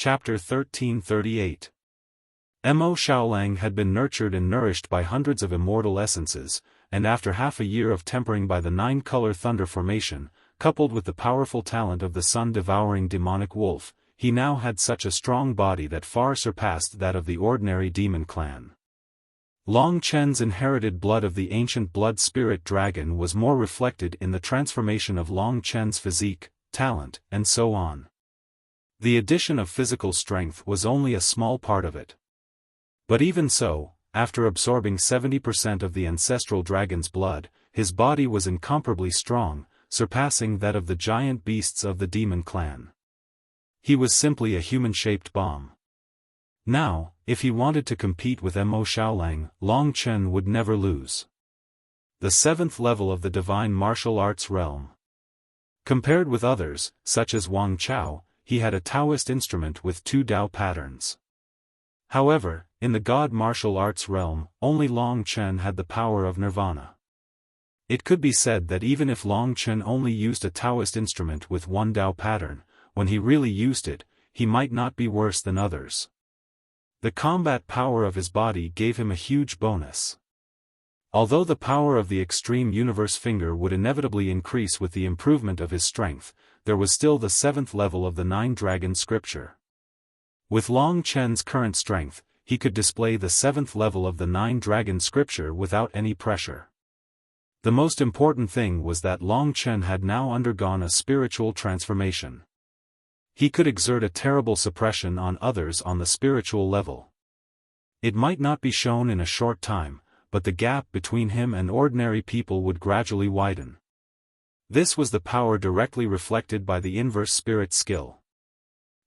Chapter 1338. Mo Xiaolang had been nurtured and nourished by hundreds of immortal essences, and after half a year of tempering by the 9-color thunder formation, coupled with the powerful talent of the sun-devouring demonic wolf, he now had such a strong body that far surpassed that of the ordinary demon clan. Long Chen's inherited blood of the ancient blood spirit dragon was more reflected in the transformation of Long Chen's physique, talent, and so on. The addition of physical strength was only a small part of it. But even so, after absorbing 70% of the ancestral dragon's blood, his body was incomparably strong, surpassing that of the giant beasts of the demon clan. He was simply a human-shaped bomb. Now, if he wanted to compete with Mo Xiaolang, Long Chen would never lose. The 7th level of the divine martial arts realm. Compared with others, such as Wang Chao, he had a Taoist instrument with 2 Dao patterns. However, in the god martial arts realm, only Long Chen had the power of nirvana. It could be said that even if Long Chen only used a Taoist instrument with 1 Dao pattern, when he really used it, he might not be worse than others. The combat power of his body gave him a huge bonus. Although the power of the extreme universe finger would inevitably increase with the improvement of his strength, there was still the 7th level of the 9-dragon scripture. With Long Chen's current strength, he could display the 7th level of the 9-dragon scripture without any pressure. The most important thing was that Long Chen had now undergone a spiritual transformation. He could exert a terrible suppression on others on the spiritual level. It might not be shown in a short time, but the gap between him and ordinary people would gradually widen. This was the power directly reflected by the inverse spirit skill.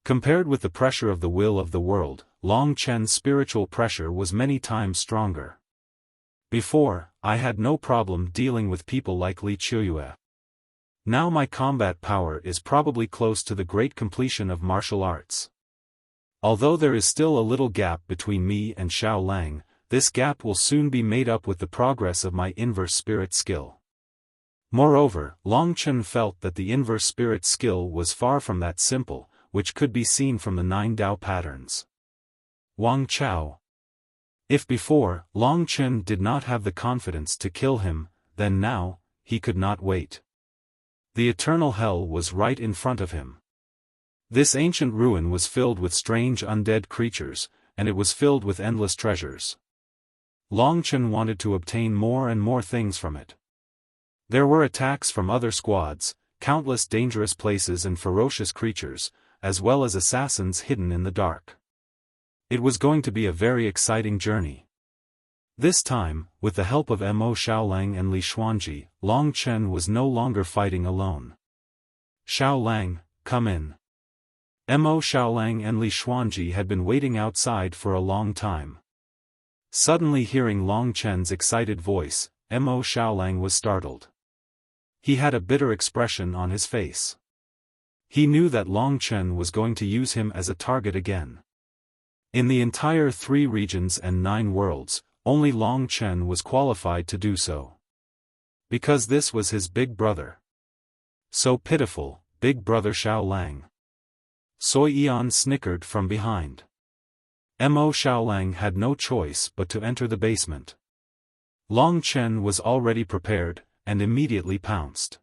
Compared with the pressure of the will of the world, Long Chen's spiritual pressure was many times stronger. Before, I had no problem dealing with people like Li Qiuyue. Now my combat power is probably close to the great completion of martial arts. Although there is still a little gap between me and Xiaolang, this gap will soon be made up with the progress of my inverse spirit skill. Moreover, Long Chen felt that the inverse spirit skill was far from that simple, which could be seen from the 9 Dao patterns. Wang Chao. If before, Long Chen did not have the confidence to kill him, then now, he could not wait. The eternal hell was right in front of him. This ancient ruin was filled with strange undead creatures, and it was filled with endless treasures. Long Chen wanted to obtain more and more things from it. There were attacks from other squads, countless dangerous places and ferocious creatures, as well as assassins hidden in the dark. It was going to be a very exciting journey. This time, with the help of Mo Xiaolang and Li Xuanji, Long Chen was no longer fighting alone. Xiaolang, come in. Mo Xiaolang and Li Xuanji had been waiting outside for a long time. Suddenly hearing Long Chen's excited voice, Mo Xiaolang was startled. He had a bitter expression on his face. He knew that Long Chen was going to use him as a target again. In the entire 3 regions and 9 worlds, only Long Chen was qualified to do so. Because this was his big brother. So pitiful, big brother Xiaolang. Soi Yan snickered from behind. Mo Xiaolang had no choice but to enter the basement. Long Chen was already prepared, and immediately pounced.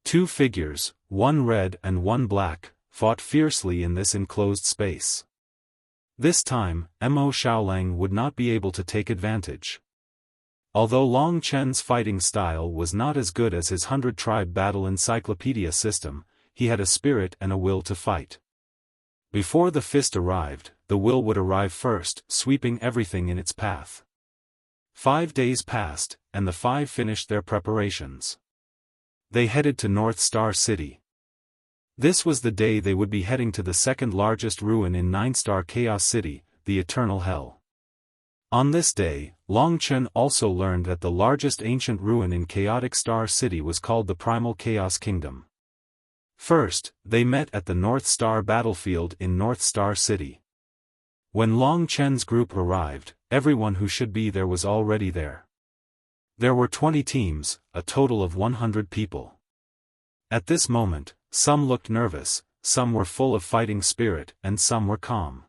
2 figures, 1 red and 1 black, fought fiercely in this enclosed space. This time, Mo Xiaolang would not be able to take advantage. Although Long Chen's fighting style was not as good as his 100-tribe battle encyclopedia system, he had a spirit and a will to fight. Before the fist arrived, the will would arrive first, sweeping everything in its path. 5 days passed, and the 5 finished their preparations. They headed to North Star City. This was the day they would be heading to the 2nd largest ruin in 9-star Chaos City, the Eternal Hell. On this day, Long Chen also learned that the largest ancient ruin in Chaotic Star City was called the Primal Chaos Kingdom. First, they met at the North Star battlefield in North Star City. When Long Chen's group arrived, everyone who should be there was already there. There were 20 teams, a total of 100 people. At this moment, some looked nervous, some were full of fighting spirit and some were calm.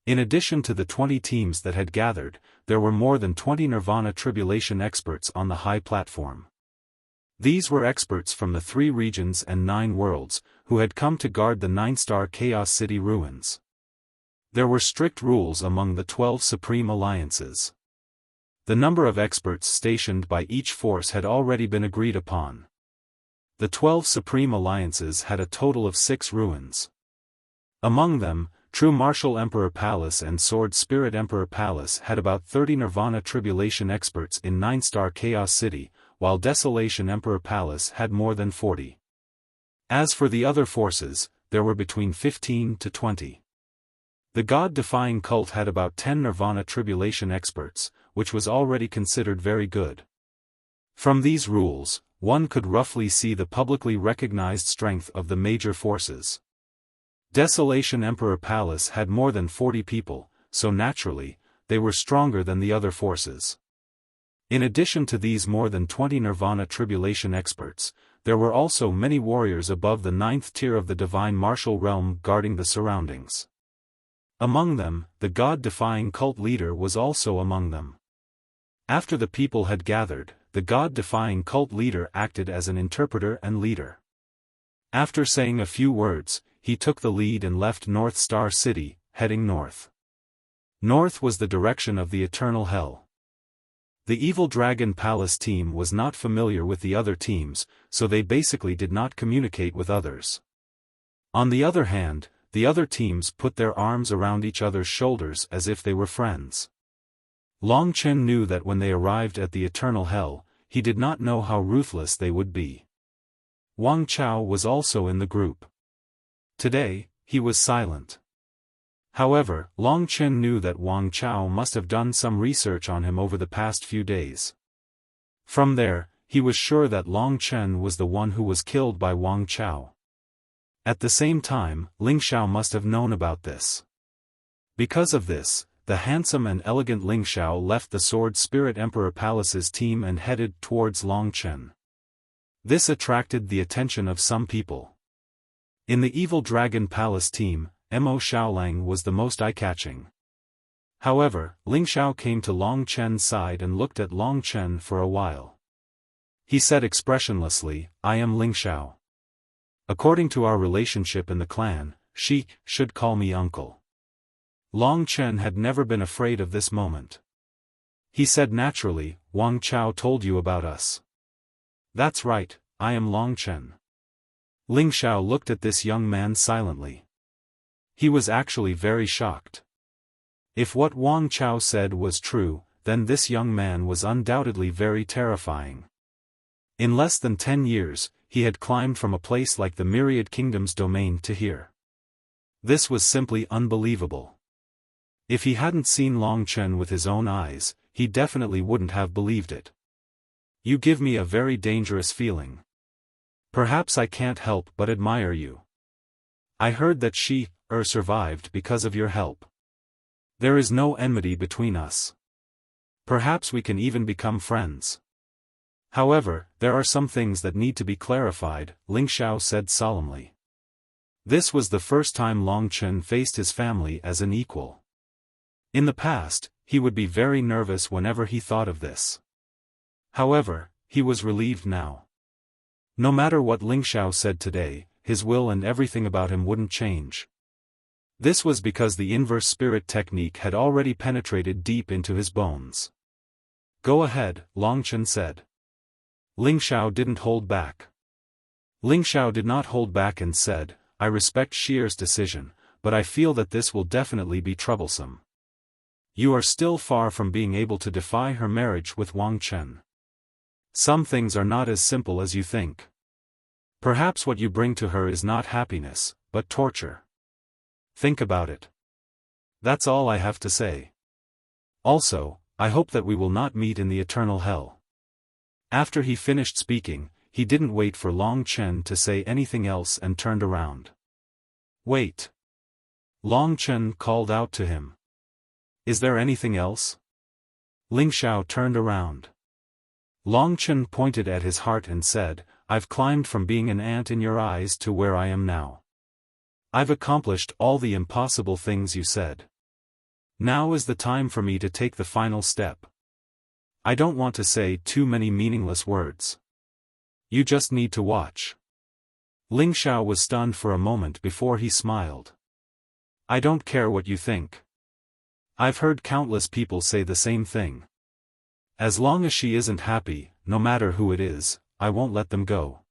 In addition to the 20 teams that had gathered, there were more than 20 Nirvana Tribulation experts on the high platform. These were experts from the 3 regions and 9 worlds, who had come to guard the 9-star Chaos City ruins. There were strict rules among the 12 Supreme Alliances. The number of experts stationed by each force had already been agreed upon. The 12 Supreme Alliances had a total of 6 ruins. Among them, True Martial Emperor Palace and Sword Spirit Emperor Palace had about 30 Nirvana Tribulation experts in 9-star Chaos City, while Desolation Emperor Palace had more than 40. As for the other forces, there were between 15 to 20. The God-defying cult had about 10 Nirvana Tribulation experts, which was already considered very good. From these rules, one could roughly see the publicly recognized strength of the major forces. Desolation Emperor Palace had more than 40 people, so naturally, they were stronger than the other forces. In addition to these more than 20 Nirvana Tribulation experts, there were also many warriors above the 9th tier of the Divine Martial Realm guarding the surroundings. Among them, the God-defying cult leader was also among them. After the people had gathered, the God-defying cult leader acted as an interpreter and leader. After saying a few words, he took the lead and left North Star City, heading north. North was the direction of the eternal hell. The Evil Dragon Palace team was not familiar with the other teams, so they basically did not communicate with others. On the other hand, the other teams put their arms around each other's shoulders as if they were friends. Long Chen knew that when they arrived at the eternal hell, he did not know how ruthless they would be. Wang Chao was also in the group. Today, he was silent. However, Long Chen knew that Wang Chao must have done some research on him over the past few days. From there, he was sure that Long Chen was the one who was killed by Wang Chao. At the same time, Ling Xiao must have known about this. Because of this, the handsome and elegant Ling Xiao left the Sword Spirit Emperor Palace's team and headed towards Long Chen. This attracted the attention of some people. In the Evil Dragon Palace team, Mo Xiaolang was the most eye-catching. However, Ling Xiao came to Long Chen's side and looked at Long Chen for a while. He said expressionlessly, "I am Ling Xiao. According to our relationship in the clan, she should call me uncle." Long Chen had never been afraid of this moment. He said naturally, "Wang Chao told you about us." "That's right, I am Long Chen." Ling Xiao looked at this young man silently. He was actually very shocked. If what Wang Chao said was true, then this young man was undoubtedly very terrifying. In less than 10 years, he had climbed from a place like the Myriad Kingdom's domain to here. This was simply unbelievable. If he hadn't seen Long Chen with his own eyes, he definitely wouldn't have believed it. "You give me a very dangerous feeling. Perhaps I can't help but admire you. I heard that she survived because of your help. There is no enmity between us. Perhaps we can even become friends. However, there are some things that need to be clarified," Ling Xiao said solemnly. This was the first time Long Chen faced his family as an equal. In the past, he would be very nervous whenever he thought of this. However, he was relieved now. No matter what Ling Xiao said today, his will and everything about him wouldn't change. This was because the inverse spirit technique had already penetrated deep into his bones. "Go ahead," Long Chen said. Ling Xiao didn't hold back. Ling Xiao did not hold back and said, "I respect Xier's decision, but I feel that this will definitely be troublesome. You are still far from being able to defy her marriage with Wang Chen. Some things are not as simple as you think. Perhaps what you bring to her is not happiness, but torture. Think about it. That's all I have to say. Also, I hope that we will not meet in the eternal hell." After he finished speaking, he didn't wait for Long Chen to say anything else and turned around. "Wait." Long Chen called out to him. "Is there anything else?" Ling Xiao turned around. Long Chen pointed at his heart and said, "I've climbed from being an ant in your eyes to where I am now. I've accomplished all the impossible things you said. Now is the time for me to take the final step. I don't want to say too many meaningless words. You just need to watch. Ling Xiao was stunned for a moment before he smiled. I don't care what you think. I've heard countless people say the same thing. As long as she isn't happy, no matter who it is, I won't let them go.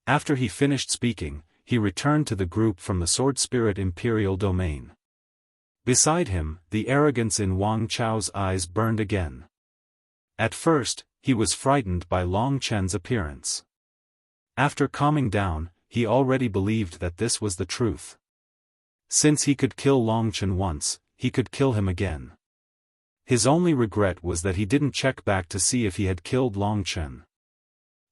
After he finished speaking, he returned to the group from the Sword Spirit Imperial Domain. Beside him, the arrogance in Wang Chao's eyes burned again. At first, he was frightened by Long Chen's appearance. After calming down, he already believed that this was the truth. Since he could kill Long Chen once, he could kill him again. His only regret was that he didn't check back to see if he had killed Long Chen.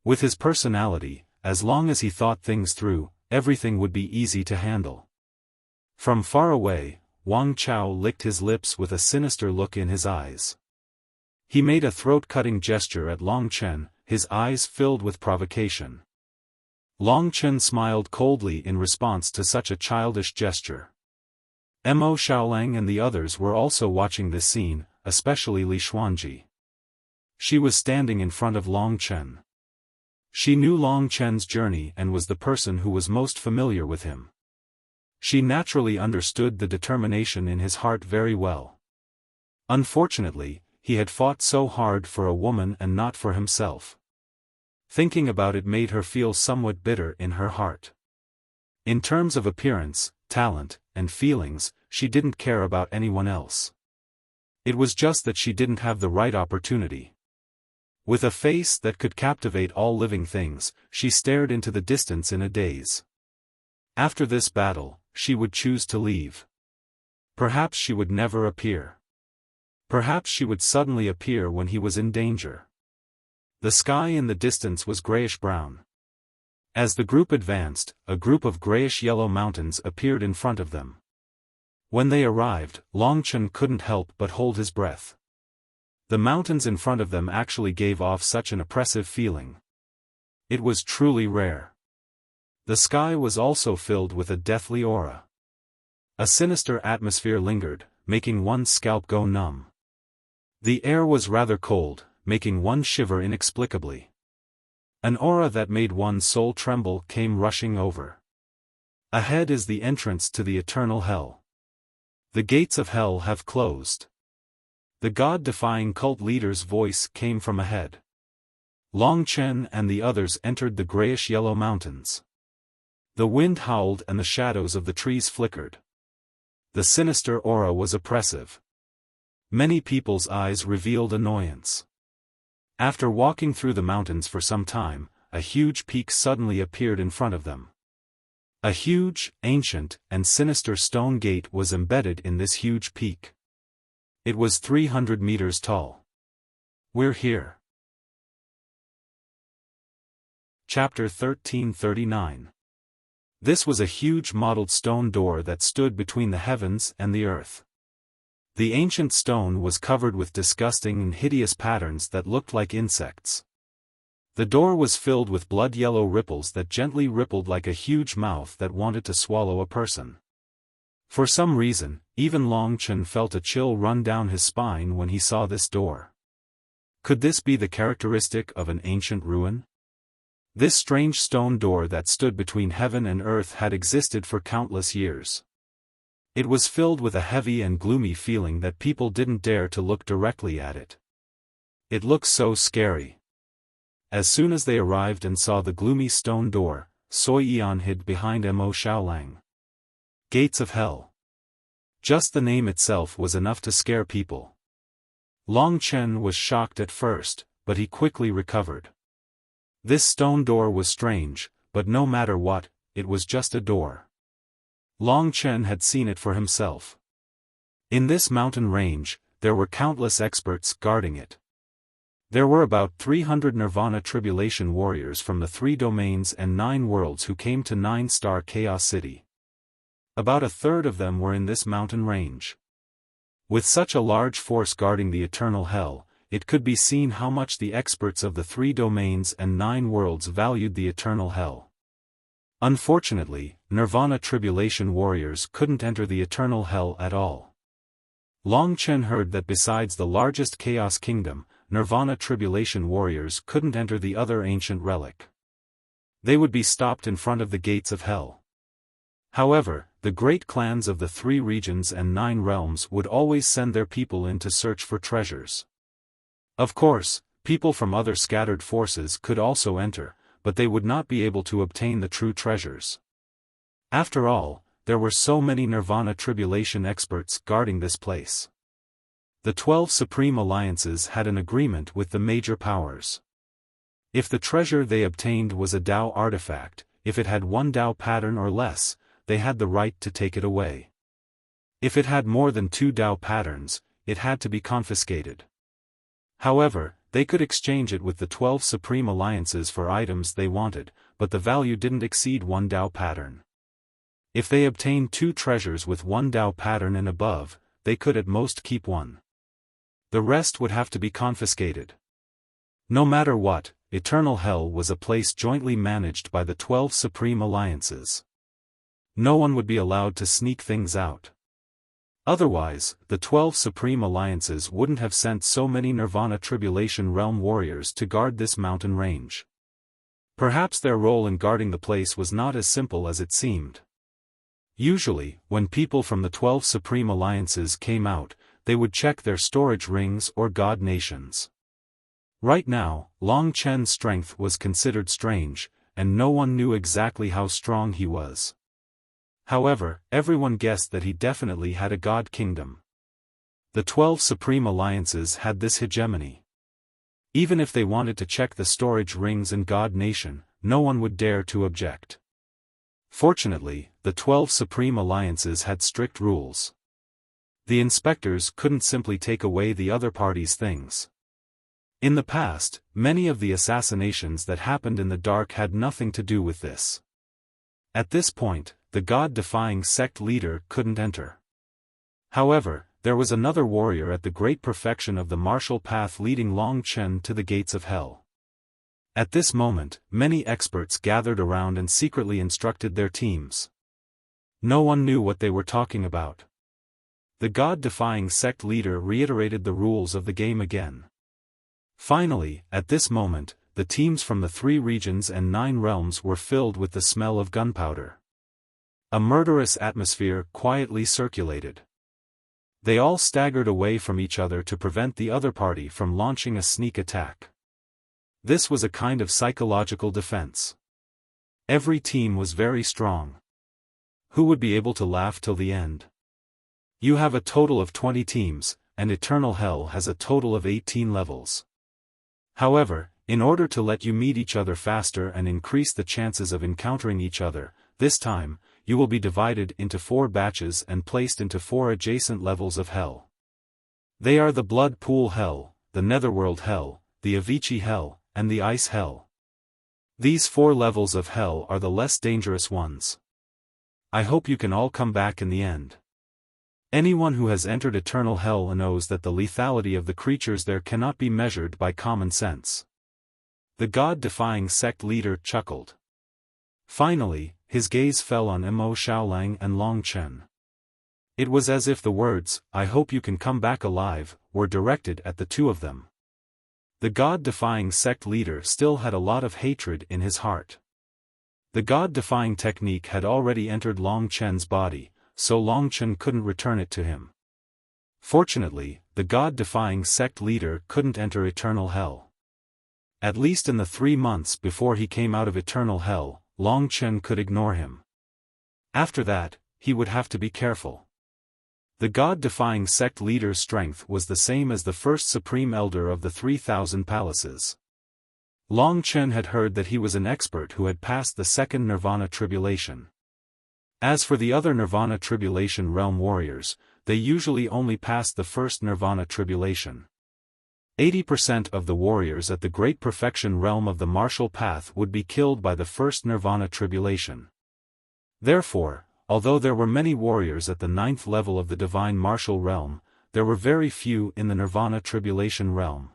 With his personality, as long as he thought things through, everything would be easy to handle. From far away, Wang Chao licked his lips with a sinister look in his eyes. He made a throat-cutting gesture at Long Chen, his eyes filled with provocation. Long Chen smiled coldly in response to such a childish gesture. Mo Xiaolang and the others were also watching this scene, especially Li Xuanji. She was standing in front of Long Chen. She knew Long Chen's journey and was the person who was most familiar with him. She naturally understood the determination in his heart very well. Unfortunately, he had fought so hard for a woman and not for himself. Thinking about it made her feel somewhat bitter in her heart. In terms of appearance, talent, and feelings, she didn't care about anyone else. It was just that she didn't have the right opportunity. With a face that could captivate all living things, she stared into the distance in a daze. After this battle, she would choose to leave. Perhaps she would never appear. Perhaps she would suddenly appear when he was in danger. The sky in the distance was grayish-brown. As the group advanced, a group of grayish-yellow mountains appeared in front of them. When they arrived, Long Chen couldn't help but hold his breath. The mountains in front of them actually gave off such an oppressive feeling. It was truly rare. The sky was also filled with a deathly aura. A sinister atmosphere lingered, making one's scalp go numb. The air was rather cold, making one shiver inexplicably. An aura that made one's soul tremble came rushing over. Ahead is the entrance to the eternal hell. The gates of hell have closed. The god-defying cult leader's voice came from ahead. Long Chen and the others entered the grayish-yellow mountains. The wind howled and the shadows of the trees flickered. The sinister aura was oppressive. Many people's eyes revealed annoyance. After walking through the mountains for some time, a huge peak suddenly appeared in front of them. A huge, ancient, and sinister stone gate was embedded in this huge peak. It was 300 meters tall. We're here. Chapter 1339. This was a huge mottled stone door that stood between the heavens and the earth. The ancient stone was covered with disgusting and hideous patterns that looked like insects. The door was filled with blood-yellow ripples that gently rippled like a huge mouth that wanted to swallow a person. For some reason, even Long Chen felt a chill run down his spine when he saw this door. Could this be the characteristic of an ancient ruin? This strange stone door that stood between heaven and earth had existed for countless years. It was filled with a heavy and gloomy feeling that people didn't dare to look directly at it. It looked so scary. As soon as they arrived and saw the gloomy stone door, Soi Yan hid behind Mo Xiaolang. Gates of Hell. Just the name itself was enough to scare people. Long Chen was shocked at first, but he quickly recovered. This stone door was strange, but no matter what, it was just a door. Long Chen had seen it for himself. In this mountain range, there were countless experts guarding it. There were about 300 Nirvana Tribulation warriors from the 3 domains and 9 worlds who came to 9-star Chaos City. About a third of them were in this mountain range. With such a large force guarding the eternal hell, it could be seen how much the experts of the 3 domains and 9 worlds valued the eternal hell. Unfortunately, Nirvana Tribulation warriors couldn't enter the eternal hell at all. Long Chen heard that besides the largest Chaos Kingdom, Nirvana Tribulation warriors couldn't enter the other ancient relic. They would be stopped in front of the gates of hell. However, the great clans of the 3 regions and 9 realms would always send their people in to search for treasures. Of course, people from other scattered forces could also enter, but they would not be able to obtain the true treasures. After all, there were so many Nirvana Tribulation experts guarding this place. The 12 Supreme Alliances had an agreement with the major powers. If the treasure they obtained was a Dao artifact, if it had 1 Dao pattern or less, they had the right to take it away. If it had more than 2 Dao patterns, it had to be confiscated. However, they could exchange it with the 12 Supreme Alliances for items they wanted, but the value didn't exceed 1 Dao pattern. If they obtained 2 treasures with 1 Dao pattern and above, they could at most keep 1. The rest would have to be confiscated. No matter what, Eternal Hell was a place jointly managed by the 12 Supreme Alliances. No one would be allowed to sneak things out. Otherwise, the 12 Supreme Alliances wouldn't have sent so many Nirvana Tribulation Realm warriors to guard this mountain range. Perhaps their role in guarding the place was not as simple as it seemed. Usually, when people from the 12 Supreme Alliances came out, they would check their storage rings or god nations. Right now, Long Chen's strength was considered strange, and no one knew exactly how strong he was. However, everyone guessed that he definitely had a god kingdom. The 12 Supreme Alliances had this hegemony. Even if they wanted to check the storage rings and god nation, no one would dare to object. Fortunately, the 12 Supreme Alliances had strict rules. The inspectors couldn't simply take away the other party's things. In the past, many of the assassinations that happened in the dark had nothing to do with this. At this point, the God-defying sect leader couldn't enter. However, there was another warrior at the great perfection of the martial path leading Long Chen to the gates of hell. At this moment, many experts gathered around and secretly instructed their teams. No one knew what they were talking about. The God-defying sect leader reiterated the rules of the game again. Finally, at this moment, the teams from the 3 regions and 9 realms were filled with the smell of gunpowder. A murderous atmosphere quietly circulated. They all staggered away from each other to prevent the other party from launching a sneak attack. This was a kind of psychological defense. Every team was very strong. Who would be able to laugh till the end? You have a total of 20 teams, and Eternal Hell has a total of 18 levels. However, in order to let you meet each other faster and increase the chances of encountering each other, this time, you will be divided into 4 batches and placed into 4 adjacent levels of hell. They are the Blood Pool Hell, the Netherworld Hell, the Avicii Hell, and the Ice Hell. These 4 levels of hell are the less dangerous ones. I hope you can all come back in the end. Anyone who has entered Eternal Hell knows that the lethality of the creatures there cannot be measured by common sense. The God-defying sect leader chuckled. Finally, his gaze fell on Mo Xiaolang and Long Chen. It was as if the words, "I hope you can come back alive," were directed at the two of them. The God-defying sect leader still had a lot of hatred in his heart. The God-defying technique had already entered Long Chen's body, so Long Chen couldn't return it to him. Fortunately, the God-defying sect leader couldn't enter Eternal Hell. At least in the 3 months before he came out of Eternal Hell, Long Chen could ignore him. After that, he would have to be careful. The God-defying sect leader's strength was the same as the first Supreme Elder of the 3,000 palaces. Long Chen had heard that he was an expert who had passed the second Nirvana Tribulation. As for the other Nirvana Tribulation realm warriors, they usually only passed the first Nirvana Tribulation. 80% of the warriors at the Great Perfection realm of the Martial Path would be killed by the first Nirvana Tribulation. Therefore, although there were many warriors at the 9th level of the Divine Martial realm, there were very few in the Nirvana Tribulation realm.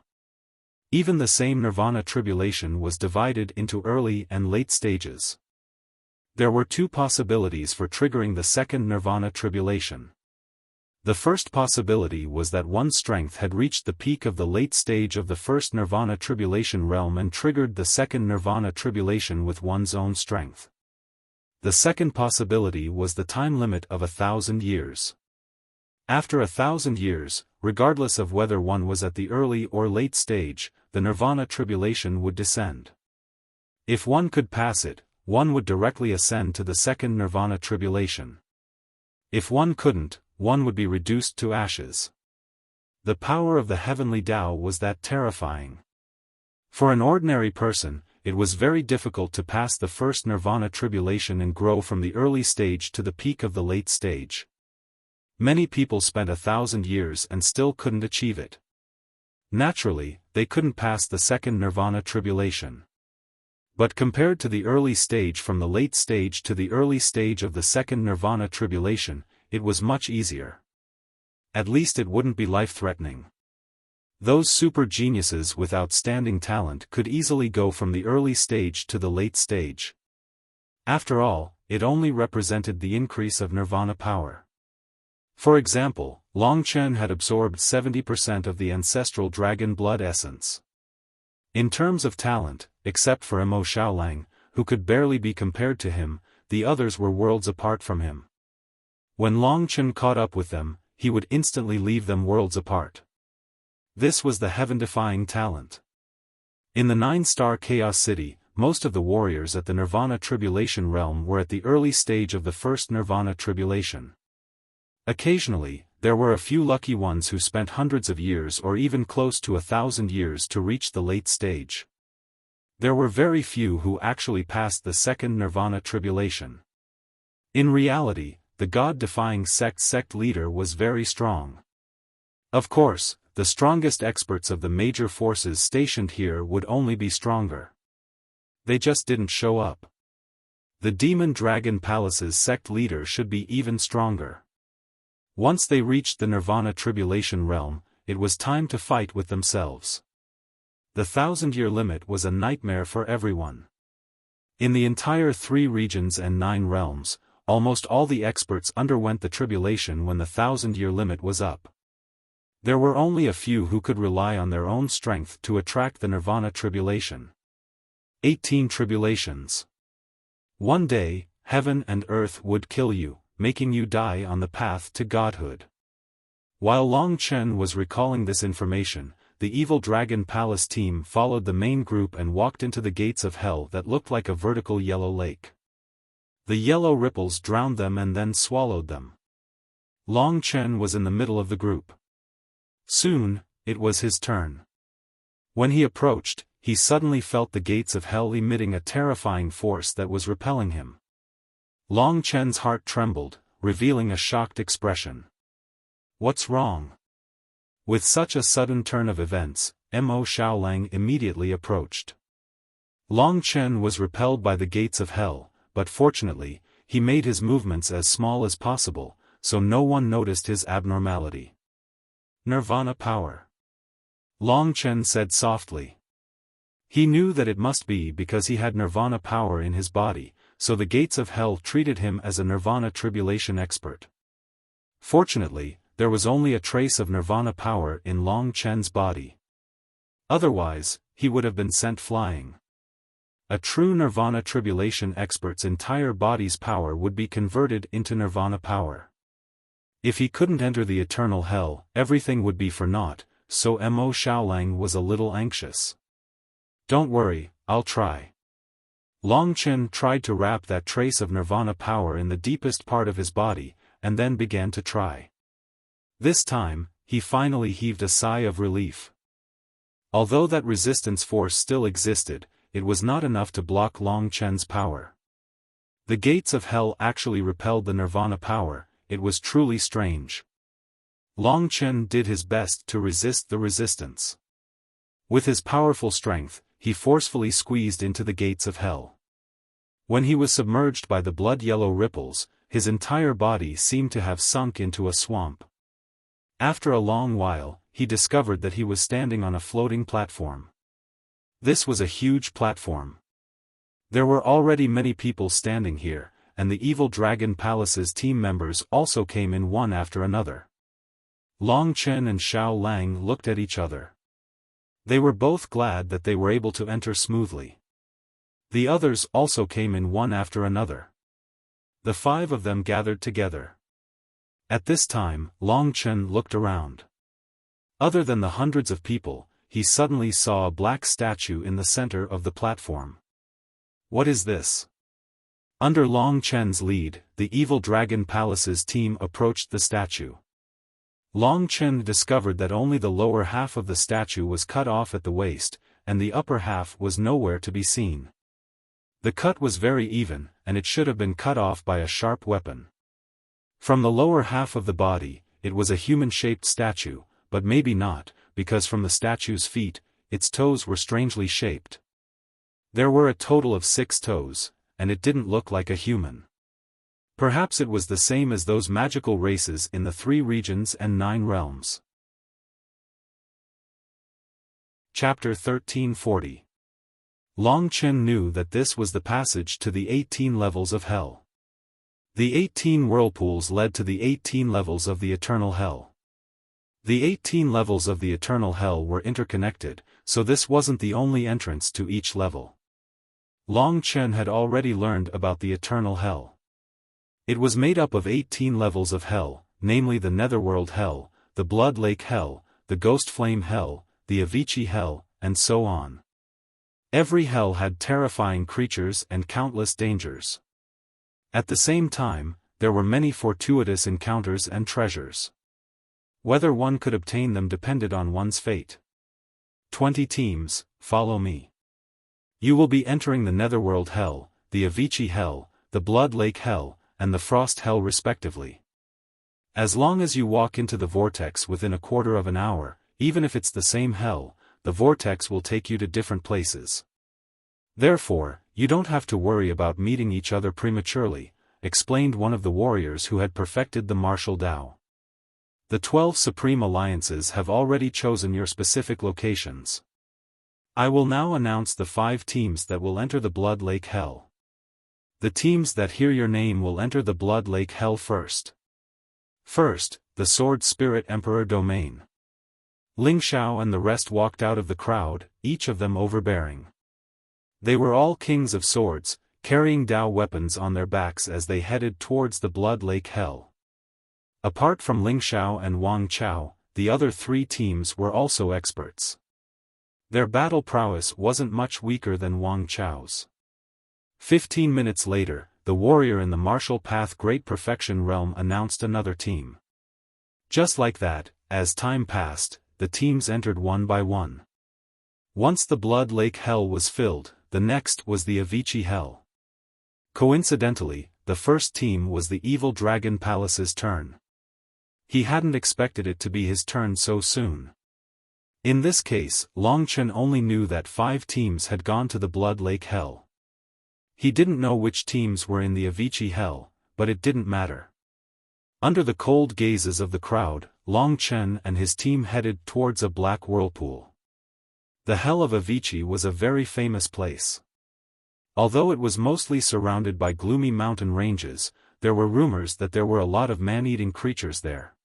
Even the same Nirvana Tribulation was divided into early and late stages. There were two possibilities for triggering the second nirvana tribulation. The first possibility was that one's strength had reached the peak of the late stage of the first nirvana tribulation realm and triggered the second nirvana tribulation with one's own strength. The second possibility was the time limit of 1,000 years. After 1,000 years, regardless of whether one was at the early or late stage, the nirvana tribulation would descend. If one could pass it, one would directly ascend to the second nirvana tribulation. If one couldn't, one would be reduced to ashes. The power of the heavenly Tao was that terrifying. For an ordinary person, it was very difficult to pass the first nirvana tribulation and grow from the early stage to the peak of the late stage. Many people spent 1,000 years and still couldn't achieve it. Naturally, they couldn't pass the second nirvana tribulation. But compared to the early stage, from the late stage to the early stage of the second nirvana tribulation, it was much easier. At least it wouldn't be life-threatening. Those super geniuses with outstanding talent could easily go from the early stage to the late stage. After all, it only represented the increase of nirvana power. For example, Long Chen had absorbed 70% of the ancestral dragon blood essence. In terms of talent, except for Mo Xiaolang, who could barely be compared to him, the others were worlds apart from him. When Long Chen caught up with them, he would instantly leave them worlds apart. This was the heaven-defying talent. In the 9-star Chaos City, most of the warriors at the Nirvana Tribulation realm were at the early stage of the first Nirvana Tribulation. Occasionally, there were a few lucky ones who spent hundreds of years or even close to 1,000 years to reach the late stage. There were very few who actually passed the second Nirvana Tribulation. In reality, the God-defying sect leader was very strong. Of course, the strongest experts of the major forces stationed here would only be stronger. They just didn't show up. The Demon Dragon Palace's sect leader should be even stronger. Once they reached the Nirvana Tribulation realm, it was time to fight with themselves. The 1,000-year limit was a nightmare for everyone. In the entire 3 regions and 9 realms, almost all the experts underwent the tribulation when the 1,000-year limit was up. There were only a few who could rely on their own strength to attract the Nirvana tribulation. 18 tribulations. One day, heaven and earth would kill you, making you die on the path to godhood. While Long Chen was recalling this information, the evil Dragon Palace team followed the main group and walked into the gates of hell that looked like a vertical yellow lake. The yellow ripples drowned them and then swallowed them. Long Chen was in the middle of the group. Soon, it was his turn. When he approached, he suddenly felt the gates of hell emitting a terrifying force that was repelling him. Long Chen's heart trembled, revealing a shocked expression. What's wrong? With such a sudden turn of events, Mo Xiaolang immediately approached. Long Chen was repelled by the gates of hell, but fortunately, he made his movements as small as possible, so no one noticed his abnormality. Nirvana power. Long Chen said softly. He knew that it must be because he had nirvana power in his body, so the gates of hell treated him as a nirvana tribulation expert. Fortunately, there was only a trace of nirvana power in Long Chen's body. Otherwise, he would have been sent flying. A true nirvana tribulation expert's entire body's power would be converted into nirvana power. If he couldn't enter the eternal hell, everything would be for naught, so Mo Xiaolang was a little anxious. Don't worry, I'll try. Long Chen tried to wrap that trace of nirvana power in the deepest part of his body, and then began to try. This time, he finally heaved a sigh of relief. Although that resistance force still existed, it was not enough to block Long Chen's power. The gates of hell actually repelled the nirvana power. It was truly strange. Long Chen did his best to resist the resistance. With his powerful strength, he forcefully squeezed into the gates of hell. When he was submerged by the blood-yellow ripples, his entire body seemed to have sunk into a swamp. After a long while, he discovered that he was standing on a floating platform. This was a huge platform. There were already many people standing here, and the Evil Dragon Palace's team members also came in one after another. Long Chen and Xiao Lang looked at each other. They were both glad that they were able to enter smoothly. The others also came in one after another. The 5 of them gathered together. At this time, Long Chen looked around. Other than the hundreds of people, he suddenly saw a black statue in the center of the platform. What is this? Under Long Chen's lead, the Evil Dragon Palace's team approached the statue. Long Chen discovered that only the lower half of the statue was cut off at the waist, and the upper half was nowhere to be seen. The cut was very even, and it should have been cut off by a sharp weapon. From the lower half of the body, it was a human-shaped statue, but maybe not, because from the statue's feet, its toes were strangely shaped. There were a total of 6 toes, and it didn't look like a human. Perhaps it was the same as those magical races in the 3 regions and 9 realms. Chapter 1340. Long Chen knew that this was the passage to the 18 levels of hell. The 18 whirlpools led to the 18 levels of the eternal hell. The 18 levels of the eternal hell were interconnected, so this wasn't the only entrance to each level. Long Chen had already learned about the eternal hell. It was made up of 18 levels of hell, namely the Netherworld Hell, the Blood Lake Hell, the Ghost Flame Hell, the Avicii Hell, and so on. Every hell had terrifying creatures and countless dangers. At the same time, there were many fortuitous encounters and treasures. Whether one could obtain them depended on one's fate. 20 teams, follow me. You will be entering the Netherworld Hell, the Avicii Hell, the Blood Lake Hell, and the Frost Hell respectively. As long as you walk into the vortex within a quarter of an hour, even if it's the same hell, the vortex will take you to different places. Therefore, you don't have to worry about meeting each other prematurely, explained one of the warriors who had perfected the martial Tao. The 12 Supreme Alliances have already chosen your specific locations. I will now announce the 5 teams that will enter the Blood Lake Hell. The teams that hear your name will enter the Blood Lake Hell first. First, the Sword Spirit Emperor Domain. Ling Xiao and the rest walked out of the crowd, each of them overbearing. They were all kings of swords, carrying Tao weapons on their backs as they headed towards the Blood Lake Hell. Apart from Ling Xiao and Wang Chao, the other 3 teams were also experts. Their battle prowess wasn't much weaker than Wang Chao's. 15 minutes later, the warrior in the martial path Great Perfection Realm announced another team. Just like that, as time passed, the teams entered one by one. Once the Blood Lake Hell was filled, the next was the Avicii Hell. Coincidentally, the first team was the Evil Dragon Palace's turn. He hadn't expected it to be his turn so soon. In this case, Long Chen only knew that 5 teams had gone to the Blood Lake Hell. He didn't know which teams were in the Avicii Hell, but it didn't matter. Under the cold gazes of the crowd, Long Chen and his team headed towards a black whirlpool. The Hell of Avicii was a very famous place. Although it was mostly surrounded by gloomy mountain ranges, there were rumors that there were a lot of man-eating creatures there.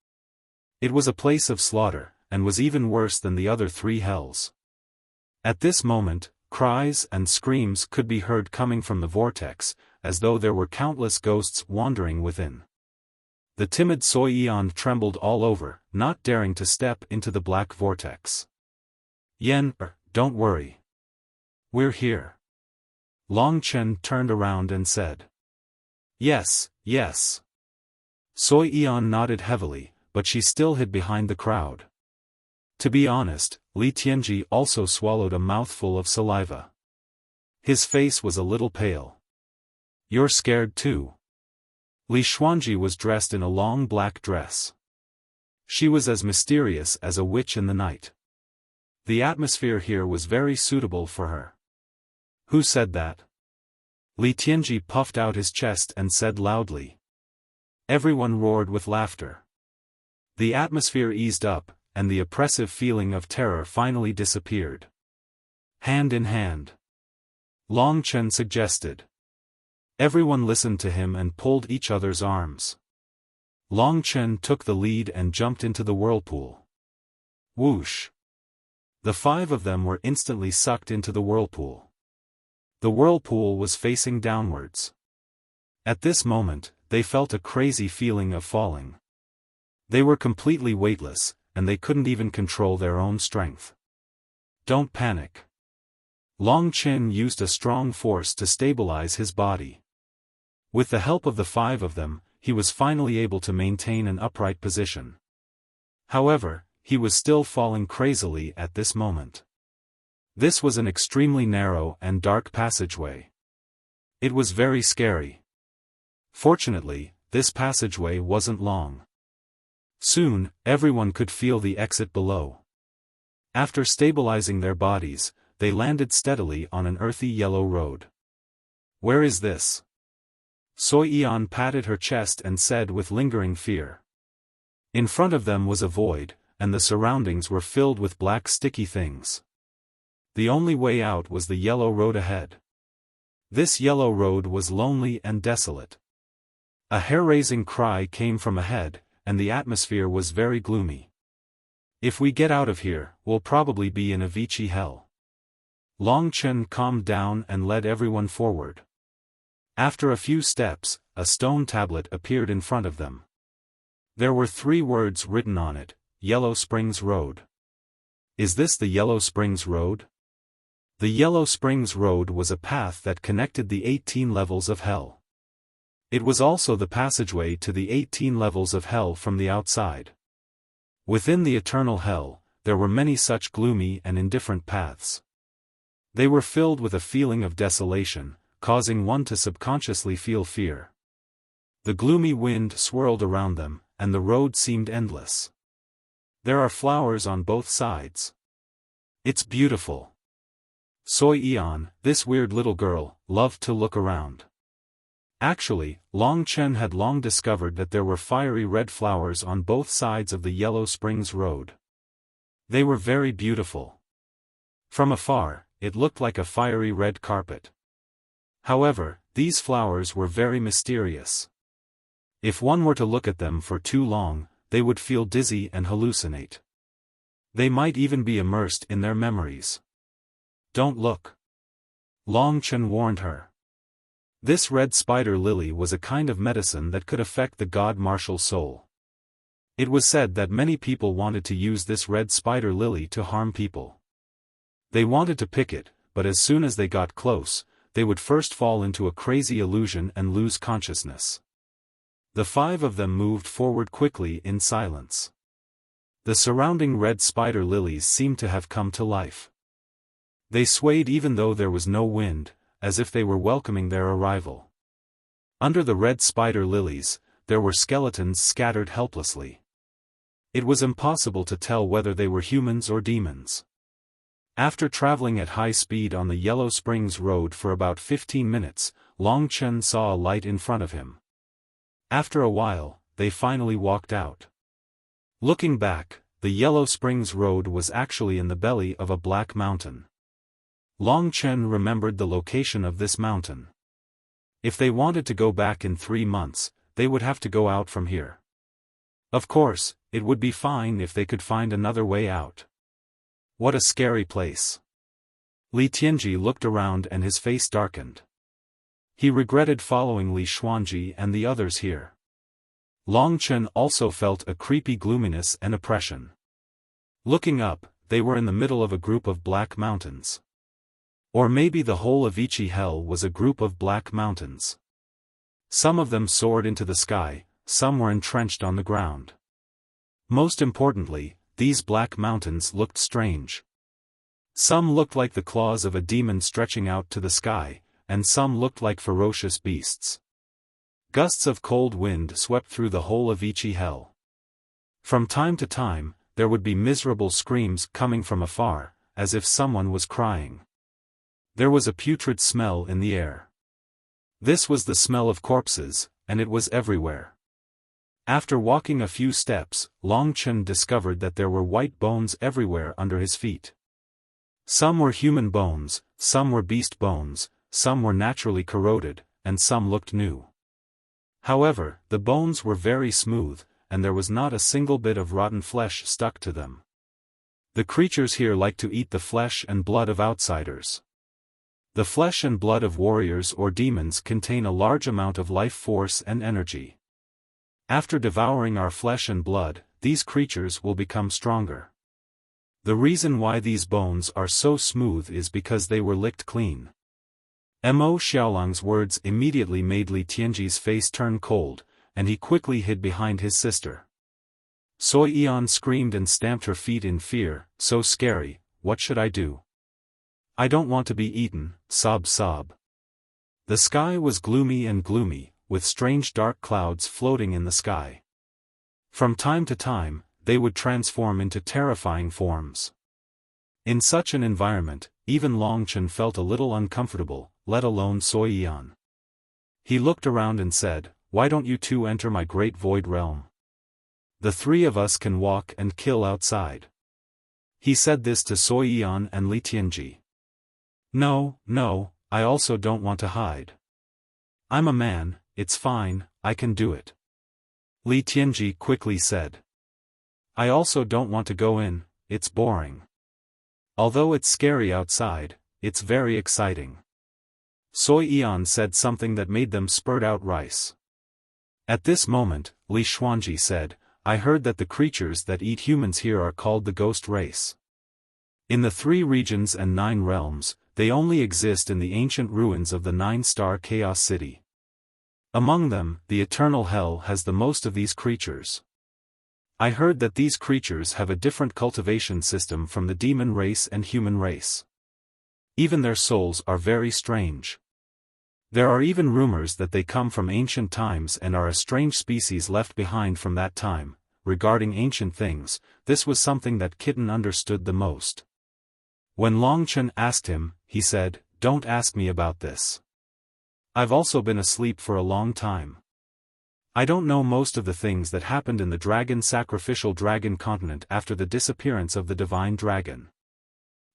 It was a place of slaughter, and was even worse than the other 3 hells. At this moment, cries and screams could be heard coming from the vortex, as though there were countless ghosts wandering within. The timid Soi Eon trembled all over, not daring to step into the black vortex. Yen, don't worry. We're here. Long Chen turned around and said. Yes, yes. Soi Eon nodded heavily, but she still hid behind the crowd. To be honest, Li Tianji also swallowed a mouthful of saliva. His face was a little pale. You're scared too? Li Xuanji was dressed in a long black dress. She was as mysterious as a witch in the night. The atmosphere here was very suitable for her. Who said that? Li Tianji puffed out his chest and said loudly. Everyone roared with laughter. The atmosphere eased up, and the oppressive feeling of terror finally disappeared. Hand in hand. Long Chen suggested. Everyone listened to him and pulled each other's arms. Long Chen took the lead and jumped into the whirlpool. Whoosh! The 5 of them were instantly sucked into the whirlpool. The whirlpool was facing downwards. At this moment, they felt a crazy feeling of falling. They were completely weightless, and they couldn't even control their own strength. Don't panic. Long Chen used a strong force to stabilize his body. With the help of the 5 of them, he was finally able to maintain an upright position. However, he was still falling crazily at this moment. This was an extremely narrow and dark passageway. It was very scary. Fortunately, this passageway wasn't long. Soon, everyone could feel the exit below. After stabilizing their bodies, they landed steadily on an earthy yellow road. Where is this? Soy-Eon patted her chest and said with lingering fear. In front of them was a void, and the surroundings were filled with black sticky things. The only way out was the yellow road ahead. This yellow road was lonely and desolate. A hair-raising cry came from ahead, and the atmosphere was very gloomy. If we get out of here, we'll probably be in a Vichy hell. Long Chen calmed down and led everyone forward. After a few steps, a stone tablet appeared in front of them. There were 3 words written on it, Yellow Springs Road. Is this the Yellow Springs Road? The Yellow Springs Road was a path that connected the 18 levels of hell. It was also the passageway to the 18 levels of hell from the outside. Within the eternal hell, there were many such gloomy and indifferent paths. They were filled with a feeling of desolation, causing one to subconsciously feel fear. The gloomy wind swirled around them, and the road seemed endless. There are flowers on both sides. It's beautiful. Soy-Eon, this weird little girl, loved to look around. Actually, Long Chen had long discovered that there were fiery red flowers on both sides of the Yellow Springs Road. They were very beautiful. From afar, it looked like a fiery red carpet. However, these flowers were very mysterious. If one were to look at them for too long, they would feel dizzy and hallucinate. They might even be immersed in their memories. Don't look. Long Chen warned her. This red spider lily was a kind of medicine that could affect the god martial soul. It was said that many people wanted to use this red spider lily to harm people. They wanted to pick it, but as soon as they got close, they would first fall into a crazy illusion and lose consciousness. The 5 of them moved forward quickly in silence. The surrounding red spider lilies seemed to have come to life. They swayed even though there was no wind, as if they were welcoming their arrival. Under the red spider lilies, there were skeletons scattered helplessly. It was impossible to tell whether they were humans or demons. After traveling at high speed on the Yellow Springs Road for about 15 minutes, Long Chen saw a light in front of him. After a while, they finally walked out. Looking back, the Yellow Springs Road was actually in the belly of a black mountain. Long Chen remembered the location of this mountain. If they wanted to go back in 3 months, they would have to go out from here. Of course, it would be fine if they could find another way out. What a scary place. Li Tianji looked around and his face darkened. He regretted following Li Xuanji and the others here. Long Chen also felt a creepy gloominess and oppression. Looking up, they were in the middle of a group of black mountains. Or maybe the whole of Vichy Hell was a group of black mountains. Some of them soared into the sky, some were entrenched on the ground. Most importantly, these black mountains looked strange. Some looked like the claws of a demon stretching out to the sky, and some looked like ferocious beasts. Gusts of cold wind swept through the whole of Vichy Hell. From time to time, there would be miserable screams coming from afar, as if someone was crying. There was a putrid smell in the air. This was the smell of corpses, and it was everywhere. After walking a few steps, Long Chen discovered that there were white bones everywhere under his feet. Some were human bones, some were beast bones, some were naturally corroded, and some looked new. However, the bones were very smooth, and there was not a single bit of rotten flesh stuck to them. The creatures here like to eat the flesh and blood of outsiders. The flesh and blood of warriors or demons contain a large amount of life force and energy. After devouring our flesh and blood, these creatures will become stronger. The reason why these bones are so smooth is because they were licked clean. Mo Xiaolang's words immediately made Li Tianji's face turn cold, and he quickly hid behind his sister. Sui Yan screamed and stamped her feet in fear. So scary, what should I do? I don't want to be eaten, sob. The sky was gloomy, with strange dark clouds floating in the sky. From time to time, they would transform into terrifying forms. In such an environment, even Longchen felt a little uncomfortable, let alone Sui Yan. He looked around and said, "Why don't you two enter my great void realm? The three of us can walk and kill outside." He said this to Sui Yan and Li Tianji. No, I also don't want to hide. I'm a man, it's fine, I can do it. Li Tianji quickly said. I also don't want to go in, it's boring. Although it's scary outside, it's very exciting. Sui Yan said something that made them spurt out rice. At this moment, Li Xuanji said, I heard that the creatures that eat humans here are called the ghost race. In the 3 regions and 9 realms, they only exist in the ancient ruins of the 9-star Chaos City. Among them, the Eternal Hell has the most of these creatures. I heard that these creatures have a different cultivation system from the demon race and human race. Even their souls are very strange. There are even rumors that they come from ancient times and are a strange species left behind from that time. Regarding ancient things, this was something that Kitten understood the most. When Longchen asked him, he said, Don't ask me about this. I've also been asleep for a long time. I don't know most of the things that happened in the sacrificial dragon continent after the disappearance of the divine dragon.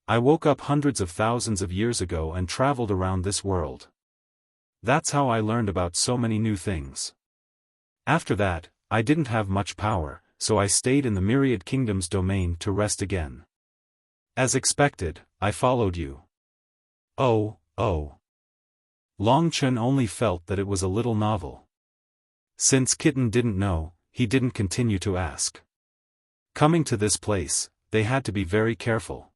I woke up hundreds of thousands of years ago and traveled around this world. That's how I learned about so many new things. After that, I didn't have much power, so I stayed in the Myriad Kingdom's domain to rest again. As expected, I followed you. Oh. Longchen only felt that it was a little novel. Since Kitten didn't know, he didn't continue to ask. Coming to this place, they had to be very careful.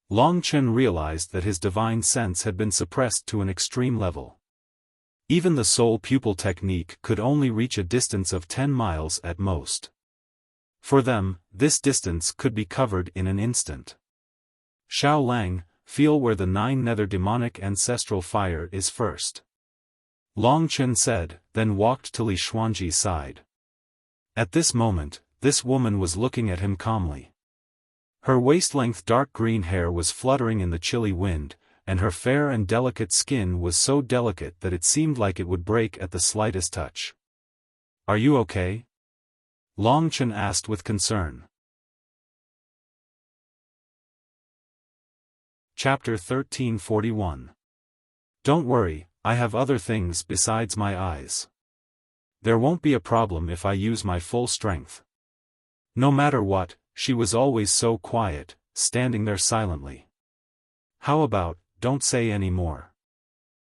Longchen realized that his divine sense had been suppressed to an extreme level. Even the soul pupil technique could only reach a distance of 10 miles at most. For them, this distance could be covered in an instant. Xiao Lang, feel where the 9 nether demonic ancestral fire is first. Longchen said, then walked to Li Xuanji's side. At this moment, this woman was looking at him calmly. Her waist-length dark green hair was fluttering in the chilly wind, and her fair and delicate skin was so delicate that it seemed like it would break at the slightest touch. Are you okay? Longchen asked with concern. Chapter 1341. Don't worry, I have other things besides my eyes. There won't be a problem if I use my full strength. No matter what, she was always so quiet, standing there silently. How about, don't say any more.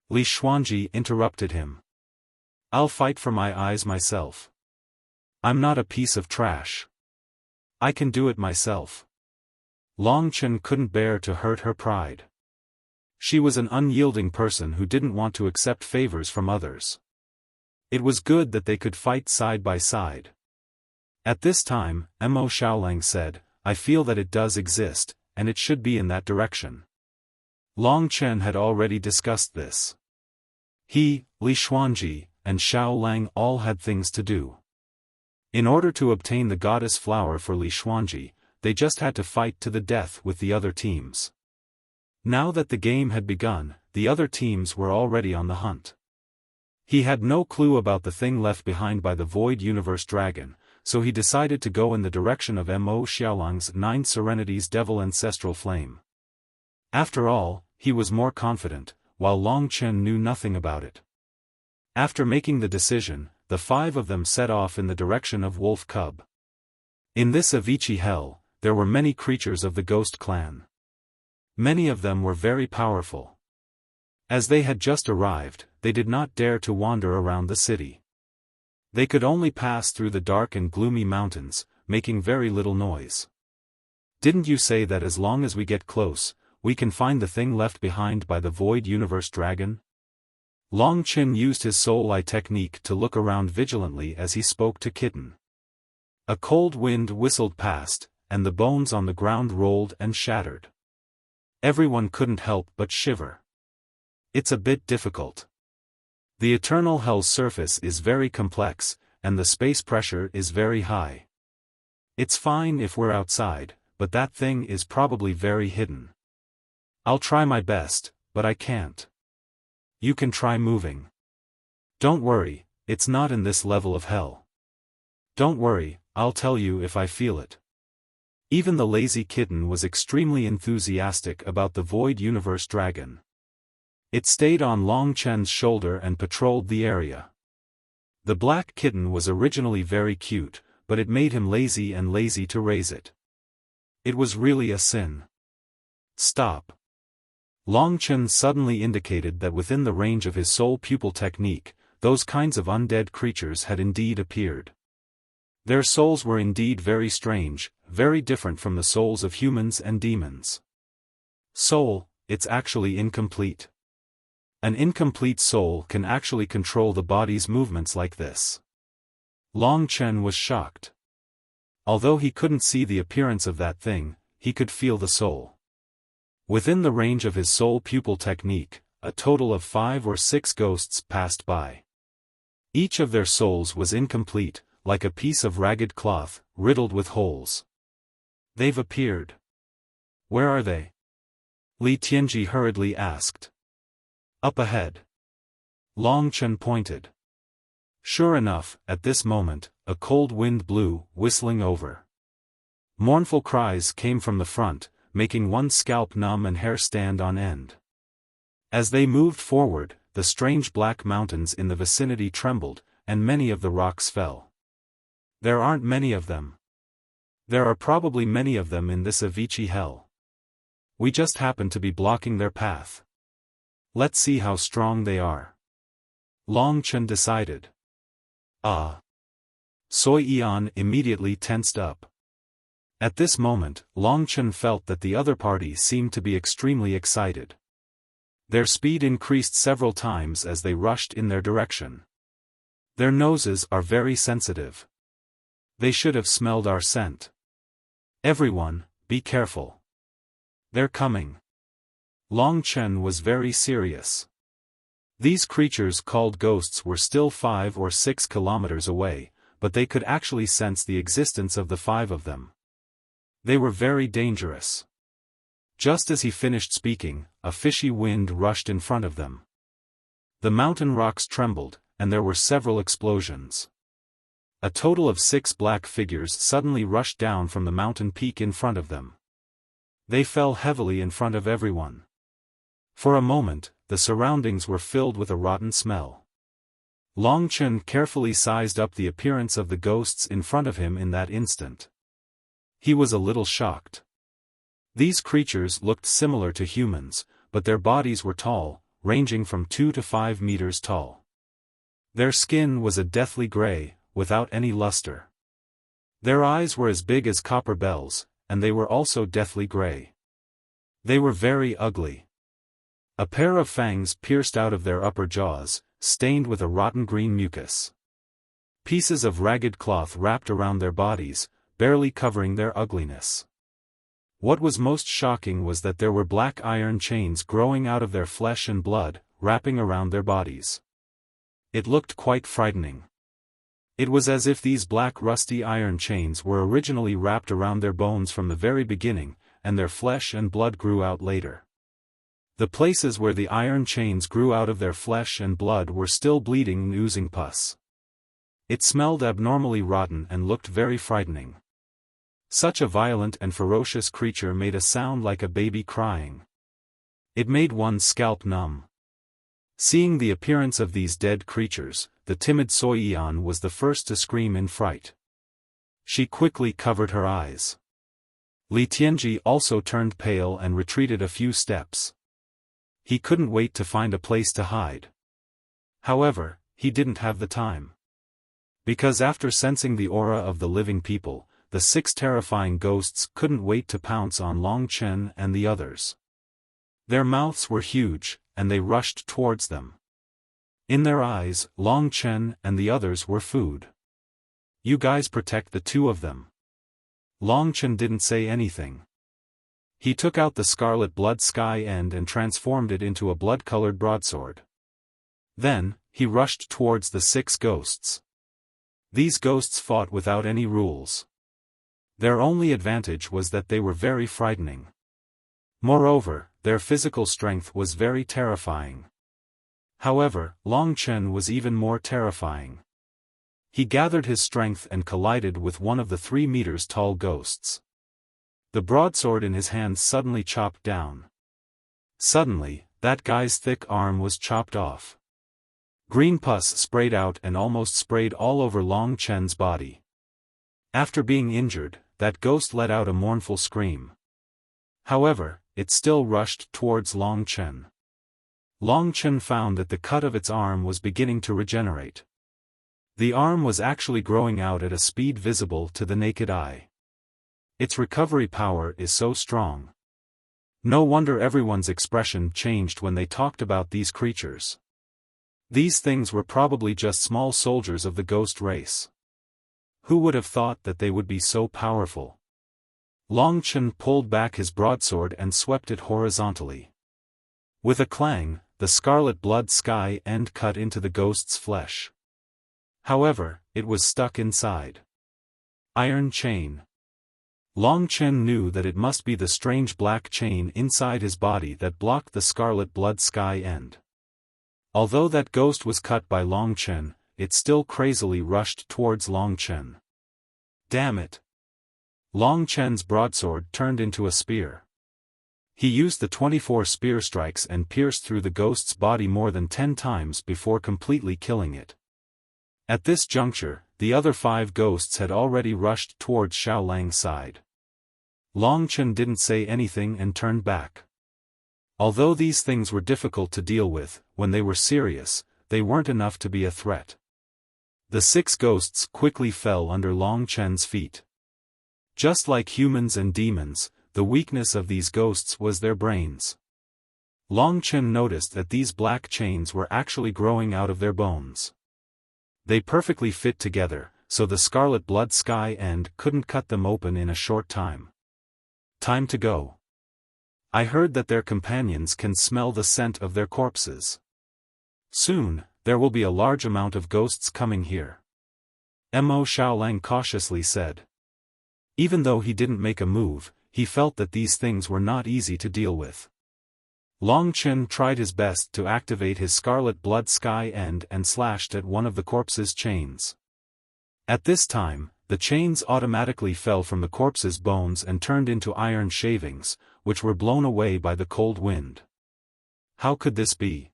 Li Xuanji interrupted him. I'll fight for my eyes myself. I'm not a piece of trash. I can do it myself. Longchen couldn't bear to hurt her pride. She was an unyielding person who didn't want to accept favors from others. It was good that they could fight side by side. At this time, Mo Xiaolang said, I feel that it does exist, and it should be in that direction. Longchen had already discussed this. He, Li Xuanji, and Xiao Lang all had things to do. In order to obtain the goddess flower for Li Xuanji, they just had to fight to the death with the other teams. Now that the game had begun, the other teams were already on the hunt. He had no clue about the thing left behind by the Void Universe Dragon, so he decided to go in the direction of Mo Xiaolang's 9 Serenity's Devil Ancestral Flame. After all, he was more confident, while Long Chen knew nothing about it. After making the decision, the 5 of them set off in the direction of Wolf Cub. In this Avicii hell, there were many creatures of the ghost clan. Many of them were very powerful. As they had just arrived, they did not dare to wander around the city. They could only pass through the dark and gloomy mountains, making very little noise. "Didn't you say that as long as we get close, we can find the thing left behind by the Void Universe Dragon?" Long Chen used his soul eye technique to look around vigilantly as he spoke to Kitten. A cold wind whistled past, and the bones on the ground rolled and shattered. Everyone couldn't help but shiver. It's a bit difficult. The eternal hell's surface is very complex, and the space pressure is very high. It's fine if we're outside, but that thing is probably very hidden. I'll try my best, but I can't. You can try moving. Don't worry, it's not in this level of hell. Don't worry, I'll tell you if I feel it. Even the lazy Kitten was extremely enthusiastic about the Void Universe Dragon. It stayed on Long Chen's shoulder and patrolled the area. The black kitten was originally very cute, but it made him lazy to raise it. It was really a sin. Stop. Long Chen suddenly indicated that within the range of his soul pupil technique, those kinds of undead creatures had indeed appeared. Their souls were indeed very strange, very different from the souls of humans and demons. Soul, it's actually incomplete. An incomplete soul can actually control the body's movements like this. Long Chen was shocked. Although he couldn't see the appearance of that thing, he could feel the soul. Within the range of his soul pupil technique, a total of 5 or 6 ghosts passed by. Each of their souls was incomplete, like a piece of ragged cloth, riddled with holes. They've appeared. Where are they? Li Tianji hurriedly asked. Up ahead. Long Chen pointed. Sure enough, at this moment, a cold wind blew, whistling over. Mournful cries came from the front, making one's scalp numb and hair stand on end. As they moved forward, the strange black mountains in the vicinity trembled, and many of the rocks fell. There aren't many of them. There are probably many of them in this Avicii hell. We just happen to be blocking their path. Let's see how strong they are. Long Chen decided. Ah. Soi Yan immediately tensed up. At this moment, Long Chen felt that the other party seemed to be extremely excited. Their speed increased several times as they rushed in their direction. Their noses are very sensitive. They should have smelled our scent. Everyone, be careful. They're coming. Long Chen was very serious. These creatures called ghosts were still 5 or 6 kilometers away, but they could actually sense the existence of the 5 of them. They were very dangerous. Just as he finished speaking, a fishy wind rushed in front of them. The mountain rocks trembled, and there were several explosions. A total of 6 black figures suddenly rushed down from the mountain peak in front of them. They fell heavily in front of everyone. For a moment, the surroundings were filled with a rotten smell. Long Chen carefully sized up the appearance of the ghosts in front of him in that instant. He was a little shocked. These creatures looked similar to humans, but their bodies were tall, ranging from 2 to 5 meters tall. Their skin was a deathly gray, without any luster. Their eyes were as big as copper bells, and they were also deathly gray. They were very ugly. A pair of fangs pierced out of their upper jaws, stained with a rotten green mucus. Pieces of ragged cloth wrapped around their bodies, barely covering their ugliness. What was most shocking was that there were black iron chains growing out of their flesh and blood, wrapping around their bodies. It looked quite frightening. It was as if these black rusty iron chains were originally wrapped around their bones from the very beginning, and their flesh and blood grew out later. The places where the iron chains grew out of their flesh and blood were still bleeding and oozing pus. It smelled abnormally rotten and looked very frightening. Such a violent and ferocious creature made a sound like a baby crying. It made one's scalp numb. Seeing the appearance of these dead creatures, the timid Soyian was the first to scream in fright. She quickly covered her eyes. Li Tianji also turned pale and retreated a few steps. He couldn't wait to find a place to hide. However, he didn't have the time. Because after sensing the aura of the living people, the 6 terrifying ghosts couldn't wait to pounce on Long Chen and the others. Their mouths were huge, and they rushed towards them. In their eyes, Long Chen and the others were food. You guys protect the 2 of them. Long Chen didn't say anything. He took out the scarlet blood sky end and transformed it into a blood-colored broadsword. Then, he rushed towards the 6 ghosts. These ghosts fought without any rules. Their only advantage was that they were very frightening. Moreover, their physical strength was very terrifying. However, Long Chen was even more terrifying. He gathered his strength and collided with one of the 3 meters tall ghosts. The broadsword in his hand suddenly chopped down. Suddenly, that guy's thick arm was chopped off. Green pus sprayed out and almost sprayed all over Long Chen's body. After being injured, that ghost let out a mournful scream. However, it still rushed towards Long Chen. Long Chen found that the cut of its arm was beginning to regenerate. The arm was actually growing out at a speed visible to the naked eye. Its recovery power is so strong. No wonder everyone's expression changed when they talked about these creatures. These things were probably just small soldiers of the ghost race. Who would have thought that they would be so powerful? Long Chen pulled back his broadsword and swept it horizontally. With a clang, the scarlet blood sky end cut into the ghost's flesh. However, it was stuck inside. Iron chain. Long Chen knew that it must be the strange black chain inside his body that blocked the scarlet blood sky end. Although that ghost was cut by Long Chen, it still crazily rushed towards Long Chen. Damn it! Long Chen's broadsword turned into a spear. He used the 24 spear strikes and pierced through the ghost's body more than 10 times before completely killing it. At this juncture, the other 5 ghosts had already rushed towards Xiaolang's side. Long Chen didn't say anything and turned back. Although these things were difficult to deal with, when they were serious, they weren't enough to be a threat. The 6 ghosts quickly fell under Long Chen's feet. Just like humans and demons, the weakness of these ghosts was their brains. Long Chen noticed that these black chains were actually growing out of their bones. They perfectly fit together, so the scarlet blood sky end couldn't cut them open in a short time. Time to go. I heard that their companions can smell the scent of their corpses. Soon, there will be a large amount of ghosts coming here. Mo Xiaolang cautiously said. Even though he didn't make a move, he felt that these things were not easy to deal with. Long Chen tried his best to activate his scarlet blood sky end and slashed at one of the corpse's chains. At this time, the chains automatically fell from the corpse's bones and turned into iron shavings, which were blown away by the cold wind. How could this be?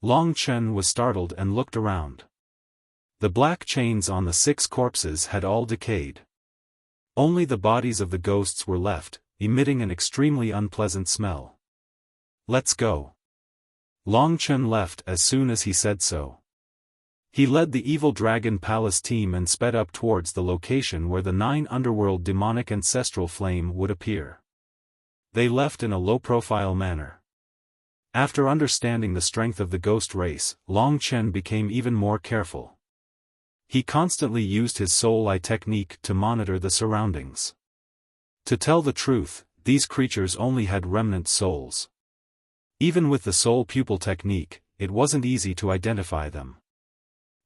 Long Chen was startled and looked around. The black chains on the 6 corpses had all decayed. Only the bodies of the ghosts were left, emitting an extremely unpleasant smell. Let's go. Long Chen left as soon as he said so. He led the Evil Dragon Palace team and sped up towards the location where the 9 underworld demonic ancestral flame would appear. They left in a low-profile manner. After understanding the strength of the ghost race, Long Chen became even more careful. He constantly used his soul eye technique to monitor the surroundings. To tell the truth, these creatures only had remnant souls. Even with the soul pupil technique, it wasn't easy to identify them.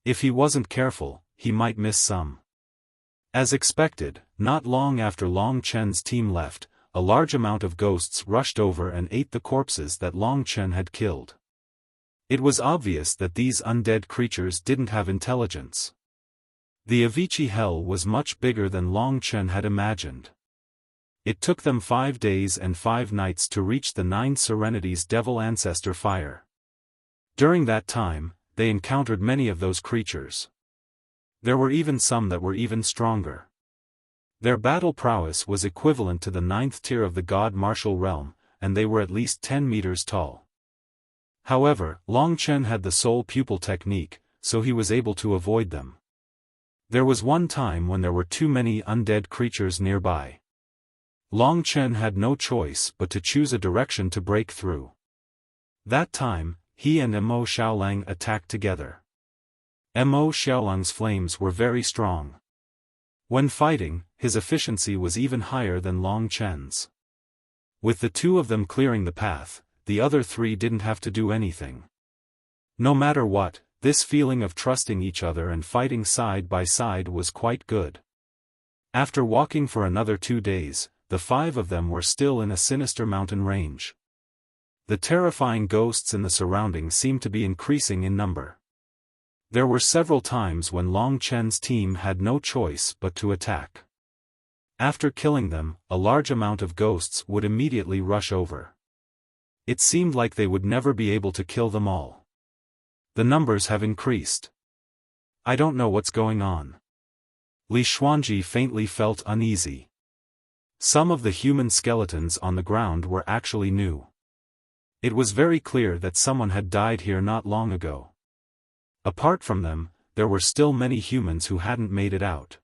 If he wasn't careful, he might miss some. As expected, not long after Long Chen's team left, a large amount of ghosts rushed over and ate the corpses that Long Chen had killed. It was obvious that these undead creatures didn't have intelligence. The Avicii hell was much bigger than Long Chen had imagined. It took them 5 days and 5 nights to reach the 9 Serenity's devil ancestor fire. During that time, they encountered many of those creatures. There were even some that were even stronger. Their battle prowess was equivalent to the 9th tier of the god martial realm, and they were at least 10 meters tall. However, Long Chen had the soul pupil technique, so he was able to avoid them. There was one time when there were too many undead creatures nearby. Long Chen had no choice but to choose a direction to break through. That time, he and Mo Xiaolang attacked together. Mo Xiaolang's flames were very strong. When fighting, his efficiency was even higher than Long Chen's. With the two of them clearing the path, the other three didn't have to do anything. No matter what, this feeling of trusting each other and fighting side by side was quite good. After walking for another 2 days, the 5 of them were still in a sinister mountain range. The terrifying ghosts in the surroundings seemed to be increasing in number. There were several times when Long Chen's team had no choice but to attack. After killing them, a large amount of ghosts would immediately rush over. It seemed like they would never be able to kill them all. The numbers have increased. I don't know what's going on. Li Xuanji faintly felt uneasy. Some of the human skeletons on the ground were actually new. It was very clear that someone had died here not long ago. Apart from them, there were still many humans who hadn't made it out.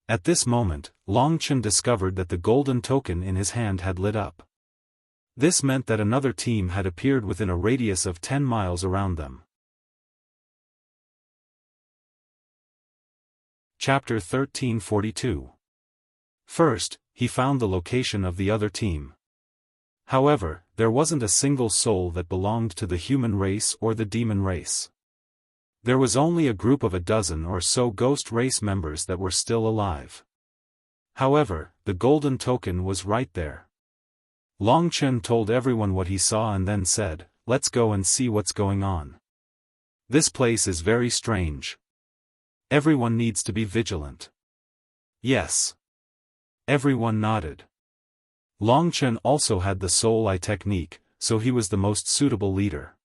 At this moment, Long Chen discovered that the golden token in his hand had lit up. This meant that another team had appeared within a radius of 10 miles around them. Chapter 1342. First, he found the location of the other team. However, there wasn't a single soul that belonged to the human race or the demon race. There was only a group of a dozen or so ghost race members that were still alive. However, the golden token was right there. Long Chen told everyone what he saw and then said, "Let's go and see what's going on. This place is very strange. Everyone needs to be vigilant." Yes. Everyone nodded. Long Chen also had the soul eye technique, so he was the most suitable leader.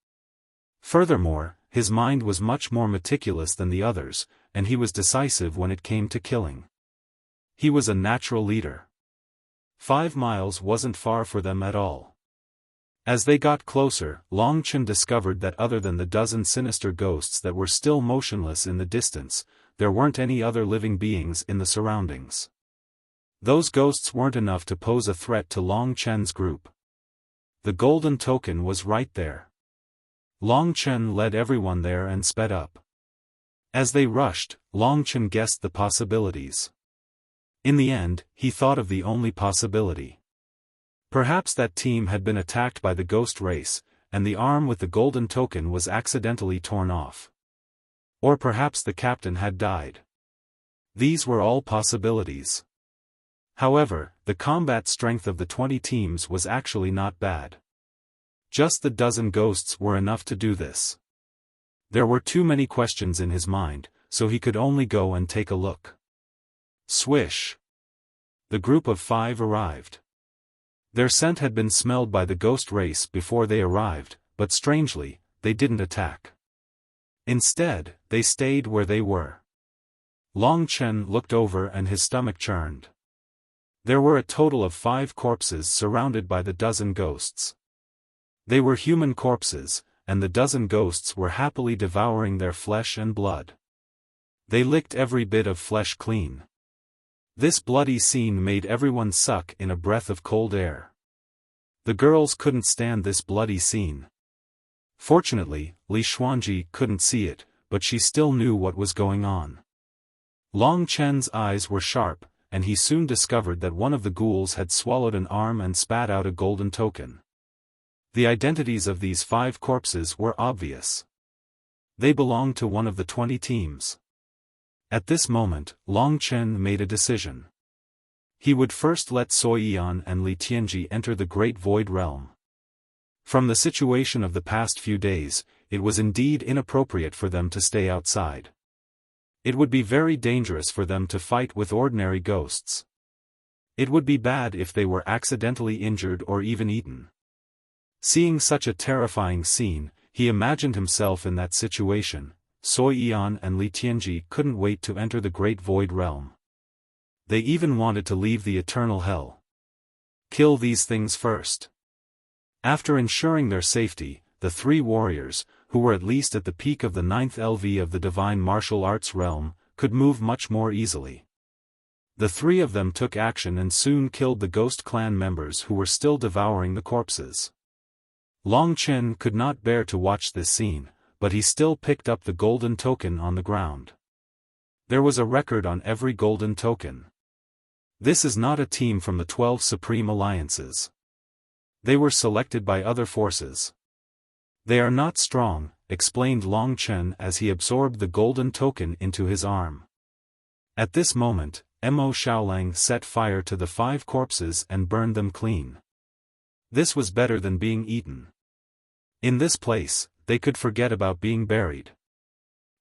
Furthermore, his mind was much more meticulous than the others, and he was decisive when it came to killing. He was a natural leader. 5 miles wasn't far for them at all. As they got closer, Long Chen discovered that other than the dozen sinister ghosts that were still motionless in the distance, there weren't any other living beings in the surroundings. Those ghosts weren't enough to pose a threat to Long Chen's group. The golden token was right there. Long Chen led everyone there and sped up. As they rushed, Long Chen guessed the possibilities. In the end, he thought of the only possibility. Perhaps that team had been attacked by the ghost race, and the arm with the golden token was accidentally torn off. Or perhaps the captain had died. These were all possibilities. However, the combat strength of the 20 teams was actually not bad. Just the dozen ghosts were enough to do this. There were too many questions in his mind, so he could only go and take a look. Swish! The group of 5 arrived. Their scent had been smelled by the ghost race before they arrived, but strangely, they didn't attack. Instead, they stayed where they were. Long Chen looked over and his stomach churned. There were a total of 5 corpses surrounded by the dozen ghosts. They were human corpses, and the dozen ghosts were happily devouring their flesh and blood. They licked every bit of flesh clean. This bloody scene made everyone suck in a breath of cold air. The girls couldn't stand this bloody scene. Fortunately, Li Xuanji couldn't see it, but she still knew what was going on. Long Chen's eyes were sharp, and he soon discovered that one of the ghouls had swallowed an arm and spat out a golden token. The identities of these 5 corpses were obvious. They belonged to one of the 20 teams. At this moment, Long Chen made a decision. He would first let Sui Yan and Li Tianji enter the Great Void Realm. From the situation of the past few days, it was indeed inappropriate for them to stay outside. It would be very dangerous for them to fight with ordinary ghosts. It would be bad if they were accidentally injured or even eaten. Seeing such a terrifying scene, he imagined himself in that situation. Sui Yan and Li Tianji couldn't wait to enter the Great Void Realm. They even wanted to leave the eternal hell. Kill these things first. After ensuring their safety, the three warriors, who were at least at the peak of the 9th LV of the divine martial arts realm, could move much more easily. The three of them took action and soon killed the ghost clan members who were still devouring the corpses. Long Chen could not bear to watch this scene, but he still picked up the golden token on the ground. There was a record on every golden token. This is not a team from the 12 Supreme Alliances. They were selected by other forces. They are not strong, explained Long Chen as he absorbed the golden token into his arm. At this moment, Mo Xiaolang set fire to the 5 corpses and burned them clean. This was better than being eaten. In this place, they could forget about being buried.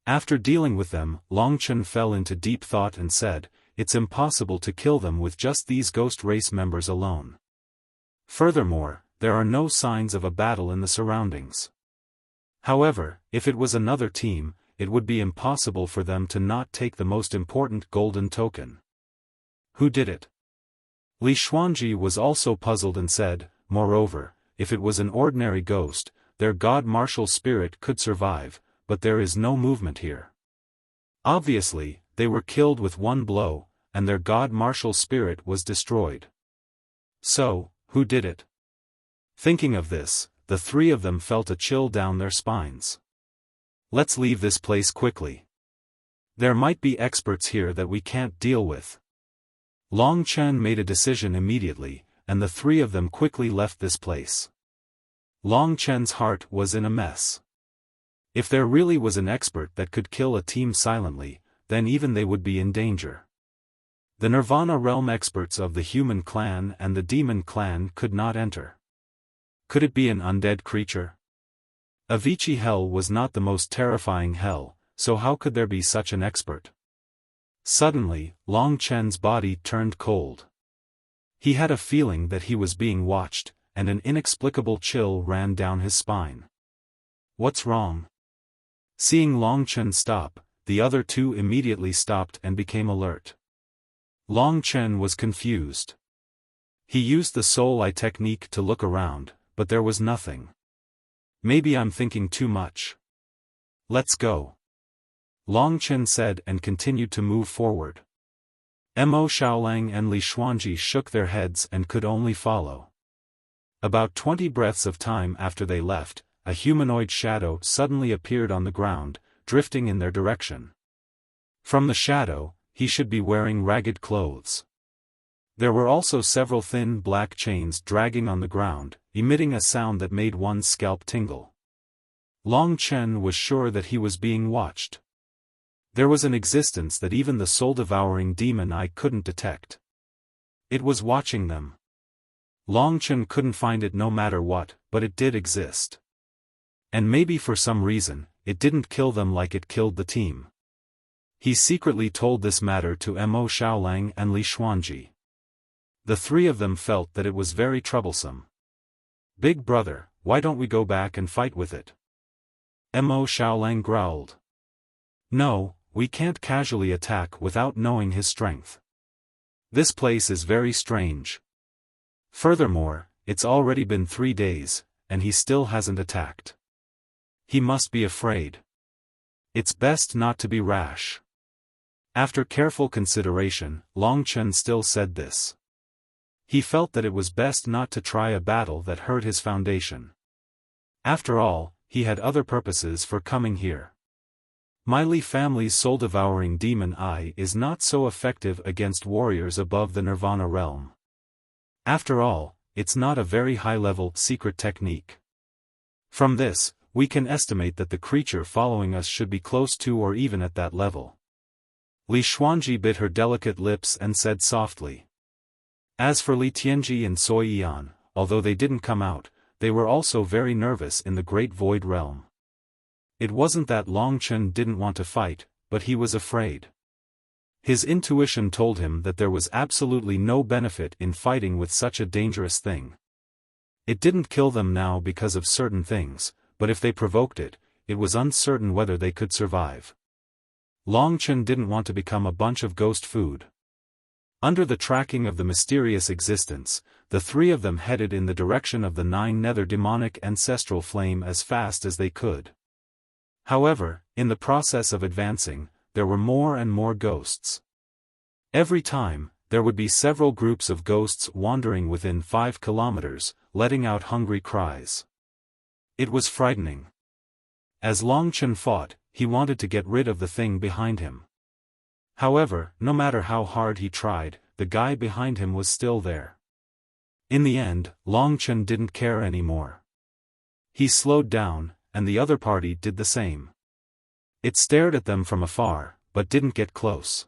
After dealing with them, Long Chen fell into deep thought and said, "It's impossible to kill them with just these ghost race members alone. Furthermore, there are no signs of a battle in the surroundings. However, if it was another team, it would be impossible for them to not take the most important golden token. Who did it?" Li Xuanji was also puzzled and said, "Moreover, if it was an ordinary ghost, their god martial spirit could survive, but there is no movement here. Obviously, they were killed with one blow, and their god martial spirit was destroyed. So, who did it?" Thinking of this, the three of them felt a chill down their spines. "Let's leave this place quickly. There might be experts here that we can't deal with." Long Chen made a decision immediately, and the three of them quickly left this place. Long Chen's heart was in a mess. If there really was an expert that could kill a team silently, then even they would be in danger. The Nirvana realm experts of the human clan and the demon clan could not enter. Could it be an undead creature? Avicii hell was not the most terrifying hell, so how could there be such an expert? Suddenly, Long Chen's body turned cold. He had a feeling that he was being watched, and an inexplicable chill ran down his spine. What's wrong? Seeing Long Chen stop, the other two immediately stopped and became alert. Long Chen was confused. He used the soul eye technique to look around, but there was nothing. Maybe I'm thinking too much. Let's go. Long Chen said and continued to move forward. Mo Xiaolang and Li Xuanji shook their heads and could only follow. About 20 breaths of time after they left, a humanoid shadow suddenly appeared on the ground, drifting in their direction. From the shadow, he should be wearing ragged clothes. There were also several thin black chains dragging on the ground, emitting a sound that made one's scalp tingle. Long Chen was sure that he was being watched. There was an existence that even the soul-devouring demon eye couldn't detect. It was watching them. Long Chen couldn't find it no matter what, but it did exist. And maybe for some reason, it didn't kill them like it killed the team. He secretly told this matter to Mo Xiaolang and Li Xuanji. The three of them felt that it was very troublesome. "Big brother, why don't we go back and fight with it?" Mo Xiaolang growled. "No, we can't casually attack without knowing his strength. This place is very strange. Furthermore, it's already been 3 days, and he still hasn't attacked. He must be afraid. It's best not to be rash." After careful consideration, Long Chen still said this. He felt that it was best not to try a battle that hurt his foundation. After all, he had other purposes for coming here. My Li family's soul-devouring demon eye is not so effective against warriors above the Nirvana realm. After all, it's not a very high-level secret technique. From this, we can estimate that the creature following us should be close to or even at that level. Li Xuanji bit her delicate lips and said softly. As for Li Tianji and Sui Yan, although they didn't come out, they were also very nervous in the Great Void Realm. It wasn't that Long Chen didn't want to fight, but he was afraid. His intuition told him that there was absolutely no benefit in fighting with such a dangerous thing. It didn't kill them now because of certain things, but if they provoked it, it was uncertain whether they could survive. Long Chen didn't want to become a bunch of ghost food. Under the tracking of the mysterious existence, the three of them headed in the direction of the 9 nether demonic ancestral flame as fast as they could. However, in the process of advancing, there were more and more ghosts. Every time, there would be several groups of ghosts wandering within 5 kilometers, letting out hungry cries. It was frightening. As Long Chen fought, he wanted to get rid of the thing behind him. However, no matter how hard he tried, the guy behind him was still there. In the end, Long Chen didn't care anymore. He slowed down, and the other party did the same. It stared at them from afar, but didn't get close.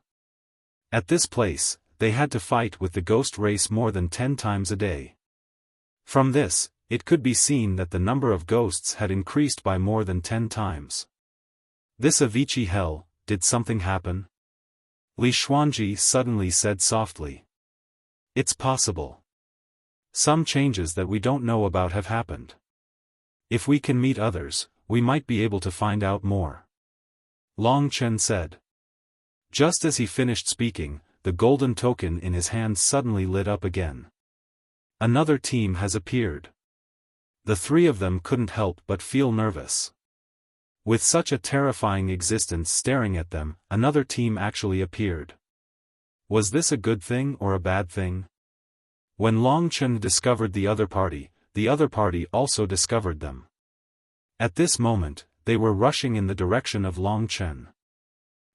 At this place, they had to fight with the ghost race more than 10 times a day. From this, it could be seen that the number of ghosts had increased by more than 10 times. This Avicii hell, did something happen? Li Xuanji suddenly said softly. It's possible. Some changes that we don't know about have happened. If we can meet others, we might be able to find out more. Long Chen said. Just as he finished speaking, the golden token in his hand suddenly lit up again. Another team has appeared. The three of them couldn't help but feel nervous. With such a terrifying existence staring at them, another team actually appeared. Was this a good thing or a bad thing? When Long Chen discovered the other party also discovered them. At this moment, they were rushing in the direction of Long Chen.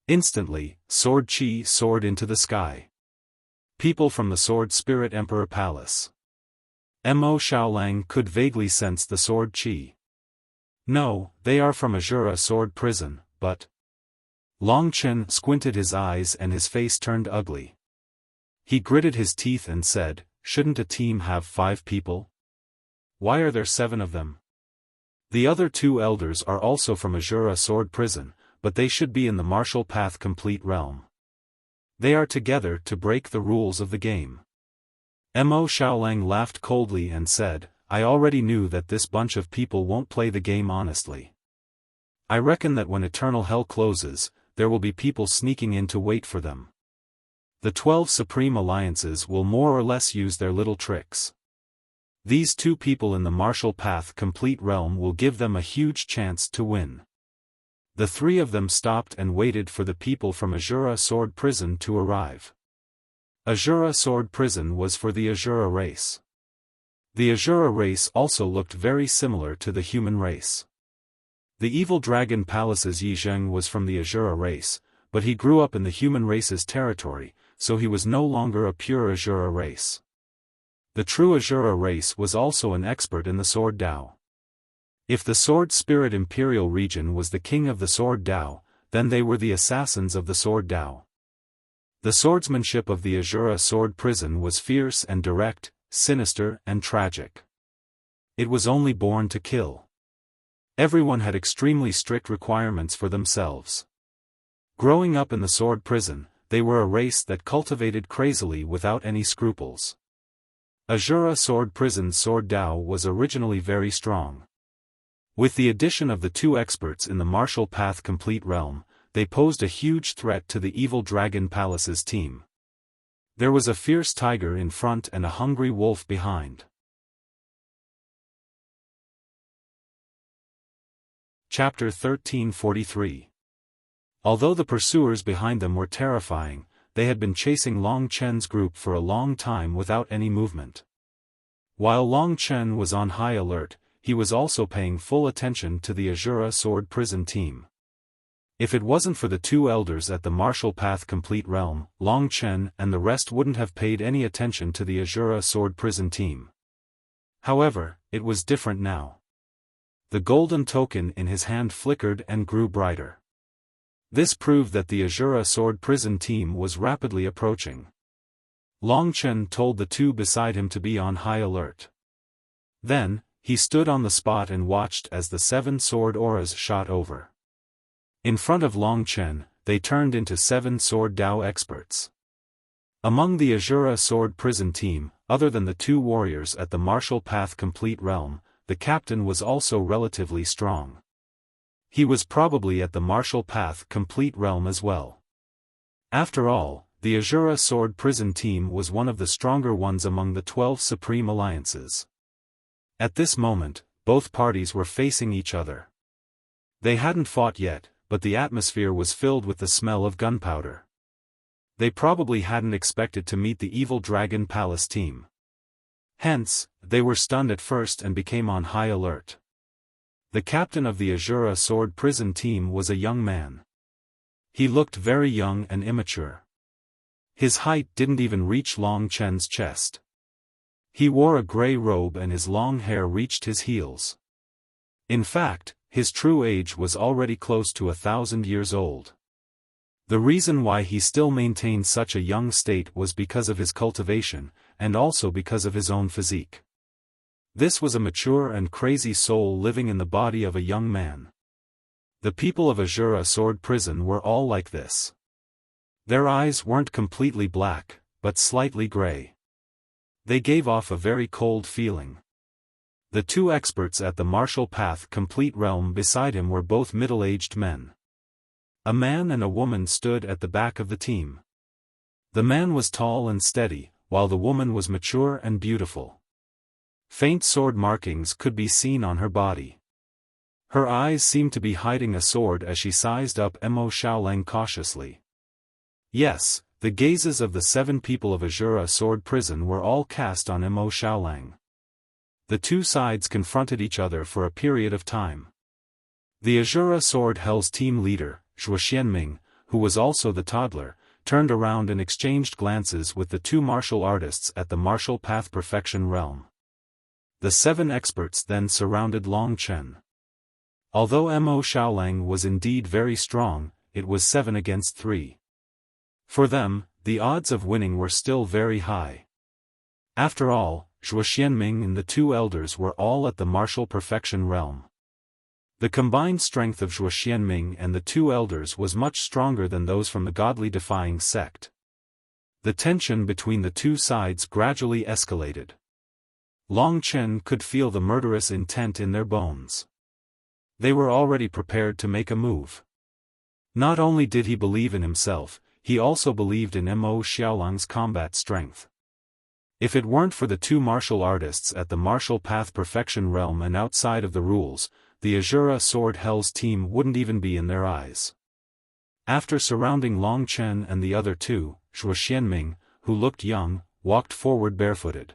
Instantly, Sword Qi soared into the sky. People from the Sword Spirit Emperor Palace. Mo Xiaolang could vaguely sense the Sword Qi. No, they are from Azura Sword Prison, but... Long Chen squinted his eyes and his face turned ugly. He gritted his teeth and said, shouldn't a team have 5 people? Why are there 7 of them? The other 2 elders are also from Azura Sword Prison, but they should be in the Martial Path Complete realm. They are together to break the rules of the game. Mo Xiaolang laughed coldly and said, I already knew that this bunch of people won't play the game honestly. I reckon that when Eternal Hell closes, there will be people sneaking in to wait for them. The 12 Supreme Alliances will more or less use their little tricks. These 2 people in the Martial Path Complete realm will give them a huge chance to win. The 3 of them stopped and waited for the people from Azura Sword Prison to arrive. Azura Sword Prison was for the Azura race. The Azura race also looked very similar to the human race. The evil dragon Palace's Yi Zheng was from the Azura race, but he grew up in the human race's territory, so he was no longer a pure Azura race. The true Azura race was also an expert in the Sword Dao. If the Sword Spirit Imperial region was the king of the Sword Dao, then they were the assassins of the Sword Dao. The swordsmanship of the Azura Sword Prison was fierce and direct, sinister and tragic. It was only born to kill. Everyone had extremely strict requirements for themselves. Growing up in the Sword Prison, they were a race that cultivated crazily without any scruples. Azura Sword Prison's Sword Dao was originally very strong. With the addition of the 2 experts in the Martial Path Complete realm, they posed a huge threat to the evil Dragon Palace's team. There was a fierce tiger in front and a hungry wolf behind. Chapter 1343. Although the pursuers behind them were terrifying, they had been chasing Long Chen's group for a long time without any movement. While Long Chen was on high alert, he was also paying full attention to the Azura Sword Prison team. If it wasn't for the 2 elders at the Martial Path Complete realm, Long Chen and the rest wouldn't have paid any attention to the Azura Sword Prison team. However, it was different now. The golden token in his hand flickered and grew brighter. This proved that the Azura Sword Prison team was rapidly approaching. Long Chen told the 2 beside him to be on high alert. Then, he stood on the spot and watched as the 7 sword auras shot over. In front of Long Chen, they turned into 7 Sword Dao experts. Among the Azura Sword Prison team, other than the 2 warriors at the Martial Path Complete realm, the captain was also relatively strong. He was probably at the martial path complete realm as well. After all, the Azura Sword Prison team was one of the stronger ones among the 12 Supreme Alliances. At this moment, both parties were facing each other. They hadn't fought yet, but the atmosphere was filled with the smell of gunpowder. They probably hadn't expected to meet the evil Dragon Palace team. Hence, they were stunned at first and became on high alert. The captain of the Azura Sword Prison team was a young man. He looked very young and immature. His height didn't even reach Long Chen's chest. He wore a gray robe and his long hair reached his heels. In fact, his true age was already close to 1,000 years old. The reason why he still maintained such a young state was because of his cultivation, and also because of his own physique. This was a mature and crazy soul living in the body of a young man. The people of Azura Sword Prison were all like this. Their eyes weren't completely black, but slightly gray. They gave off a very cold feeling. The two experts at the martial path complete realm beside him were both middle-aged men. A man and a woman stood at the back of the team. The man was tall and steady, while the woman was mature and beautiful. Faint sword markings could be seen on her body. Her eyes seemed to be hiding a sword as she sized up Mo Xiaolang cautiously. Yes, the gazes of the 7 people of Azura Sword Prison were all cast on Mo Xiaolang. The two sides confronted each other for a period of time. The Azura Sword Hell's team leader, Zhuo Xianming, who was also the toddler, turned around and exchanged glances with the 2 martial artists at the martial path perfection realm. The 7 experts then surrounded Long Chen. Although Mo Xiaolang was indeed very strong, it was 7 against 3. For them, the odds of winning were still very high. After all, Zhuo Xianming and the 2 elders were all at the martial perfection realm. The combined strength of Zhuo Xianming and the 2 elders was much stronger than those from the godly defying sect. The tension between the 2 sides gradually escalated. Long Chen could feel the murderous intent in their bones. They were already prepared to make a move. Not only did he believe in himself, he also believed in Mo Xiaolang's combat strength. If it weren't for the 2 martial artists at the martial path perfection realm and outside of the rules, the Azura Sword Hell's team wouldn't even be in their eyes. After surrounding Long Chen and the other 2, Zhuo Xianming, who looked young, walked forward barefooted.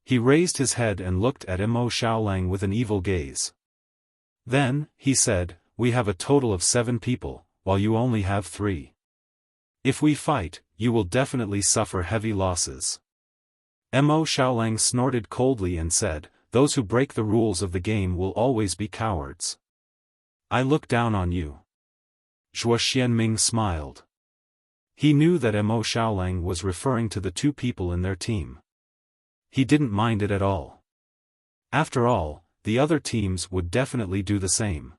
He raised his head and looked at Mo Xiaolang with an evil gaze. Then, he said, "We have a total of 7 people, while you only have 3. If we fight, you will definitely suffer heavy losses." Mo Xiaolang snorted coldly and said, "Those who break the rules of the game will always be cowards. I look down on you." Zhuo Xianming smiled. He knew that Mo Xiaolang was referring to the 2 people in their team. He didn't mind it at all. After all, the other teams would definitely do the same.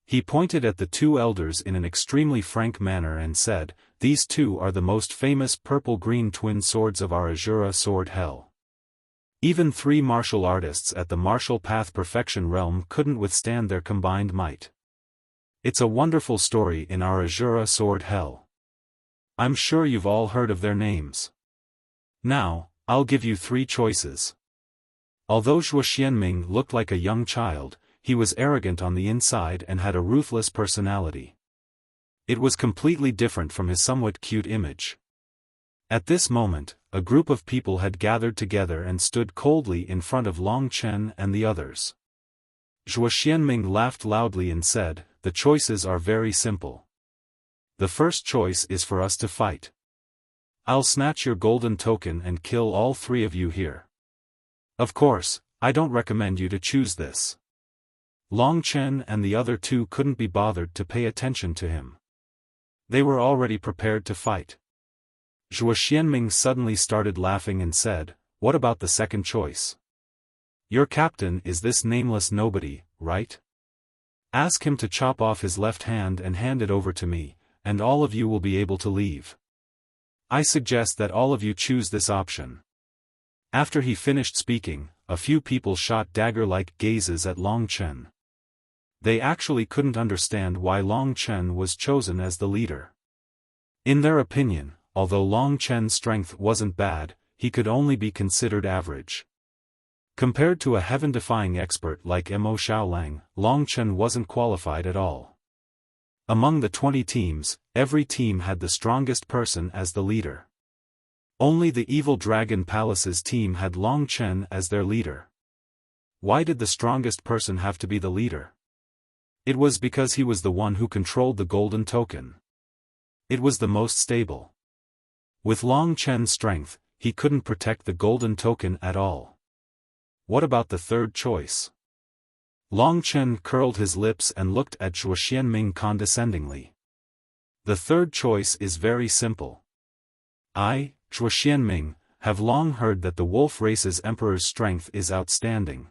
He pointed at the 2 elders in an extremely frank manner and said, "These 2 are the most famous purple-green twin swords of our Azura Sword Hell. Even 3 martial artists at the martial path perfection realm couldn't withstand their combined might. It's a wonderful story in our Azura Sword Hell. I'm sure you've all heard of their names. Now, I'll give you 3 choices." Although Zhuo Xianming looked like a young child, he was arrogant on the inside and had a ruthless personality. It was completely different from his somewhat cute image. At this moment, a group of people had gathered together and stood coldly in front of Long Chen and the others. Zhuo Xianming laughed loudly and said, "The choices are very simple. The first choice is for us to fight. I'll snatch your golden token and kill all 3 of you here. Of course, I don't recommend you to choose this." Long Chen and the other 2 couldn't be bothered to pay attention to him. They were already prepared to fight. Zhuo Xianming suddenly started laughing and said, "What about the second choice? Your captain is this nameless nobody, right? Ask him to chop off his left hand and hand it over to me, and all of you will be able to leave. I suggest that all of you choose this option." After he finished speaking, a few people shot dagger-like gazes at Long Chen. They actually couldn't understand why Long Chen was chosen as the leader. In their opinion, although Long Chen's strength wasn't bad, he could only be considered average. Compared to a heaven-defying expert like Mo Xiaolang, Long Chen wasn't qualified at all. Among the 20 teams, every team had the strongest person as the leader. Only the Evil Dragon Palace's team had Long Chen as their leader. Why did the strongest person have to be the leader? It was because he was the one who controlled the golden token. It was the most stable. With Long Chen's strength, he couldn't protect the golden token at all. What about the third choice? Long Chen curled his lips and looked at Zhuo Xianming condescendingly. The third choice is very simple. I, Zhuo Xianming, have long heard that the wolf race's emperor's strength is outstanding.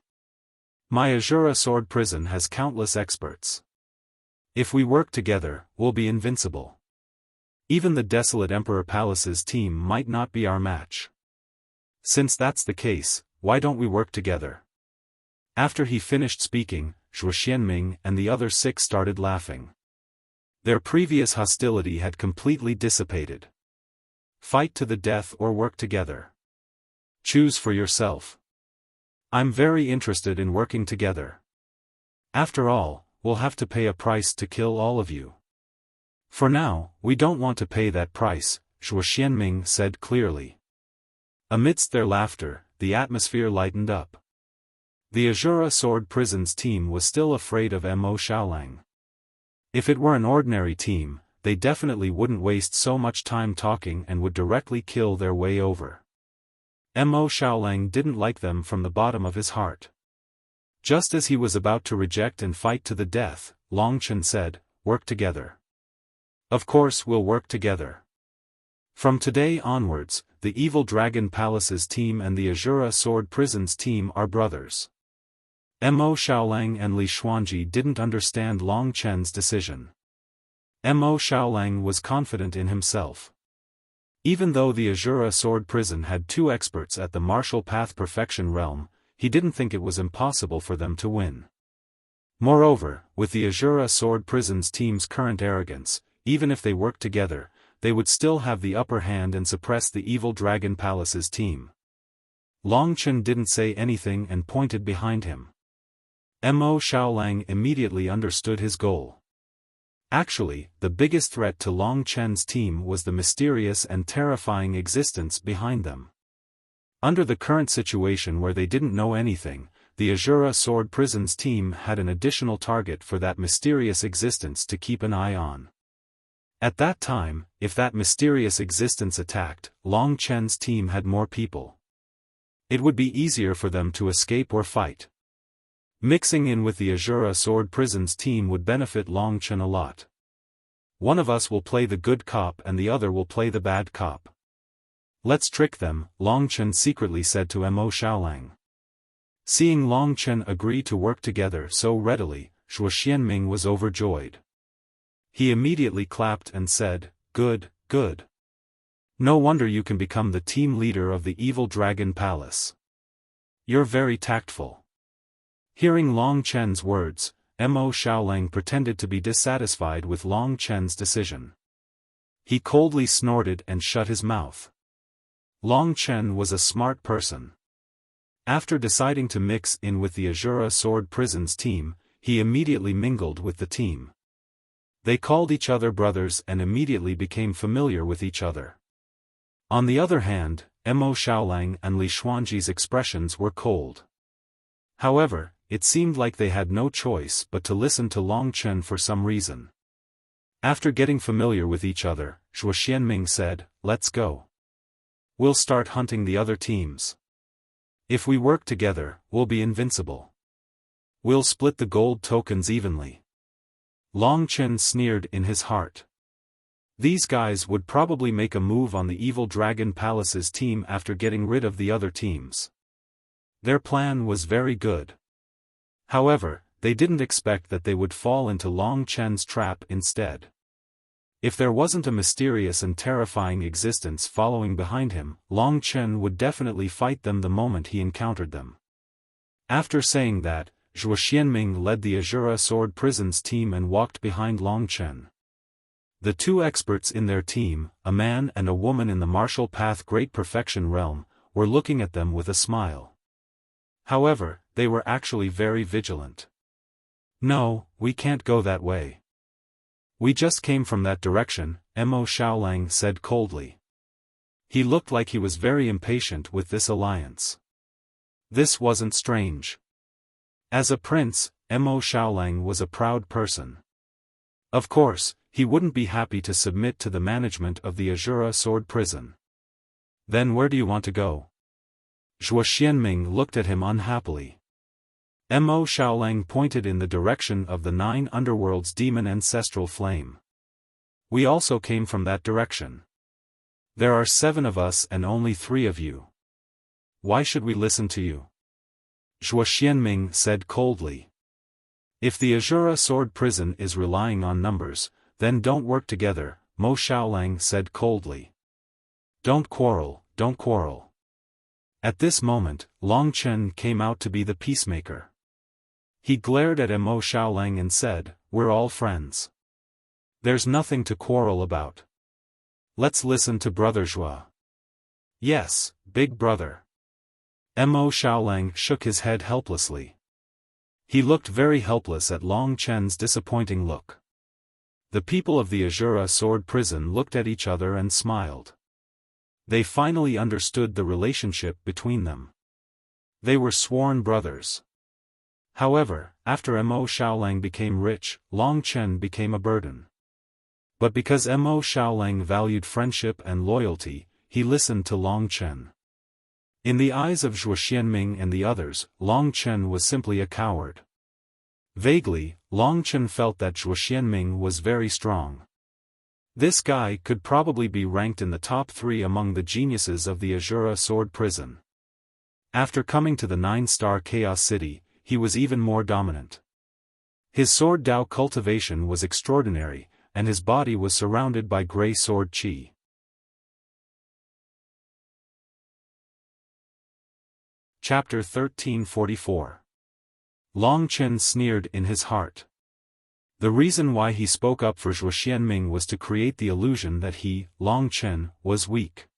My Azura sword prison has countless experts. If we work together, we'll be invincible. Even the desolate Emperor Palace's team might not be our match. Since that's the case, why don't we work together? After he finished speaking, Zhuo Xianming and the other 6 started laughing. Their previous hostility had completely dissipated. Fight to the death or work together. Choose for yourself. I'm very interested in working together. After all, we'll have to pay a price to kill all of you. For now, we don't want to pay that price, Zhuo Xianming said clearly. Amidst their laughter, the atmosphere lightened up. The Azura Sword Prison's team was still afraid of Mo Xiaolang. If it were an ordinary team, they definitely wouldn't waste so much time talking and would directly kill their way over. Mo Xiaolang didn't like them from the bottom of his heart. Just as he was about to reject and fight to the death, Long Chen said, "Work together." Of course we'll work together. From today onwards, the Evil Dragon Palace's team and the Azura Sword Prison's team are brothers. Mo Xiaolang and Li Xuanji didn't understand Long Chen's decision. Mo Xiaolang was confident in himself. Even though the Azura Sword Prison had 2 experts at the Martial Path Perfection realm, he didn't think it was impossible for them to win. Moreover, with the Azura Sword Prison's team's current arrogance, even if they worked together, they would still have the upper hand and suppress the Evil Dragon Palace's team. Long Chen didn't say anything and pointed behind him. Mo Xiaolang immediately understood his goal. Actually, the biggest threat to Long Chen's team was the mysterious and terrifying existence behind them. Under the current situation where they didn't know anything, the Azura Sword Prison's team had an additional target for that mysterious existence to keep an eye on. At that time, if that mysterious existence attacked, Long Chen's team had more people. It would be easier for them to escape or fight. Mixing in with the Azura Sword Prison's team would benefit Long Chen a lot. One of us will play the good cop and the other will play the bad cop. Let's trick them, Long Chen secretly said to Mo Xiaolang. Seeing Long Chen agree to work together so readily, Zhuo Xianming was overjoyed. He immediately clapped and said, "Good, good. No wonder you can become the team leader of the Evil Dragon Palace. You're very tactful." Hearing Long Chen's words, Mo Xiaolang pretended to be dissatisfied with Long Chen's decision. He coldly snorted and shut his mouth. Long Chen was a smart person. After deciding to mix in with the Azura Sword Prison's team, he immediately mingled with the team. They called each other brothers and immediately became familiar with each other. On the other hand, Mo Xiaolang and Li Xuanji's expressions were cold. However, it seemed like they had no choice but to listen to Long Chen for some reason. After getting familiar with each other, Zhuo Xianming said, "Let's go. We'll start hunting the other teams. If we work together, we'll be invincible. We'll split the gold tokens evenly." Long Chen sneered in his heart. These guys would probably make a move on the Evil Dragon Palace's team after getting rid of the other teams. Their plan was very good. However, they didn't expect that they would fall into Long Chen's trap instead. If there wasn't a mysterious and terrifying existence following behind him, Long Chen would definitely fight them the moment he encountered them. After saying that, Zhuo Xianming led the Azura Sword Prison's team and walked behind Long Chen. The two experts in their team, a man and a woman in the martial path Great Perfection realm, were looking at them with a smile. However, they were actually very vigilant. "No, we can't go that way. We just came from that direction," Mo Xiaolang said coldly. He looked like he was very impatient with this alliance. This wasn't strange. As a prince, Mo Xiaolang was a proud person. Of course, he wouldn't be happy to submit to the management of the Azura Sword Prison. "Then where do you want to go?" Zhuo Xianming looked at him unhappily. Mo Xiaolang pointed in the direction of the 9 underworld's demon ancestral flame. "We also came from that direction. There are 7 of us and only 3 of you. Why should we listen to you?" Zhuo Xianming said coldly. "If the Azura Sword Prison is relying on numbers, then don't work together," Mo Xiaolang said coldly. Don't quarrel." At this moment, Long Chen came out to be the peacemaker. He glared at Mo Xiaolang and said, "We're all friends. There's nothing to quarrel about. Let's listen to Brother Zhuo." "Yes, big brother." Mo Xiaolang shook his head helplessly. He looked very helpless at Long Chen's disappointing look. The people of the Azura Sword Prison looked at each other and smiled. They finally understood the relationship between them. They were sworn brothers. However, after Mo Xiaolang became rich, Long Chen became a burden. But because Mo Xiaolang valued friendship and loyalty, he listened to Long Chen. In the eyes of Zhuo Xianming and the others, Long Chen was simply a coward. Vaguely, Long Chen felt that Zhuo Xianming was very strong. This guy could probably be ranked in the top 3 among the geniuses of the Azura Sword Prison. After coming to the 9-star Chaos City, he was even more dominant. His sword Dao cultivation was extraordinary, and his body was surrounded by gray sword qi. Chapter 1344. Long Chen sneered in his heart. The reason why he spoke up for Zhuo Xianming was to create the illusion that he, Long Chen, was weak.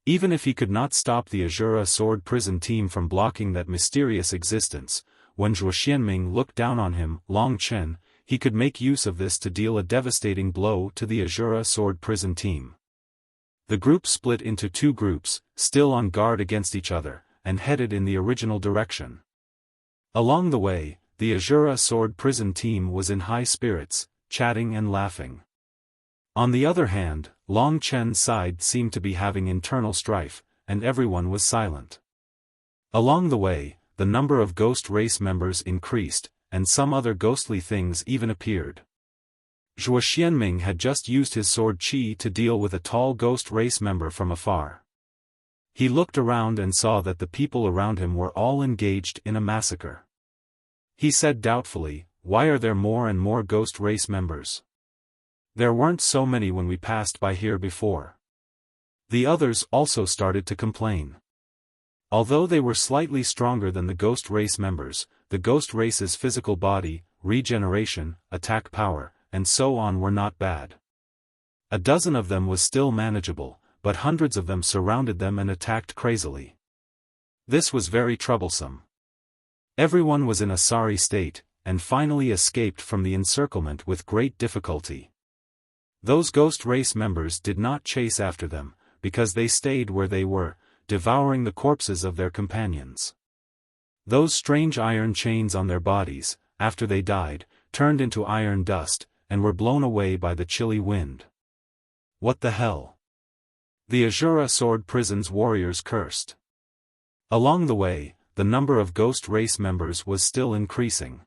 Even if he could not stop the Azura Sword Prison team from blocking that mysterious existence, when Zhuo Xianming looked down on him, Long Chen, he could make use of this to deal a devastating blow to the Azura Sword Prison team. The group split into 2 groups, still on guard against each other, and headed in the original direction. Along the way, the Azura Sword Prison team was in high spirits, chatting and laughing. On the other hand, Long Chen's side seemed to be having internal strife, and everyone was silent. Along the way, the number of ghost race members increased, and some other ghostly things even appeared. Zhuo Xianming had just used his sword qi to deal with a tall ghost race member from afar. He looked around and saw that the people around him were all engaged in a massacre. He said doubtfully, "Why are there more and more ghost race members? There weren't so many when we passed by here before." The others also started to complain. Although they were slightly stronger than the ghost race members, the ghost race's physical body, regeneration, attack power, and so on were not bad. A dozen of them was still manageable, but hundreds of them surrounded them and attacked crazily. This was very troublesome. Everyone was in a sorry state, and finally escaped from the encirclement with great difficulty. Those ghost race members did not chase after them, because they stayed where they were, devouring the corpses of their companions. Those strange iron chains on their bodies, after they died, turned into iron dust, and were blown away by the chilly wind. What the hell? The Azura Sword Prison's warriors cursed. Along the way, the number of ghost race members was still increasing.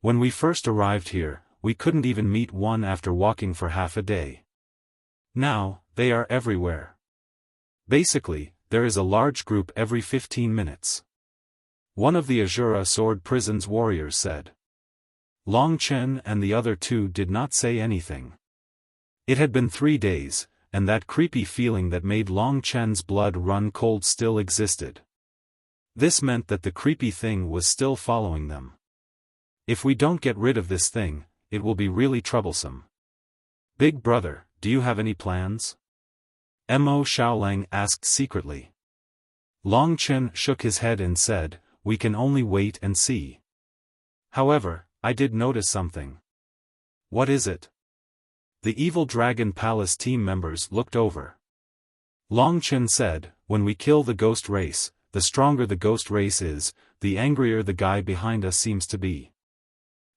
When we first arrived here, we couldn't even meet one after walking for half a day. Now, they are everywhere. Basically, there is a large group every 15 minutes. One of the Azura Sword Prison's warriors said. Long Chen and the other 2 did not say anything. It had been 3 days, and that creepy feeling that made Long Chen's blood run cold still existed. This meant that the creepy thing was still following them. If we don't get rid of this thing, it will be really troublesome. Big brother, do you have any plans? Mo Xiaolang asked secretly. Long Chen shook his head and said, we can only wait and see. However, I did notice something. What is it? The Evil Dragon Palace team members looked over. Long Chen said, when we kill the ghost race, the stronger the ghost race is, the angrier the guy behind us seems to be.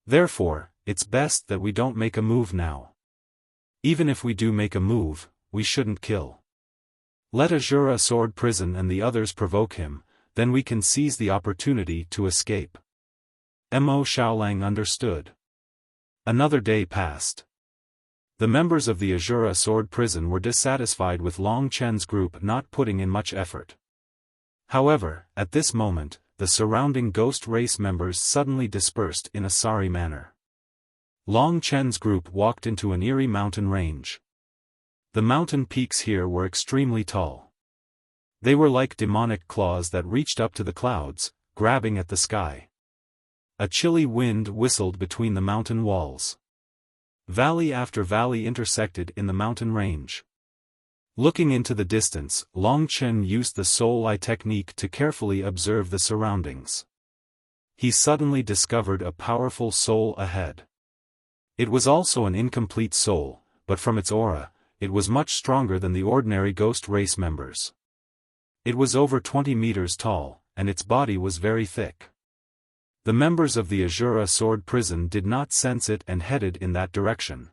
Therefore, it's best that we don't make a move now. Even if we do make a move, we shouldn't kill. Let Azura Sword Prison and the others provoke him, then we can seize the opportunity to escape. Mo Xiaolang understood. Another day passed. The members of the Azura Sword Prison were dissatisfied with Long Chen's group not putting in much effort. However, at this moment, the surrounding ghost race members suddenly dispersed in a sorry manner. Long Chen's group walked into an eerie mountain range. The mountain peaks here were extremely tall. They were like demonic claws that reached up to the clouds, grabbing at the sky. A chilly wind whistled between the mountain walls. Valley after valley intersected in the mountain range. Looking into the distance, Long Chen used the soul eye technique to carefully observe the surroundings. He suddenly discovered a powerful soul ahead. It was also an incomplete soul, but from its aura, it was much stronger than the ordinary ghost race members. It was over 20 meters tall, and its body was very thick. The members of the Azura Sword Prison did not sense it and headed in that direction.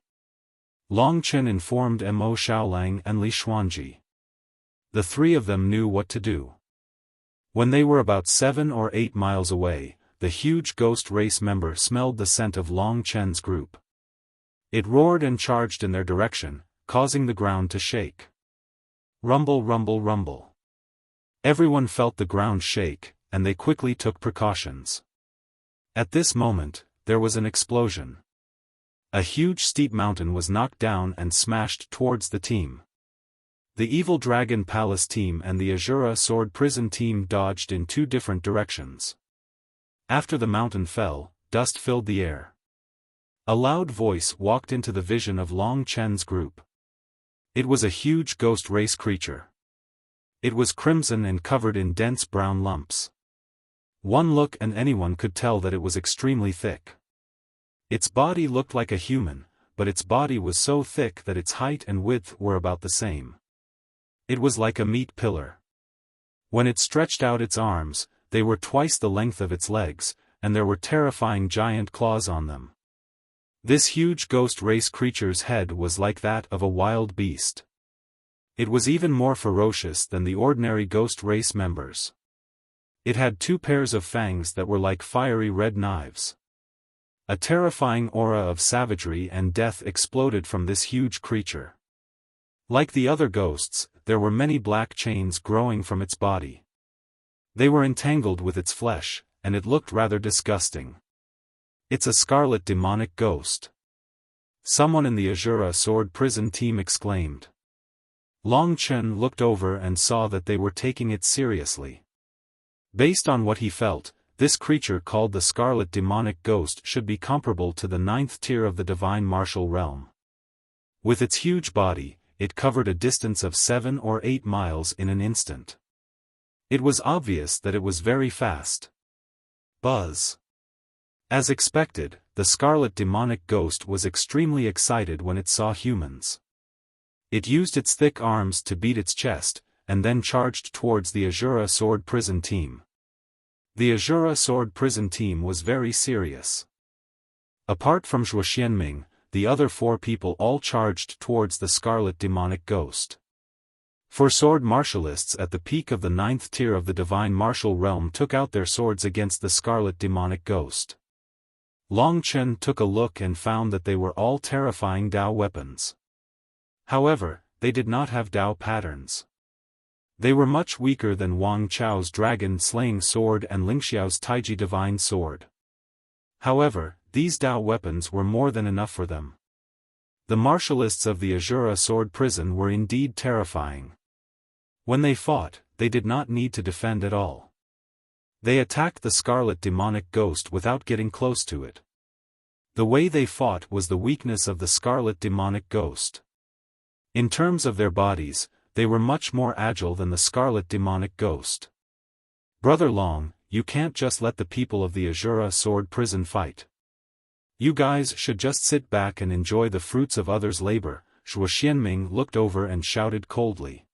Long Chen informed Mo Xiaolang and Li Xuanji. The three of them knew what to do. When they were about 7 or 8 miles away, the huge ghost race member smelled the scent of Long Chen's group. It roared and charged in their direction, causing the ground to shake. Rumble, rumble, rumble. Everyone felt the ground shake, and they quickly took precautions. At this moment, there was an explosion. A huge steep mountain was knocked down and smashed towards the team. The Evil Dragon Palace team and the Azura Sword Prison team dodged in 2 different directions. After the mountain fell, dust filled the air. A loud voice walked into the vision of Long Chen's group. It was a huge ghost race creature. It was crimson and covered in dense brown lumps. One look and anyone could tell that it was extremely thick. Its body looked like a human, but its body was so thick that its height and width were about the same. It was like a meat pillar. When it stretched out its arms, they were twice the length of its legs, and there were terrifying giant claws on them. This huge ghost race creature's head was like that of a wild beast. It was even more ferocious than the ordinary ghost race members. It had 2 pairs of fangs that were like fiery red knives. A terrifying aura of savagery and death exploded from this huge creature. Like the other ghosts, there were many black chains growing from its body. They were entangled with its flesh, and it looked rather disgusting. It's a scarlet demonic ghost. Someone in the Azura Sword Prison team exclaimed. Long Chen looked over and saw that they were taking it seriously. Based on what he felt, this creature called the Scarlet Demonic Ghost should be comparable to the 9th tier of the Divine Martial Realm. With its huge body, it covered a distance of 7 or 8 miles in an instant. It was obvious that it was very fast. Buzz. As expected, the Scarlet Demonic Ghost was extremely excited when it saw humans. It used its thick arms to beat its chest, and then charged towards the Azura Sword Prison team. The Azura Sword Prison team was very serious. Apart from Zhuo Xianming, the other 4 people all charged towards the Scarlet Demonic Ghost. 4 sword martialists at the peak of the 9th tier of the Divine Martial Realm took out their swords against the Scarlet Demonic Ghost. Long Chen took a look and found that they were all terrifying Dao weapons. However, they did not have Dao patterns. They were much weaker than Wang Chao's dragon-slaying sword and Ling Xiao's Taiji divine sword. However, these Dao weapons were more than enough for them. The martialists of the Azura Sword Prison were indeed terrifying. When they fought, they did not need to defend at all. They attacked the scarlet demonic ghost without getting close to it. The way they fought was the weakness of the scarlet demonic ghost. In terms of their bodies, they were much more agile than the scarlet demonic ghost. Brother Long, you can't just let the people of the Azura Sword Prison fight. You guys should just sit back and enjoy the fruits of others' labor. Zhuo Xianming looked over and shouted coldly.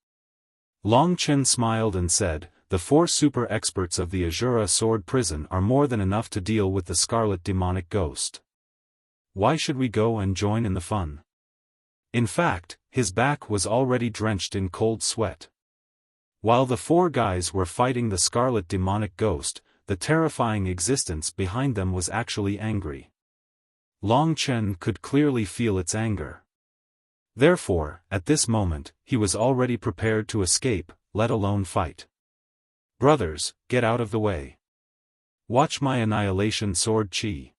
Long Chen smiled and said, the 4 super experts of the Azura Sword Prison are more than enough to deal with the scarlet demonic ghost. Why should we go and join in the fun? In fact, his back was already drenched in cold sweat. While the 4 guys were fighting the scarlet demonic ghost, the terrifying existence behind them was actually angry. Long Chen could clearly feel its anger. Therefore, at this moment, he was already prepared to escape, let alone fight. Brothers, get out of the way. Watch my annihilation sword chi.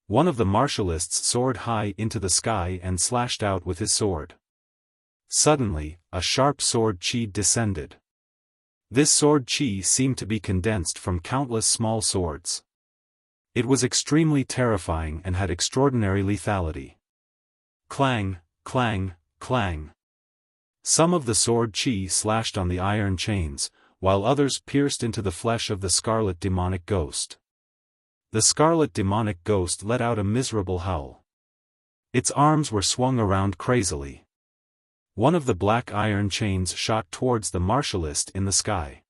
One of the martialists soared high into the sky and slashed out with his sword. Suddenly, a sharp sword chi descended. This sword chi seemed to be condensed from countless small swords. It was extremely terrifying and had extraordinary lethality. Clang, clang, clang. Some of the sword chi slashed on the iron chains, while others pierced into the flesh of the scarlet demonic ghost. The scarlet demonic ghost let out a miserable howl. Its arms were swung around crazily. One of the black iron chains shot towards the martialist in the sky.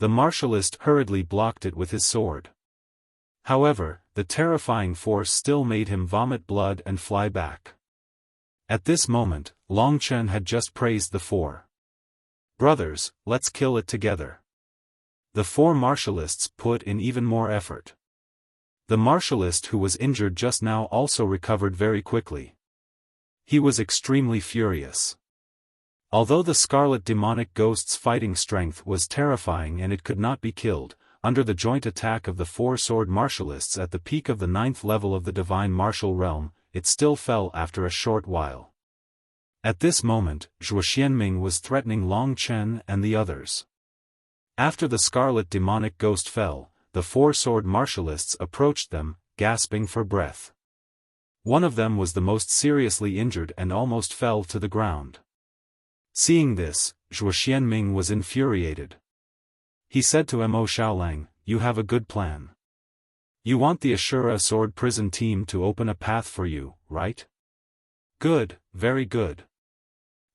The martialist hurriedly blocked it with his sword. However, the terrifying force still made him vomit blood and fly back. At this moment, Long Chen had just praised the 4 brothers, let's kill it together. The 4 martialists put in even more effort. The martialist who was injured just now also recovered very quickly. He was extremely furious. Although the scarlet demonic ghost's fighting strength was terrifying and it could not be killed, under the joint attack of the 4 sword martialists at the peak of the 9th level of the divine martial realm, it still fell after a short while. At this moment, Zhuo Xianming was threatening Long Chen and the others. After the scarlet demonic ghost fell, the 4 sword martialists approached them, gasping for breath. One of them was the most seriously injured and almost fell to the ground. Seeing this, Zhuo Xianming was infuriated. He said to Mo Xiaolang, you have a good plan. You want the Ashura Sword Prison team to open a path for you, right? Good, very good.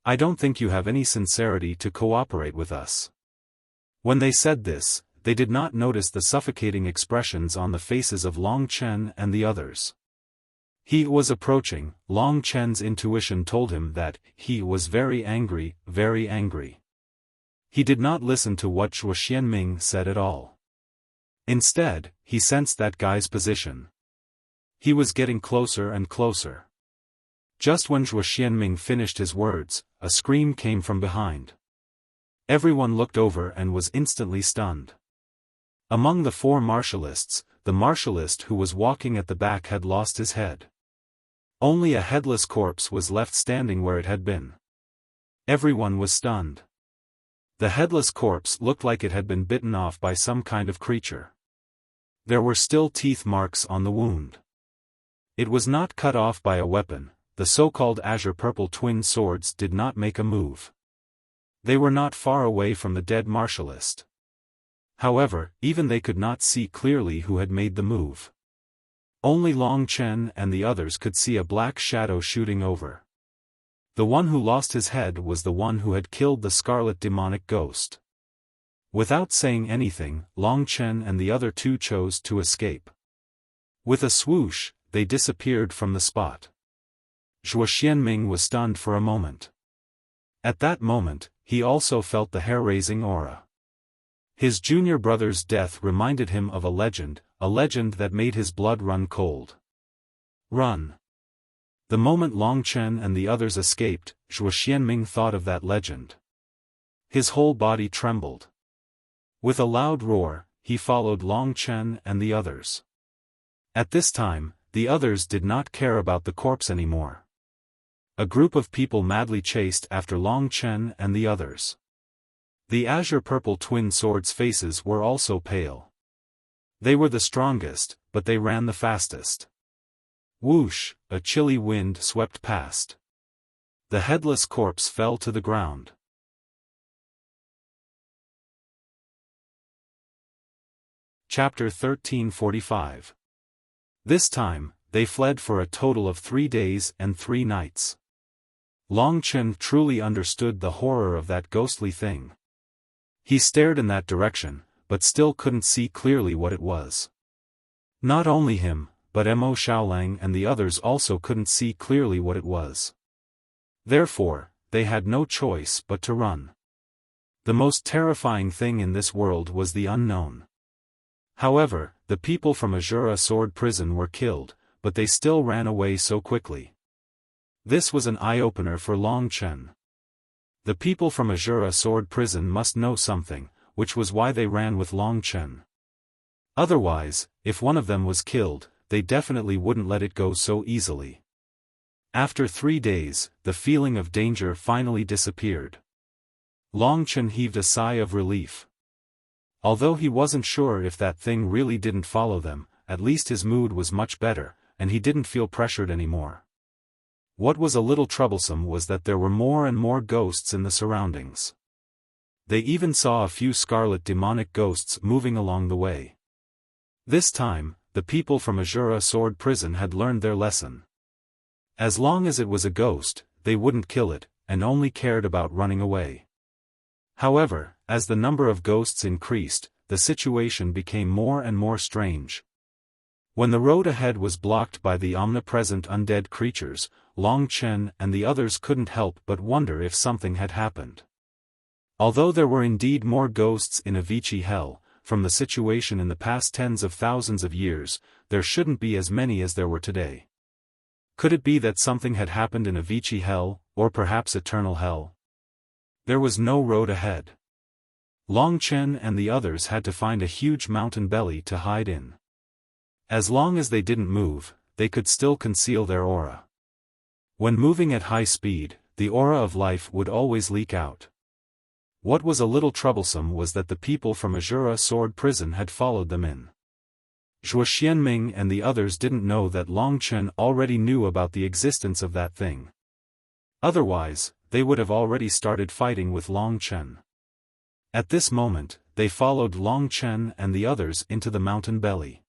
I don't think you have any sincerity to cooperate with us. When they said this, they did not notice the suffocating expressions on the faces of Long Chen and the others. He was approaching. Long Chen's intuition told him that he was very angry, very angry. He did not listen to what Zhuo Xianming said at all. Instead, he sensed that guy's position. He was getting closer and closer. Just when Zhuo Xianming finished his words, a scream came from behind. Everyone looked over and was instantly stunned. Among the 4 martialists, the martialist who was walking at the back had lost his head. Only a headless corpse was left standing where it had been. Everyone was stunned. The headless corpse looked like it had been bitten off by some kind of creature. There were still teeth marks on the wound. It was not cut off by a weapon. The so-called azure purple twin swords did not make a move. They were not far away from the dead martialist. However, even they could not see clearly who had made the move. Only Long Chen and the others could see a black shadow shooting over. The one who lost his head was the one who had killed the scarlet demonic ghost. Without saying anything, Long Chen and the other 2 chose to escape. With a swoosh, they disappeared from the spot. Zhuo Xianming was stunned for a moment. At that moment, he also felt the hair-raising aura. His junior brother's death reminded him of a legend that made his blood run cold. Run. The moment Long Chen and the others escaped, Zhuo Xianming thought of that legend. His whole body trembled. With a loud roar, he followed Long Chen and the others. At this time, the others did not care about the corpse anymore. A group of people madly chased after Long Chen and the others. The azure-purple twin swords' faces were also pale. They were the strongest, but they ran the fastest. Whoosh, a chilly wind swept past. The headless corpse fell to the ground. Chapter 1345. This time, they fled for a total of 3 days and 3 nights. Long Chen truly understood the horror of that ghostly thing. He stared in that direction, but still couldn't see clearly what it was. Not only him, but Mo Xiaolang and the others also couldn't see clearly what it was. Therefore, they had no choice but to run. The most terrifying thing in this world was the unknown. However, the people from Azura Sword Prison were killed, but they still ran away so quickly. This was an eye-opener for Long Chen. The people from Azura Sword Prison must know something, which was why they ran with Long Chen. Otherwise, if one of them was killed, they definitely wouldn't let it go so easily. After 3 days, the feeling of danger finally disappeared. Long Chen heaved a sigh of relief. Although he wasn't sure if that thing really didn't follow them, at least his mood was much better, and he didn't feel pressured anymore. What was a little troublesome was that there were more and more ghosts in the surroundings. They even saw a few scarlet demonic ghosts moving along the way. This time, the people from Azura Sword Prison had learned their lesson. As long as it was a ghost, they wouldn't kill it, and only cared about running away. However, as the number of ghosts increased, the situation became more and more strange. When the road ahead was blocked by the omnipresent undead creatures, Long Chen and the others couldn't help but wonder if something had happened. Although there were indeed more ghosts in Avicii Hell, from the situation in the past tens of thousands of years, there shouldn't be as many as there were today. Could it be that something had happened in Avicii Hell, or perhaps Eternal Hell? There was no road ahead. Long Chen and the others had to find a huge mountain belly to hide in. As long as they didn't move, they could still conceal their aura. When moving at high speed, the aura of life would always leak out. What was a little troublesome was that the people from Azura Sword Prison had followed them in. Zhuo Xianming and the others didn't know that Long Chen already knew about the existence of that thing. Otherwise, they would have already started fighting with Long Chen. At this moment, they followed Long Chen and the others into the mountain belly.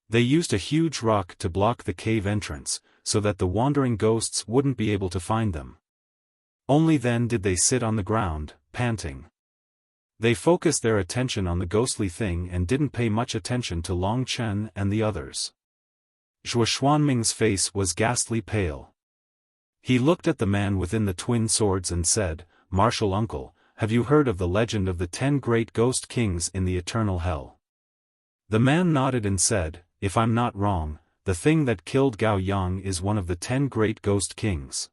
They used a huge rock to block the cave entrance, so that the wandering ghosts wouldn't be able to find them. Only then did they sit on the ground, panting. They focused their attention on the ghostly thing and didn't pay much attention to Long Chen and the others. Zhuo Xuanming's face was ghastly pale. He looked at the man within the twin swords and said, "Martial uncle, have you heard of the legend of the 10 great ghost kings in the eternal hell?" The man nodded and said, "If I'm not wrong, the thing that killed Gao Yang is one of the 10 great ghost kings.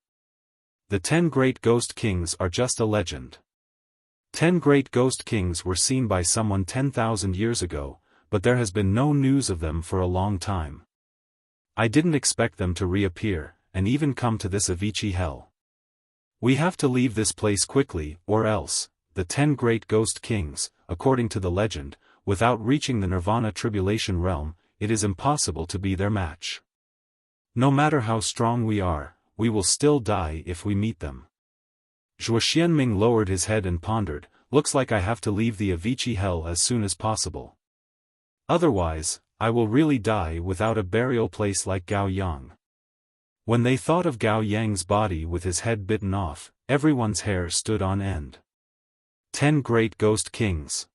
The 10 great ghost kings are just a legend. 10 great ghost kings were seen by someone 10,000 years ago, but there has been no news of them for a long time. I didn't expect them to reappear, and even come to this Avicii Hell. We have to leave this place quickly, or else, the 10 great ghost kings, according to the legend, without reaching the Nirvana Tribulation Realm, it is impossible to be their match. No matter how strong we are, we will still die if we meet them." Zhuo Xianming lowered his head and pondered, "Looks like I have to leave the Avicii Hell as soon as possible. Otherwise, I will really die without a burial place like Gao Yang." When they thought of Gao Yang's body with his head bitten off, everyone's hair stood on end. 10 great ghost kings.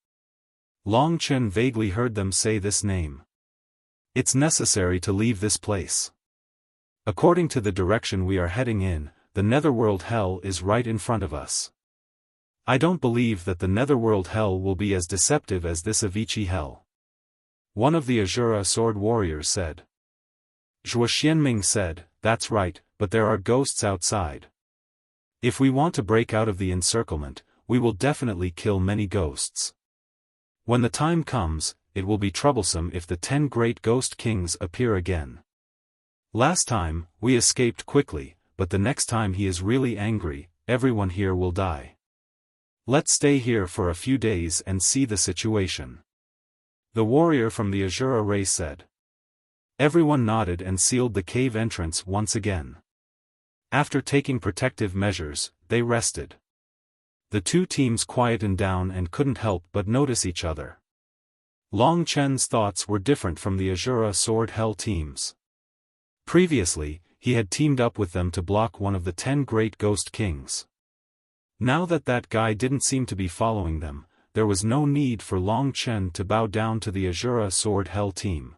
Long Chen vaguely heard them say this name. It's necessary to leave this place. According to the direction we are heading in, the Netherworld Hell is right in front of us. I don't believe that the Netherworld Hell will be as deceptive as this Avicii Hell. One of the Azura Sword Warriors said. Zhuo Xianming said, "That's right, but there are ghosts outside. If we want to break out of the encirclement, we will definitely kill many ghosts. When the time comes, it will be troublesome if the 10 great ghost kings appear again. Last time, we escaped quickly, but the next time he is really angry, everyone here will die." Let's stay here for a few days and see the situation. The warrior from the Azura race said. Everyone nodded and sealed the cave entrance once again. After taking protective measures, they rested. The two teams quietened down and couldn't help but notice each other. Long Chen's thoughts were different from the Azura Sword Hell teams. Previously, he had teamed up with them to block one of the 10 great ghost kings. Now that guy didn't seem to be following them, there was no need for Long Chen to bow down to the Azura Sword Hell team.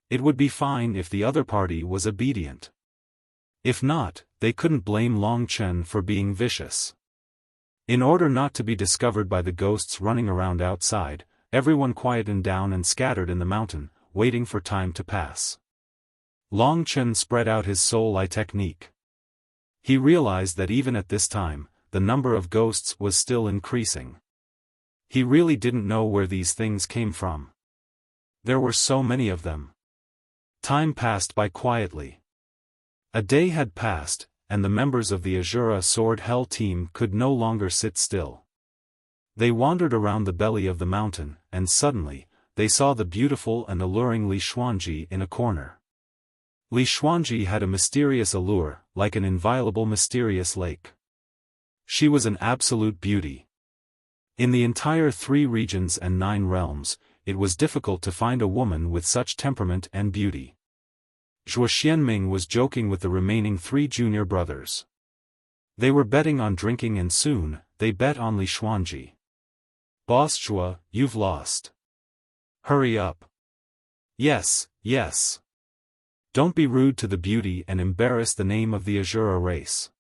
It would be fine if the other party was obedient. If not, they couldn't blame Long Chen for being vicious. In order not to be discovered by the ghosts running around outside, everyone quietened down and scattered in the mountain, waiting for time to pass. Long Chen spread out his soul eye technique. He realized that even at this time, the number of ghosts was still increasing. He really didn't know where these things came from. There were so many of them. Time passed by quietly. A day had passed, and the members of the Azura Sword Hell team could no longer sit still. They wandered around the belly of the mountain, and suddenly, they saw the beautiful and alluring Li Xuanji in a corner. Li Xuanji had a mysterious allure, like an inviolable mysterious lake. She was an absolute beauty. In the entire 3 regions and 9 realms, it was difficult to find a woman with such temperament and beauty. Zhuo Xianming was joking with the remaining 3 junior brothers. They were betting on drinking and soon, they bet on Li Xuanji. Boss Zhuo, you've lost. Hurry up. Yes, yes. Don't be rude to the beauty and embarrass the name of the Azura race.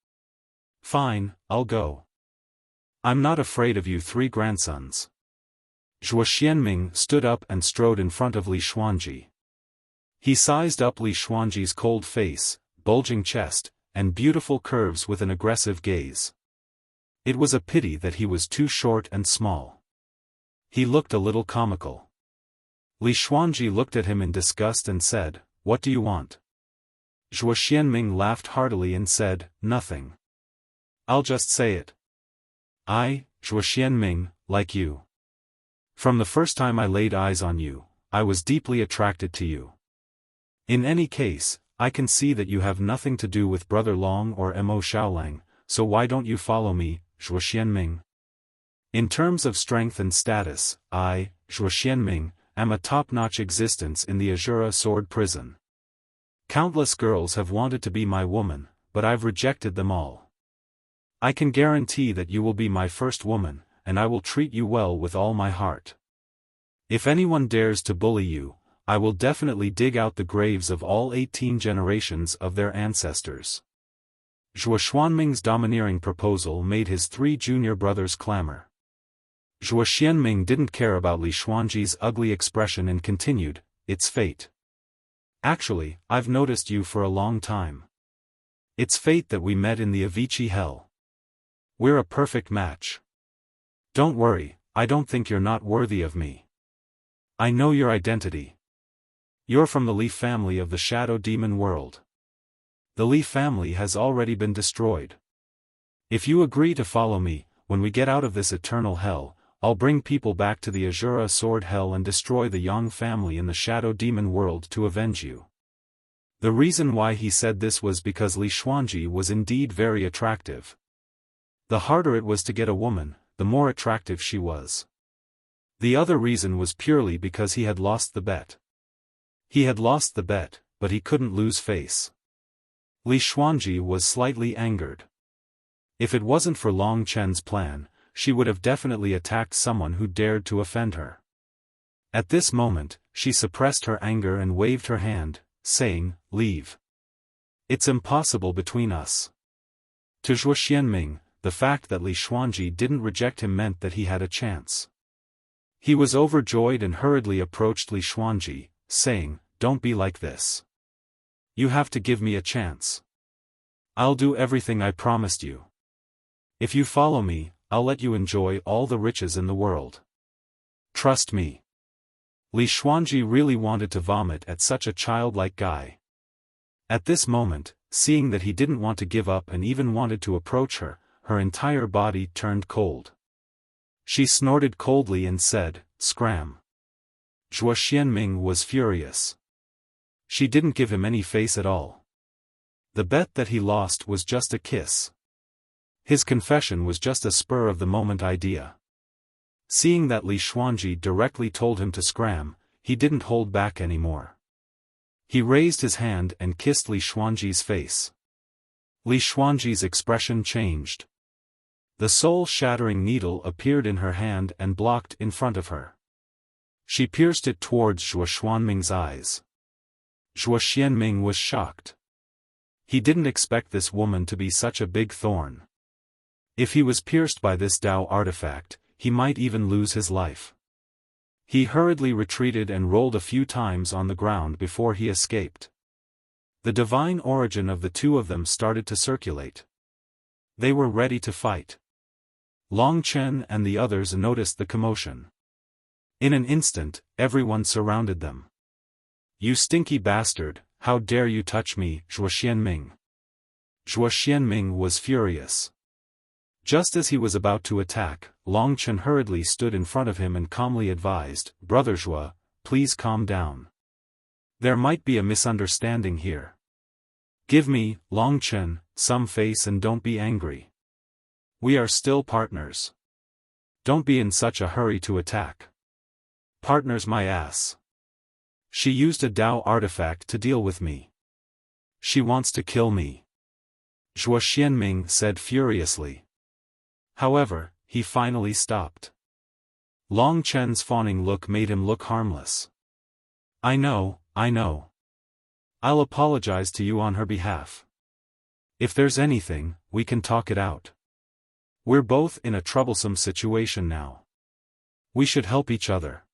Fine, I'll go. I'm not afraid of you 3 grandsons. Zhuo Xianming stood up and strode in front of Li Xuanji. He sized up Li Xuanji's cold face, bulging chest, and beautiful curves with an aggressive gaze. It was a pity that he was too short and small. He looked a little comical. Li Xuanji looked at him in disgust and said, "What do you want?" Zhuo Xianming laughed heartily and said, "Nothing. I'll just say it. I, Zhuo Xianming, like you. From the first time I laid eyes on you, I was deeply attracted to you. In any case, I can see that you have nothing to do with Brother Long or Mo Xiaolang, so why don't you follow me, Zhuo Xianming? In terms of strength and status, I, Zhuo Xianming, am a top-notch existence in the Azura Sword Prison. Countless girls have wanted to be my woman, but I've rejected them all. I can guarantee that you will be my first woman, and I will treat you well with all my heart. If anyone dares to bully you, I will definitely dig out the graves of all 18 generations of their ancestors." Zhuo Xuanming's domineering proposal made his 3 junior brothers clamor. Zhuo Xianming didn't care about Li Xuanji's ugly expression and continued, "It's fate. Actually, I've noticed you for a long time. It's fate that we met in the Avicii Hell. We're a perfect match. Don't worry, I don't think you're not worthy of me. I know your identity. You're from the Li family of the Shadow Demon world. The Li family has already been destroyed. If you agree to follow me, when we get out of this eternal hell, I'll bring people back to the Azura Sword Hell and destroy the Yang family in the Shadow Demon world to avenge you." The reason why he said this was because Li Xuanji was indeed very attractive. The harder it was to get a woman, the more attractive she was. The other reason was purely because he had lost the bet. He had lost the bet, but he couldn't lose face. Li Xuanji was slightly angered. If it wasn't for Long Chen's plan, she would have definitely attacked someone who dared to offend her. At this moment, she suppressed her anger and waved her hand, saying, "Leave. It's impossible between us." To Zhuo Xianming, the fact that Li Xuanji didn't reject him meant that he had a chance. He was overjoyed and hurriedly approached Li Xuanji, saying, "Don't be like this. You have to give me a chance. I'll do everything I promised you. If you follow me, I'll let you enjoy all the riches in the world. Trust me." Li Xuanji really wanted to vomit at such a childlike guy. At this moment, seeing that he didn't want to give up and even wanted to approach her, her entire body turned cold. She snorted coldly and said, "Scram." Zhuo Xianming was furious. She didn't give him any face at all. The bet that he lost was just a kiss. His confession was just a spur-of-the-moment idea. Seeing that Li Xuanji directly told him to scram, he didn't hold back anymore. He raised his hand and kissed Li Xuanji's face. Li Xuanji's expression changed. The soul-shattering needle appeared in her hand and blocked in front of her. She pierced it towards Zhuo Xuanming's eyes. Zhuo Xianming was shocked. He didn't expect this woman to be such a big thorn. If he was pierced by this Dao artifact, he might even lose his life. He hurriedly retreated and rolled a few times on the ground before he escaped. The divine origin of the two of them started to circulate. They were ready to fight. Long Chen and the others noticed the commotion. In an instant, everyone surrounded them. "You stinky bastard, how dare you touch me, Zhuo Xianming?" Zhuo Xianming was furious. Just as he was about to attack, Long Chen hurriedly stood in front of him and calmly advised, "Brother Zhuo, please calm down. There might be a misunderstanding here. Give me, Long Chen, some face and don't be angry. We are still partners. Don't be in such a hurry to attack." "Partners my ass. She used a Dao artifact to deal with me. She wants to kill me," Zhuo Xianming said furiously. However, he finally stopped. Long Chen's fawning look made him look harmless. I know. I'll apologize to you on her behalf. If there's anything, we can talk it out. We're both in a troublesome situation now. We should help each other.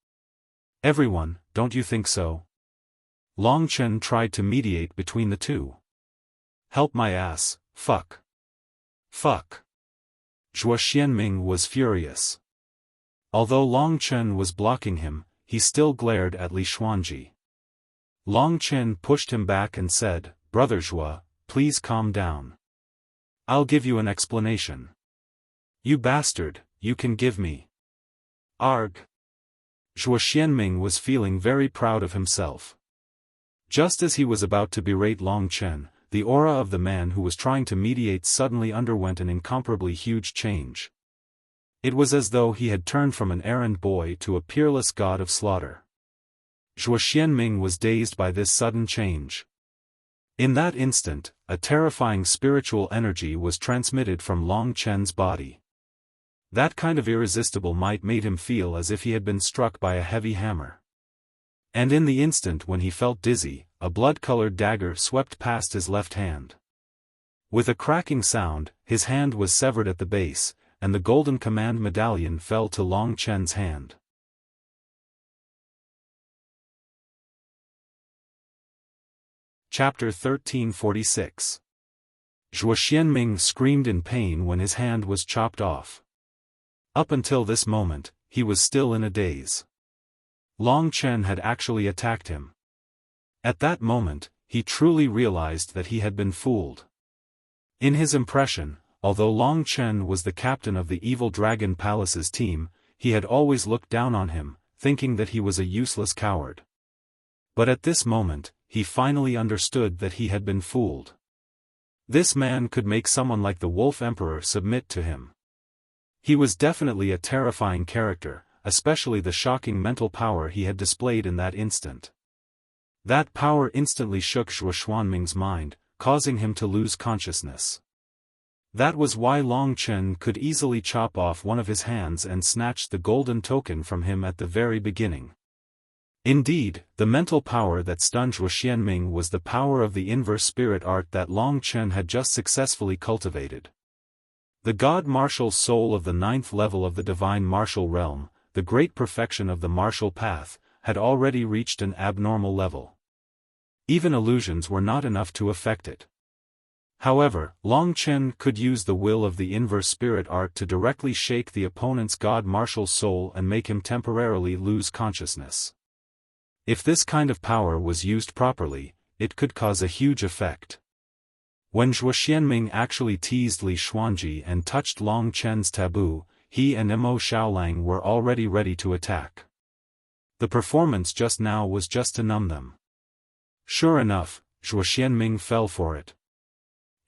Everyone, don't you think so?" Long Chen tried to mediate between the two. "Help my ass, fuck. Fuck." Zhuo Xianming was furious. Although Long Chen was blocking him, he still glared at Li Xuanji. Long Chen pushed him back and said, "Brother Zhuo, please calm down. I'll give you an explanation." "You bastard, you can give me." "Arg." Zhuo Xianming was feeling very proud of himself. Just as he was about to berate Long Chen, the aura of the man who was trying to mediate suddenly underwent an incomparably huge change. It was as though he had turned from an errand boy to a peerless god of slaughter. Zhuo Xianming was dazed by this sudden change. In that instant, a terrifying spiritual energy was transmitted from Long Chen's body. That kind of irresistible might made him feel as if he had been struck by a heavy hammer. And in the instant when he felt dizzy, a blood-colored dagger swept past his left hand. With a cracking sound, his hand was severed at the base, and the golden command medallion fell to Long Chen's hand. Chapter 1346. Zhuo Xianming screamed in pain when his hand was chopped off. Up until this moment, he was still in a daze. Long Chen had actually attacked him. At that moment, he truly realized that he had been fooled. In his impression, although Long Chen was the captain of the Evil Dragon Palace's team, he had always looked down on him, thinking that he was a useless coward. But at this moment, he finally understood that he had been fooled. This man could make someone like the Wolf Emperor submit to him. He was definitely a terrifying character, especially the shocking mental power he had displayed in that instant. That power instantly shook Zhuo Xianming's mind, causing him to lose consciousness. That was why Long Chen could easily chop off one of his hands and snatch the golden token from him at the very beginning. Indeed, the mental power that stunned Zhuo Xianming was the power of the inverse spirit art that Long Chen had just successfully cultivated. The god martial soul of the 9th level of the divine martial realm, the great perfection of the martial path, had already reached an abnormal level. Even illusions were not enough to affect it. However, Long Chen could use the will of the inverse spirit art to directly shake the opponent's god martial soul and make him temporarily lose consciousness. If this kind of power was used properly, it could cause a huge effect. When Zhuo Xianming actually teased Li Xuanji and touched Long Chen's taboo, he and Mo Xiaolang were already ready to attack. The performance just now was just to numb them. Sure enough, Zhuo Xianming fell for it.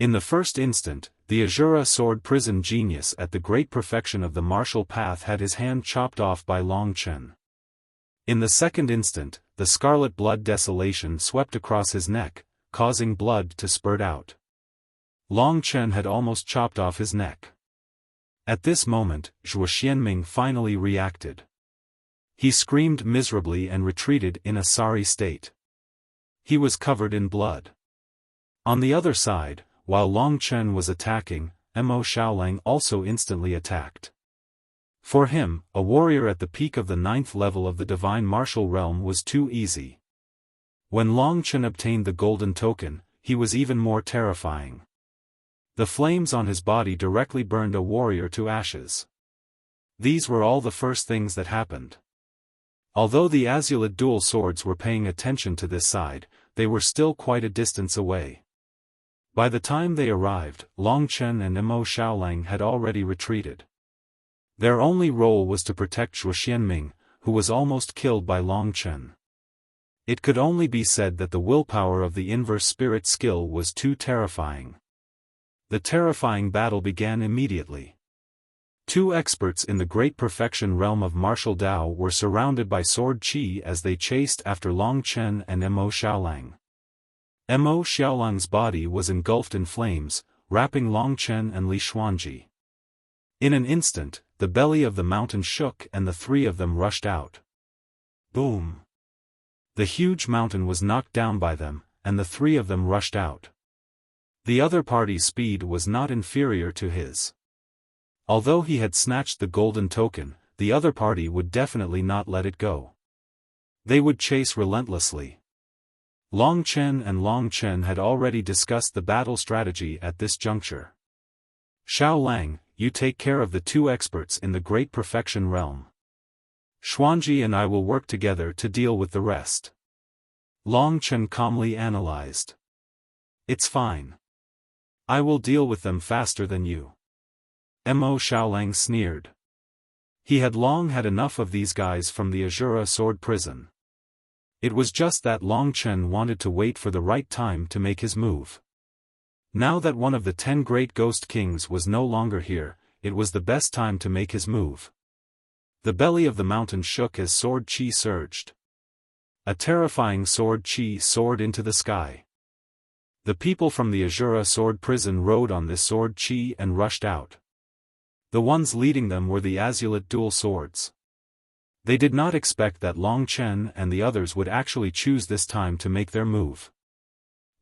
In the first instant, the Azura sword prison genius at the great perfection of the martial path had his hand chopped off by Long Chen. In the second instant, the scarlet blood desolation swept across his neck, causing blood to spurt out. Long Chen had almost chopped off his neck. At this moment, Zhuo Xianming finally reacted. He screamed miserably and retreated in a sorry state. He was covered in blood. On the other side, while Long Chen was attacking, Mo Xiaolang also instantly attacked. For him, a warrior at the peak of the 9th level of the divine martial realm was too easy. When Long Chen obtained the golden token, he was even more terrifying. The flames on his body directly burned a warrior to ashes. These were all the first things that happened. Although the Azulid dual swords were paying attention to this side, they were still quite a distance away. By the time they arrived, Long Chen and Mo Xiaolang had already retreated. Their only role was to protect Zhuo Xianming, who was almost killed by Long Chen. It could only be said that the willpower of the inverse spirit skill was too terrifying. The terrifying battle began immediately. Two experts in the great perfection realm of martial Dao were surrounded by sword qi as they chased after Long Chen and Mo Xiaolang. Mo Xiaolang's body was engulfed in flames, wrapping Long Chen and Li Xuanji. In an instant, the belly of the mountain shook and the three of them rushed out. Boom! The huge mountain was knocked down by them, and the three of them rushed out. The other party's speed was not inferior to his. Although he had snatched the golden token, the other party would definitely not let it go. They would chase relentlessly. Long Chen and Long Chen had already discussed the battle strategy at this juncture. Xiaolang, you take care of the two experts in the great perfection realm. Xuanji and I will work together to deal with the rest. Long Chen calmly analyzed. It's fine. I will deal with them faster than you. Mo Xiaolang sneered. He had long had enough of these guys from the Azura sword prison. It was just that Long Chen wanted to wait for the right time to make his move. Now that one of the 10 great ghost kings was no longer here, it was the best time to make his move. The belly of the mountain shook as sword qi surged. A terrifying sword qi soared into the sky. The people from the Azura sword prison rode on this sword qi and rushed out. The ones leading them were the Azulid dual swords. They did not expect that Long Chen and the others would actually choose this time to make their move.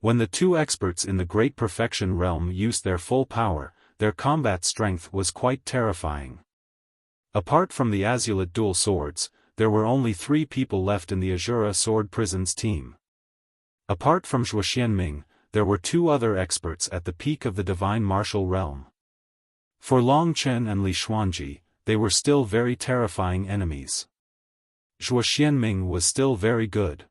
When the two experts in the great perfection realm used their full power, their combat strength was quite terrifying. Apart from the Azulid dual swords, there were only 3 people left in the Azura sword prison's team. Apart from Zhuo Xianming, there were 2 other experts at the peak of the divine martial realm. For Long Chen and Li Xuanji, they were still very terrifying enemies. Zhuo Xianming was still very good.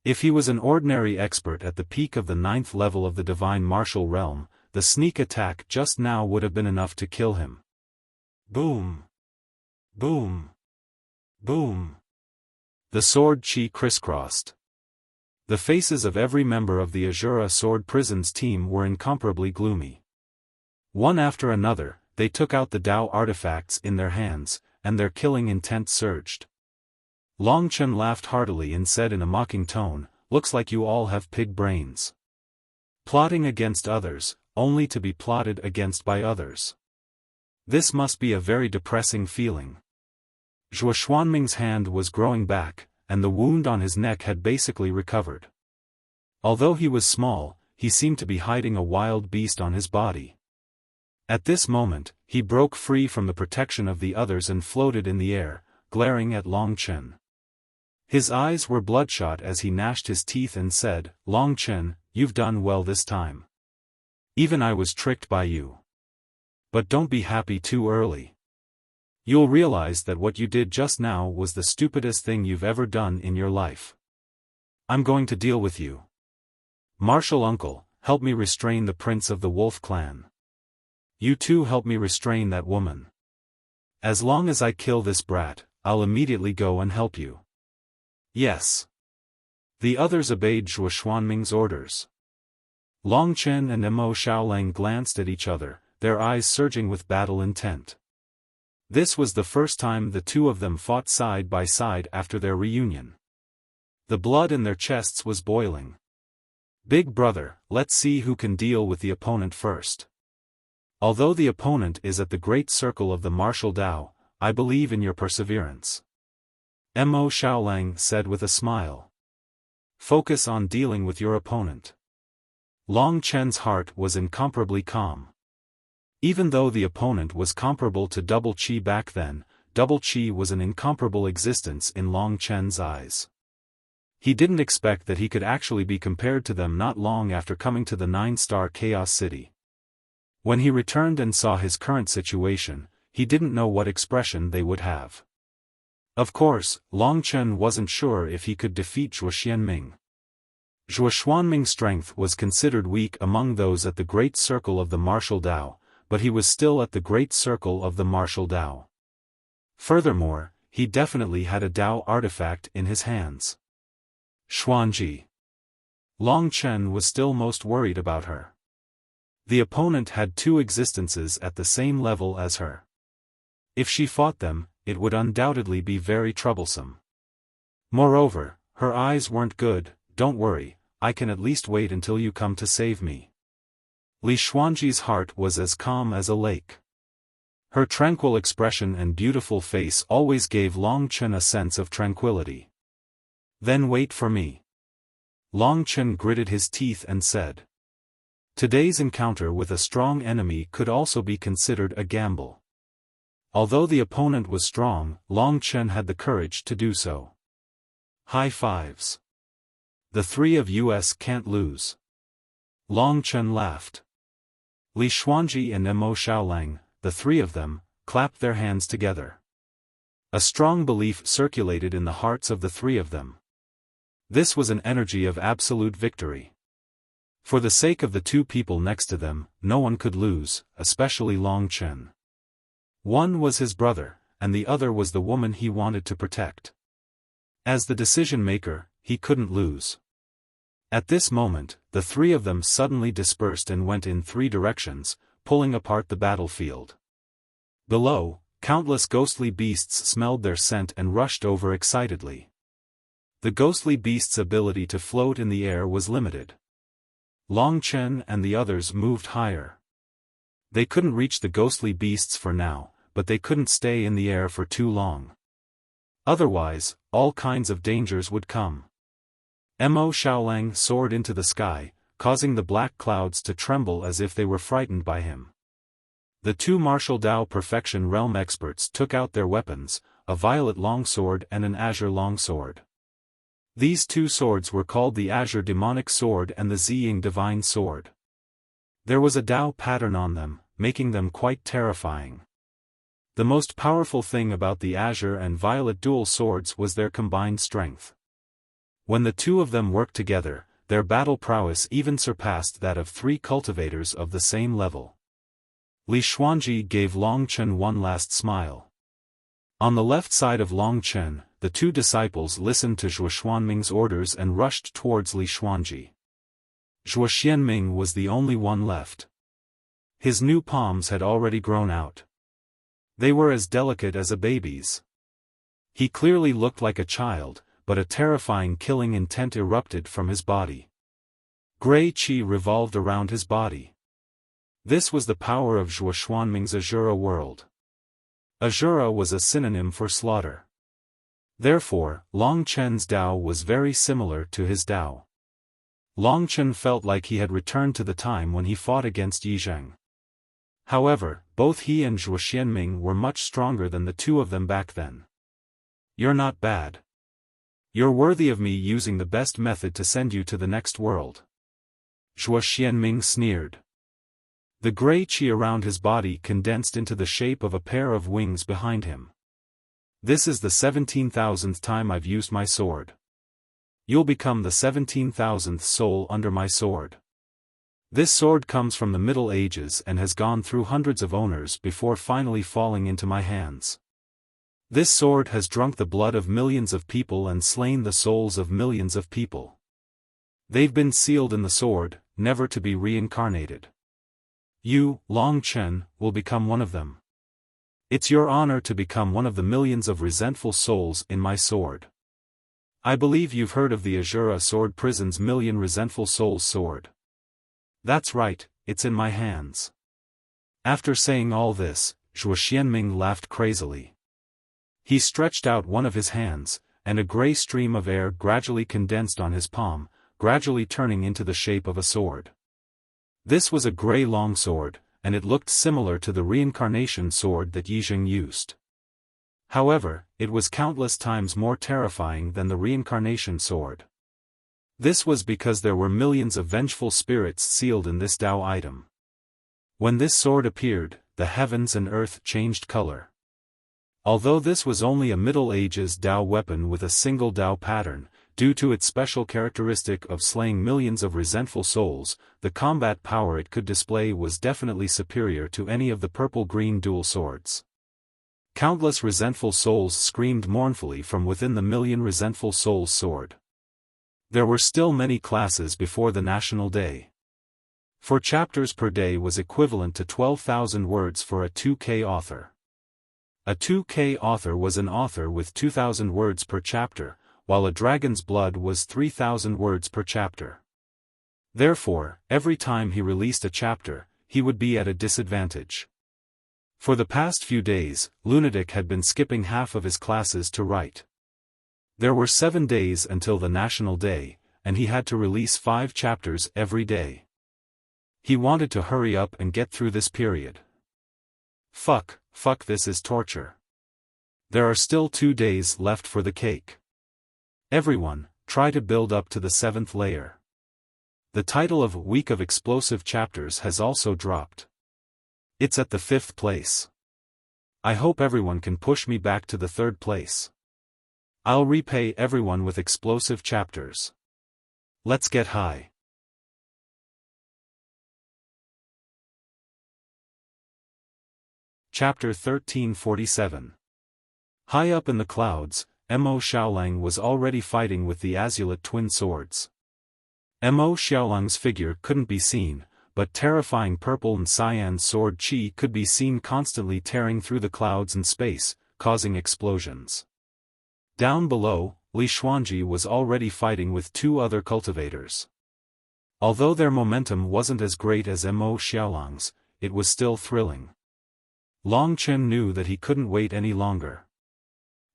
If he was an ordinary expert at the peak of the 9th level of the divine martial realm, the sneak attack just now would have been enough to kill him. Boom! Boom! Boom! The sword qi crisscrossed. The faces of every member of the Azura sword prison's team were incomparably gloomy. One after another, they took out the Dao artifacts in their hands, and their killing intent surged. Long Chen laughed heartily and said in a mocking tone, "Looks like you all have pig brains. Plotting against others, only to be plotted against by others. This must be a very depressing feeling." Zhuo Xuanming's hand was growing back, and the wound on his neck had basically recovered. Although he was small, he seemed to be hiding a wild beast on his body. At this moment, he broke free from the protection of the others and floated in the air, glaring at Long Chen. His eyes were bloodshot as he gnashed his teeth and said, "Long Chen, you've done well this time. Even I was tricked by you. But don't be happy too early. You'll realize that what you did just now was the stupidest thing you've ever done in your life. I'm going to deal with you. Martial uncle, help me restrain the prince of the wolf clan. You too help me restrain that woman." As long as I kill this brat, I'll immediately go and help you. Yes. The others obeyed Zhuo Xuanming's orders. Long Chen and Mo Xiaolang glanced at each other, their eyes surging with battle intent. This was the first time the two of them fought side by side after their reunion. The blood in their chests was boiling. Big brother, let's see who can deal with the opponent first. Although the opponent is at the great circle of the martial Tao, I believe in your perseverance. Mo Xiaolang said with a smile. Focus on dealing with your opponent. Long Chen's heart was incomparably calm. Even though the opponent was comparable to Double Qi back then, Double Qi was an incomparable existence in Long Chen's eyes. He didn't expect that he could actually be compared to them not long after coming to the 9-star Chaos City. When he returned and saw his current situation, he didn't know what expression they would have. Of course, Long Chen wasn't sure if he could defeat Zhuo Xianming. Zhuo Xuanming's strength was considered weak among those at the great circle of the martial Tao, but he was still at the great circle of the martial Tao. Furthermore, he definitely had a Tao artifact in his hands. Xuanji. Long Chen was still most worried about her. The opponent had two existences at the same level as her. If she fought them, it would undoubtedly be very troublesome. Moreover, her eyes weren't good. Don't worry, I can at least wait until you come to save me. Li Xuanji's heart was as calm as a lake. Her tranquil expression and beautiful face always gave Long Chen a sense of tranquility. Then wait for me. Long Chen gritted his teeth and said. Today's encounter with a strong enemy could also be considered a gamble. Although the opponent was strong, Long Chen had the courage to do so. High fives. The three of us can't lose. Long Chen laughed. Li Xuanji and Mo Xiaolang, the three of them, clapped their hands together. A strong belief circulated in the hearts of the three of them. This was an energy of absolute victory. For the sake of the two people next to them, no one could lose, especially Long Chen. One was his brother, and the other was the woman he wanted to protect. As the decision-maker, he couldn't lose. At this moment, the three of them suddenly dispersed and went in three directions, pulling apart the battlefield. Below, countless ghostly beasts smelled their scent and rushed over excitedly. The ghostly beasts' ability to float in the air was limited. Long Chen and the others moved higher. They couldn't reach the ghostly beasts for now, but they couldn't stay in the air for too long. Otherwise, all kinds of dangers would come. Mo Xiaolang soared into the sky, causing the black clouds to tremble as if they were frightened by him. The two martial Tao Perfection Realm experts took out their weapons, a violet longsword and an azure longsword. These two swords were called the Azure Demonic Sword and the Ziying Divine Sword. There was a Tao pattern on them, making them quite terrifying. The most powerful thing about the Azure and Violet dual swords was their combined strength. When the two of them worked together, their battle prowess even surpassed that of three cultivators of the same level. Li Xuanji gave Long Chen one last smile. On the left side of Long Chen, the two disciples listened to Zhuo Xuanming's orders and rushed towards Li Xuanji. Zhuo Xianming was the only one left. His new palms had already grown out. They were as delicate as a baby's. He clearly looked like a child, but a terrifying killing intent erupted from his body. Gray qi revolved around his body. This was the power of Zhuo Xuanming's Azura world. Azura was a synonym for slaughter. Therefore, Long Chen's Tao was very similar to his Tao. Long Chen felt like he had returned to the time when he fought against Yi Zheng. However, both he and Zhuo Xianming were much stronger than the two of them back then. You're not bad. You're worthy of me using the best method to send you to the next world. Zhuo Xianming sneered. The gray qi around his body condensed into the shape of a pair of wings behind him. This is the 17,000th time I've used my sword. You'll become the 17,000th soul under my sword. This sword comes from the Middle Ages and has gone through hundreds of owners before finally falling into my hands. This sword has drunk the blood of millions of people and slain the souls of millions of people. They've been sealed in the sword, never to be reincarnated. You, Long Chen, will become one of them. It's your honor to become one of the millions of resentful souls in my sword. I believe you've heard of the Azura Sword Prison's Million Resentful Souls sword. That's right, it's in my hands. After saying all this, Zhuo Xianming laughed crazily. He stretched out one of his hands, and a gray stream of air gradually condensed on his palm, gradually turning into the shape of a sword. This was a gray long sword, and it looked similar to the reincarnation sword that Yijing used. However, it was countless times more terrifying than the reincarnation sword. This was because there were millions of vengeful spirits sealed in this Dao item. When this sword appeared, the heavens and earth changed color. Although this was only a Middle Ages Dao weapon with a single Dao pattern, due to its special characteristic of slaying millions of resentful souls, the combat power it could display was definitely superior to any of the purple-green dual swords. Countless resentful souls screamed mournfully from within the Million Resentful Souls sword. There were still many classes before the National Day. 4 chapters per day was equivalent to 12,000 words for a 2K author. A 2K author was an author with 2,000 words per chapter, while a dragon's blood was 3,000 words per chapter. Therefore, every time he released a chapter, he would be at a disadvantage. For the past few days, Lunatic had been skipping half of his classes to write. There were 7 days until the National Day, and he had to release 5 chapters every day. He wanted to hurry up and get through this period. Fuck, this is torture. There are still 2 days left for the cake. Everyone, try to build up to the 7th layer. The title of Week of Explosive Chapters has also dropped. It's at the 5th place. I hope everyone can push me back to the 3rd place. I'll repay everyone with explosive chapters. Let's get high. Chapter 1347. High up in the clouds, Mo Xiaolang was already fighting with the Azulate twin swords. Mo Xiaolang's figure couldn't be seen, but terrifying purple and cyan sword qi could be seen constantly tearing through the clouds and space, causing explosions. Down below, Li Xuanji was already fighting with 2 other cultivators. Although their momentum wasn't as great as Mo Xiaolang's, it was still thrilling. Long Chen knew that he couldn't wait any longer.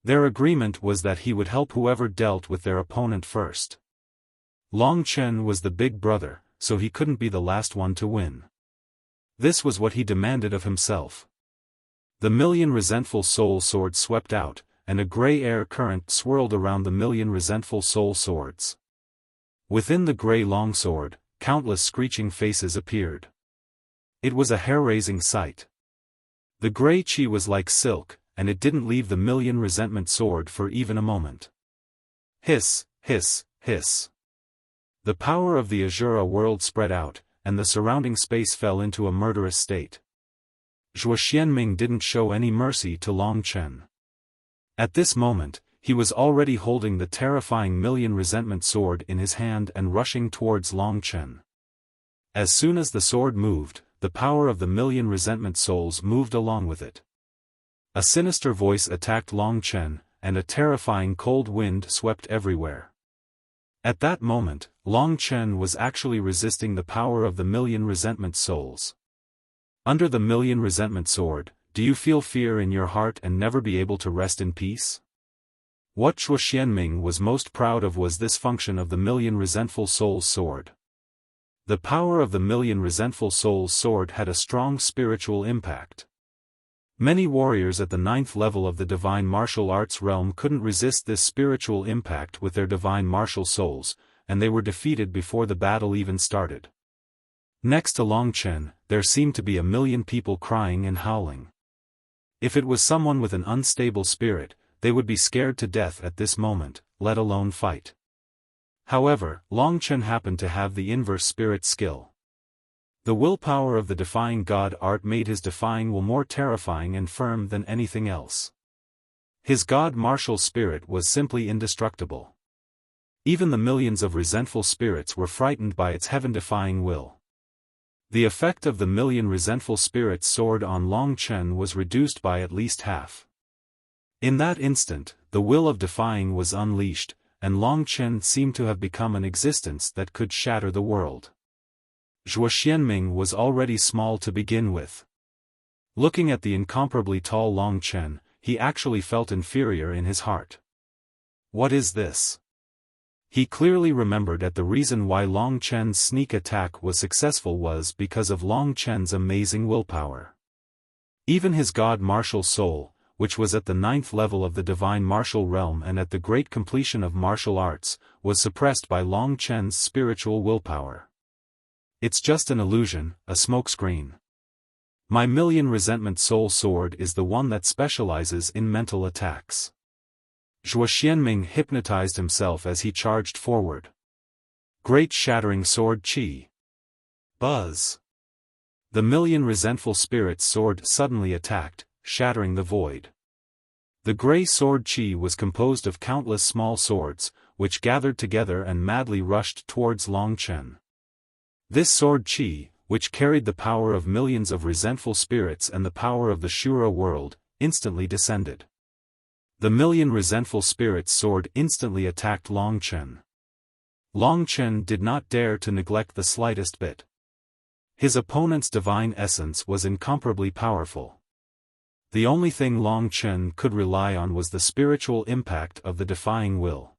Their agreement was that he would help whoever dealt with their opponent first. Long Chen was the big brother, so he couldn't be the last one to win. This was what he demanded of himself. The Million Resentful Soul sword swept out, and a gray air current swirled around the Million Resentful Soul swords. Within the gray longsword, countless screeching faces appeared. It was a hair-raising sight. The gray qi was like silk, and it didn't leave the Million Resentment sword for even a moment. Hiss, hiss, hiss. The power of the Azura world spread out, and the surrounding space fell into a murderous state. Zhuo Xianming didn't show any mercy to Long Chen. At this moment, he was already holding the terrifying Million Resentment sword in his hand and rushing towards Long Chen. As soon as the sword moved, the power of the Million Resentment souls moved along with it. A sinister voice attacked Long Chen, and a terrifying cold wind swept everywhere. At that moment, Long Chen was actually resisting the power of the Million Resentment souls. Under the Million Resentment sword, do you feel fear in your heart and never be able to rest in peace? What Zhuo Xianming was most proud of was this function of the Million Resentful Souls sword. The power of the Million Resentful Souls sword had a strong spiritual impact. Many warriors at the 9th level of the divine martial arts realm couldn't resist this spiritual impact with their divine martial souls, and they were defeated before the battle even started. Next to Long Chen, there seemed to be a million people crying and howling. If it was someone with an unstable spirit, they would be scared to death at this moment, let alone fight. However, Long Chen happened to have the inverse spirit skill. The willpower of the defying god art made his defying will more terrifying and firm than anything else. His god martial spirit was simply indestructible. Even the millions of resentful spirits were frightened by its heaven-defying will. The effect of the million resentful spirits' sword on Long Chen was reduced by at least half. In that instant, the will of defying was unleashed, and Long Chen seemed to have become an existence that could shatter the world. Zhuo Xianming was already small to begin with. Looking at the incomparably tall Long Chen, he actually felt inferior in his heart. What is this? He clearly remembered that the reason why Long Chen's sneak attack was successful was because of Long Chen's amazing willpower. Even his god martial soul, which was at the 9th level of the divine martial realm and at the great completion of martial arts, was suppressed by Long Chen's spiritual willpower. It's just an illusion, a smokescreen. My million resentment soul sword is the one that specializes in mental attacks. Zhuo Xianming hypnotized himself as he charged forward. Great shattering sword chi. Buzz. The million resentful spirits' sword suddenly attacked, shattering the void. The gray sword chi was composed of countless small swords, which gathered together and madly rushed towards Long Chen. This sword chi, which carried the power of millions of resentful spirits and the power of the Shura world, instantly descended. The million resentful spirits' sword instantly attacked Long Chen. Long Chen did not dare to neglect the slightest bit. His opponent's divine essence was incomparably powerful. The only thing Long Chen could rely on was the spiritual impact of the defying will.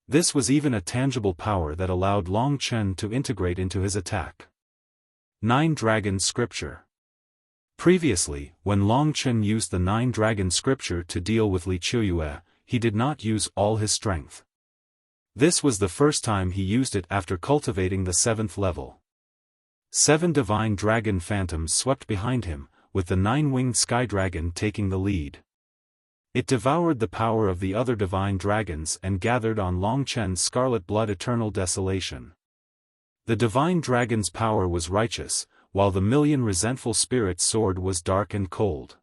This was even a tangible power that allowed Long Chen to integrate into his attack. 9 Dragon Scripture. Previously, when Long Chen used the 9 Dragon Scripture to deal with Li Qiuyue, he did not use all his strength. This was the first time he used it after cultivating the 7th level. 7 divine dragon phantoms swept behind him, with the 9-winged sky dragon taking the lead. It devoured the power of the other divine dragons and gathered on Long Chen's scarlet blood eternal desolation. The divine dragon's power was righteous, while the million resentful spirits' sword was dark and cold.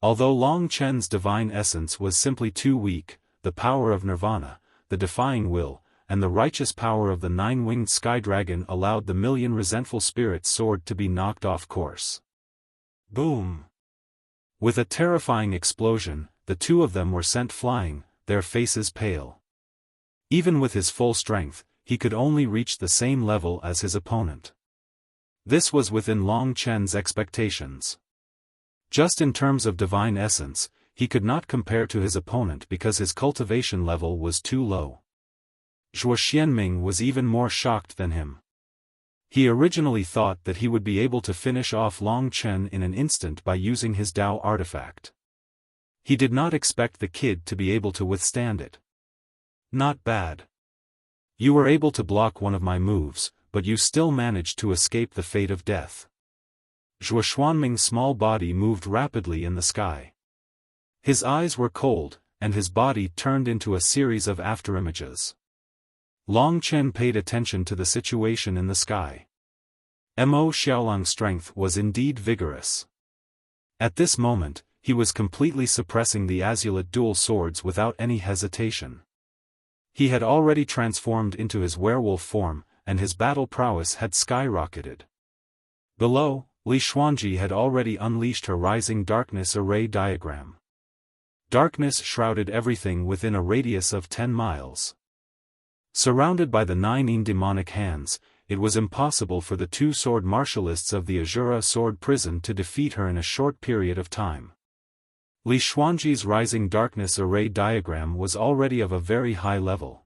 Although Long Chen's divine essence was simply too weak, the power of nirvana, the defying will, and the righteous power of the 9-winged sky dragon allowed the million resentful spirits' sword to be knocked off course. Boom! With a terrifying explosion, the two of them were sent flying, their faces pale. Even with his full strength, he could only reach the same level as his opponent. This was within Long Chen's expectations. Just in terms of divine essence, he could not compare to his opponent because his cultivation level was too low. Zhuo Xianming was even more shocked than him. He originally thought that he would be able to finish off Long Chen in an instant by using his Dao artifact. He did not expect the kid to be able to withstand it. Not bad. You were able to block one of my moves, but you still managed to escape the fate of death. Zhuo Xianming's small body moved rapidly in the sky. His eyes were cold, and his body turned into a series of afterimages. Long Chen paid attention to the situation in the sky. Mo Xiaolang's strength was indeed vigorous. At this moment, he was completely suppressing the Azulite dual swords without any hesitation. He had already transformed into his werewolf form, and his battle prowess had skyrocketed. Below, Li Xuanji had already unleashed her rising darkness array diagram. Darkness shrouded everything within a radius of 10 miles. Surrounded by the 9 demonic hands, it was impossible for the 2 sword martialists of the Azura sword prison to defeat her in a short period of time. Li Xuanji's rising darkness array diagram was already of a very high level.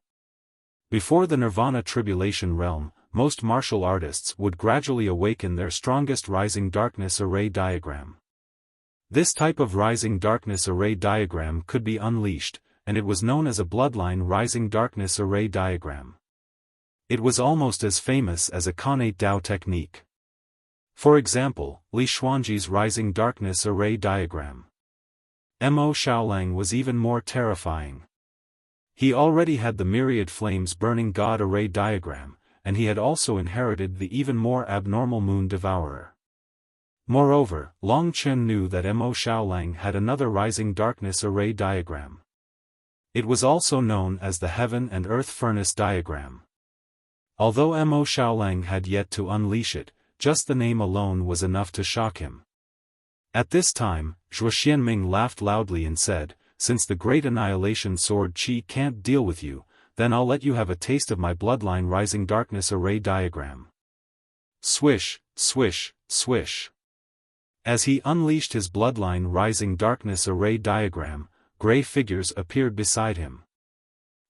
Before the Nirvana tribulation realm, most martial artists would gradually awaken their strongest rising darkness array diagram. This type of rising darkness array diagram could be unleashed, and it was known as a bloodline rising darkness array diagram. It was almost as famous as a connate Dao technique. For example, Li Xuanji's rising darkness array diagram. Mo Xiaolang was even more terrifying. He already had the myriad flames burning god array diagram, and he had also inherited the even more abnormal Moon Devourer. Moreover, Long Chen knew that Mo Xiaolang had another rising darkness array diagram. It was also known as the Heaven and Earth Furnace diagram. Although Mo Xiaolang had yet to unleash it, just the name alone was enough to shock him. At this time, Zhuo Xianming laughed loudly and said, "Since the Great Annihilation Sword Qi can't deal with you, then I'll let you have a taste of my bloodline rising darkness array diagram." Swish, swish, swish. As he unleashed his bloodline rising darkness array diagram, gray figures appeared beside him.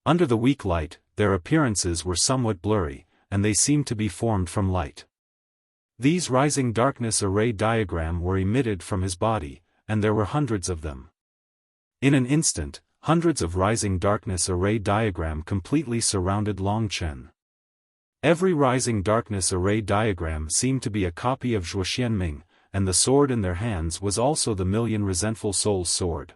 Under the weak light, their appearances were somewhat blurry, and they seemed to be formed from light. These rising darkness array diagram were emitted from his body, and there were hundreds of them. In an instant, hundreds of rising darkness array diagram completely surrounded Long Chen. Every rising darkness array diagram seemed to be a copy of Zhuo Xianming, and the sword in their hands was also the Million Resentful Souls sword.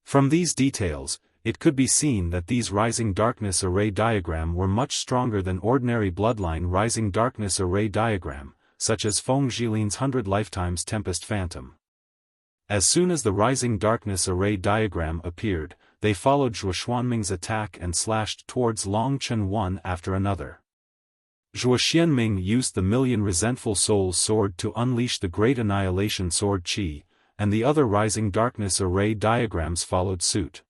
From these details, it could be seen that these rising darkness array diagram were much stronger than ordinary bloodline rising darkness array diagram, such as Feng Jilin's 100 Lifetimes Tempest Phantom. As soon as the rising darkness array diagram appeared, they followed Zhuo Xuanming's attack and slashed towards Long Chen one after another. Zhuo Xianming used the Million Resentful Souls sword to unleash the Great Annihilation Sword Qi, and the other rising darkness array diagrams followed suit.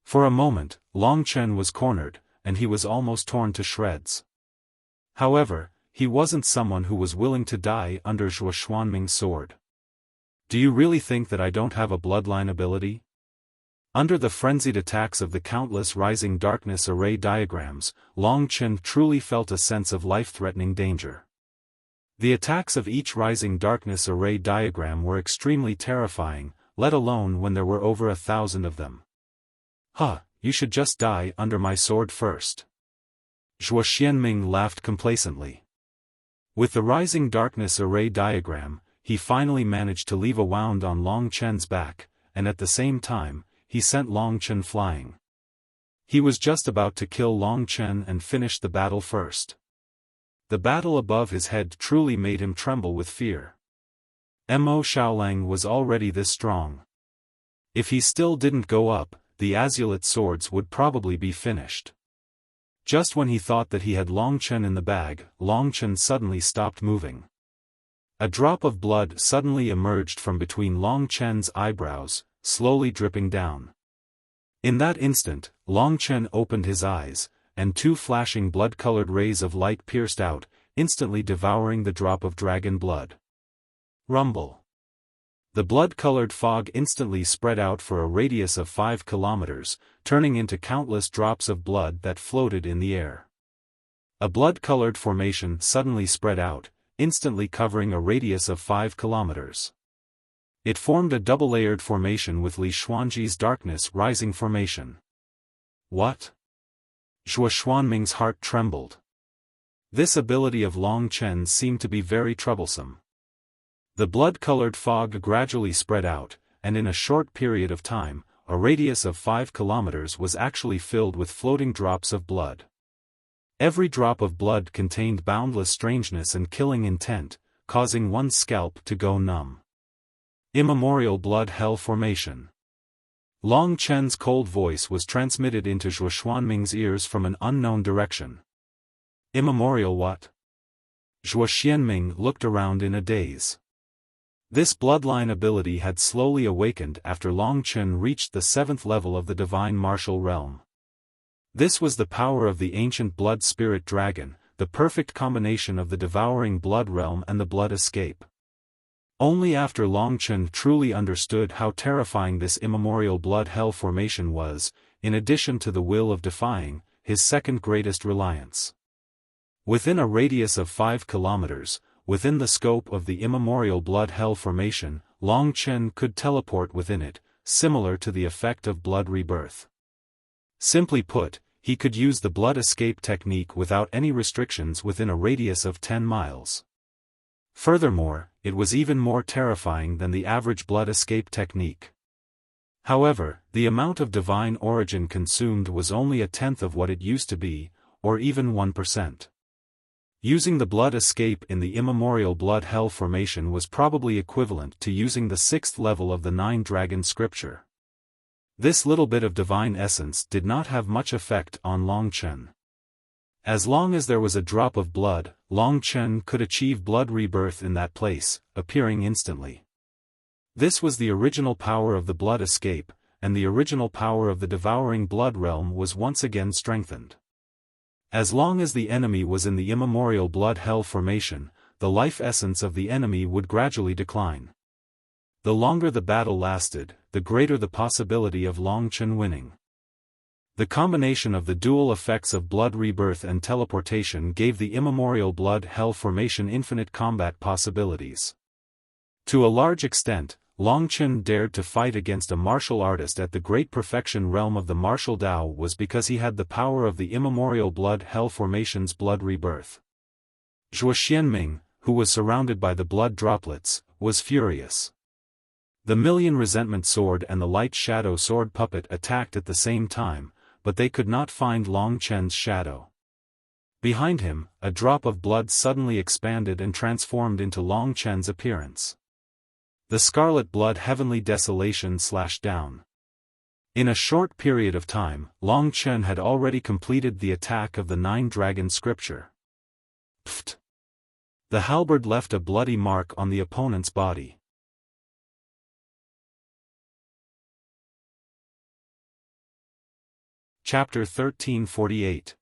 For a moment, Long Chen was cornered, and he was almost torn to shreds. However, he wasn't someone who was willing to die under Zhuo Xuanming's sword. "Do you really think that I don't have a bloodline ability?" Under the frenzied attacks of the countless rising darkness array diagrams, Long Chen truly felt a sense of life-threatening danger. The attacks of each rising darkness array diagram were extremely terrifying, let alone when there were over 1,000 of them. "Huh, you should just die under my sword first." Zhuo Xianming laughed complacently. With the rising darkness array diagram, he finally managed to leave a wound on Long Chen's back, and at the same time, he sent Long Chen flying. He was just about to kill Long Chen and finish the battle first. The battle above his head truly made him tremble with fear. Mo Xiaolang was already this strong. If he still didn't go up, the azulate swords would probably be finished. Just when he thought that he had Long Chen in the bag, Long Chen suddenly stopped moving. A drop of blood suddenly emerged from between Long Chen's eyebrows, slowly dripping down. In that instant, Long Chen opened his eyes, and two flashing blood-colored rays of light pierced out, instantly devouring the drop of dragon blood. Rumble. The blood-colored fog instantly spread out for a radius of 5 kilometers, turning into countless drops of blood that floated in the air. A blood-colored formation suddenly spread out, instantly covering a radius of 5 kilometers. It formed a double-layered formation with Li Xuanji's darkness rising formation. What? Zhuo Xuanming's heart trembled. This ability of Long Chen's seemed to be very troublesome. The blood-colored fog gradually spread out, and in a short period of time, a radius of 5 kilometers was actually filled with floating drops of blood. Every drop of blood contained boundless strangeness and killing intent, causing one's scalp to go numb. Immemorial Blood Hell Formation. Long Chen's cold voice was transmitted into Zhuo Xuanming's ears from an unknown direction. Immemorial what? Zhuo Xianming looked around in a daze. This bloodline ability had slowly awakened after Long Chen reached the 7th level of the Divine Martial Realm. This was the power of the ancient blood spirit dragon, the perfect combination of the devouring blood realm and the blood escape. Only after Long Chen truly understood how terrifying this immemorial blood hell formation was, in addition to the will of defying, his second greatest reliance. Within a radius of 5 kilometers, within the scope of the immemorial blood hell formation, Long Chen could teleport within it, similar to the effect of blood rebirth. Simply put, he could use the blood escape technique without any restrictions within a radius of 10 miles. Furthermore, it was even more terrifying than the average blood escape technique. However, the amount of divine origin consumed was only a tenth of what it used to be, or even 1%. Using the blood escape in the immemorial blood hell formation was probably equivalent to using the 6th level of the 9-dragon scripture. This little bit of divine essence did not have much effect on Long Chen. As long as there was a drop of blood, Long Chen could achieve blood rebirth in that place, appearing instantly. This was the original power of the blood escape, and the original power of the devouring blood realm was once again strengthened. As long as the enemy was in the immemorial blood hell formation, the life essence of the enemy would gradually decline. The longer the battle lasted, the greater the possibility of Long Chen winning. The combination of the dual effects of blood rebirth and teleportation gave the immemorial blood hell formation infinite combat possibilities. To a large extent, Long Chen dared to fight against a martial artist at the great perfection realm of the martial Dao was because he had the power of the immemorial blood hell formation's blood rebirth. Zhuo Xianming, who was surrounded by the blood droplets, was furious. The Million Resentment Sword and the Light Shadow Sword puppet attacked at the same time, but they could not find Long Chen's shadow. Behind him, a drop of blood suddenly expanded and transformed into Long Chen's appearance. The scarlet blood heavenly desolation slashed down. In a short period of time, Long Chen had already completed the attack of the 9-dragon scripture. Pfft! The halberd left a bloody mark on the opponent's body. Chapter 1348.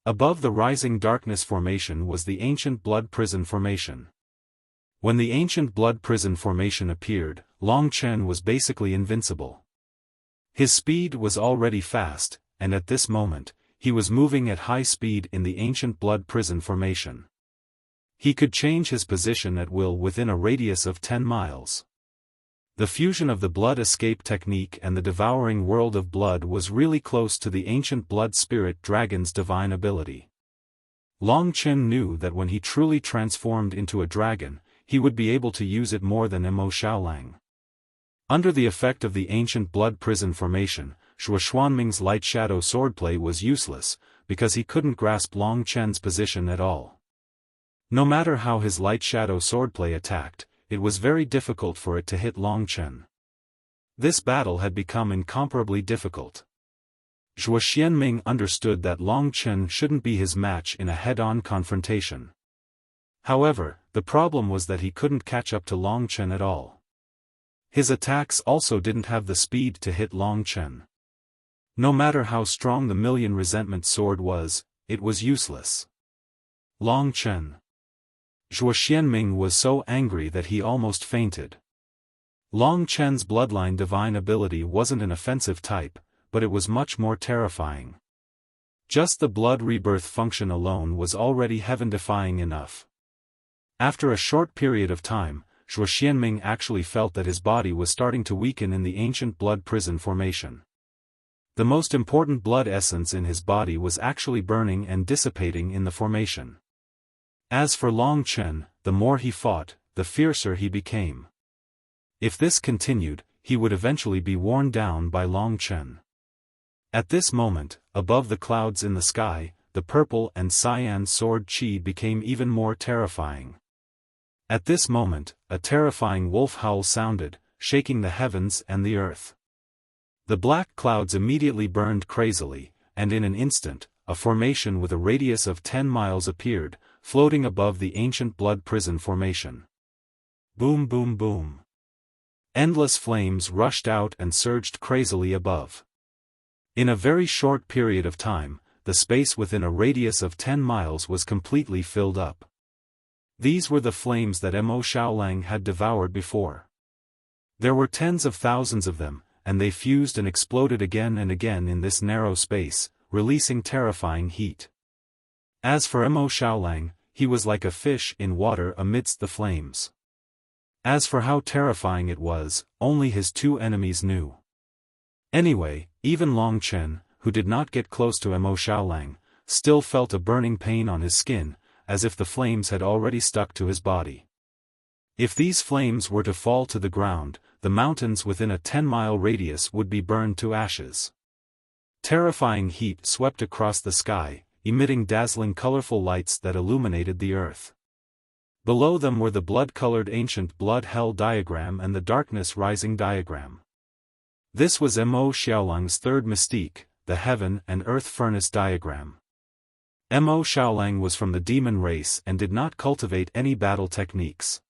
Above the rising darkness formation was the ancient blood prison formation. When the ancient blood prison formation appeared, Long Chen was basically invincible. His speed was already fast, and at this moment, he was moving at high speed in the ancient blood prison formation. He could change his position at will within a radius of 10 miles. The fusion of the blood escape technique and the devouring world of blood was really close to the ancient blood spirit dragon's divine ability. Long Chen knew that when he truly transformed into a dragon, he would be able to use it more than Mo Xiaolang. Under the effect of the ancient blood prison formation, Zhuo Xuanming's light shadow swordplay was useless, because he couldn't grasp Long Chen's position at all. No matter how his light shadow swordplay attacked, it was very difficult for it to hit Long Chen. This battle had become incomparably difficult. Zhuo Xianming understood that Long Chen shouldn't be his match in a head-on confrontation. However, the problem was that he couldn't catch up to Long Chen at all. His attacks also didn't have the speed to hit Long Chen. No matter how strong the Million Resentment Sword was, it was useless. Long Chen. Zhuo Xianming was so angry that he almost fainted. Long Chen's bloodline divine ability wasn't an offensive type, but it was much more terrifying. Just the blood rebirth function alone was already heaven-defying enough. After a short period of time, Zhuo Xianming actually felt that his body was starting to weaken in the ancient blood prison formation. The most important blood essence in his body was actually burning and dissipating in the formation. As for Long Chen, the more he fought, the fiercer he became. If this continued, he would eventually be worn down by Long Chen. At this moment, above the clouds in the sky, the purple and cyan sword chi became even more terrifying. At this moment, a terrifying wolf howl sounded, shaking the heavens and the earth. The black clouds immediately burned crazily, and in an instant, a formation with a radius of 10 miles appeared, floating above the ancient blood prison formation. Boom boom boom. Endless flames rushed out and surged crazily above. In a very short period of time, the space within a radius of 10 miles was completely filled up. These were the flames that Mo Xiaolang had devoured before. There were tens of thousands of them, and they fused and exploded again and again in this narrow space, releasing terrifying heat. As for Mo Xiaolang, he was like a fish in water amidst the flames. As for how terrifying it was, only his two enemies knew. Anyway, even Long Chen, who did not get close to Mo Xiaolang, still felt a burning pain on his skin, as if the flames had already stuck to his body. If these flames were to fall to the ground, the mountains within a 10-mile radius would be burned to ashes. Terrifying heat swept across the sky, emitting dazzling colorful lights that illuminated the earth. Below them were the blood-colored ancient blood-hell diagram and the darkness rising diagram. This was Mo Xiaolang's third mystique, the heaven and earth furnace diagram. Mo Xiaolang was from the demon race and did not cultivate any battle techniques.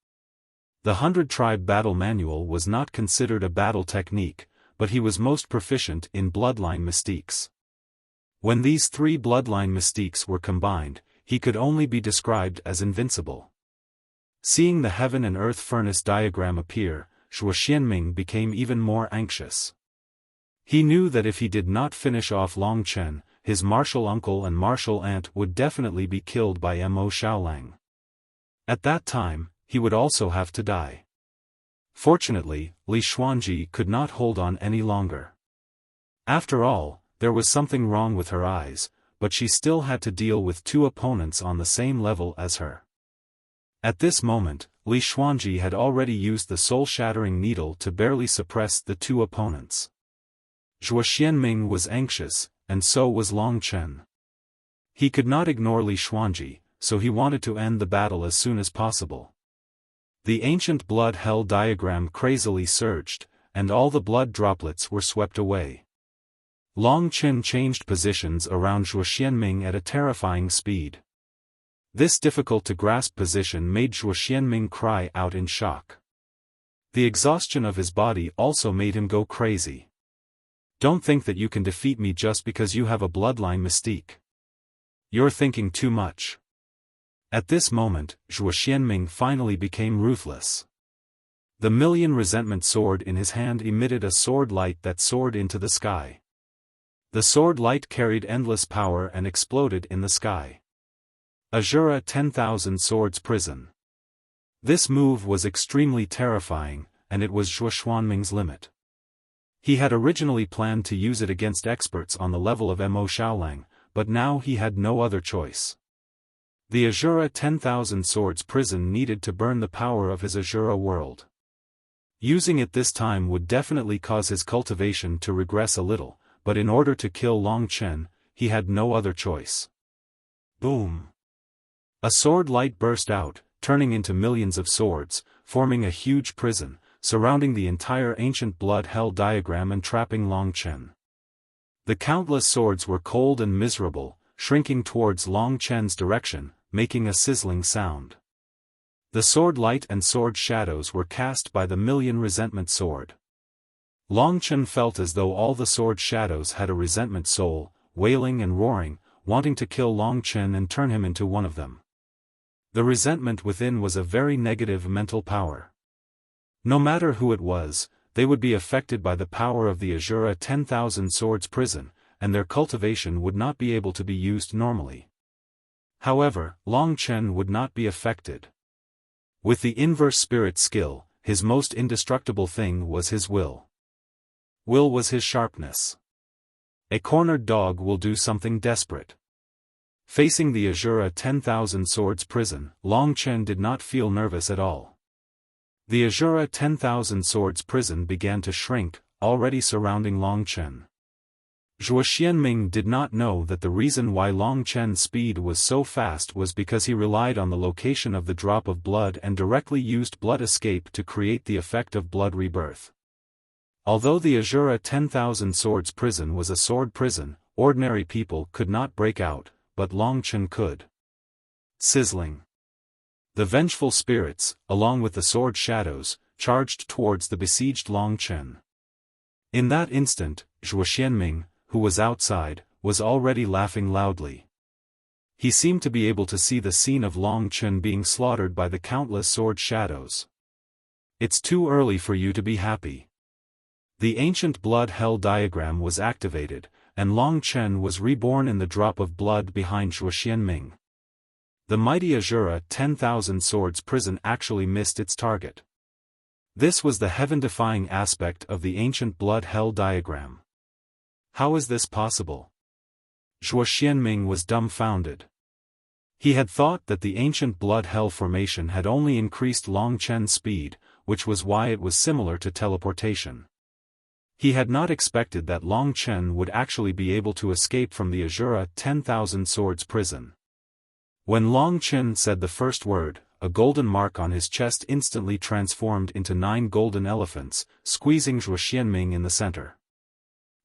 The 100-tribe battle manual was not considered a battle technique, but he was most proficient in bloodline mystiques. When these three bloodline mystiques were combined, he could only be described as invincible. Seeing the heaven and earth furnace diagram appear, Zhuo Xianming became even more anxious. He knew that if he did not finish off Long Chen, his martial uncle and martial aunt would definitely be killed by Mo Xiaolang. At that time, he would also have to die. Fortunately, Li Xuanji could not hold on any longer. After all, there was something wrong with her eyes, but she still had to deal with two opponents on the same level as her. At this moment, Li Xuanji had already used the soul-shattering needle to barely suppress the two opponents. Zhuo Xianming was anxious, and so was Long Chen. He could not ignore Li Xuanji, so he wanted to end the battle as soon as possible. The ancient blood-hell diagram crazily surged, and all the blood droplets were swept away. Long Chen changed positions around Zhuo Xianming at a terrifying speed. This difficult-to-grasp position made Zhuo Xianming cry out in shock. The exhaustion of his body also made him go crazy. Don't think that you can defeat me just because you have a bloodline mystique. You're thinking too much. At this moment, Zhuo Xianming finally became ruthless. The million resentment sword in his hand emitted a sword light that soared into the sky. The sword light carried endless power and exploded in the sky. Azura 10,000 Swords Prison. This move was extremely terrifying, and it was Zhuo Xianming's limit. He had originally planned to use it against experts on the level of Mo Xiaolang, but now he had no other choice. The Azura 10,000 Swords Prison needed to burn the power of his Azura world. Using it this time would definitely cause his cultivation to regress a little, but in order to kill Long Chen, he had no other choice. Boom! A sword light burst out, turning into millions of swords, forming a huge prison, surrounding the entire ancient blood-hell diagram and trapping Long Chen. The countless swords were cold and miserable, shrinking towards Long Chen's direction, making a sizzling sound. The sword light and sword shadows were cast by the million resentment sword. Long Chen felt as though all the sword shadows had a resentment soul, wailing and roaring, wanting to kill Long Chen and turn him into one of them. The resentment within was a very negative mental power. No matter who it was, they would be affected by the power of the Azura 10,000 Swords Prison, and their cultivation would not be able to be used normally. However, Long Chen would not be affected. With the inverse spirit skill, his most indestructible thing was his will. Will was his sharpness. A cornered dog will do something desperate. Facing the Azura 10,000 Swords Prison, Long Chen did not feel nervous at all. The Azura 10,000 Swords Prison began to shrink, already surrounding Long Chen. Zhuo Xianming did not know that the reason why Long Chen's speed was so fast was because he relied on the location of the drop of blood and directly used blood escape to create the effect of blood rebirth. Although the Azura 10,000 Swords Prison was a sword prison, ordinary people could not break out, but Long Chen could. Sizzling. The vengeful spirits, along with the sword shadows, charged towards the besieged Long Chen. In that instant, Zhuo Xianming, who was outside, was already laughing loudly. He seemed to be able to see the scene of Long Chen being slaughtered by the countless sword shadows. It's too early for you to be happy. The ancient blood-hell diagram was activated, and Long Chen was reborn in the drop of blood behind Zhuo Xianming. The mighty Azura 10,000 Swords Prison actually missed its target. This was the heaven-defying aspect of the ancient blood-hell diagram. How is this possible? Zhuo Xianming was dumbfounded. He had thought that the ancient blood-hell formation had only increased Long Chen's speed, which was why it was similar to teleportation. He had not expected that Long Chen would actually be able to escape from the Azura 10,000 Swords prison. When Long Chen said the first word, a golden mark on his chest instantly transformed into 9 golden elephants, squeezing Zhuo Xianming in the center.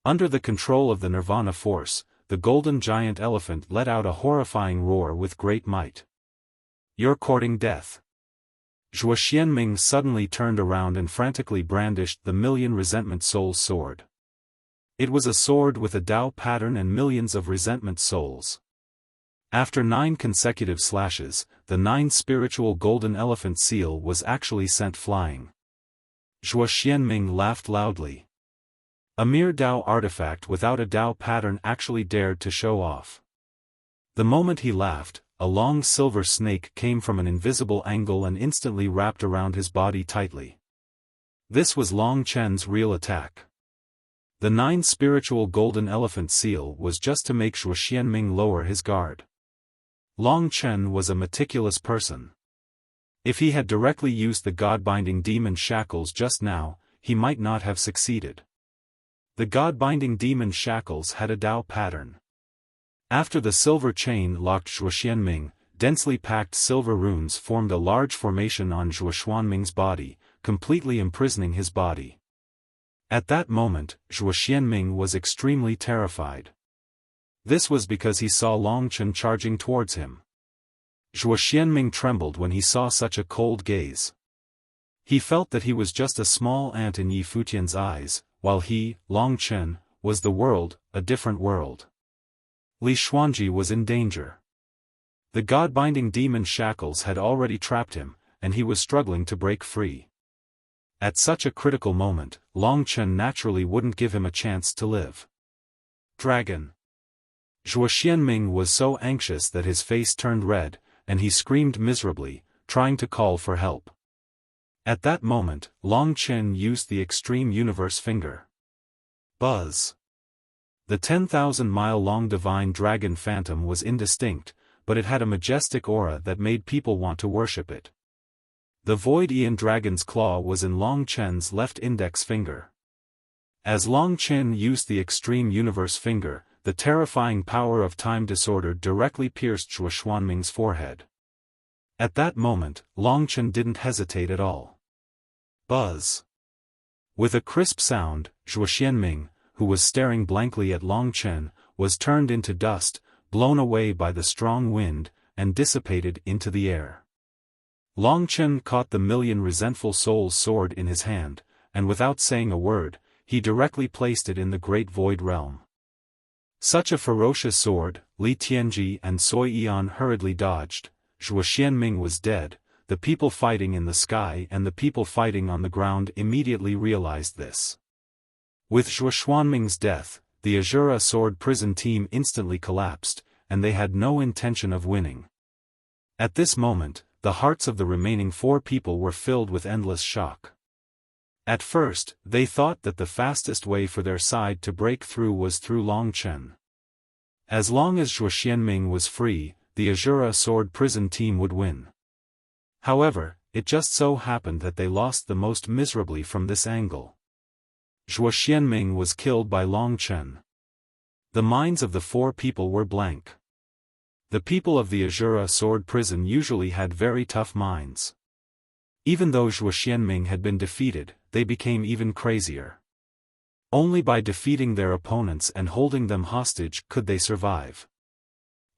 Under the control of the Nirvana force, the golden giant elephant let out a horrifying roar with great might. "You're courting death." Zhuo Xianming suddenly turned around and frantically brandished the Million Resentment Souls sword. It was a sword with a Tao pattern and millions of resentment souls. After 9 consecutive slashes, the 9 spiritual golden elephant seal was actually sent flying. Zhuo Xianming laughed loudly. A mere Tao artifact without a Tao pattern actually dared to show off. The moment he laughed, a long silver snake came from an invisible angle and instantly wrapped around his body tightly. This was Long Chen's real attack. The 9 spiritual golden elephant seal was just to make Zhuo Xianming lower his guard. Long Chen was a meticulous person. If he had directly used the God-binding demon shackles just now, he might not have succeeded. The God-binding demon shackles had a Tao pattern. After the silver chain locked Zhuo Xianming, densely packed silver runes formed a large formation on Zhuo Xianming's body, completely imprisoning his body. At that moment, Zhuo Xianming was extremely terrified. This was because he saw Long Chen charging towards him. Zhuo Xianming trembled when he saw such a cold gaze. He felt that he was just a small ant in Yi Futian's eyes, while he, Long Chen, was the world, a different world. Li Xuanji was in danger. The God-binding demon shackles had already trapped him, and he was struggling to break free. At such a critical moment, Long Chen naturally wouldn't give him a chance to live. Dragon. Zhuo Xianming was so anxious that his face turned red, and he screamed miserably, trying to call for help. At that moment, Long Chen used the Extreme Universe Finger. Buzz. The 10,000-mile-long divine dragon phantom was indistinct, but it had a majestic aura that made people want to worship it. The Void Aeon Dragon's claw was in Long Chen's left index finger. As Long Chen used the Extreme Universe Finger, the terrifying power of time disorder directly pierced Zhuo Xianming's forehead. At that moment, Long Chen didn't hesitate at all. Buzz. With a crisp sound, Zhuo Xianming, who was staring blankly at Long Chen, was turned into dust, blown away by the strong wind, and dissipated into the air. Long Chen caught the Million Resentful Souls sword in his hand, and without saying a word, he directly placed it in the Great Void Realm. Such a ferocious sword, Li Tianji and Sui Yan hurriedly dodged. Zhuo Xianming was dead. The people fighting in the sky and the people fighting on the ground immediately realized this. With Zhuo Xianming's death, the Azura Sword Prison team instantly collapsed, and they had no intention of winning. At this moment, the hearts of the remaining 4 people were filled with endless shock. At first, they thought that the fastest way for their side to break through was through Long Chen. As long as Zhuo Xianming was free, the Azura Sword Prison team would win. However, it just so happened that they lost the most miserably from this angle. Zhuo Xianming was killed by Long Chen. The minds of the 4 people were blank. The people of the Azura Sword Prison usually had very tough minds. Even though Zhuo Xianming had been defeated, they became even crazier. Only by defeating their opponents and holding them hostage could they survive.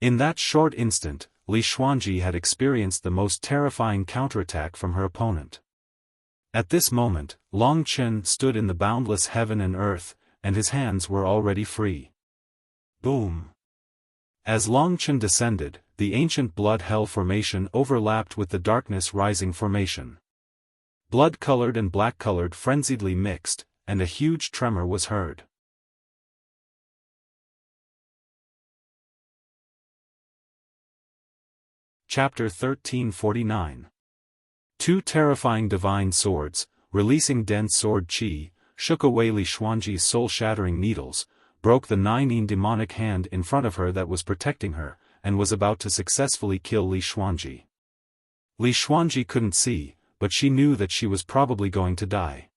In that short instant, Li Xuanji had experienced the most terrifying counterattack from her opponent. At this moment, Long Chen stood in the boundless heaven and earth, and his hands were already free. Boom! As Long Chen descended, the ancient Blood Hell formation overlapped with the Darkness Rising formation. Blood-colored and black-colored frenziedly mixed, and a huge tremor was heard. Chapter 1349. 2 terrifying divine swords, releasing dense sword qi, shook away Li Xuanji's soul-shattering needles, broke the 9 demonic hand in front of her that was protecting her, and was about to successfully kill Li Xuanji. Li Xuanji couldn't see, but she knew that she was probably going to die.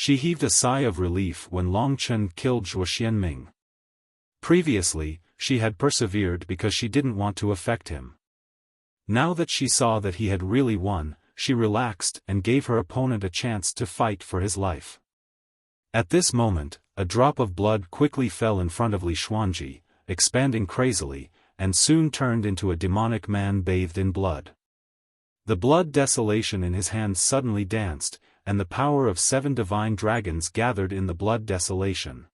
She heaved a sigh of relief when Long Chen killed Zhuo Xianming. Previously, she had persevered because she didn't want to affect him. Now that she saw that he had really won, she relaxed and gave her opponent a chance to fight for his life. At this moment, a drop of blood quickly fell in front of Li Xuanji, expanding crazily, and soon turned into a demonic man bathed in blood. The blood desolation in his hands suddenly danced, and the power of 7 divine dragons gathered in the blood desolation.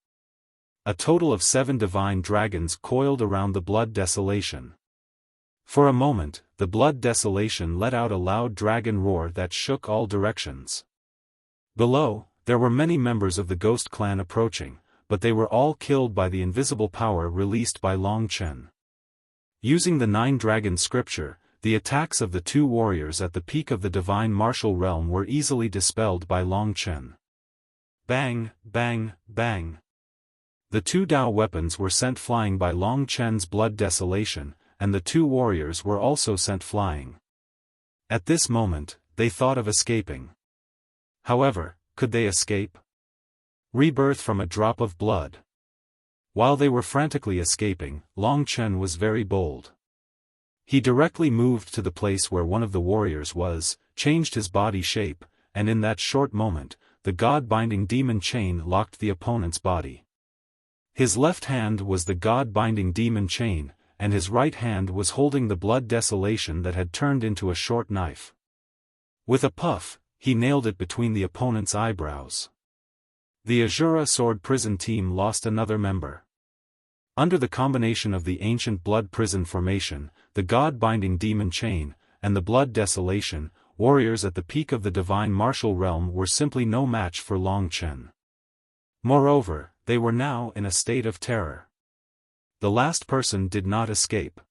A total of 7 divine dragons coiled around the blood desolation. For a moment, the blood desolation let out a loud dragon roar that shook all directions. Below, there were many members of the ghost clan approaching, but they were all killed by the invisible power released by Long Chen. Using the 9-dragon scripture, the attacks of the 2 warriors at the peak of the divine martial realm were easily dispelled by Long Chen. Bang, bang, bang. The 2 Dao weapons were sent flying by Long Chen's blood desolation, and the 2 warriors were also sent flying. At this moment, they thought of escaping. However, could they escape? Rebirth from a drop of blood. While they were frantically escaping, Long Chen was very bold. He directly moved to the place where one of the warriors was, changed his body shape, and in that short moment, the god-binding demon chain locked the opponent's body. His left hand was the god-binding demon chain, and his right hand was holding the blood desolation that had turned into a short knife. With a puff, he nailed it between the opponent's eyebrows. The Azura Sword Prison team lost another member. Under the combination of the ancient blood prison formation, the god-binding demon chain, and the blood desolation, warriors at the peak of the divine martial realm were simply no match for Long Chen. Moreover, they were now in a state of terror. The last person did not escape.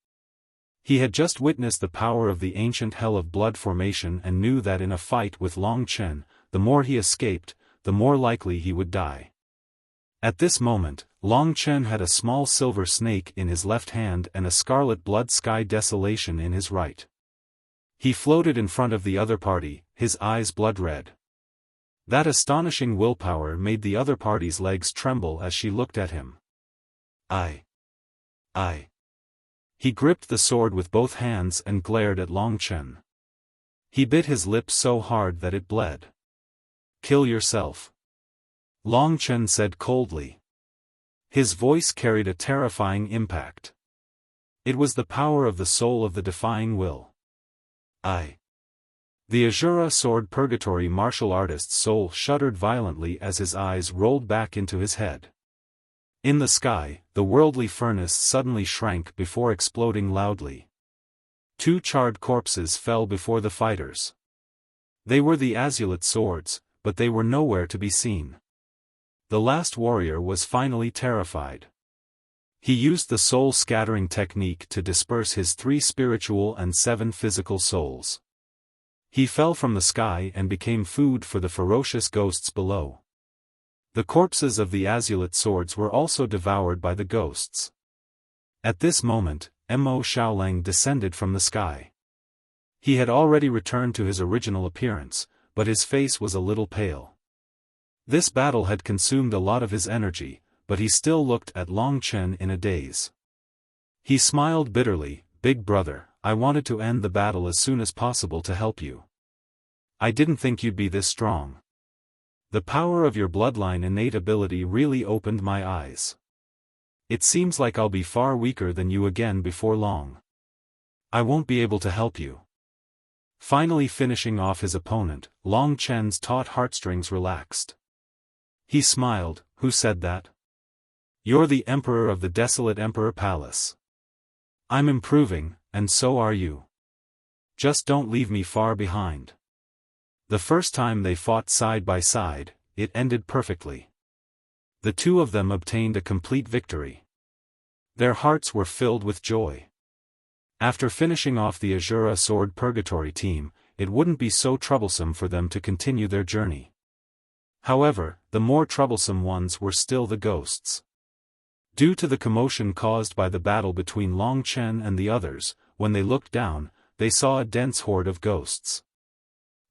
He had just witnessed the power of the ancient hell of blood formation and knew that in a fight with Long Chen, the more he escaped, the more likely he would die. At this moment, Long Chen had a small silver snake in his left hand and a scarlet blood sky desolation in his right. He floated in front of the other party, his eyes blood red. That astonishing willpower made the other party's legs tremble as she looked at him. I. He gripped the sword with both hands and glared at Long Chen. He bit his lip so hard that it bled. Kill yourself. Long Chen said coldly. His voice carried a terrifying impact. It was the power of the soul of the defying will. The Azura Sword Purgatory martial artist's soul shuddered violently as his eyes rolled back into his head. In the sky, the worldly furnace suddenly shrank before exploding loudly. 2 charred corpses fell before the fighters. They were the azulate swords, but they were nowhere to be seen. The last warrior was finally terrified. He used the soul-scattering technique to disperse his 3 spiritual and 7 physical souls. He fell from the sky and became food for the ferocious ghosts below. The corpses of the azulate swords were also devoured by the ghosts. At this moment, Mo Xiaolang descended from the sky. He had already returned to his original appearance, but his face was a little pale. This battle had consumed a lot of his energy, but he still looked at Long Chen in a daze. He smiled bitterly. Big brother, I wanted to end the battle as soon as possible to help you. I didn't think you'd be this strong. The power of your bloodline innate ability really opened my eyes. It seems like I'll be far weaker than you again before long. I won't be able to help you. Finally finishing off his opponent, Long Chen's taut heartstrings relaxed. He smiled. Who said that? You're the Emperor of the Desolate Emperor Palace. I'm improving, and so are you. Just don't leave me far behind. The first time they fought side by side, it ended perfectly. The 2 of them obtained a complete victory. Their hearts were filled with joy. After finishing off the Azura Sword Purgatory team, it wouldn't be so troublesome for them to continue their journey. However, the more troublesome ones were still the ghosts. Due to the commotion caused by the battle between Long Chen and the others, when they looked down, they saw a dense horde of ghosts.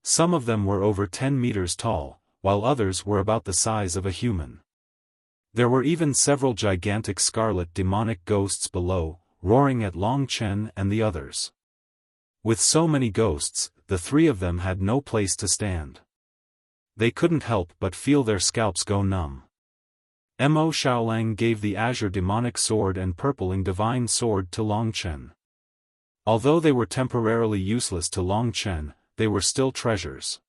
Some of them were over 10 meters tall, while others were about the size of a human. There were even several gigantic scarlet demonic ghosts below, roaring at Long Chen and the others. With so many ghosts, the three of them had no place to stand. They couldn't help but feel their scalps go numb. Mo Xiaolang gave the azure demonic sword and purpling divine sword to Long Chen. Although they were temporarily useless to Long Chen, they were still treasures.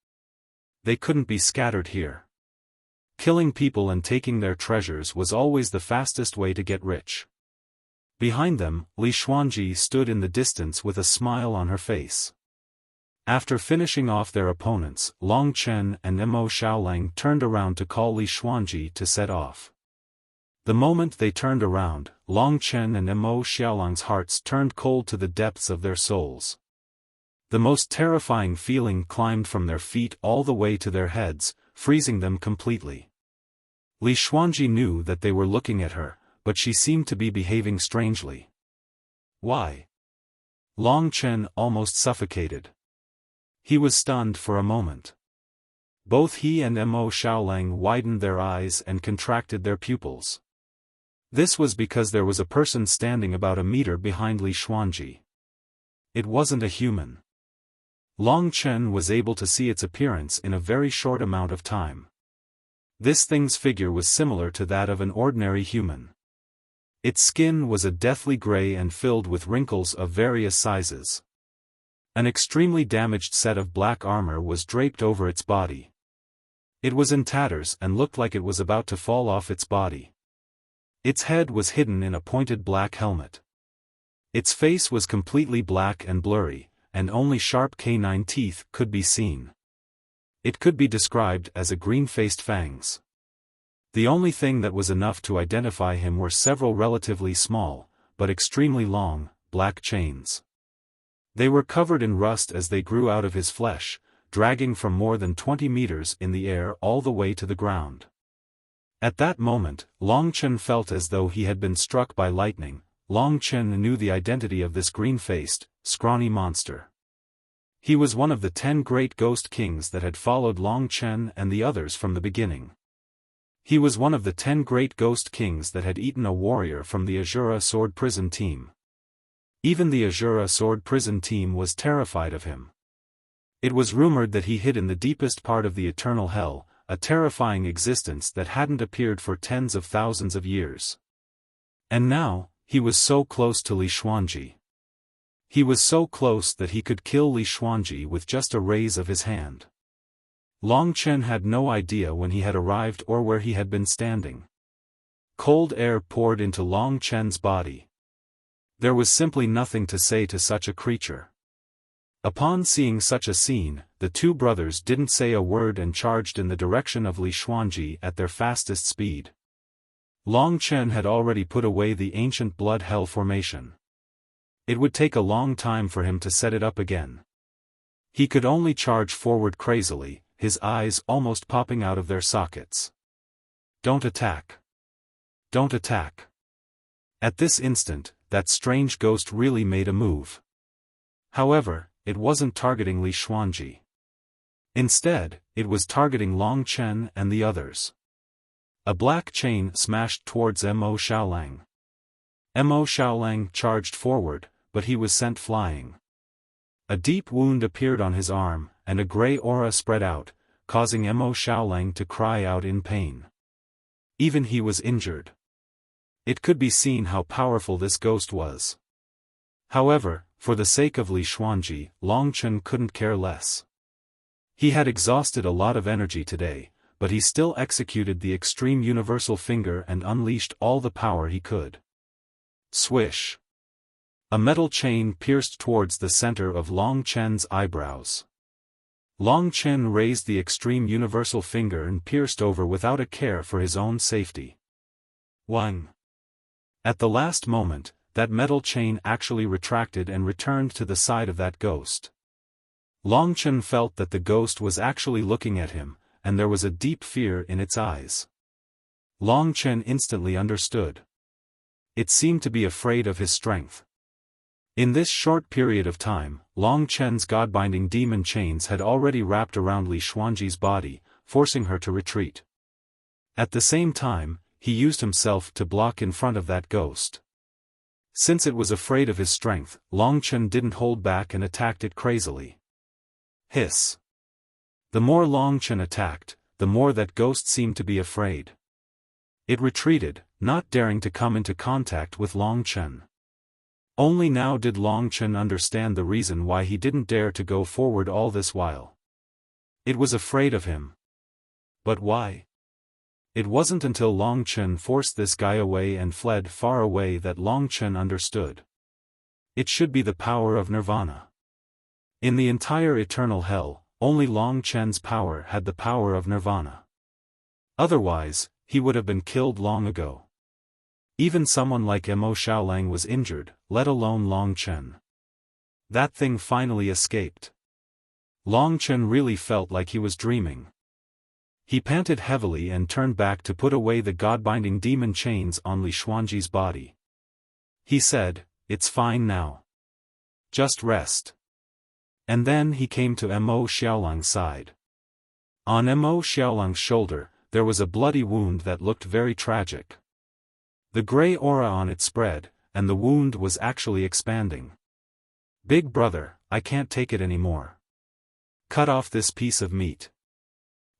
They couldn't be scattered here. Killing people and taking their treasures was always the fastest way to get rich. Behind them, Li Xuanji stood in the distance with a smile on her face. After finishing off their opponents, Long Chen and Mo Xiaolang turned around to call Li Xuanji to set off. The moment they turned around, Long Chen and Mo Xiaolang's hearts turned cold to the depths of their souls. The most terrifying feeling climbed from their feet all the way to their heads, freezing them completely. Li Xuanji knew that they were looking at her, but she seemed to be behaving strangely. Why? Long Chen almost suffocated. He was stunned for a moment. Both he and Mo Xiaolang widened their eyes and contracted their pupils. This was because there was a person standing about a meter behind Li Xuanji. It wasn't a human. Long Chen was able to see its appearance in a very short amount of time. This thing's figure was similar to that of an ordinary human. Its skin was a deathly gray and filled with wrinkles of various sizes. An extremely damaged set of black armor was draped over its body. It was in tatters and looked like it was about to fall off its body. Its head was hidden in a pointed black helmet. Its face was completely black and blurry, and only sharp canine teeth could be seen. It could be described as a green-faced fangs. The only thing that was enough to identify him were several relatively small, but extremely long, black chains. They were covered in rust as they grew out of his flesh, dragging from more than 20 meters in the air all the way to the ground. At that moment, Long Chen felt as though he had been struck by lightning. Long Chen knew the identity of this green-faced, scrawny monster. He was one of the 10 great ghost kings that had followed Long Chen and the others from the beginning. He was one of the 10 great ghost kings that had eaten a warrior from the Azura Sword Prison team. Even the Azura Sword Prison team was terrified of him. It was rumored that he hid in the deepest part of the eternal hell, a terrifying existence that hadn't appeared for tens of thousands of years. And now, he was so close to Li Xuanji. He was so close that he could kill Li Xuanji with just a raise of his hand. Long Chen had no idea when he had arrived or where he had been standing. Cold air poured into Long Chen's body. There was simply nothing to say to such a creature. Upon seeing such a scene, the two brothers didn't say a word and charged in the direction of Li Xuanji at their fastest speed. Long Chen had already put away the ancient blood hell formation. It would take a long time for him to set it up again. He could only charge forward crazily, his eyes almost popping out of their sockets. Don't attack. Don't attack. At this instant, that strange ghost really made a move. However, it wasn't targeting Li Xuanji. Instead, it was targeting Long Chen and the others. A black chain smashed towards Mo Xiaolang. Mo Xiaolang charged forward, but he was sent flying. A deep wound appeared on his arm, and a gray aura spread out, causing Mo Xiaolang to cry out in pain. Even he was injured. It could be seen how powerful this ghost was. However, for the sake of Li Xuanji, Long Chen couldn't care less. He had exhausted a lot of energy today, but he still executed the extreme universal finger and unleashed all the power he could. Swish! A metal chain pierced towards the center of Long Chen's eyebrows. Long Chen raised the extreme universal finger and pierced over without a care for his own safety. Wang! At the last moment, that metal chain actually retracted and returned to the side of that ghost. Long Chen felt that the ghost was actually looking at him, and there was a deep fear in its eyes. Long Chen instantly understood. It seemed to be afraid of his strength. In this short period of time, Long Chen's godbinding demon chains had already wrapped around Li Xuanji's body, forcing her to retreat. At the same time, he used himself to block in front of that ghost. Since it was afraid of his strength, Long Chen didn't hold back and attacked it crazily. Hiss. The more Long Chen attacked, the more that ghost seemed to be afraid. It retreated, not daring to come into contact with Long Chen. Only now did Long Chen understand the reason why he didn't dare to go forward all this while. It was afraid of him. But why? It wasn't until Long Chen forced this guy away and fled far away that Long Chen understood. It should be the power of nirvana. In the entire eternal hell, only Long Chen's power had the power of nirvana. Otherwise, he would have been killed long ago. Even someone like Mo Xiaolang was injured, let alone Long Chen. That thing finally escaped. Long Chen really felt like he was dreaming. He panted heavily and turned back to put away the god-binding demon chains on Li Xuanji's body. He said, "It's fine now. Just rest." And then he came to Mo Xiaolang's side. On Mo Xiaolang's shoulder, there was a bloody wound that looked very tragic. The gray aura on it spread, and the wound was actually expanding. "Big brother, I can't take it anymore. Cut off this piece of meat."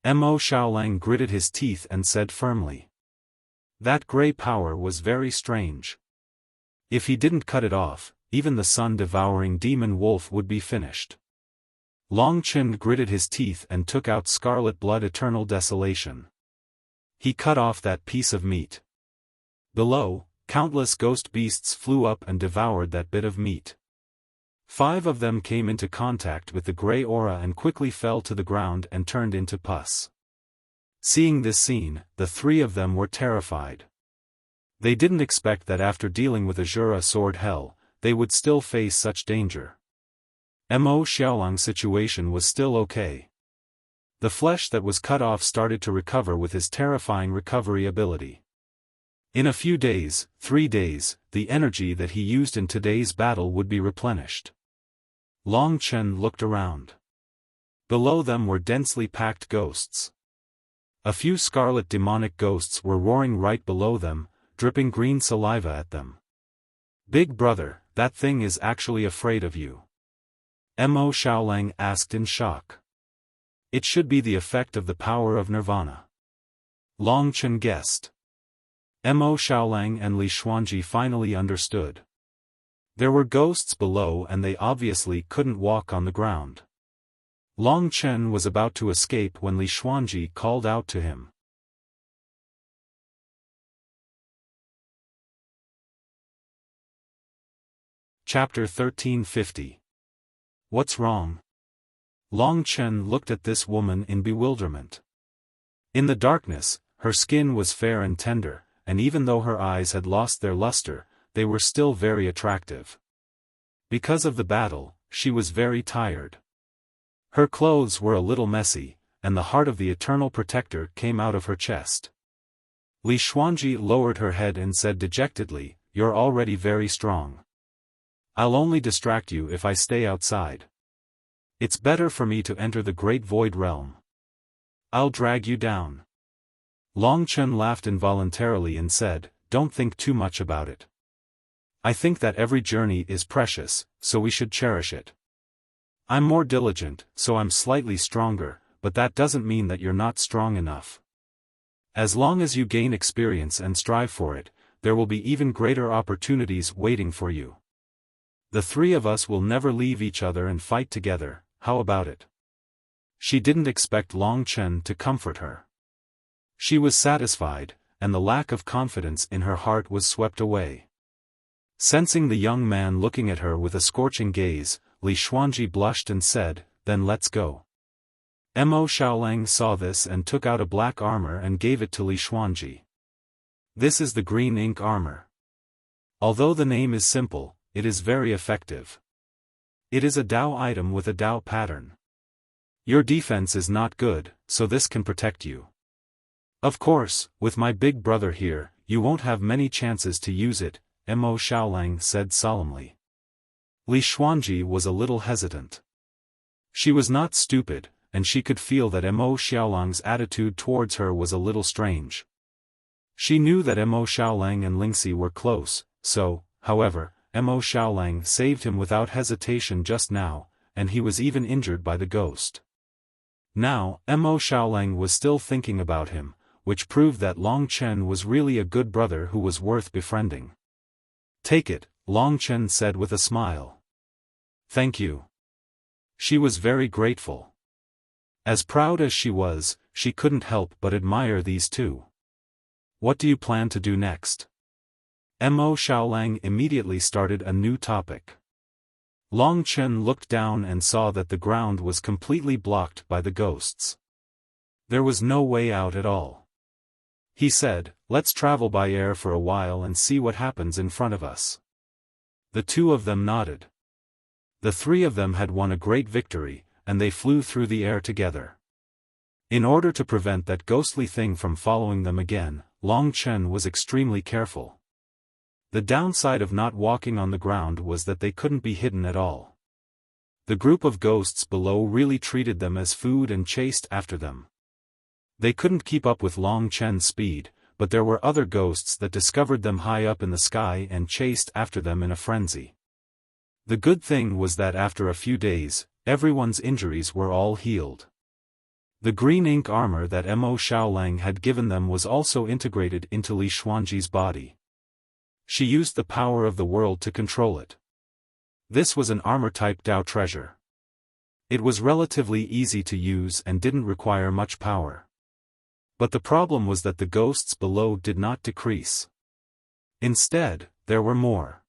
Mo Xiaolang gritted his teeth and said firmly. That gray power was very strange. If he didn't cut it off, even the sun-devouring demon wolf would be finished. Long Chen gritted his teeth and took out scarlet blood eternal desolation. He cut off that piece of meat. Below, countless ghost beasts flew up and devoured that bit of meat. 5 of them came into contact with the gray aura and quickly fell to the ground and turned into pus. Seeing this scene, the 3 of them were terrified. They didn't expect that after dealing with Azura Sword Hell, they would still face such danger. Mo Xiaolang's situation was still okay. The flesh that was cut off started to recover with his terrifying recovery ability. In a few days, 3 days, the energy that he used in today's battle would be replenished. Long Chen looked around. Below them were densely packed ghosts. A few scarlet demonic ghosts were roaring right below them, dripping green saliva at them. "Big brother, that thing is actually afraid of you?" Mo Xiaolang asked in shock. "It should be the effect of the power of nirvana." Long Chen guessed. Mo Xiaolang and Li Xuanji finally understood. There were ghosts below and they obviously couldn't walk on the ground. Long Chen was about to escape when Li Xuanji called out to him. Chapter 1350. What's wrong? Long Chen looked at this woman in bewilderment. In the darkness, her skin was fair and tender, and even though her eyes had lost their luster, they were still very attractive. Because of the battle, she was very tired. Her clothes were a little messy, and the heart of the Eternal Protector came out of her chest. Li Xuanji lowered her head and said dejectedly, "You're already very strong. I'll only distract you if I stay outside. It's better for me to enter the Great Void Realm. I'll drag you down." Long Chen laughed involuntarily and said, "Don't think too much about it. I think that every journey is precious, so we should cherish it. I'm more diligent, so I'm slightly stronger, but that doesn't mean that you're not strong enough. As long as you gain experience and strive for it, there will be even greater opportunities waiting for you. The 3 of us will never leave each other and fight together, how about it?" She didn't expect Long Chen to comfort her. She was satisfied, and the lack of confidence in her heart was swept away. Sensing the young man looking at her with a scorching gaze, Li Xuanji blushed and said, "Then let's go." Mo Xiaolang saw this and took out a black armor and gave it to Li Xuanji. This is the green ink armor. Although the name is simple, it is very effective. It is a Dao item with a Dao pattern. Your defense is not good, so this can protect you. Of course, with my big brother here, you won't have many chances to use it, Mo Xiaolang said solemnly. Li Xuanji was a little hesitant. She was not stupid, and she could feel that Mo Xiaolang's attitude towards her was a little strange. She knew that Mo Xiaolang and Lingxi were close, so, however, Mo Xiaolang saved him without hesitation just now, and he was even injured by the ghost. Now, Mo Xiaolang was still thinking about him, which proved that Long Chen was really a good brother who was worth befriending. "Take it," Long Chen said with a smile. "Thank you." She was very grateful. As proud as she was, she couldn't help but admire these two. "What do you plan to do next?" Mo Xiaolang immediately started a new topic. Long Chen looked down and saw that the ground was completely blocked by the ghosts. There was no way out at all. He said, "Let's travel by air for a while and see what happens in front of us." The two of them nodded. The three of them had won a great victory, and they flew through the air together. In order to prevent that ghostly thing from following them again, Long Chen was extremely careful. The downside of not walking on the ground was that they couldn't be hidden at all. The group of ghosts below really treated them as food and chased after them. They couldn't keep up with Long Chen's speed, but there were other ghosts that discovered them high up in the sky and chased after them in a frenzy. The good thing was that after a few days, everyone's injuries were all healed. The green ink armor that Mo Xiaolang had given them was also integrated into Li Xuanji's body. She used the power of the world to control it. This was an armor-type Dao treasure. It was relatively easy to use and didn't require much power. But the problem was that the ghosts below did not decrease. Instead, there were more.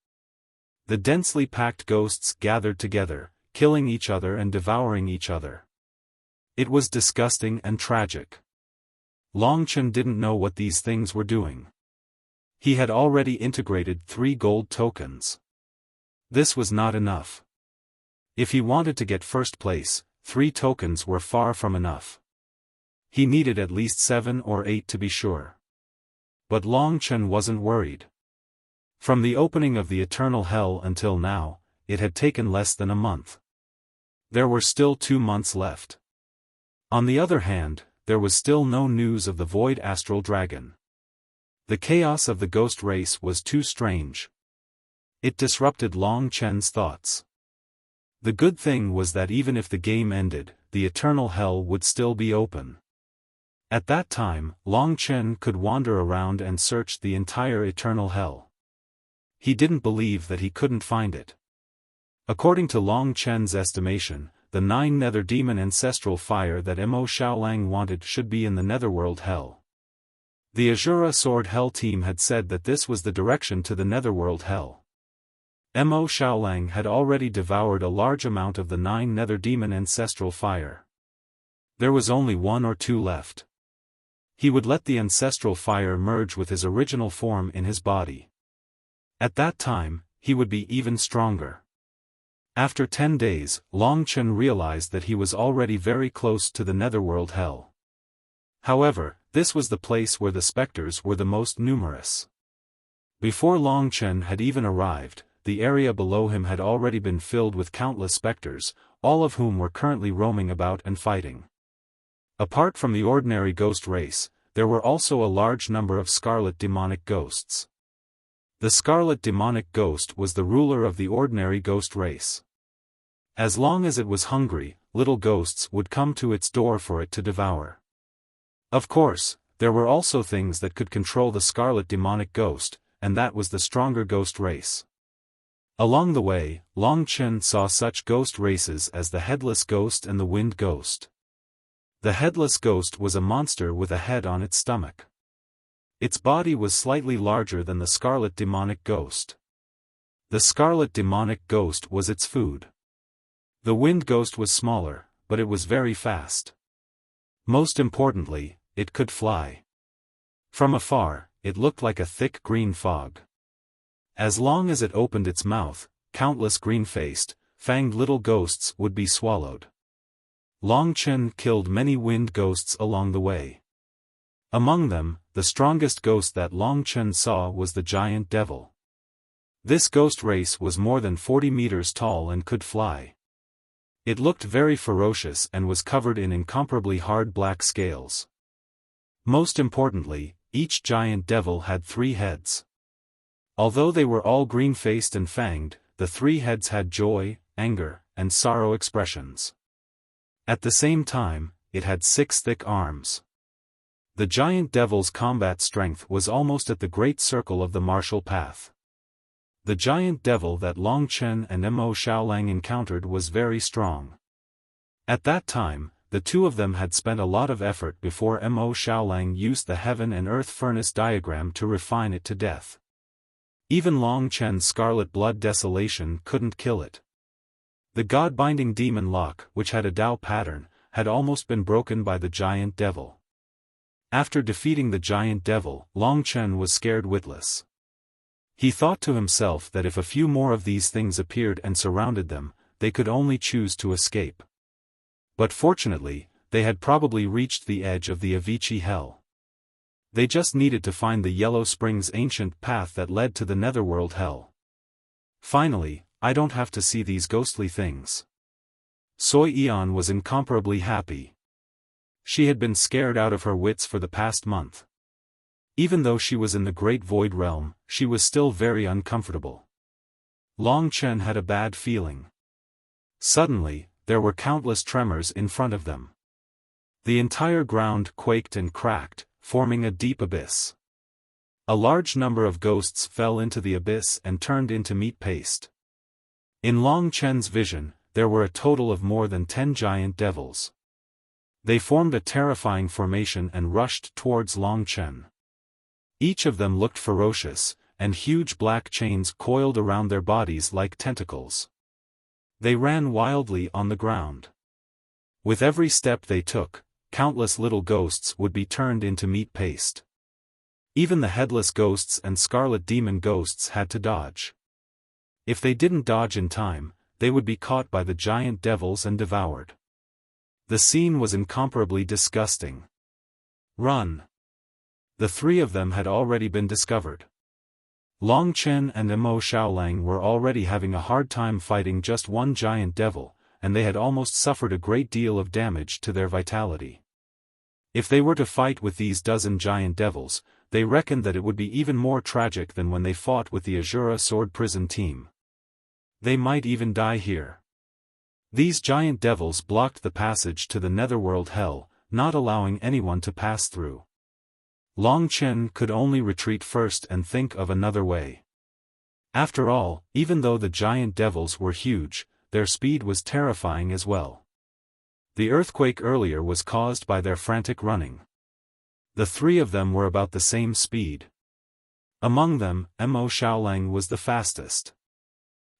The densely packed ghosts gathered together, killing each other and devouring each other. It was disgusting and tragic. Long Chen didn't know what these things were doing. He had already integrated 3 gold tokens. This was not enough. If he wanted to get first place, 3 tokens were far from enough. He needed at least 7 or 8 to be sure. But Long Chen wasn't worried. From the opening of the Eternal Hell until now, it had taken less than a month. There were still 2 months left. On the other hand, there was still no news of the Void Astral Dragon. The chaos of the ghost race was too strange. It disrupted Long Chen's thoughts. The good thing was that even if the game ended, the Eternal Hell would still be open. At that time, Long Chen could wander around and search the entire Eternal Hell. He didn't believe that he couldn't find it. According to Long Chen's estimation, the 9 Nether Demon ancestral fire that Mo Xiaolang wanted should be in the Netherworld Hell. The Azura Sword Hell team had said that this was the direction to the Netherworld Hell. Mo Xiaolang had already devoured a large amount of the 9 Nether Demon ancestral fire. There was only 1 or 2 left. He would let the ancestral fire merge with his original form in his body. At that time, he would be even stronger. After 10 days, Long Chen realized that he was already very close to the Netherworld Hell. However, this was the place where the specters were the most numerous. Before Long Chen had even arrived, the area below him had already been filled with countless specters, all of whom were currently roaming about and fighting. Apart from the ordinary ghost race, there were also a large number of scarlet demonic ghosts. The scarlet demonic ghost was the ruler of the ordinary ghost race. As long as it was hungry, little ghosts would come to its door for it to devour. Of course, there were also things that could control the scarlet demonic ghost, and that was the stronger ghost race. Along the way, Long Chen saw such ghost races as the Headless Ghost and the Wind Ghost. The Headless Ghost was a monster with a head on its stomach. Its body was slightly larger than the Scarlet Demonic Ghost. The Scarlet Demonic Ghost was its food. The Wind Ghost was smaller, but it was very fast. Most importantly, it could fly. From afar, it looked like a thick green fog. As long as it opened its mouth, countless green-faced, fanged little ghosts would be swallowed. Long Chen killed many wind ghosts along the way. Among them, the strongest ghost that Long Chen saw was the giant devil. This ghost race was more than 40 meters tall and could fly. It looked very ferocious and was covered in incomparably hard black scales. Most importantly, each giant devil had 3 heads. Although they were all green-faced and fanged, the 3 heads had joy, anger, and sorrow expressions. At the same time, it had 6 thick arms. The giant devil's combat strength was almost at the great circle of the martial path. The giant devil that Long Chen and Mo Xiaolang encountered was very strong. At that time, the two of them had spent a lot of effort before Mo Xiaolang used the heaven and earth furnace diagram to refine it to death. Even Long Chen's scarlet blood desolation couldn't kill it. The god-binding demon lock, which had a Dao pattern, had almost been broken by the giant devil. After defeating the giant devil, Long Chen was scared witless. He thought to himself that if a few more of these things appeared and surrounded them, they could only choose to escape. But fortunately, they had probably reached the edge of the Avicii hell. They just needed to find the Yellow Springs ancient path that led to the netherworld hell. Finally, I don't have to see these ghostly things. Soi Eon was incomparably happy. She had been scared out of her wits for the past month. Even though she was in the Great Void Realm, she was still very uncomfortable. Long Chen had a bad feeling. Suddenly, there were countless tremors in front of them. The entire ground quaked and cracked, forming a deep abyss. A large number of ghosts fell into the abyss and turned into meat paste. In Long Chen's vision, there were a total of more than 10 giant devils. They formed a terrifying formation and rushed towards Long Chen. Each of them looked ferocious, and huge black chains coiled around their bodies like tentacles. They ran wildly on the ground. With every step they took, countless little ghosts would be turned into meat paste. Even the headless ghosts and scarlet demon ghosts had to dodge. If they didn't dodge in time, they would be caught by the giant devils and devoured. The scene was incomparably disgusting. Run! The 3 of them had already been discovered. Long Chen and Mo Xiaolang were already having a hard time fighting just one giant devil, and they had almost suffered a great deal of damage to their vitality. If they were to fight with these dozen giant devils, they reckoned that it would be even more tragic than when they fought with the Azura Sword Prison team. They might even die here. These giant devils blocked the passage to the netherworld hell, not allowing anyone to pass through. Long Chen could only retreat first and think of another way. After all, even though the giant devils were huge, their speed was terrifying as well. The earthquake earlier was caused by their frantic running. The 3 of them were about the same speed. Among them, Mo Xiaolang was the fastest.